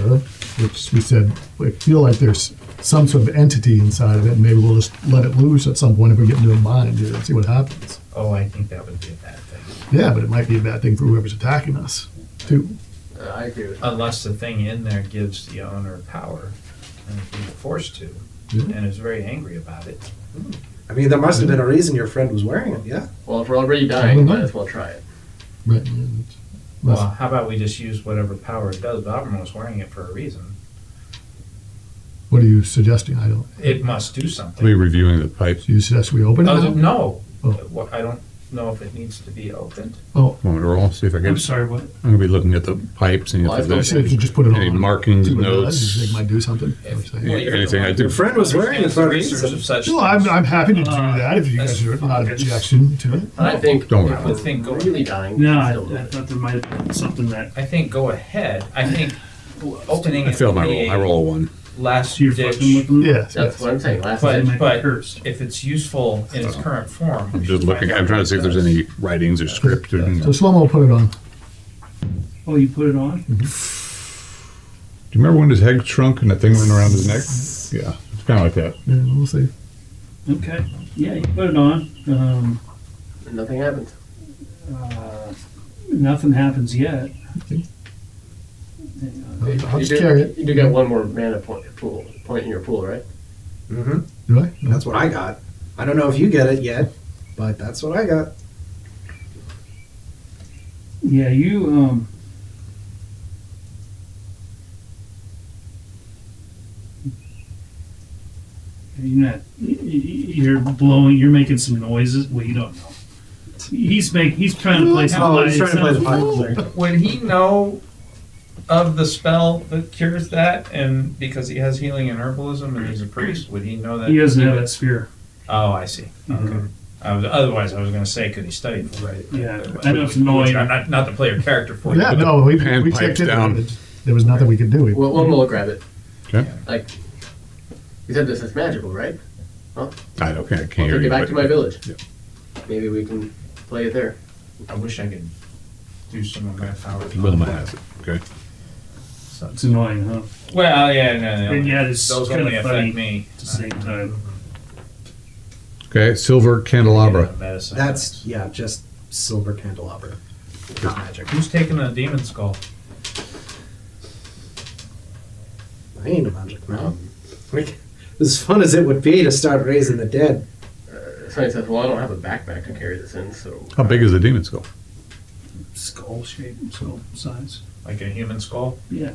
Speaker 6: which we said we feel like there's some sort of entity inside of it, and maybe we'll just let it loose at some point if we get into a bind here and see what happens.
Speaker 5: Oh, I think that would be a bad thing.
Speaker 6: Yeah, but it might be a bad thing for whoever's attacking us, too.
Speaker 7: I agree with
Speaker 5: Unless the thing in there gives the owner power and is being forced to,
Speaker 6: Yeah.
Speaker 5: and is very angry about it.
Speaker 9: I mean, there must have been a reason your friend was wearing it. Yeah.
Speaker 7: Well, if we're already dying, might as well try it.
Speaker 6: Right. Yeah, that's-
Speaker 5: Well, how about we just use whatever power it does? Boberman was wearing it for a reason.
Speaker 6: What are you suggesting? I don't.
Speaker 5: It must do
Speaker 3: Are we
Speaker 5: something.
Speaker 3: reviewing the pipes?
Speaker 6: Do you suggest we open it?
Speaker 5: Oh,
Speaker 6: now?
Speaker 5: no.
Speaker 6: Oh.
Speaker 5: What- I don't know if it needs to be opened.
Speaker 6: Oh,
Speaker 3: Want me to roll? See if I
Speaker 1: I'm
Speaker 3: can.
Speaker 1: sorry, what?
Speaker 3: I'm gonna be looking at the pipes and
Speaker 7: Well, I
Speaker 3: if
Speaker 6: I
Speaker 3: there's
Speaker 6: said if you just put it
Speaker 3: any
Speaker 6: on.
Speaker 3: markings,
Speaker 6: See what it does.
Speaker 3: notes.
Speaker 6: You think it might do something?
Speaker 5: If-
Speaker 6: Okay.
Speaker 5: well, you're
Speaker 3: anything
Speaker 5: the
Speaker 3: I
Speaker 5: one
Speaker 3: do.
Speaker 5: who
Speaker 9: Your friend was wearing it
Speaker 5: understands
Speaker 9: for
Speaker 5: the
Speaker 9: a
Speaker 5: research
Speaker 9: reason.
Speaker 5: of such
Speaker 6: No,
Speaker 5: things.
Speaker 6: I'm happy to do that if you guys are not objection to it.
Speaker 7: And I think
Speaker 3: Don't
Speaker 7: if
Speaker 3: worry.
Speaker 7: we're
Speaker 5: I think go
Speaker 7: really dying,
Speaker 1: No,
Speaker 7: still do
Speaker 1: I
Speaker 7: it.
Speaker 1: thought there might have been something that.
Speaker 5: I think go ahead. I think opening
Speaker 3: I
Speaker 5: it
Speaker 3: failed my
Speaker 5: would
Speaker 3: roll.
Speaker 5: be
Speaker 3: I roll a 1.
Speaker 5: last
Speaker 1: You're
Speaker 5: ditch.
Speaker 1: fucking with them?
Speaker 6: Yes.
Speaker 7: That's what I'm saying. Last
Speaker 1: They
Speaker 5: But-
Speaker 1: might be
Speaker 5: but-
Speaker 1: cursed.
Speaker 5: If it's useful in its current form, we
Speaker 3: I'm
Speaker 5: should
Speaker 3: just looking.
Speaker 5: find out
Speaker 3: I'm trying
Speaker 5: what
Speaker 3: to see
Speaker 5: it
Speaker 3: if there's
Speaker 5: does.
Speaker 3: any writings or script. Or,
Speaker 6: So Slow-mo put it on.
Speaker 1: Oh, you put it on?
Speaker 3: Do you remember when his head shrunk and that thing went around his neck? Yeah, it's kind of like that.
Speaker 6: Yeah, we'll see.
Speaker 1: Okay. Yeah, you put it on.
Speaker 7: Nothing happens.
Speaker 1: Nothing happens yet.
Speaker 6: I'll
Speaker 7: You
Speaker 6: just carry it.
Speaker 7: You do get one more mana point in your pool, right?
Speaker 9: Mm-hmm.
Speaker 6: Do I? No.
Speaker 9: That's what I got. I don't know if you get it yet, but that's what I got.
Speaker 1: Yeah, you You're blowing. You're making some noises. Well, you don't know. He's trying to play some.
Speaker 4: Oh, he's
Speaker 1: pipe.
Speaker 4: trying to play the
Speaker 1: Sounds-
Speaker 4: pipe.
Speaker 5: Would he know of the spell that cures that? And because he has healing and herbalism and he's a priest, would he know that?
Speaker 1: He doesn't have that sphere.
Speaker 5: Oh, I see. Okay. Otherwise, I was going to say, could he study for it?
Speaker 1: Yeah, I know it's annoying.
Speaker 5: I'm not to play your character for you.
Speaker 6: Yeah, no, we
Speaker 3: Pan
Speaker 6: checked
Speaker 3: pipes
Speaker 6: it.
Speaker 3: down.
Speaker 6: There was nothing we could do.
Speaker 7: We'll grab it.
Speaker 3: Okay.
Speaker 7: Like, you said this is magical, right?
Speaker 3: I can't
Speaker 7: I'll
Speaker 3: hear
Speaker 7: take
Speaker 3: you.
Speaker 7: it back
Speaker 3: but-
Speaker 7: to my village.
Speaker 3: Yeah.
Speaker 7: Maybe we can play it there.
Speaker 5: I wish I could do some of my powers.
Speaker 3: Wilma has it. Okay.
Speaker 1: It's annoying, huh?
Speaker 5: Well, yeah, no.
Speaker 1: And yet it's
Speaker 5: those
Speaker 1: kind
Speaker 5: only
Speaker 1: of funny
Speaker 5: affect me
Speaker 1: at the same time.
Speaker 3: Okay. Silver candelabra.
Speaker 5: Medicine.
Speaker 9: That's just silver candelabra. Not magic.
Speaker 5: Who's taking a demon skull?
Speaker 9: I ain't a magic man. As fun as it would be to start raising the dead.
Speaker 7: Somebody says, well, I don't have a backpack to carry this in, so.
Speaker 3: How big is the demon skull?
Speaker 1: Skull shape, skull size.
Speaker 5: Like a human skull?
Speaker 1: Yeah.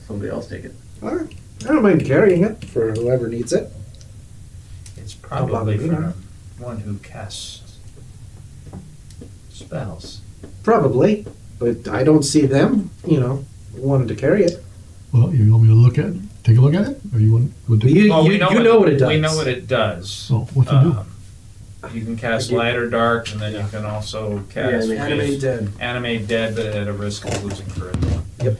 Speaker 7: Somebody else take it.
Speaker 9: All right. I don't mind carrying it for whoever needs it.
Speaker 5: It's
Speaker 9: bother
Speaker 5: probably
Speaker 9: me,
Speaker 5: for
Speaker 9: no.
Speaker 5: one who casts spells.
Speaker 9: Probably, but I don't see them, wanting to carry it.
Speaker 6: Well, you want me to take a look at it, or you want?
Speaker 9: You know what it does.
Speaker 5: We know what it does.
Speaker 6: So what to do?
Speaker 5: You can cast light or dark, and then you can also cast
Speaker 9: Animate dead.
Speaker 5: animate dead, but at a risk of losing charisma.
Speaker 9: Yep.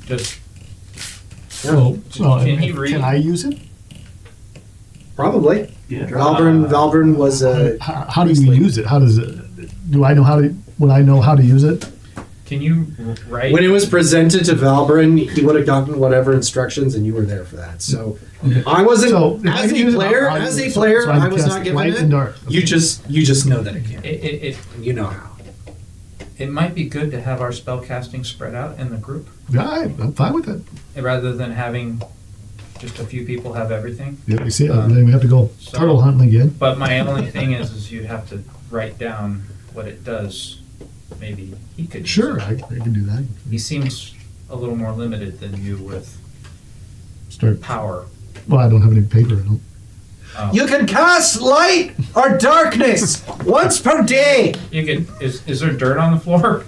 Speaker 5: Just
Speaker 6: So,
Speaker 5: Can he read?
Speaker 6: Can I use it?
Speaker 9: Probably.
Speaker 1: Yeah.
Speaker 9: Valvern was a.
Speaker 6: How do you use it? How does it? Do I know how to? Would I know how to use it?
Speaker 5: can you write?
Speaker 9: When it was presented to Valbrin, he would have gotten whatever instructions, and you were there for that. So I wasn't
Speaker 6: So, if I
Speaker 9: as
Speaker 6: can
Speaker 9: a
Speaker 6: use it,
Speaker 9: player.
Speaker 6: I'll
Speaker 9: As
Speaker 6: use
Speaker 9: a
Speaker 6: it.
Speaker 9: player,
Speaker 6: So
Speaker 9: I was
Speaker 6: cast
Speaker 9: not given
Speaker 6: light
Speaker 9: it.
Speaker 6: and dark.
Speaker 9: You just know that it can.
Speaker 5: It
Speaker 9: You know how.
Speaker 5: might be good to have our spell casting spread out in the group
Speaker 6: Yeah, I'm fine with it.
Speaker 5: rather than having just a few people have everything.
Speaker 6: Yeah, you see, then we have to go
Speaker 5: so-
Speaker 6: turtle hunting again.
Speaker 5: But my only thing is you'd have to write down what it does. Maybe he could. use
Speaker 6: Sure,
Speaker 5: it.
Speaker 6: I can do that.
Speaker 5: He seems a little more limited than you with
Speaker 6: Start.
Speaker 5: power.
Speaker 6: Well, I don't have any paper. I don't.
Speaker 9: You can cast light or darkness once per day.
Speaker 5: You could. Is there dirt on the floor?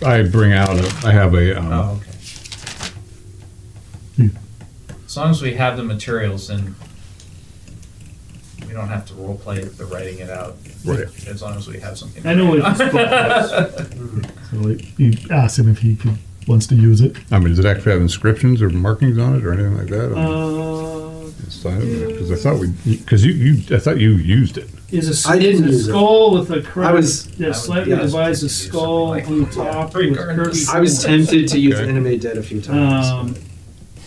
Speaker 3: I bring out. I have a.
Speaker 5: Oh, okay. As long as we have the materials, then we don't have to role play the writing it out.
Speaker 3: Right.
Speaker 5: As long as we have something.
Speaker 1: I know what it's
Speaker 6: So you ask him if he wants to use it.
Speaker 3: I mean, does it actually have inscriptions or markings on it or anything like that? Because I thought I thought you used it.
Speaker 1: Is a,
Speaker 9: I didn't
Speaker 1: is
Speaker 9: use
Speaker 1: a
Speaker 9: it.
Speaker 1: skull with a
Speaker 9: I was-
Speaker 1: slightly
Speaker 9: yeah.
Speaker 1: devised a skull on the top with curvy.
Speaker 9: I was tempted to use
Speaker 3: Okay.
Speaker 9: animate dead a few times.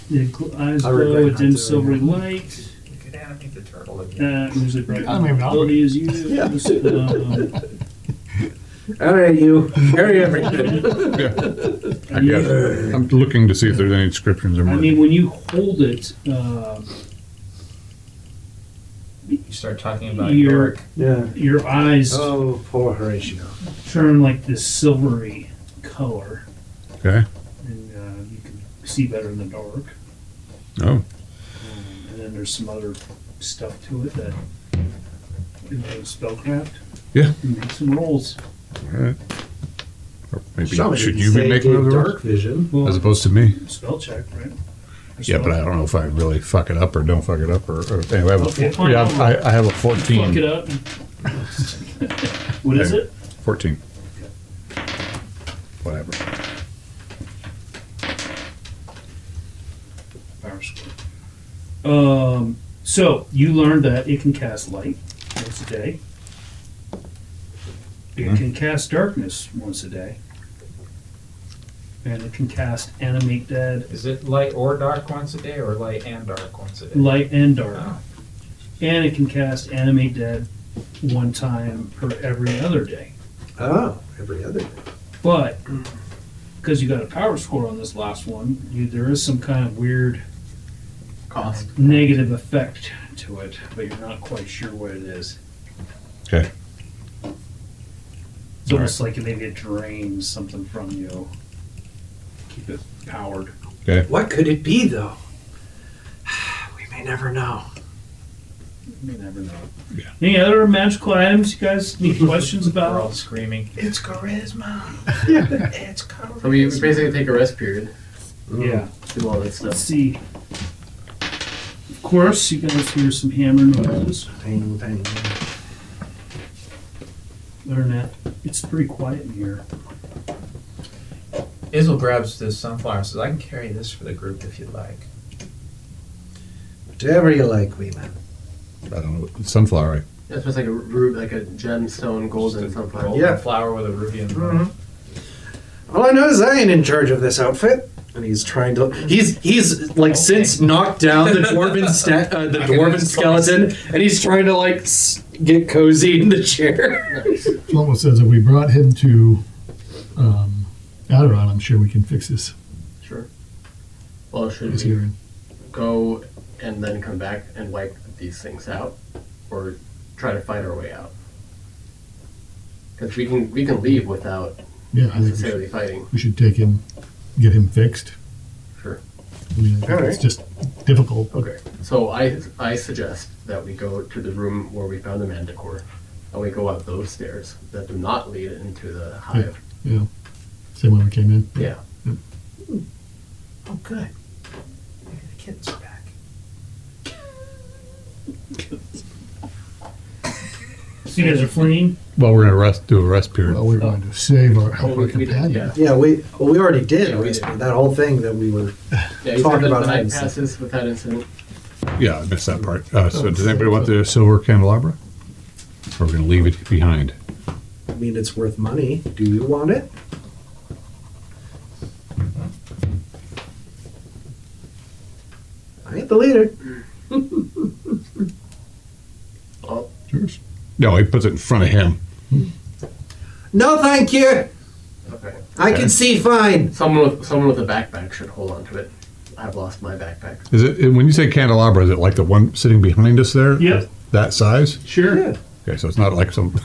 Speaker 1: The eyes
Speaker 9: I
Speaker 1: glow
Speaker 9: regret
Speaker 1: with
Speaker 9: not
Speaker 1: dim
Speaker 9: doing
Speaker 1: silvery
Speaker 9: it.
Speaker 1: light.
Speaker 5: You could animate the turtle again.
Speaker 1: Usually bright
Speaker 6: I mean,
Speaker 1: ability is used.
Speaker 9: All right, you carry everything.
Speaker 3: Yeah. I got it. I'm looking to see if there's any inscriptions or
Speaker 1: I
Speaker 3: markings.
Speaker 1: mean, when you hold it,
Speaker 5: You start talking about
Speaker 1: You're-
Speaker 5: Yorick.
Speaker 9: Yeah.
Speaker 1: your eyes
Speaker 9: Oh, poor Horatio.
Speaker 1: turn like this silvery color,
Speaker 3: Okay.
Speaker 1: and you can see better in the dark.
Speaker 3: Oh.
Speaker 1: And then there's some other stuff to it that spellcraft.
Speaker 3: Yeah.
Speaker 1: Make some rolls.
Speaker 3: All right. Or maybe
Speaker 9: Somebody
Speaker 3: should
Speaker 9: didn't
Speaker 3: you
Speaker 9: say
Speaker 3: be
Speaker 9: it
Speaker 3: making
Speaker 9: gave
Speaker 3: those
Speaker 9: dark
Speaker 3: rolls?
Speaker 9: vision.
Speaker 1: Well,
Speaker 3: As opposed to me?
Speaker 1: spell check, right?
Speaker 3: Yeah, but I don't know if I really fuck it up or don't fuck it up or anyway. I have a
Speaker 1: Okay,
Speaker 3: four, yeah, I have a 14.
Speaker 1: Fuck it up. What is it?
Speaker 3: 14. Whatever.
Speaker 1: Power score. So you learned that it can cast light once a day. It can cast darkness once a day. And it can cast animate dead,
Speaker 5: Is it light or dark once a day, or light and dark once a day?
Speaker 1: light and dark.
Speaker 5: Oh.
Speaker 1: And it can cast animate dead one time per every other day.
Speaker 9: Oh, every other day.
Speaker 1: But because you got a power score on this last one, there is some kind of weird
Speaker 7: Cost.
Speaker 1: negative effect to it, but you're not quite sure what it is.
Speaker 3: Okay.
Speaker 1: It's almost like maybe it drains something from you. Keep it Powered.
Speaker 3: Okay.
Speaker 9: What could it be, though? We may never know.
Speaker 1: You never know. Any other magical items you guys need questions
Speaker 5: We're all
Speaker 1: about?
Speaker 5: screaming, it's charisma. It's charisma.
Speaker 7: So we basically take a rest period,
Speaker 1: Yeah.
Speaker 7: do all this
Speaker 1: Let's
Speaker 7: stuff.
Speaker 1: see. Of course, you guys hear some hammer noises.
Speaker 9: Ping, ping.
Speaker 1: Other than that, it's pretty quiet in here.
Speaker 5: Isle grabs the sunflower and says, I can carry this for the group if you'd like.
Speaker 9: Whatever you like, wee man.
Speaker 3: I don't know. Sunflower. Right?
Speaker 7: Yeah, it's just like like a gemstone golden sunflower.
Speaker 5: Golden
Speaker 9: Yeah.
Speaker 5: flower with a ruby in the
Speaker 9: Mhm.
Speaker 5: middle.
Speaker 9: All I know is I ain't in charge of this outfit. And he's trying to. He's like
Speaker 5: Okay.
Speaker 9: since knocked down the dwarven the dwarven skeleton, and he's trying to like get cozy in the chair.
Speaker 6: Shlomo says if we brought him to Aden, I'm sure we can fix his
Speaker 7: Sure. Well, should
Speaker 6: his
Speaker 7: we
Speaker 6: hearing.
Speaker 7: go and then come back and wipe these things out, or try to fight our way out? Because we can leave without
Speaker 6: Yeah, I think
Speaker 7: necessarily fighting.
Speaker 6: we should take him, get him fixed.
Speaker 7: Sure.
Speaker 6: I mean, I think it's just difficult. but-
Speaker 7: Okay. So I suggest that we go to the room where we found the manticore, and we go up those stairs that do not lead into the hive.
Speaker 6: Yeah. Same when we came in.
Speaker 7: Yeah.
Speaker 5: Oh, good. Maybe the kittens are back.
Speaker 1: So you guys are fleeing?
Speaker 3: Well, we're gonna do a rest period.
Speaker 6: Well, we're going to save our help our
Speaker 7: we did,
Speaker 6: companion.
Speaker 7: yeah.
Speaker 9: Yeah, we already did.
Speaker 7: Yeah, we
Speaker 9: right?
Speaker 7: did.
Speaker 9: That whole thing that we were.
Speaker 7: Yeah, you
Speaker 9: Talk
Speaker 7: said that
Speaker 9: about
Speaker 7: the night
Speaker 9: that.
Speaker 7: passes without incident.
Speaker 3: Yeah, I missed that part. So does anybody want the silver candelabra? Or are we gonna leave it behind?
Speaker 9: I mean, it's worth money. Do you want it? I ain't the leader.
Speaker 7: Oh,
Speaker 6: Cheers.
Speaker 3: No, he puts it in front of him.
Speaker 9: No, thank you.
Speaker 7: okay.
Speaker 9: I can see fine.
Speaker 7: Someone with a backpack should hold on to it. I've lost my backpack.
Speaker 3: Is it when you say candelabra? Is it like the one sitting behind us there?
Speaker 1: Yep.
Speaker 3: That size?
Speaker 1: Sure.
Speaker 9: Yeah.
Speaker 3: Okay, so it's not like some.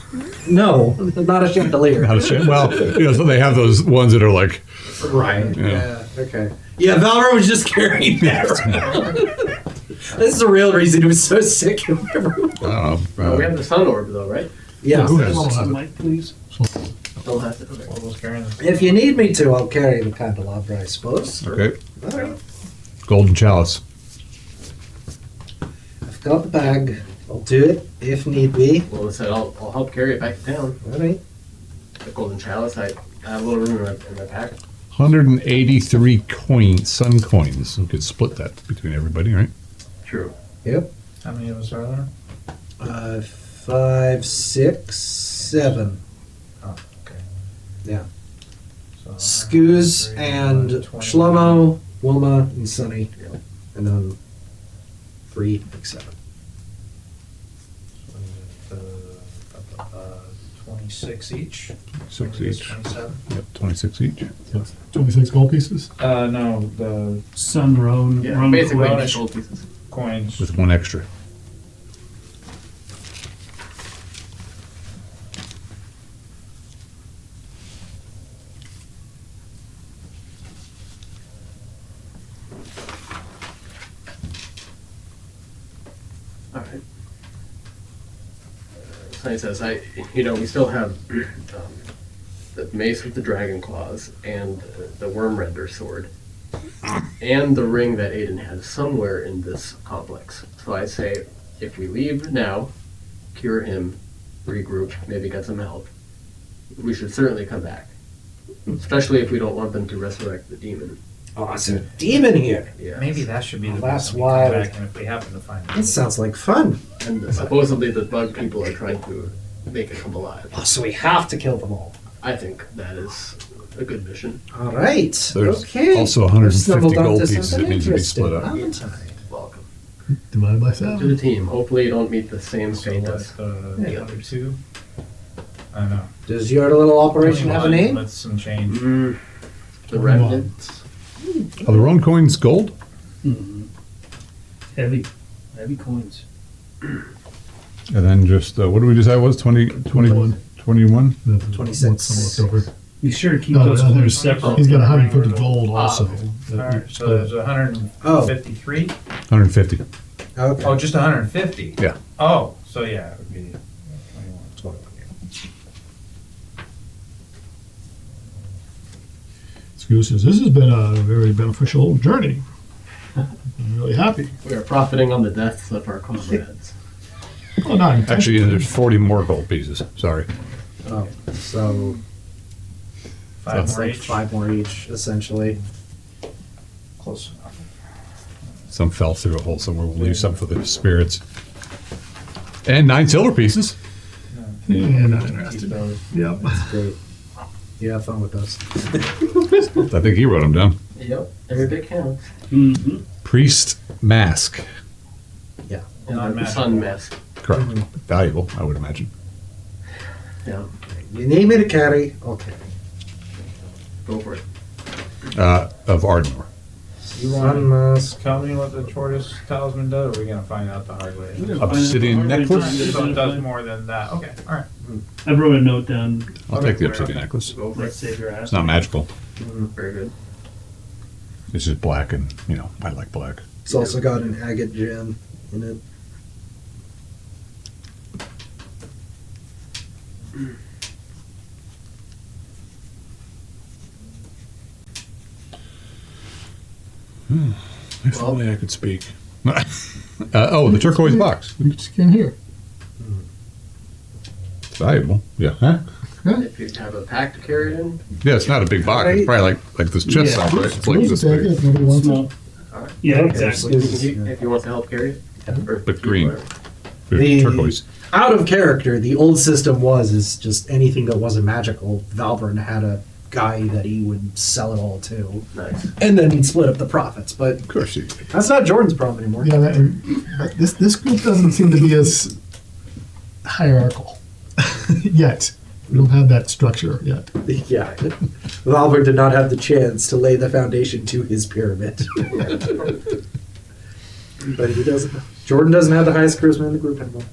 Speaker 9: No, not a chandelier.
Speaker 3: How to say? Well, so they have those ones that are like.
Speaker 9: Right.
Speaker 3: Yeah.
Speaker 9: Yeah. Okay. Yeah, Valor was just carrying that around. This is the real reason he was so sick.
Speaker 3: I don't know.
Speaker 7: Oh, we have the sun orb though, right?
Speaker 9: Yeah.
Speaker 6: Who has
Speaker 1: Some
Speaker 6: it?
Speaker 1: light, please.
Speaker 7: Don't have to. Okay.
Speaker 5: Almost carrying this.
Speaker 9: If you need me to, I'll carry the candelabra, I suppose.
Speaker 3: Okay.
Speaker 9: All right.
Speaker 3: Golden chalice.
Speaker 9: I've got the bag. I'll do it if need be.
Speaker 7: Well, I said I'll help carry it back to town.
Speaker 9: All right.
Speaker 7: The golden chalice. I have a little room in my pack.
Speaker 3: 183 coins, sun coins. We could split that between everybody, right?
Speaker 7: True.
Speaker 9: Yep.
Speaker 5: How many of us are there?
Speaker 9: 5, 6, 7.
Speaker 5: Oh, okay.
Speaker 9: Yeah.
Speaker 5: So,
Speaker 9: Scooz
Speaker 5: 103,
Speaker 9: and
Speaker 5: 120.
Speaker 9: Shlomo, Wilma, and Sunny.
Speaker 7: Yeah.
Speaker 9: And then 3, 7.
Speaker 5: 26 each.
Speaker 3: 6 each.
Speaker 5: 27.
Speaker 3: Yep, 26 each.
Speaker 6: 26 gold pieces.
Speaker 5: No, the
Speaker 1: Sun Roan.
Speaker 7: Yeah.
Speaker 1: Roan
Speaker 7: Basically,
Speaker 1: coins.
Speaker 7: gold pieces.
Speaker 5: coins.
Speaker 3: With one extra.
Speaker 7: All right. Sonny says, we still have the mace with the dragon claws and the wormrender sword and the ring that Aden had somewhere in this complex. So I say, if we leave now, cure him, regroup, maybe get some help, we should certainly come back. Especially if we don't want them to resurrect the demon.
Speaker 9: Oh, it's a demon here.
Speaker 7: Yeah.
Speaker 5: Maybe that should be the
Speaker 9: That's
Speaker 5: reason we come
Speaker 9: wild.
Speaker 5: back, and if we happen to find it.
Speaker 9: That sounds like fun.
Speaker 7: And supposedly the bug people are trying to make it come alive.
Speaker 9: Oh, so we have to kill them all.
Speaker 7: I think that is a good mission.
Speaker 9: All right.
Speaker 3: There's
Speaker 9: okay.
Speaker 3: also
Speaker 9: We've
Speaker 3: 150
Speaker 9: stumbled
Speaker 3: gold
Speaker 9: onto
Speaker 3: pieces that
Speaker 9: something
Speaker 3: needs to be
Speaker 9: interesting,
Speaker 3: split up.
Speaker 9: haven't I?
Speaker 7: Welcome
Speaker 6: Divided by
Speaker 7: to
Speaker 6: 7.
Speaker 7: the team. Hopefully you don't meet the same
Speaker 5: So
Speaker 7: fate
Speaker 5: like
Speaker 7: as
Speaker 5: the other two. I know.
Speaker 9: Does your little operation have a
Speaker 5: Only one
Speaker 9: name?
Speaker 5: with some change.
Speaker 7: the remnants.
Speaker 3: Are the Roan coins gold?
Speaker 1: Heavy coins.
Speaker 3: And then just, what did we decide it was? 20, 21? 21?
Speaker 9: 26.
Speaker 6: Some left over.
Speaker 1: Be sure to keep
Speaker 6: No,
Speaker 1: those
Speaker 6: no,
Speaker 1: clues
Speaker 6: there's-
Speaker 1: separate.
Speaker 6: He's got 150 gold also.
Speaker 5: All right, so there's 153.
Speaker 3: 150.
Speaker 4: Okay.
Speaker 5: Oh, just 150.
Speaker 3: Yeah.
Speaker 5: Oh, so yeah, it would be 21.
Speaker 6: Screw says, this has been a very beneficial journey. I'm really happy.
Speaker 7: We are profiting on the deaths of our comrades.
Speaker 6: Oh, not intentionally.
Speaker 3: Actually, there's 40 more gold pieces. Sorry.
Speaker 4: Oh, so
Speaker 5: 5
Speaker 4: that's
Speaker 5: more
Speaker 4: like
Speaker 5: each.
Speaker 4: 5 more each, essentially.
Speaker 5: Close enough.
Speaker 3: Some fell through a hole somewhere. We'll leave some for the spirits. And 9 silver pieces.
Speaker 6: Yeah, not interested. Yep.
Speaker 4: That's great. You have fun with us.
Speaker 3: I think he wrote them down.
Speaker 7: Yep, every bit counts.
Speaker 1: Mm-hmm.
Speaker 3: Priest mask.
Speaker 4: Yeah.
Speaker 7: And the
Speaker 5: Non-magical.
Speaker 7: sun mask.
Speaker 3: Correct. Valuable, I would imagine.
Speaker 7: Yeah,
Speaker 4: You name it a carry, I'll carry.
Speaker 7: go for it.
Speaker 3: Of Ardmore.
Speaker 5: You
Speaker 4: Sun
Speaker 5: want
Speaker 4: mask.
Speaker 5: to tell me what the tortoise talisman does, or are we going to find out the hard way?
Speaker 3: Obsidian necklace?
Speaker 5: So it does more than that. Okay, all right.
Speaker 1: I wrote a note down.
Speaker 3: I'll take the obsidian necklace.
Speaker 7: Go for
Speaker 1: Let's
Speaker 7: it.
Speaker 1: save your ass.
Speaker 3: It's not magical.
Speaker 7: Very good.
Speaker 3: It's just black, and I like black.
Speaker 4: It's also got an agate gem in it.
Speaker 3: If only I could speak. The turquoise box.
Speaker 6: We just can't hear.
Speaker 3: It's valuable. Yeah. Huh?
Speaker 7: If you have a pack to carry it in,
Speaker 3: Yeah, it's not a big box. It's probably like this chest size, right? It's like
Speaker 6: We'll
Speaker 3: this
Speaker 6: take it
Speaker 3: big,
Speaker 6: if nobody wants it.
Speaker 1: Small. Yeah, exactly.
Speaker 7: if you want to help carry it. Or
Speaker 3: but green.
Speaker 7: whatever.
Speaker 4: The-
Speaker 3: Turquoise.
Speaker 4: Out of character, the old system is just anything that wasn't magical. Valvern had a guy that he would sell it all to,
Speaker 7: Nice.
Speaker 4: and then he'd split up the profits. But
Speaker 3: Of course you.
Speaker 4: that's not Jordan's problem anymore.
Speaker 6: Yeah, but this group doesn't seem to be as hierarchical yet. We don't have that structure yet.
Speaker 4: Yeah, Valvern did not have the chance to lay the foundation to his pyramid. But he doesn't. Jordan doesn't have the highest charisma in the group anymore.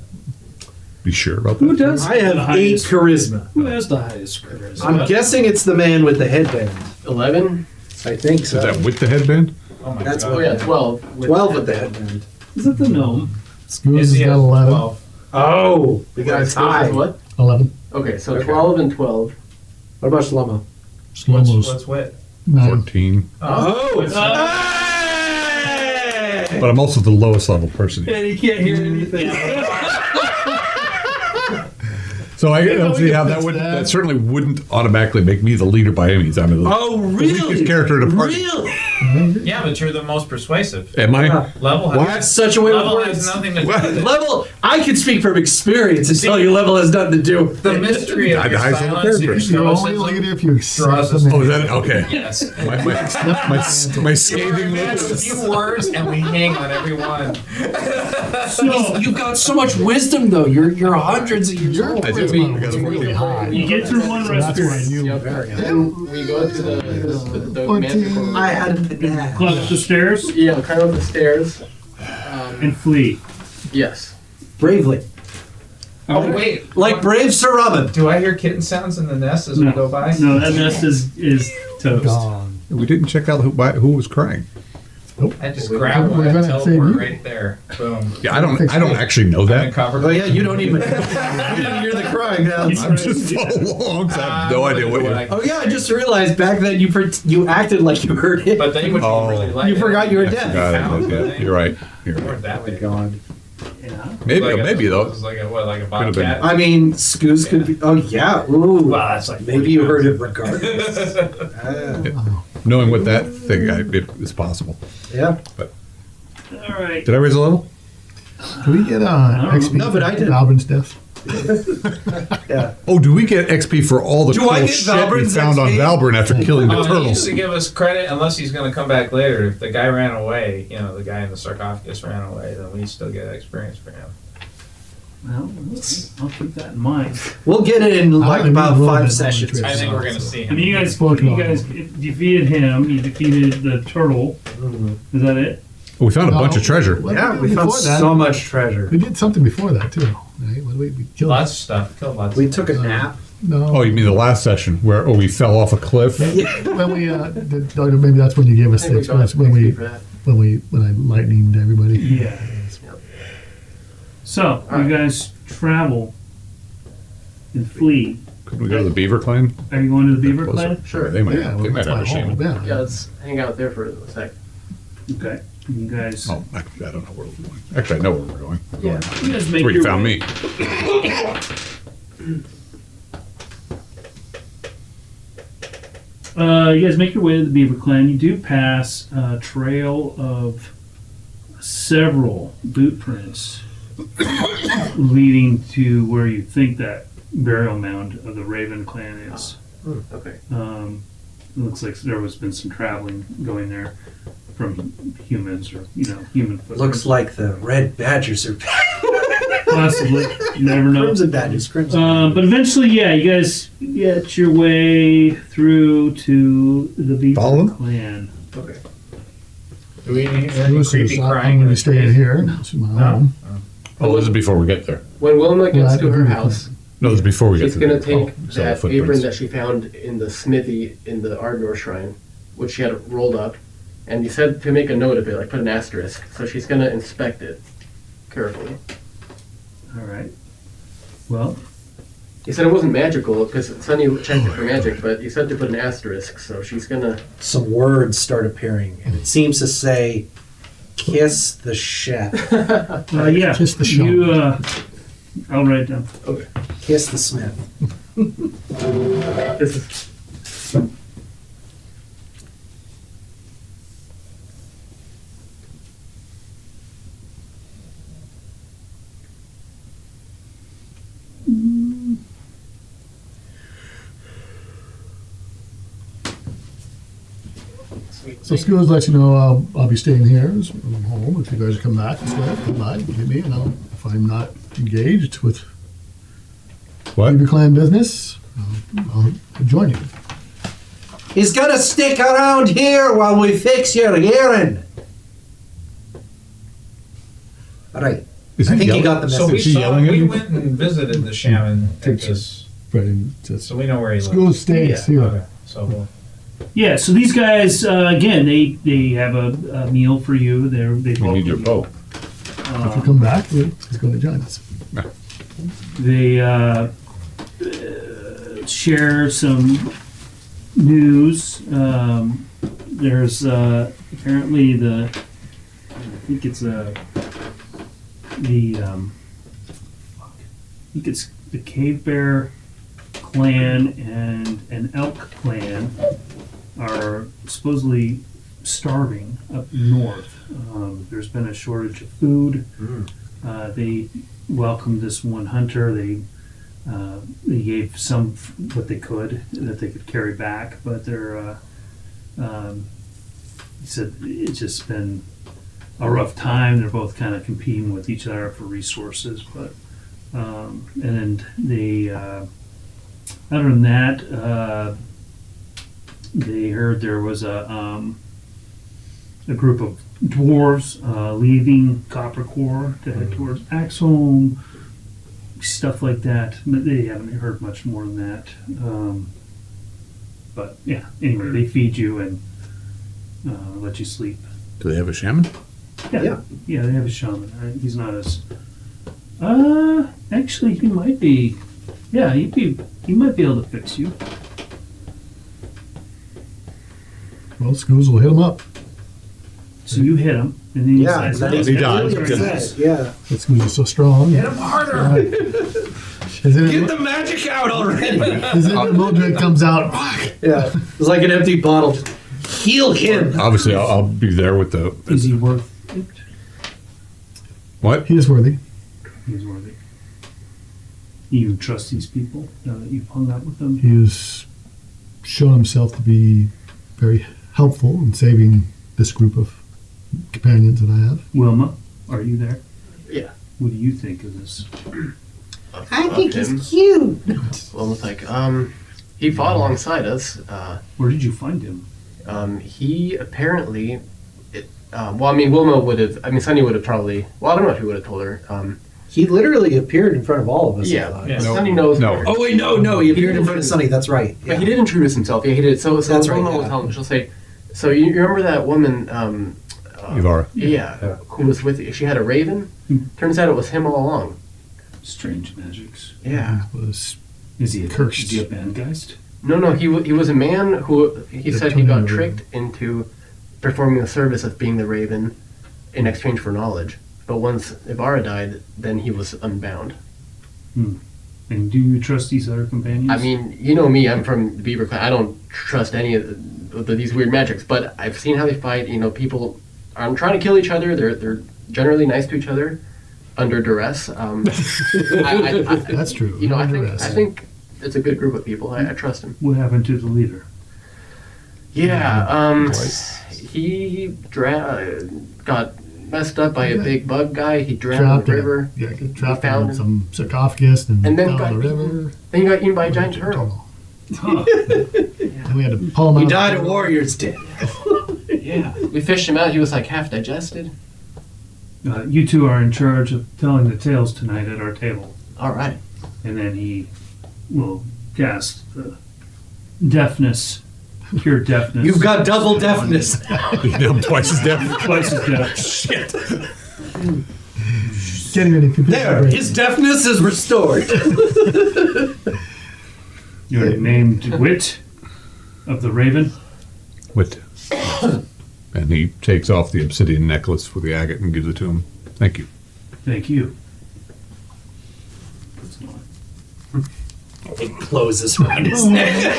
Speaker 3: Be sure about
Speaker 1: Who
Speaker 3: that.
Speaker 1: does?
Speaker 4: I have
Speaker 1: the
Speaker 4: 8
Speaker 1: highest-
Speaker 4: charisma.
Speaker 1: Who has the highest charisma?
Speaker 4: I'm guessing it's the man with the headband.
Speaker 7: 11?
Speaker 4: I think so.
Speaker 3: Is that with the headband?
Speaker 5: Oh my
Speaker 4: That's
Speaker 5: god.
Speaker 7: Oh, yeah, 12.
Speaker 4: 12 with the headband.
Speaker 1: Is it the gnome?
Speaker 6: Screws
Speaker 5: Is
Speaker 6: has
Speaker 5: he
Speaker 6: got
Speaker 5: at
Speaker 6: 11.
Speaker 5: 12?
Speaker 4: Oh, we got a
Speaker 7: Guys,
Speaker 4: tie.
Speaker 7: what?
Speaker 6: 11.
Speaker 7: Okay, so
Speaker 4: Okay.
Speaker 7: 12 and 12.
Speaker 4: What about Shlomo?
Speaker 6: Slow-mo's
Speaker 5: What's wit?
Speaker 6: 9.
Speaker 3: 14.
Speaker 4: Oh,
Speaker 5: it's
Speaker 3: But I'm also the lowest level person.
Speaker 1: And he can't hear anything.
Speaker 3: So I don't see how that
Speaker 6: fix
Speaker 3: would.
Speaker 6: that.
Speaker 3: That certainly wouldn't automatically make me the leader by any means. I'm the weakest character in the party.
Speaker 5: Yeah, but you're the most persuasive.
Speaker 3: Am I?
Speaker 5: Level has,
Speaker 4: that's such a way
Speaker 5: level
Speaker 4: of
Speaker 5: has
Speaker 4: words.
Speaker 5: nothing to do
Speaker 3: What?
Speaker 5: with it.
Speaker 4: Level, I can speak from experience and tell you level has nothing to do with
Speaker 5: The
Speaker 4: it.
Speaker 5: mystery of
Speaker 3: I'm
Speaker 5: your
Speaker 3: the highest level
Speaker 5: silence,
Speaker 3: character.
Speaker 5: your
Speaker 6: You're only
Speaker 5: stoicism.
Speaker 6: looking if you accept
Speaker 5: Draws
Speaker 6: the
Speaker 5: us-
Speaker 6: man.
Speaker 3: Oh, is that okay?
Speaker 5: Yes.
Speaker 3: My scathing
Speaker 5: That's a
Speaker 3: words.
Speaker 5: few words, and we hang on every one.
Speaker 4: You've got so much wisdom, though. You're hundreds of years
Speaker 6: Your
Speaker 4: old.
Speaker 3: I do.
Speaker 6: charisma
Speaker 3: I got
Speaker 6: was
Speaker 3: a
Speaker 6: really high.
Speaker 1: You get through one
Speaker 6: So that's why
Speaker 1: respirator.
Speaker 6: you.
Speaker 7: Yep. Then we go to the
Speaker 6: 14.
Speaker 7: manticore.
Speaker 4: I had a dad.
Speaker 1: Climb up the stairs
Speaker 7: Yeah, climb up the stairs.
Speaker 1: and flee.
Speaker 7: Yes.
Speaker 4: Bravely.
Speaker 5: Oh, wait.
Speaker 4: Like brave Sir Robin.
Speaker 5: Do I hear kitten sounds in the nest as we go by?
Speaker 1: No, that nest is toast.
Speaker 6: Gone.
Speaker 3: We didn't check out who was crying.
Speaker 5: I just
Speaker 6: We're
Speaker 5: grab one
Speaker 6: gonna
Speaker 5: and
Speaker 6: save
Speaker 5: teleport
Speaker 6: you.
Speaker 5: right there. Boom.
Speaker 3: Yeah, I don't actually know
Speaker 5: I'm
Speaker 3: that.
Speaker 5: covered.
Speaker 4: Oh, yeah, you don't even. You didn't hear the crying.
Speaker 3: I'm just follow along. So I have no idea what you.
Speaker 4: Oh, yeah, I just realized back then you acted like you heard it.
Speaker 5: But then you would
Speaker 3: Oh.
Speaker 5: really like
Speaker 4: You
Speaker 5: it.
Speaker 4: forgot you were
Speaker 3: I
Speaker 4: dead.
Speaker 3: forgot it. Yeah, you're right. You're
Speaker 5: Or
Speaker 3: right.
Speaker 5: that way.
Speaker 4: God.
Speaker 1: Yeah.
Speaker 3: Maybe,
Speaker 5: Like a-
Speaker 3: maybe
Speaker 5: It
Speaker 3: though.
Speaker 5: was like a, what, like a
Speaker 3: Could've been.
Speaker 5: bobcat?
Speaker 4: I mean, Scoos could be. Oh, yeah. Ooh.
Speaker 1: Wow, that's like
Speaker 4: Maybe you heard it regardless.
Speaker 3: Knowing what that thing, it's possible.
Speaker 4: Yeah.
Speaker 1: All right.
Speaker 3: Did I raise a level?
Speaker 6: Do we get XP?
Speaker 4: No, but I did.
Speaker 6: Albin's death.
Speaker 4: Yeah.
Speaker 3: Oh, do we get XP for all the
Speaker 4: Do
Speaker 3: cool
Speaker 4: I get
Speaker 3: shit we
Speaker 4: Valburn's
Speaker 3: found on
Speaker 4: XP?
Speaker 3: Valburn after killing the
Speaker 5: Oh, he
Speaker 3: turtles?
Speaker 5: used to give us credit unless he's going to come back later. If the guy ran away, the guy in the sarcophagus ran away, then we still get experience for him.
Speaker 1: Well, I'll keep that in mind.
Speaker 4: We'll get it in like
Speaker 6: I
Speaker 4: about
Speaker 6: need a little
Speaker 4: 5
Speaker 6: bit
Speaker 4: sessions.
Speaker 5: I think we're going to see
Speaker 1: I
Speaker 5: him.
Speaker 1: mean, you guys
Speaker 6: Working on
Speaker 1: defeated him. You defeated the turtle. Is that it?
Speaker 3: Oh, we found a bunch of treasure.
Speaker 6: What
Speaker 4: Yeah,
Speaker 6: did
Speaker 4: we found
Speaker 6: before that?
Speaker 4: so much treasure.
Speaker 6: We did something before that too. Right? What did we killed?
Speaker 5: Lots of stuff. Killed lots
Speaker 4: We
Speaker 5: of
Speaker 4: took a
Speaker 5: things.
Speaker 4: nap.
Speaker 6: No.
Speaker 3: Oh, you mean the last session where we fell off a cliff?
Speaker 6: When we maybe that's when you gave us
Speaker 7: I
Speaker 6: the
Speaker 7: think we got
Speaker 6: experience when
Speaker 7: for that.
Speaker 6: I lightninged everybody.
Speaker 1: Yeah. So you guys travel and flee.
Speaker 3: Could we go to the beaver clan?
Speaker 1: Are you going to the Beaver
Speaker 3: Closer.
Speaker 1: Clan?
Speaker 7: Sure.
Speaker 3: They might,
Speaker 6: Yeah,
Speaker 3: they might have a
Speaker 6: home.
Speaker 3: shaman.
Speaker 6: Yeah.
Speaker 7: Yeah, let's hang out there for a sec.
Speaker 1: Okay. You guys.
Speaker 3: Oh, actually, I don't know where we're going. Actually, I know where we're going. We're
Speaker 7: Yeah.
Speaker 3: going
Speaker 1: You guys make
Speaker 3: where you
Speaker 1: your
Speaker 3: found
Speaker 1: way.
Speaker 3: me.
Speaker 1: You guys make your way to the Beaver Clan. You do pass a trail of several boot prints leading to where you think that burial mound of the Raven Clan is.
Speaker 7: Okay.
Speaker 1: It looks like there has been some traveling going there from humans or human footprints.
Speaker 9: Looks like the red badgers are
Speaker 1: Possibly. You never know.
Speaker 9: crimson badgers. Crimson.
Speaker 1: But eventually, yeah, you guys get your way through to the Beaver
Speaker 3: Follow them?
Speaker 1: Clan.
Speaker 7: Okay.
Speaker 5: Do we hear any
Speaker 6: Lewis
Speaker 5: creepy
Speaker 6: is,
Speaker 5: crying
Speaker 6: I'm
Speaker 5: in
Speaker 6: going to
Speaker 5: the
Speaker 6: stay
Speaker 5: trees?
Speaker 6: here. This is my
Speaker 5: No.
Speaker 6: home.
Speaker 3: Oh, this is before we get there.
Speaker 7: When Wilma
Speaker 6: Well,
Speaker 7: gets
Speaker 6: I
Speaker 7: to
Speaker 6: can
Speaker 7: her
Speaker 6: do the
Speaker 7: house,
Speaker 3: No, this is before we get
Speaker 7: she's
Speaker 3: to
Speaker 7: gonna
Speaker 3: the
Speaker 7: take
Speaker 3: so the
Speaker 7: that
Speaker 3: footprints.
Speaker 7: apron that she found in the smithy in the Ardnor shrine, which she had rolled up, and you said to make a note of it, like put an asterisk. So she's gonna inspect it carefully.
Speaker 1: All right. Well,
Speaker 7: You said it wasn't magical because Sunny checked it for magic, but you said to put an asterisk. So she's gonna.
Speaker 9: Some words start appearing, and it seems to say, "Kiss the chef,
Speaker 1: yeah.
Speaker 6: Just the
Speaker 1: You, I'll write it down.
Speaker 9: kiss the smith."
Speaker 7: This is.
Speaker 6: So Skills lets you know I'll be staying here. So I'm home. If you guys come back, come by, get me, and if I'm not engaged with
Speaker 3: What?
Speaker 6: Beaver Clan business, I'll join you.
Speaker 9: He's gonna stick around here while we fix your urine. All right.
Speaker 3: Is
Speaker 9: I think
Speaker 3: yelling?
Speaker 9: you got the
Speaker 5: So we
Speaker 9: message.
Speaker 3: Is he yelling at
Speaker 5: we
Speaker 3: you?
Speaker 5: went and visited the shaman at
Speaker 6: Takes
Speaker 5: this,
Speaker 6: But just
Speaker 5: so we know where he lives.
Speaker 6: Skills stays here.
Speaker 5: Okay. So we'll,
Speaker 1: Yeah. So these guys, again, they have a meal for you. They
Speaker 3: We need your boat.
Speaker 6: If you come back, he's going to join us.
Speaker 1: They share some news. There's apparently I think it's the Cave Bear clan and an elk clan are supposedly starving up north. There's been a shortage of food. They welcomed this one hunter. They gave some what they could that they could carry back, but he said it's just been a rough time. They're both kind of competing with each other for resources, but and they other than that, they heard there was a group of dwarves leaving Copper Core to head towards Axholm, stuff like that. But they haven't heard much more than that. But yeah, anyway, they feed you and let you sleep.
Speaker 3: Do they have a shaman?
Speaker 1: Yeah, they have a shaman. Right? He's not as. Actually, he might be. Yeah, he might be able to fix you.
Speaker 6: Well, Skills will hit him up.
Speaker 1: So you hit him, and then
Speaker 9: Yeah,
Speaker 1: says,
Speaker 9: and then
Speaker 3: he dies.
Speaker 9: Yeah.
Speaker 6: That Skills is so strong.
Speaker 8: Hit him harder!
Speaker 6: Is it
Speaker 8: Get the magic out already!
Speaker 6: Mildred comes out.
Speaker 9: Yeah. It's like an empty bottle. Heal him.
Speaker 3: Obviously, I'll be there with the.
Speaker 1: is he worth it?
Speaker 3: What?
Speaker 6: He is worthy.
Speaker 1: He's worth it. You trust these people now that you've hung out with them?
Speaker 6: He has shown himself to be very helpful in saving this group of companions that I have.
Speaker 1: Wilma, are you there?
Speaker 7: Yeah.
Speaker 1: What do you think of this?
Speaker 9: I think he's cute.
Speaker 7: Well, it's like, he fought alongside us.
Speaker 1: Where did you find him?
Speaker 7: He apparently, Wilma would have, Sunny would have probably, well, I don't know if he would have told her.
Speaker 9: He literally appeared in front of all of us. I
Speaker 7: Yeah,
Speaker 9: thought.
Speaker 5: Yeah.
Speaker 7: Sonny knows.
Speaker 3: No.
Speaker 7: better.
Speaker 9: Oh wait, no, he appeared in front of Sunny. That's right.
Speaker 7: But
Speaker 9: Yeah.
Speaker 7: he did introduce himself. Yeah, he did. So
Speaker 9: That's
Speaker 7: the
Speaker 9: right,
Speaker 7: woman will
Speaker 9: yeah.
Speaker 7: tell him. She'll say, "So you remember that woman?"
Speaker 3: Ivara.
Speaker 7: Yeah, who was with you? She had a raven. Turns out it was him all along.
Speaker 1: Strange magics.
Speaker 7: Yeah.
Speaker 6: Was
Speaker 1: Is he a
Speaker 6: Cursed.
Speaker 1: Is he a Bandgeist?
Speaker 7: No, he was a man who he
Speaker 6: The
Speaker 7: said he got
Speaker 6: Tony
Speaker 7: tricked into performing the service of being the raven in exchange for knowledge. But once Ivara died, then he was unbound.
Speaker 1: And do you trust these other companions?
Speaker 7: I mean, you know me, I'm from the Beaver Clan. I don't trust any of these weird magics, but I've seen how they fight. You know, people aren't trying to kill each other. They're generally nice to each other under duress.
Speaker 6: That's true.
Speaker 7: You know,
Speaker 6: Under
Speaker 7: I
Speaker 6: duress.
Speaker 7: think it's a good group of people. I trust him.
Speaker 1: What happened to the leader?
Speaker 7: Yeah, he got messed up by a big bug guy. He drowned in the river.
Speaker 6: Yeah, he trapped
Speaker 7: found
Speaker 6: in
Speaker 7: him.
Speaker 6: some sarcophagus and,
Speaker 7: And then
Speaker 6: down
Speaker 7: got
Speaker 6: the
Speaker 7: eaten.
Speaker 6: river.
Speaker 7: Then he got eaten by a giant turtle.
Speaker 1: Huh.
Speaker 6: And we had to pull him out.
Speaker 9: He died a warrior's death.
Speaker 7: Yeah, we fished him out. He was like half digested.
Speaker 1: You two are in charge of telling the tales tonight at our table.
Speaker 7: All right.
Speaker 1: And then he will cast the deafness, cure deafness.
Speaker 8: You've got double deafness.
Speaker 3: I'm twice as deaf.
Speaker 1: Twice as deaf.
Speaker 8: Shit.
Speaker 6: Getting ready for
Speaker 8: There, his deafness is restored.
Speaker 1: You're named Wit of the Raven.
Speaker 3: Wit. And he takes off the obsidian necklace with the agate and gives it to him. Thank you.
Speaker 1: Thank you.
Speaker 8: It closes around his neck.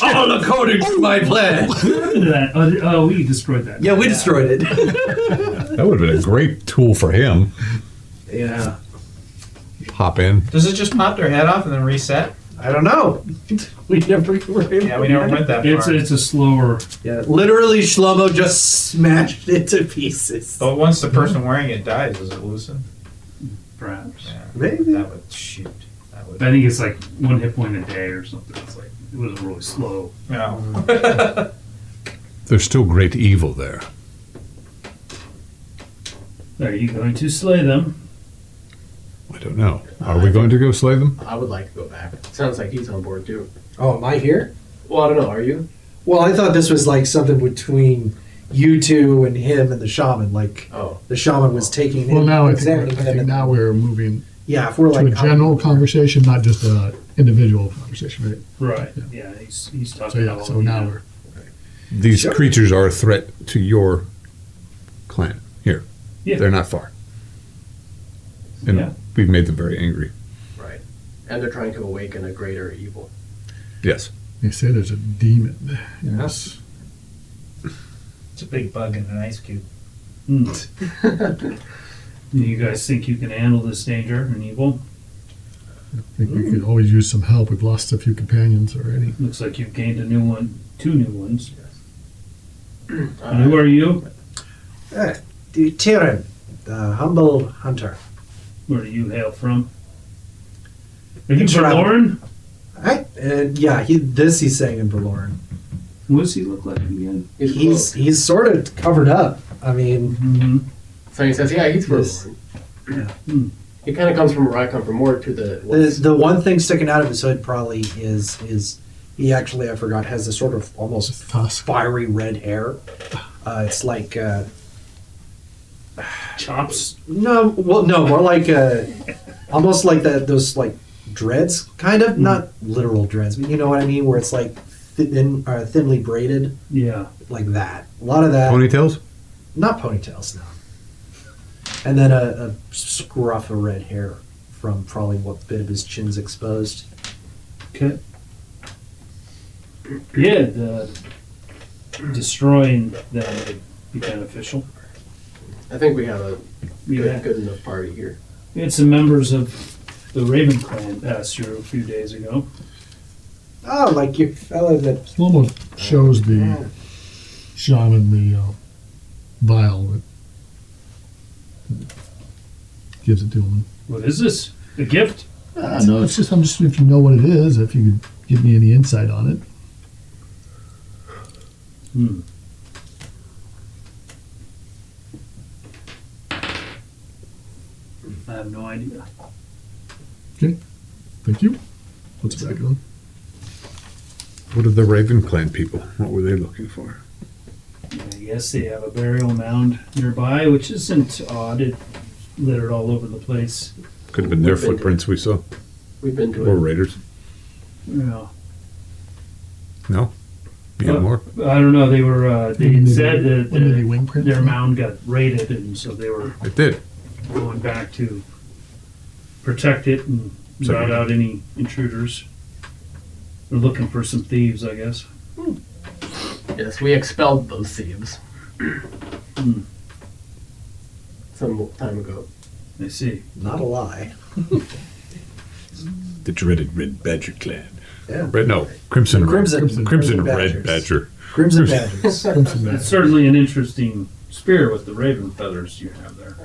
Speaker 8: All according to my plan.
Speaker 1: What happened to that? We destroyed that.
Speaker 8: Yeah, we destroyed it.
Speaker 3: That would have been a great tool for him.
Speaker 9: Yeah.
Speaker 3: Hop in.
Speaker 5: Does it just pop their head off and then reset?
Speaker 9: I don't know.
Speaker 8: We never were able
Speaker 5: Yeah, we never went that far.
Speaker 1: It's a slower.
Speaker 9: Yeah.
Speaker 8: Literally, Shlomo just smashed it to pieces.
Speaker 5: But once the person wearing it dies, does it loosen?
Speaker 1: Perhaps.
Speaker 5: Yeah.
Speaker 9: Maybe.
Speaker 5: That would shoot. That would.
Speaker 1: I think it's like 1 hit point a day or something. It's like it was really slow.
Speaker 5: No.
Speaker 3: There's still great evil there.
Speaker 1: Are you going to slay them?
Speaker 3: I don't know. Are we going to go slay them?
Speaker 7: I would like to go back. Sounds like he's on board too.
Speaker 9: Oh, am I here?
Speaker 7: Well, I don't know. Are you?
Speaker 9: Well, I thought this was like something between you two and him and the shaman. Like
Speaker 7: Oh.
Speaker 9: the shaman was taking
Speaker 6: Well,
Speaker 9: him,
Speaker 6: now I
Speaker 9: examining
Speaker 6: think
Speaker 9: him. and-
Speaker 6: now we're moving
Speaker 9: yeah, if we're
Speaker 6: to
Speaker 9: like
Speaker 6: a general conversation, not just a individual conversation, right?
Speaker 1: Right. Yeah, he's talking
Speaker 6: So yeah,
Speaker 1: about
Speaker 6: so
Speaker 1: all
Speaker 6: now
Speaker 1: the-
Speaker 6: we're
Speaker 3: These
Speaker 9: Sure.
Speaker 3: creatures are a threat to your clan. Here.
Speaker 1: Yeah.
Speaker 3: They're not far. And
Speaker 1: Yeah.
Speaker 3: we've made them very angry.
Speaker 7: Right. And they're trying to awaken a greater evil.
Speaker 3: Yes.
Speaker 6: they say there's a demon in this.
Speaker 5: It's a big bug in an ice cube.
Speaker 1: Do you guys think you can handle this danger and evil?
Speaker 6: I think we could always use some help. We've lost a few companions already.
Speaker 1: Looks like you've gained a new one, 2 new ones. And who are you?
Speaker 9: Tyrion, the humble hunter.
Speaker 1: Where do you hail from? Are you
Speaker 9: Travel.
Speaker 1: Lauren?
Speaker 9: Yeah, he's saying in Valoran.
Speaker 1: What does he look like again?
Speaker 9: He's sort of covered up. I mean,
Speaker 1: Mm-hmm.
Speaker 7: So he says, yeah, he's from.
Speaker 9: Yes.
Speaker 7: Yeah.
Speaker 1: Hmm.
Speaker 7: He kind of comes from where I come from, more to the.
Speaker 9: the one thing sticking out of his hood probably is he actually, I forgot, has a sort of almost
Speaker 6: Tusk.
Speaker 9: fiery red hair. It's like
Speaker 1: Chops.
Speaker 9: no, more like almost like those like dreads, kind of not literal dreads, but you know what I mean, where it's like thinly braided,
Speaker 1: Yeah.
Speaker 9: like that. A lot of that.
Speaker 3: Ponytails?
Speaker 9: Not ponytails, no. And then a scruff of red hair from probably what bit of his chin's exposed.
Speaker 1: Okay. Yeah, destroying them would be beneficial.
Speaker 7: I think we have a
Speaker 1: Yeah.
Speaker 7: good enough party here.
Speaker 1: We had some members of the Raven clan pass through a few days ago.
Speaker 9: Oh, like your fella that.
Speaker 6: Slomo shows the shaman the vial that gives it to him.
Speaker 1: What is this? A gift?
Speaker 6: No, it's just if you know what it is, if you could give me any insight on it.
Speaker 1: Hmm. I have no idea.
Speaker 6: Okay. Thank you. What's back on?
Speaker 3: What are the Raven Clan people? What were they looking for?
Speaker 1: I guess they have a burial mound nearby, which isn't odd. It littered all over the place.
Speaker 3: Could have been their footprints we saw.
Speaker 7: We've been to
Speaker 3: Or
Speaker 7: it.
Speaker 3: raiders.
Speaker 1: Yeah.
Speaker 3: No? You have more?
Speaker 1: I don't know. They were. They
Speaker 6: Maybe-
Speaker 1: said that
Speaker 6: maybe wing print?
Speaker 1: their mound got raided, and so they were
Speaker 3: It did.
Speaker 1: going back to protect it and
Speaker 3: So-
Speaker 1: rout out any intruders. They're looking for some thieves, I guess.
Speaker 7: Yes, we expelled those thieves some time ago.
Speaker 1: I see.
Speaker 9: Not a lie.
Speaker 3: The dreaded Red Badger Clan.
Speaker 9: Yeah.
Speaker 3: Crimson
Speaker 9: Crimson
Speaker 3: Red
Speaker 9: Badgers.
Speaker 3: Badger.
Speaker 9: Crimson Badgers.
Speaker 1: It's certainly an interesting spear with the raven feathers you have there.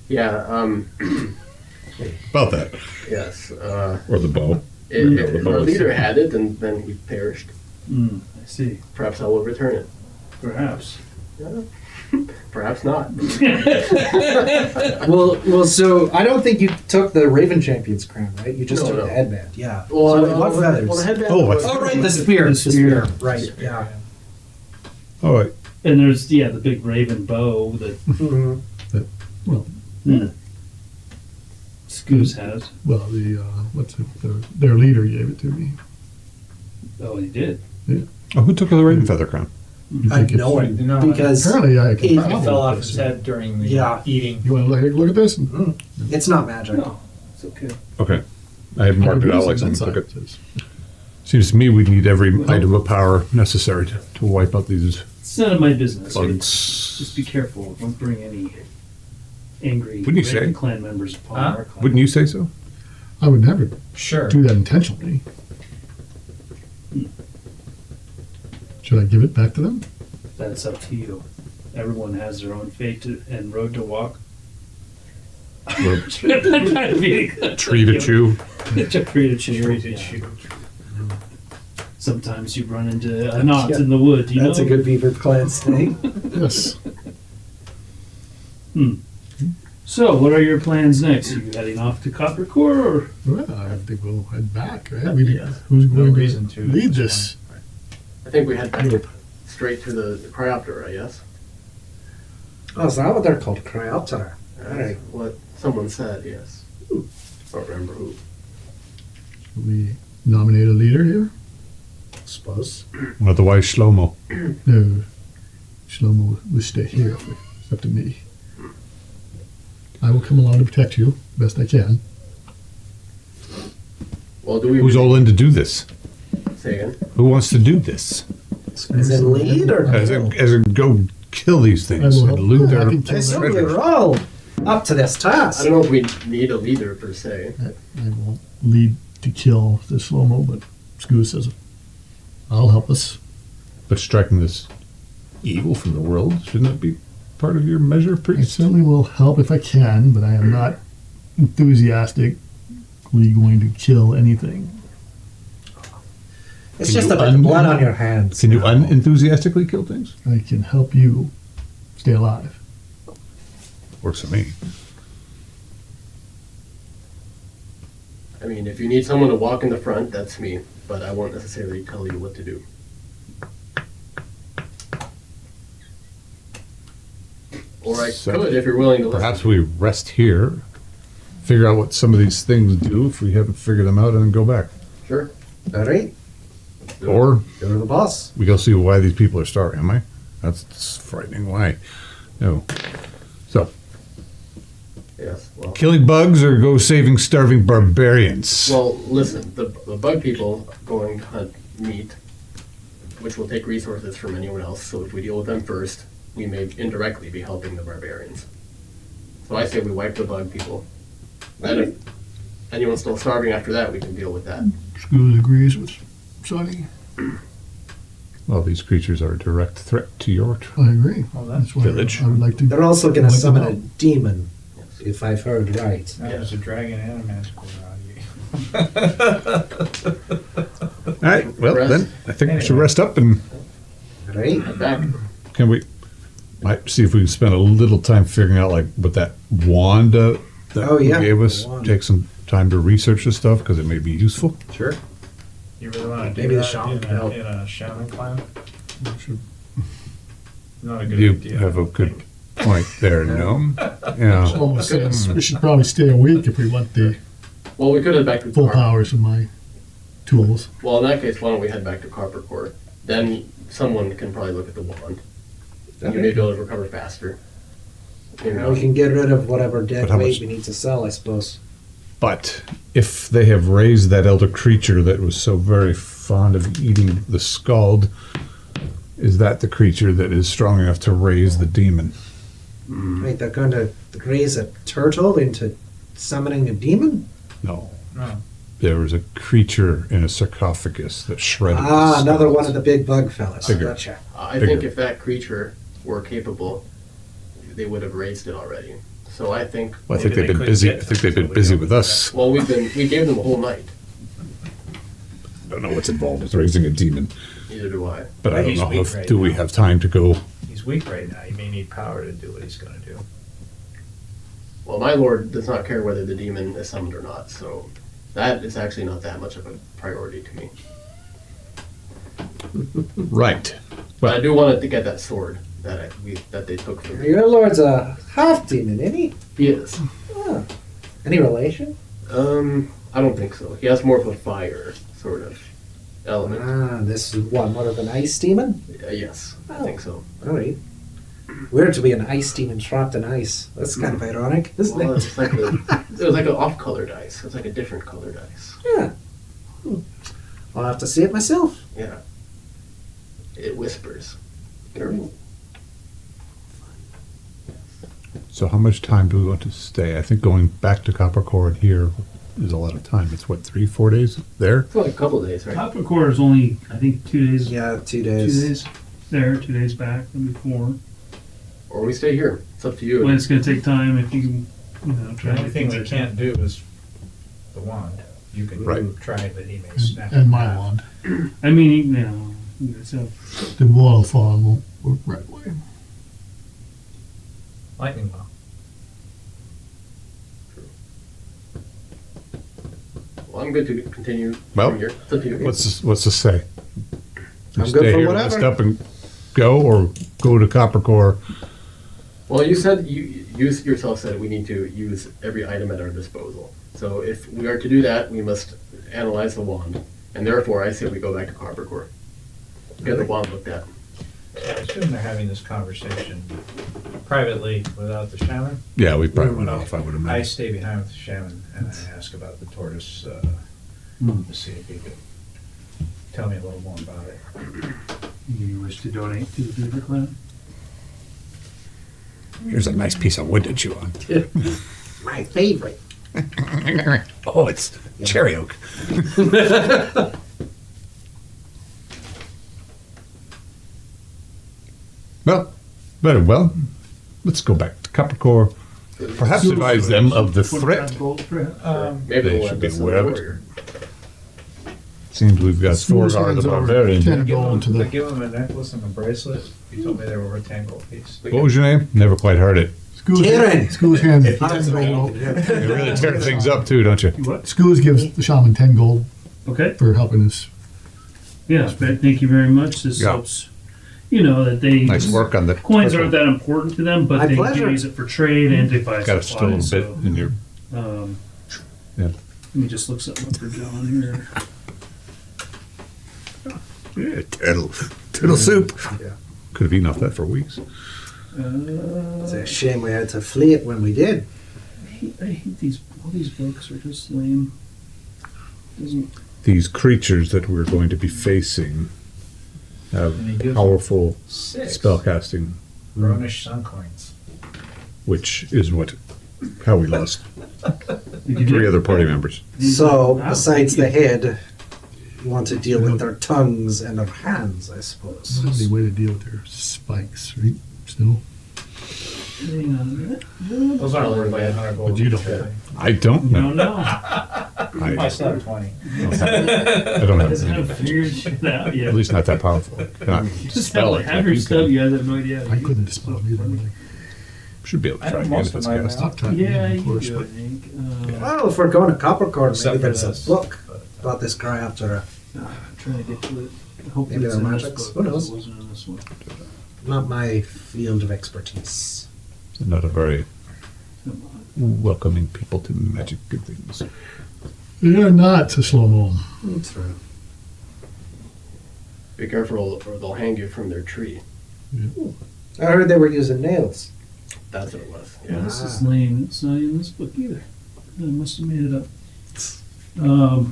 Speaker 7: Yeah,
Speaker 3: About that.
Speaker 7: yes.
Speaker 3: Or the bow.
Speaker 7: If
Speaker 3: the
Speaker 7: our
Speaker 3: bows.
Speaker 7: leader had it, and then he perished.
Speaker 1: I see.
Speaker 7: Perhaps I will return it.
Speaker 1: Perhaps.
Speaker 7: Perhaps not.
Speaker 9: Well, so I don't think you took the Raven Champion's crown, right? You just
Speaker 7: No,
Speaker 9: took
Speaker 7: no.
Speaker 9: the headband. Yeah.
Speaker 7: Well,
Speaker 9: So what feathers?
Speaker 7: Well, the headband
Speaker 3: Oh,
Speaker 7: was-
Speaker 3: what-
Speaker 9: Oh, right, the spear.
Speaker 1: The spear.
Speaker 9: Right, yeah.
Speaker 3: Oh, wait.
Speaker 1: And there's the big raven bow that
Speaker 9: Mhm.
Speaker 6: Well,
Speaker 1: Scoos has.
Speaker 6: well, their leader gave it to me.
Speaker 1: Oh, he did.
Speaker 3: Oh, who took the Raven Feather Crown?
Speaker 6: You
Speaker 9: I
Speaker 6: think
Speaker 9: know
Speaker 6: it's-
Speaker 9: it
Speaker 5: No,
Speaker 9: because
Speaker 6: Apparently, I can.
Speaker 9: It
Speaker 6: follow
Speaker 5: It fell off
Speaker 6: this.
Speaker 5: his head during the
Speaker 9: Yeah.
Speaker 5: eating.
Speaker 6: You want to look at this?
Speaker 9: it's not magic.
Speaker 1: No, it's okay.
Speaker 3: Okay. I have marked it out like something.
Speaker 6: Inside
Speaker 3: Took
Speaker 6: it
Speaker 3: it.
Speaker 6: says.
Speaker 3: Seems to me we need every item of power necessary to wipe out these
Speaker 1: It's none of my business.
Speaker 3: bugs.
Speaker 1: Just be careful. Don't bring any angry
Speaker 3: Wouldn't you say?
Speaker 1: Raven clan members upon
Speaker 5: Huh?
Speaker 1: our clan.
Speaker 3: Wouldn't you say so?
Speaker 6: I would never
Speaker 5: Sure.
Speaker 6: do that intentionally. Should I give it back to them?
Speaker 1: That's up to you. Everyone has their own fate and road to walk.
Speaker 3: Or
Speaker 1: Trying to be a
Speaker 3: tree to chew?
Speaker 1: Tree to chew. Yeah. Sometimes you run into a knot in the wood. You
Speaker 9: That's
Speaker 1: know?
Speaker 9: a good Beaver Clan saying.
Speaker 6: Yes.
Speaker 1: So, what are your plans next? Are you heading off to Copper Core, or
Speaker 6: Well, I think we'll head back, right? Who's going
Speaker 5: reason
Speaker 6: to
Speaker 5: to
Speaker 6: lead
Speaker 5: at
Speaker 6: this?
Speaker 7: I think we head back straight to the Cryoptera, yes?
Speaker 9: Oh, is that what they're called? Cryoptera. Alright.
Speaker 7: What someone said, yes. I don't remember who.
Speaker 6: We nominate a leader here?
Speaker 9: I suppose.
Speaker 3: Otherwise, Shlomo.
Speaker 6: No. Shlomo will stay here. It's up to me. I will come along to protect you best I can.
Speaker 7: Well, do we
Speaker 3: Who's all in to do this?
Speaker 7: say again?
Speaker 3: Who wants to do this?
Speaker 9: As in lead or?
Speaker 3: As in go kill these
Speaker 6: I
Speaker 3: things
Speaker 6: will
Speaker 3: and
Speaker 6: help.
Speaker 3: loot
Speaker 6: I
Speaker 3: their
Speaker 6: can kill
Speaker 9: I assume
Speaker 3: treasures.
Speaker 9: you're all up to this
Speaker 7: I
Speaker 9: task.
Speaker 7: don't know if we need a leader per se.
Speaker 6: I won't lead to kill the Shlomo, but Skoo says I'll help us.
Speaker 3: But striking this evil from the world, shouldn't that be part of your measure,
Speaker 6: I
Speaker 3: priest?
Speaker 6: certainly will help if I can, but I am not enthusiastically going to kill anything.
Speaker 9: It's
Speaker 3: Can
Speaker 9: just
Speaker 3: you
Speaker 9: a bit of blood on your hands.
Speaker 3: Can you unenthusiastically kill things?
Speaker 6: I can help you stay alive.
Speaker 3: Works for me.
Speaker 7: I mean, if you need someone to walk in the front, that's me. But I won't necessarily tell you what to do. Or I
Speaker 3: So,
Speaker 7: could if you're willing to listen.
Speaker 3: Perhaps we rest here, figure out what some of these things do if we haven't figured them out, and then go back.
Speaker 7: Sure.
Speaker 9: Alright.
Speaker 3: Or
Speaker 9: Go to the boss.
Speaker 3: we go see why these people are starving. Am I? That's frightening. Why? No. So,
Speaker 7: Yes. Well,
Speaker 3: killing bugs or go saving starving barbarians?
Speaker 7: well, listen. The bug people going to hunt meat, which will take resources from anyone else. So if we deal with them first, we may indirectly be helping the barbarians. So I say we wipe the bug people. And if anyone's still starving after that, we can deal with that.
Speaker 6: Skoo agrees with Sonny.
Speaker 3: Well, these creatures are a direct threat to your
Speaker 6: I agree.
Speaker 5: Well, that's
Speaker 6: That's why
Speaker 3: village.
Speaker 6: I would like to.
Speaker 9: They're also going to
Speaker 6: wipe them
Speaker 9: summon a
Speaker 6: out.
Speaker 9: demon, if I've heard right.
Speaker 5: That was a dragon and a magical
Speaker 3: All right. Well,
Speaker 7: Rest.
Speaker 3: then I think we should rest up and
Speaker 9: Right?
Speaker 7: Head back.
Speaker 3: can we might see if we can spend a little time figuring out like what that wand that
Speaker 9: Oh, yeah,
Speaker 3: you gave us,
Speaker 9: the wand.
Speaker 3: take some time to research this stuff because it may be useful?
Speaker 9: Sure.
Speaker 5: You really want to do
Speaker 9: Maybe the
Speaker 5: that
Speaker 9: shaman
Speaker 5: in
Speaker 9: can help.
Speaker 5: a shaman climb? Not a good
Speaker 3: You
Speaker 5: idea.
Speaker 3: have a
Speaker 5: I
Speaker 3: good
Speaker 5: think.
Speaker 3: point there, Gnome. Yeah.
Speaker 6: Almost says we should probably stay a week if we want the
Speaker 7: Well, we could head back to
Speaker 6: full
Speaker 7: Car-
Speaker 6: powers of my tools.
Speaker 7: Well, in that case, why don't we head back to Copper Core? Then someone can probably look at the wand. And you may be able to recover faster. Maybe
Speaker 9: We
Speaker 7: not.
Speaker 9: can get rid of whatever dead
Speaker 3: But how
Speaker 9: weight
Speaker 3: much-
Speaker 9: we need to sell, I suppose.
Speaker 3: But if they have raised that elder creature that was so very fond of eating the scald, is that the creature that is strong enough to raise the demon?
Speaker 9: Wait, they're going to raise a turtle into summoning a demon?
Speaker 3: No.
Speaker 5: No.
Speaker 3: There was a creature in a sarcophagus that shredded.
Speaker 9: Ah,
Speaker 3: the
Speaker 9: another
Speaker 3: skulls.
Speaker 9: one of the big bug fellas.
Speaker 3: Bigger.
Speaker 9: Gotcha.
Speaker 7: I think
Speaker 3: Bigger.
Speaker 7: if that creature were capable, they would have raised it already. So I think.
Speaker 3: Well, I think
Speaker 5: Maybe
Speaker 3: they've
Speaker 5: they
Speaker 3: been
Speaker 5: couldn't
Speaker 3: busy.
Speaker 5: get
Speaker 3: I think they've
Speaker 5: them,
Speaker 3: been
Speaker 5: so we
Speaker 3: busy
Speaker 5: don't
Speaker 3: with
Speaker 5: do
Speaker 3: us.
Speaker 7: Well, we gave them a whole night.
Speaker 3: I don't know what's involved with raising a demon,
Speaker 7: Neither do I.
Speaker 3: but I
Speaker 5: But
Speaker 3: don't
Speaker 5: he's
Speaker 3: know
Speaker 5: weak
Speaker 3: if
Speaker 5: right
Speaker 3: do we
Speaker 5: now.
Speaker 3: have time to go.
Speaker 5: He's weak right now. He may need power to do what he's going to do.
Speaker 7: Well, my lord does not care whether the demon is summoned or not, so that is actually not that much of a priority to me.
Speaker 3: Right.
Speaker 7: But I do want it to get that sword that that they took from me.
Speaker 9: Your lord's a half demon, isn't he?
Speaker 7: He is.
Speaker 9: Ah. Any relation?
Speaker 7: I don't think so. He has more of a fire sort of element.
Speaker 9: Ah, this is what, more of an ice demon?
Speaker 7: Yes, I think so.
Speaker 9: Alright. Weird to be an ice demon trapped in ice. That's kind of ironic, isn't
Speaker 7: Well,
Speaker 9: it?
Speaker 7: it's like it was like an off-colored ice. It was like a different colored ice.
Speaker 9: Yeah. I'll have to see it myself.
Speaker 7: Yeah. It whispers. Careful.
Speaker 3: So how much time do we want to stay? I think going back to Copper Core and here is a lot of time. It's what, 3-4 days there?
Speaker 7: It's like a couple of days, right?
Speaker 1: Copper Core is only, I think, 2 days.
Speaker 9: Yeah, 2
Speaker 1: 2
Speaker 9: days.
Speaker 1: days there, 2 days back, maybe 4.
Speaker 7: Or we stay here. It's up to you.
Speaker 1: Well, it's going to take time if you try
Speaker 5: The
Speaker 1: to
Speaker 5: only thing we
Speaker 1: things
Speaker 5: can't do is the wand. You can
Speaker 3: Right.
Speaker 5: try it, but he may snap
Speaker 6: And
Speaker 5: it
Speaker 6: my
Speaker 5: back.
Speaker 6: wand.
Speaker 1: I mean, so
Speaker 6: The wall fall won't work right away.
Speaker 5: Lightning well.
Speaker 7: Well, I'm good to continue
Speaker 3: Well,
Speaker 7: from here. It's up to you.
Speaker 3: What's this say? We
Speaker 9: I'm good
Speaker 3: stay
Speaker 9: for
Speaker 3: here,
Speaker 9: whatever.
Speaker 3: rest up and go, or go to Copper Core?
Speaker 7: Well, you said you yourself said we need to use every item at our disposal. So if we are to do that, we must analyze the wand, and therefore I say we go back to Copper Core. Get the wand looked at.
Speaker 5: I assume they're having this conversation privately without the shaman.
Speaker 3: Yeah, we probably went off, I would
Speaker 5: I
Speaker 3: imagine.
Speaker 5: stay behind with the shaman and I ask about the tortoise to see if he could tell me a little more about it.
Speaker 1: you wish to donate to the Beaver Clan?
Speaker 3: Here's a nice piece of wood to chew on.
Speaker 9: My favorite.
Speaker 3: Oh, it's cherry oak. Well, very well. Let's go back to Copper Core. Perhaps advise them of the threat.
Speaker 7: Maybe
Speaker 3: They
Speaker 7: we'll
Speaker 3: should
Speaker 7: have
Speaker 3: be
Speaker 7: this
Speaker 3: aware of it.
Speaker 7: warrior.
Speaker 3: Seems we've got four
Speaker 6: Smooth
Speaker 3: guard
Speaker 6: hands
Speaker 3: the
Speaker 6: over
Speaker 3: barbarian
Speaker 6: 10
Speaker 3: here.
Speaker 6: gold to
Speaker 5: I
Speaker 6: the
Speaker 5: give him a necklace and a bracelet. He told me they were worth 10 gold piece.
Speaker 3: What was your name? Never quite heard it.
Speaker 9: Kieran.
Speaker 6: School's hands
Speaker 9: That's
Speaker 6: 10
Speaker 9: right.
Speaker 6: gold.
Speaker 3: You really tear things up too, don't you?
Speaker 1: What?
Speaker 6: School's gives the shaman 10 gold
Speaker 1: Okay.
Speaker 6: for helping us.
Speaker 1: Yeah, but thank you very much. This
Speaker 3: Yeah.
Speaker 1: helps. That they
Speaker 3: Nice work on the
Speaker 1: coins aren't that important to them, but
Speaker 9: My
Speaker 1: they
Speaker 9: pleasure.
Speaker 1: do use it for trade and to buy
Speaker 3: Got still a
Speaker 1: supplies.
Speaker 3: bit in your.
Speaker 1: Um,
Speaker 3: Yeah.
Speaker 1: Let me just look something up for John here.
Speaker 3: Yeah, turtle soup. Could have eaten off that for weeks.
Speaker 9: It's a shame we had to flee it when we did.
Speaker 1: I hate these. All these books are just lame. Doesn't
Speaker 3: These creatures that we're going to be facing have
Speaker 5: And he gives
Speaker 3: powerful
Speaker 5: 6
Speaker 3: spellcasting,
Speaker 5: Brownish sun coins.
Speaker 3: which is how we lost
Speaker 1: did you
Speaker 3: 3
Speaker 1: do?
Speaker 3: other party members.
Speaker 9: So,
Speaker 1: Wow,
Speaker 9: besides
Speaker 1: thank
Speaker 9: the head, you want to deal with their tongues and their hands, I suppose.
Speaker 6: That's the way to deal with their spikes, right? Still.
Speaker 1: Hang on a minute.
Speaker 5: Those aren't worth like 100 gold.
Speaker 6: But you don't
Speaker 5: each,
Speaker 6: care.
Speaker 5: really.
Speaker 3: I don't
Speaker 1: You
Speaker 3: know.
Speaker 1: don't know.
Speaker 5: I still have 20.
Speaker 3: I don't
Speaker 1: Doesn't
Speaker 3: have
Speaker 1: have figured shit out yet.
Speaker 3: at least not that powerful. Cannot
Speaker 1: Just
Speaker 3: spell
Speaker 1: have,
Speaker 3: it.
Speaker 1: have
Speaker 3: like
Speaker 1: your
Speaker 3: you
Speaker 1: stuff.
Speaker 3: can.
Speaker 1: You guys have no idea.
Speaker 6: I couldn't spell it either. Really.
Speaker 3: Should be able to
Speaker 5: I
Speaker 3: try
Speaker 5: know
Speaker 3: again
Speaker 5: most
Speaker 3: if
Speaker 5: of
Speaker 3: it's
Speaker 5: mine
Speaker 3: cast.
Speaker 5: now.
Speaker 6: Octane,
Speaker 1: Yeah,
Speaker 6: of
Speaker 1: you
Speaker 6: course,
Speaker 1: can do it,
Speaker 6: but
Speaker 1: Hank.
Speaker 4: Well, if we're going to Capricorn, maybe
Speaker 5: Except for
Speaker 4: there's
Speaker 5: this.
Speaker 4: a book about this Cryoptera.
Speaker 1: I'm trying to get to it. Hopefully
Speaker 4: Maybe
Speaker 1: it's
Speaker 4: they're
Speaker 1: in this
Speaker 4: magics.
Speaker 1: book.
Speaker 4: Who knows?
Speaker 1: It wasn't in this one.
Speaker 4: Not my field of expertise.
Speaker 3: Not a very
Speaker 1: Come on.
Speaker 3: welcoming people to magic good things.
Speaker 6: you're not to slow mo.
Speaker 4: That's right.
Speaker 7: Be careful, or they'll hang you from their tree.
Speaker 4: I heard they were using nails.
Speaker 7: That's what it was.
Speaker 1: Yeah,
Speaker 7: Yeah.
Speaker 1: this is lame. It's not in this book either. I must have made it up.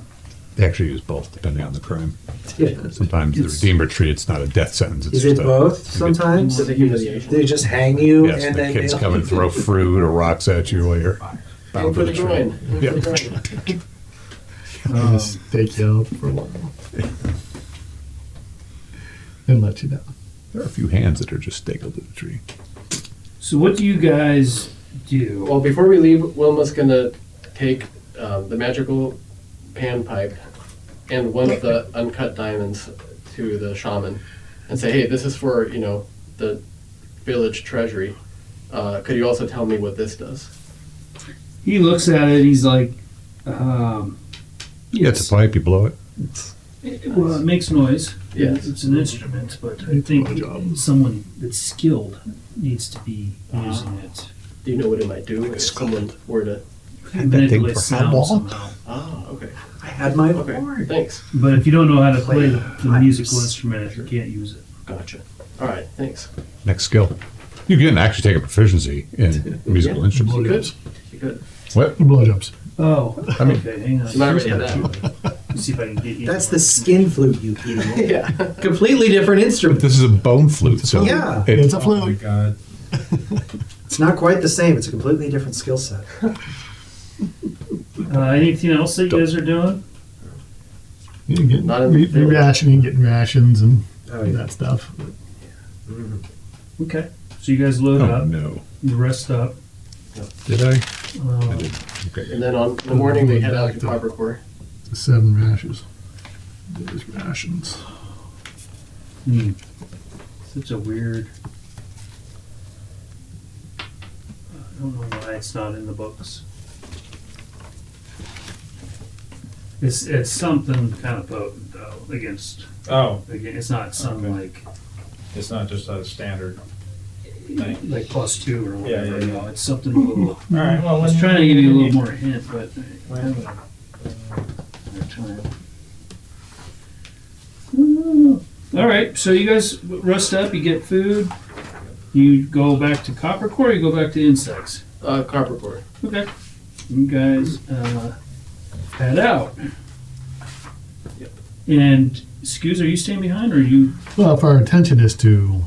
Speaker 3: They actually use both, depending on the crime.
Speaker 4: Yeah.
Speaker 3: Sometimes the Redeemer tree, it's not a death sentence. It's
Speaker 4: Is
Speaker 3: just
Speaker 4: it both sometimes?
Speaker 7: It's a humiliation.
Speaker 4: They just hang you
Speaker 3: Yes,
Speaker 4: and
Speaker 3: the
Speaker 4: they
Speaker 3: kids
Speaker 4: nail
Speaker 3: come and throw fruit or rocks at you while you're
Speaker 7: Aim
Speaker 3: bound
Speaker 7: for
Speaker 3: to
Speaker 7: the
Speaker 3: the tree.
Speaker 7: groin. Aim for the groin.
Speaker 6: Just take you out for a while. And let you down.
Speaker 3: There are a few hands that are just stapled to the tree.
Speaker 1: So what do you guys do?
Speaker 7: Well, before we leave, Wilma's gonna take the magical panpipe and one of the uncut diamonds to the shaman and say, "Hey, this is for the village treasury. Could you also tell me what this does?"
Speaker 1: He looks at it. He's like,
Speaker 3: Yeah, it's a pipe, you blow it.
Speaker 1: well, it makes noise.
Speaker 7: Yes.
Speaker 1: It's an instrument, but I think someone that's skilled needs to be using it.
Speaker 7: Do you know what it might do if someone were to?
Speaker 3: Had that thing
Speaker 1: Manipulate
Speaker 3: for
Speaker 1: sound
Speaker 3: how long?
Speaker 1: somehow.
Speaker 7: Ah, okay.
Speaker 4: I had my
Speaker 7: Okay.
Speaker 4: horn.
Speaker 7: Thanks.
Speaker 1: But if you don't know how to play the
Speaker 4: Pipes.
Speaker 1: musical instrument, you can't use it.
Speaker 7: Gotcha. All right. Thanks.
Speaker 3: Next skill. You can actually take a proficiency in musical instruments.
Speaker 7: You could. You could.
Speaker 3: What?
Speaker 6: Blowjobs.
Speaker 1: Oh,
Speaker 3: I mean-
Speaker 1: okay, hang on.
Speaker 7: So I already had that.
Speaker 1: Let's see if I can get you.
Speaker 4: That's the skin flute, you idiot.
Speaker 7: Yeah.
Speaker 9: Completely different instrument.
Speaker 3: This is a bone flute, so
Speaker 4: Yeah.
Speaker 6: It's a
Speaker 2: Oh my
Speaker 6: flute.
Speaker 2: god.
Speaker 4: It's not quite the same. It's a completely different skill set.
Speaker 1: Anything else that you guys are doing?
Speaker 6: You get
Speaker 7: Not in the village.
Speaker 6: rationing, getting rations and
Speaker 4: Oh, yeah.
Speaker 6: that stuff.
Speaker 1: Okay. So you guys load
Speaker 3: Oh
Speaker 1: up,
Speaker 3: no.
Speaker 1: you rest up.
Speaker 3: Did I?
Speaker 1: Uh,
Speaker 3: Okay.
Speaker 7: And then in the morning they head out to Coppercore.
Speaker 6: The 7 rashes. There's rations.
Speaker 1: Such a weird. I don't know why it's not in the books. It's something kind of potent though against.
Speaker 5: Oh,
Speaker 1: Again, it's not something
Speaker 5: Okay.
Speaker 1: like
Speaker 5: it's not just a standard thing.
Speaker 1: like +2 or
Speaker 5: Yeah,
Speaker 1: whatever.
Speaker 5: yeah,
Speaker 1: You
Speaker 5: yeah.
Speaker 1: know, it's something a little.
Speaker 5: All right. Well,
Speaker 1: I was trying to give you a little more hint, but
Speaker 5: When-
Speaker 1: time. All right, so you guys rest up. You get food. You go back to Coppercore. Or you go back to insects.
Speaker 7: Coppercore.
Speaker 1: Okay. You guys head out.
Speaker 7: Yep.
Speaker 1: And excuse, are you staying behind, or are you?
Speaker 6: Well, if our intention is to,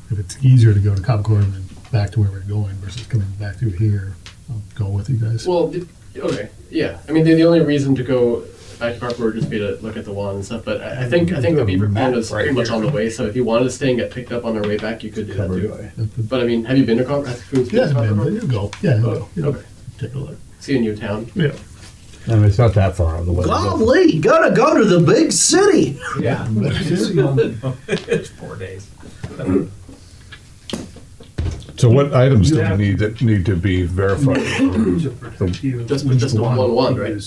Speaker 6: if it's easier to go to Copcorn and then back to where we're going versus coming back through here, I'll go with you guys.
Speaker 7: Well, okay, yeah. I mean, the only reason to go back to Coppercore would just be to look at the wand and stuff. But I think the beaver pond is pretty much on the way. So if you wanted to stay and get picked up on our way back, you could do that too. But I mean, have you been to Coppercore?
Speaker 6: Yeah, man, you go. Yeah,
Speaker 7: Oh,
Speaker 6: you
Speaker 7: okay.
Speaker 6: take a look.
Speaker 7: See a new town.
Speaker 6: Yeah.
Speaker 3: I mean, it's not that far out of the way.
Speaker 4: Golly, gotta go to the big city.
Speaker 5: Yeah. It's 4 days.
Speaker 3: So what items do
Speaker 1: You
Speaker 3: we
Speaker 1: have-
Speaker 3: need that need to be verified?
Speaker 7: Just the one wand, right?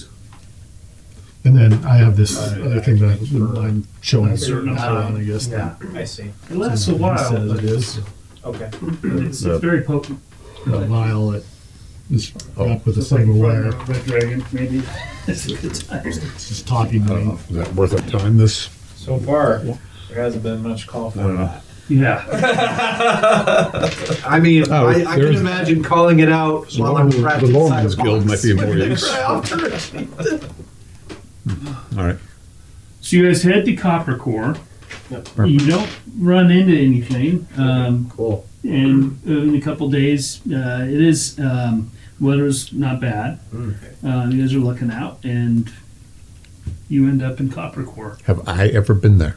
Speaker 6: And then I have this other thing that I'm showing a certain
Speaker 1: Yeah.
Speaker 6: amount, I guess.
Speaker 1: Yeah,
Speaker 5: I see.
Speaker 1: it lasts a
Speaker 6: He
Speaker 1: while.
Speaker 6: says
Speaker 1: But
Speaker 6: it is.
Speaker 5: Okay.
Speaker 1: it's very potent.
Speaker 6: A vial that is wrapped with a
Speaker 1: It's like
Speaker 6: silver
Speaker 1: riding
Speaker 6: wire.
Speaker 1: a red dragon, maybe. It's a good time.
Speaker 6: It's just talking to me.
Speaker 3: Is that worth our time, this?
Speaker 5: So far, there hasn't been much call for that.
Speaker 1: Yeah.
Speaker 4: I mean,
Speaker 3: Oh,
Speaker 4: I can
Speaker 3: there's-
Speaker 4: imagine calling it out while I'm
Speaker 3: The
Speaker 4: trapped inside
Speaker 3: Lawman's
Speaker 4: a
Speaker 3: Guild
Speaker 4: box.
Speaker 3: might be more use. All right.
Speaker 1: So you guys head to Coppercore.
Speaker 7: Yep.
Speaker 1: You don't run into anything.
Speaker 4: Cool.
Speaker 1: And in a couple days, it is weather's not bad. You guys are looking out, and you end up in Coppercore
Speaker 3: Have I ever been there?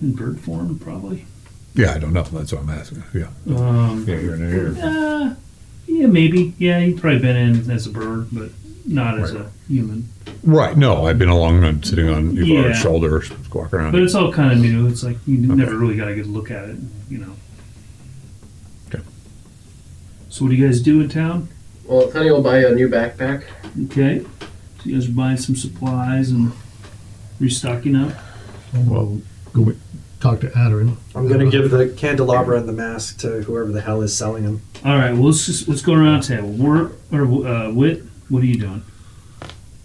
Speaker 1: in bird form, probably.
Speaker 3: Yeah, I don't know. That's what I'm asking. Yeah. Yeah, you're in here.
Speaker 1: Yeah, maybe. Yeah, you've probably been in as a bird, but not as a human.
Speaker 3: Right. No, I've been along and sitting on Ivar's
Speaker 1: Yeah.
Speaker 3: shoulder, squawking around.
Speaker 1: But it's all kind of new. It's like you never really got a good look at it, you know.
Speaker 3: Okay.
Speaker 1: So what do you guys do in town?
Speaker 7: Well, Sonny will buy a new backpack.
Speaker 1: Okay. So you guys are buying some supplies and restocking up.
Speaker 6: Well, go talk to Aden.
Speaker 9: I'm gonna give the candelabra and the mask to whoever the hell is selling them.
Speaker 1: All right. Well, let's go around the table. Wit, what are you doing?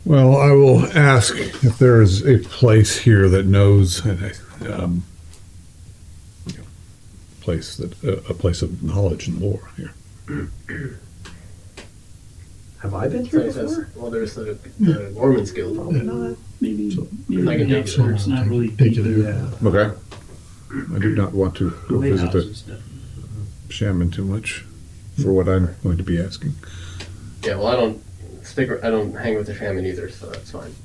Speaker 3: Well, I will ask if there is a place here that knows a place of knowledge and lore here.
Speaker 9: Have I been here
Speaker 7: Sonny says,
Speaker 9: before?
Speaker 7: well, there's the Mormons Guild.
Speaker 9: Probably not.
Speaker 1: Maybe
Speaker 7: I can
Speaker 1: next
Speaker 7: take
Speaker 1: year. It's not really
Speaker 6: Take you there.
Speaker 9: Yeah.
Speaker 3: Okay. I do not want to go
Speaker 1: Way
Speaker 3: visit the
Speaker 1: houses, definitely.
Speaker 3: shaman too much for what I'm going to be asking.
Speaker 7: Yeah, well, I don't hang with the shaman either, so that's fine.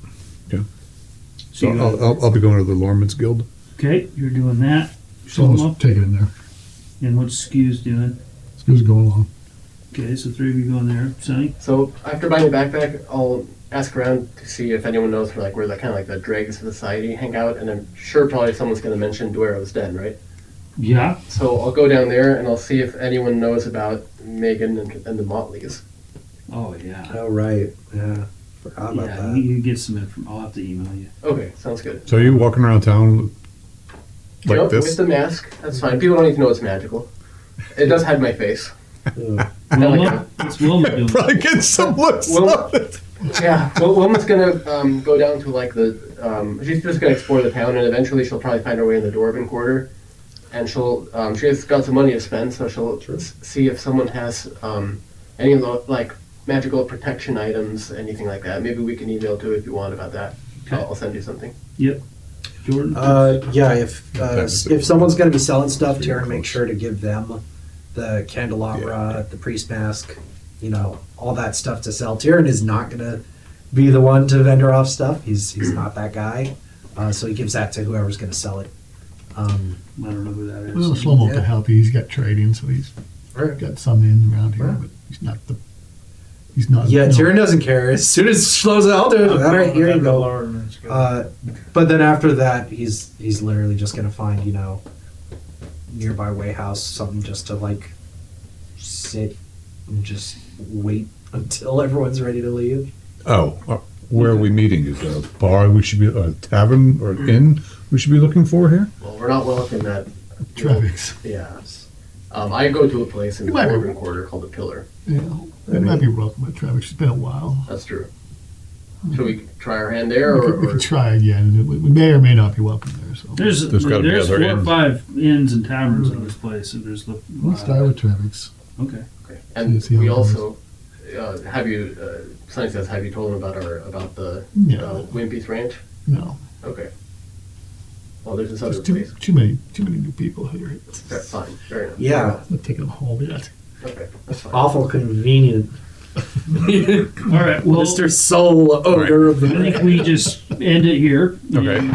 Speaker 3: So I'll be going to the Lorman's Guild.
Speaker 1: Okay, you're doing that.
Speaker 6: So
Speaker 1: Show them
Speaker 6: let's
Speaker 1: up.
Speaker 6: take it in there.
Speaker 1: And what's Skew's doing?
Speaker 6: Who's going along?
Speaker 1: Okay, so 3 of you going there. Sonny?
Speaker 7: So after buying the backpack, I'll ask around to see if anyone knows where the kind of like the dregs of society hang out, and I'm sure probably someone's going to mention Duero's Den, right?
Speaker 1: Yeah.
Speaker 7: So I'll go down there and I'll see if anyone knows about Megan and the Motleys.
Speaker 1: Oh, yeah.
Speaker 9: Oh right. Yeah. Forgot about
Speaker 1: Yeah,
Speaker 9: that.
Speaker 1: you get some info. I'll have to email you.
Speaker 7: Okay, sounds good.
Speaker 3: So you walking around town like
Speaker 7: Yep,
Speaker 3: this?
Speaker 7: with the mask, that's fine. People don't need to know it's magical. It does hide my face.
Speaker 9: Ugh.
Speaker 1: Wilma? What's Wilma doing?
Speaker 3: Probably get some looks
Speaker 7: Well-
Speaker 3: on it.
Speaker 7: Yeah, well, Wilma's gonna go down to like the. She's just gonna explore the town, and eventually she'll probably find her way in the Dwarven Quarter, and she has got some money to spend, so she'll see if someone has any of the like magical protection items, anything like that. Maybe we can email too if you want about that.
Speaker 1: Okay.
Speaker 7: I'll send you something.
Speaker 1: Yep. Jordan?
Speaker 9: Yeah, if someone's gonna be selling stuff, Tara, make sure to give them the candelabra, the priest mask, all that stuff to sell. Tyrion is not gonna be the one to vendor off stuff. He's not that guy. So he gives that to whoever's gonna sell it.
Speaker 1: I don't know who that is.
Speaker 6: Well, Shlomo
Speaker 9: Yeah.
Speaker 6: can help you. He's got trading, so he's
Speaker 9: Right.
Speaker 6: got some in around here,
Speaker 9: Right.
Speaker 6: but he's not.
Speaker 9: Yeah,
Speaker 6: no.
Speaker 9: Tyrion doesn't care. As soon as Shlo's out, all right, here you go. But then after that, he's literally just gonna find nearby Wayhouse something just to like sit and just wait until everyone's ready to leave.
Speaker 3: Oh, where are we meeting? Is there a bar we should be, a tavern or an inn we should be looking for here?
Speaker 7: Well, we're not welcome at.
Speaker 6: Traffic's.
Speaker 7: Yeah. I go to a place in the
Speaker 6: You might be-
Speaker 7: Dwarven Quarter called the Pillar.
Speaker 6: Yeah, it might be welcome at Traffic's. It's been a while.
Speaker 7: That's true. Should we try our hand there,
Speaker 6: We could try again. We may or may not be welcome there. So
Speaker 1: There's
Speaker 3: gotta be other
Speaker 1: 4 or
Speaker 3: inns.
Speaker 1: 5 inns and taverns in this place, and there's the.
Speaker 6: let's start with Traffic's.
Speaker 1: Okay.
Speaker 7: Okay. And
Speaker 6: See how
Speaker 7: we
Speaker 6: it goes.
Speaker 7: also have you. Sonny says, have you told him about the
Speaker 6: No.
Speaker 7: Wimpy's Ranch?
Speaker 6: No,
Speaker 7: Okay. Well, there's this other
Speaker 6: there's
Speaker 7: place.
Speaker 6: too many new people here.
Speaker 7: Fair, fine. Fair enough.
Speaker 9: Yeah,
Speaker 6: I'm taking them home yet.
Speaker 7: Okay. That's fine.
Speaker 9: awful convenient.
Speaker 1: All right. Well,
Speaker 9: Mr. Soul Ogre of
Speaker 1: I
Speaker 9: the
Speaker 1: think we just end it here.
Speaker 3: Okay.
Speaker 1: And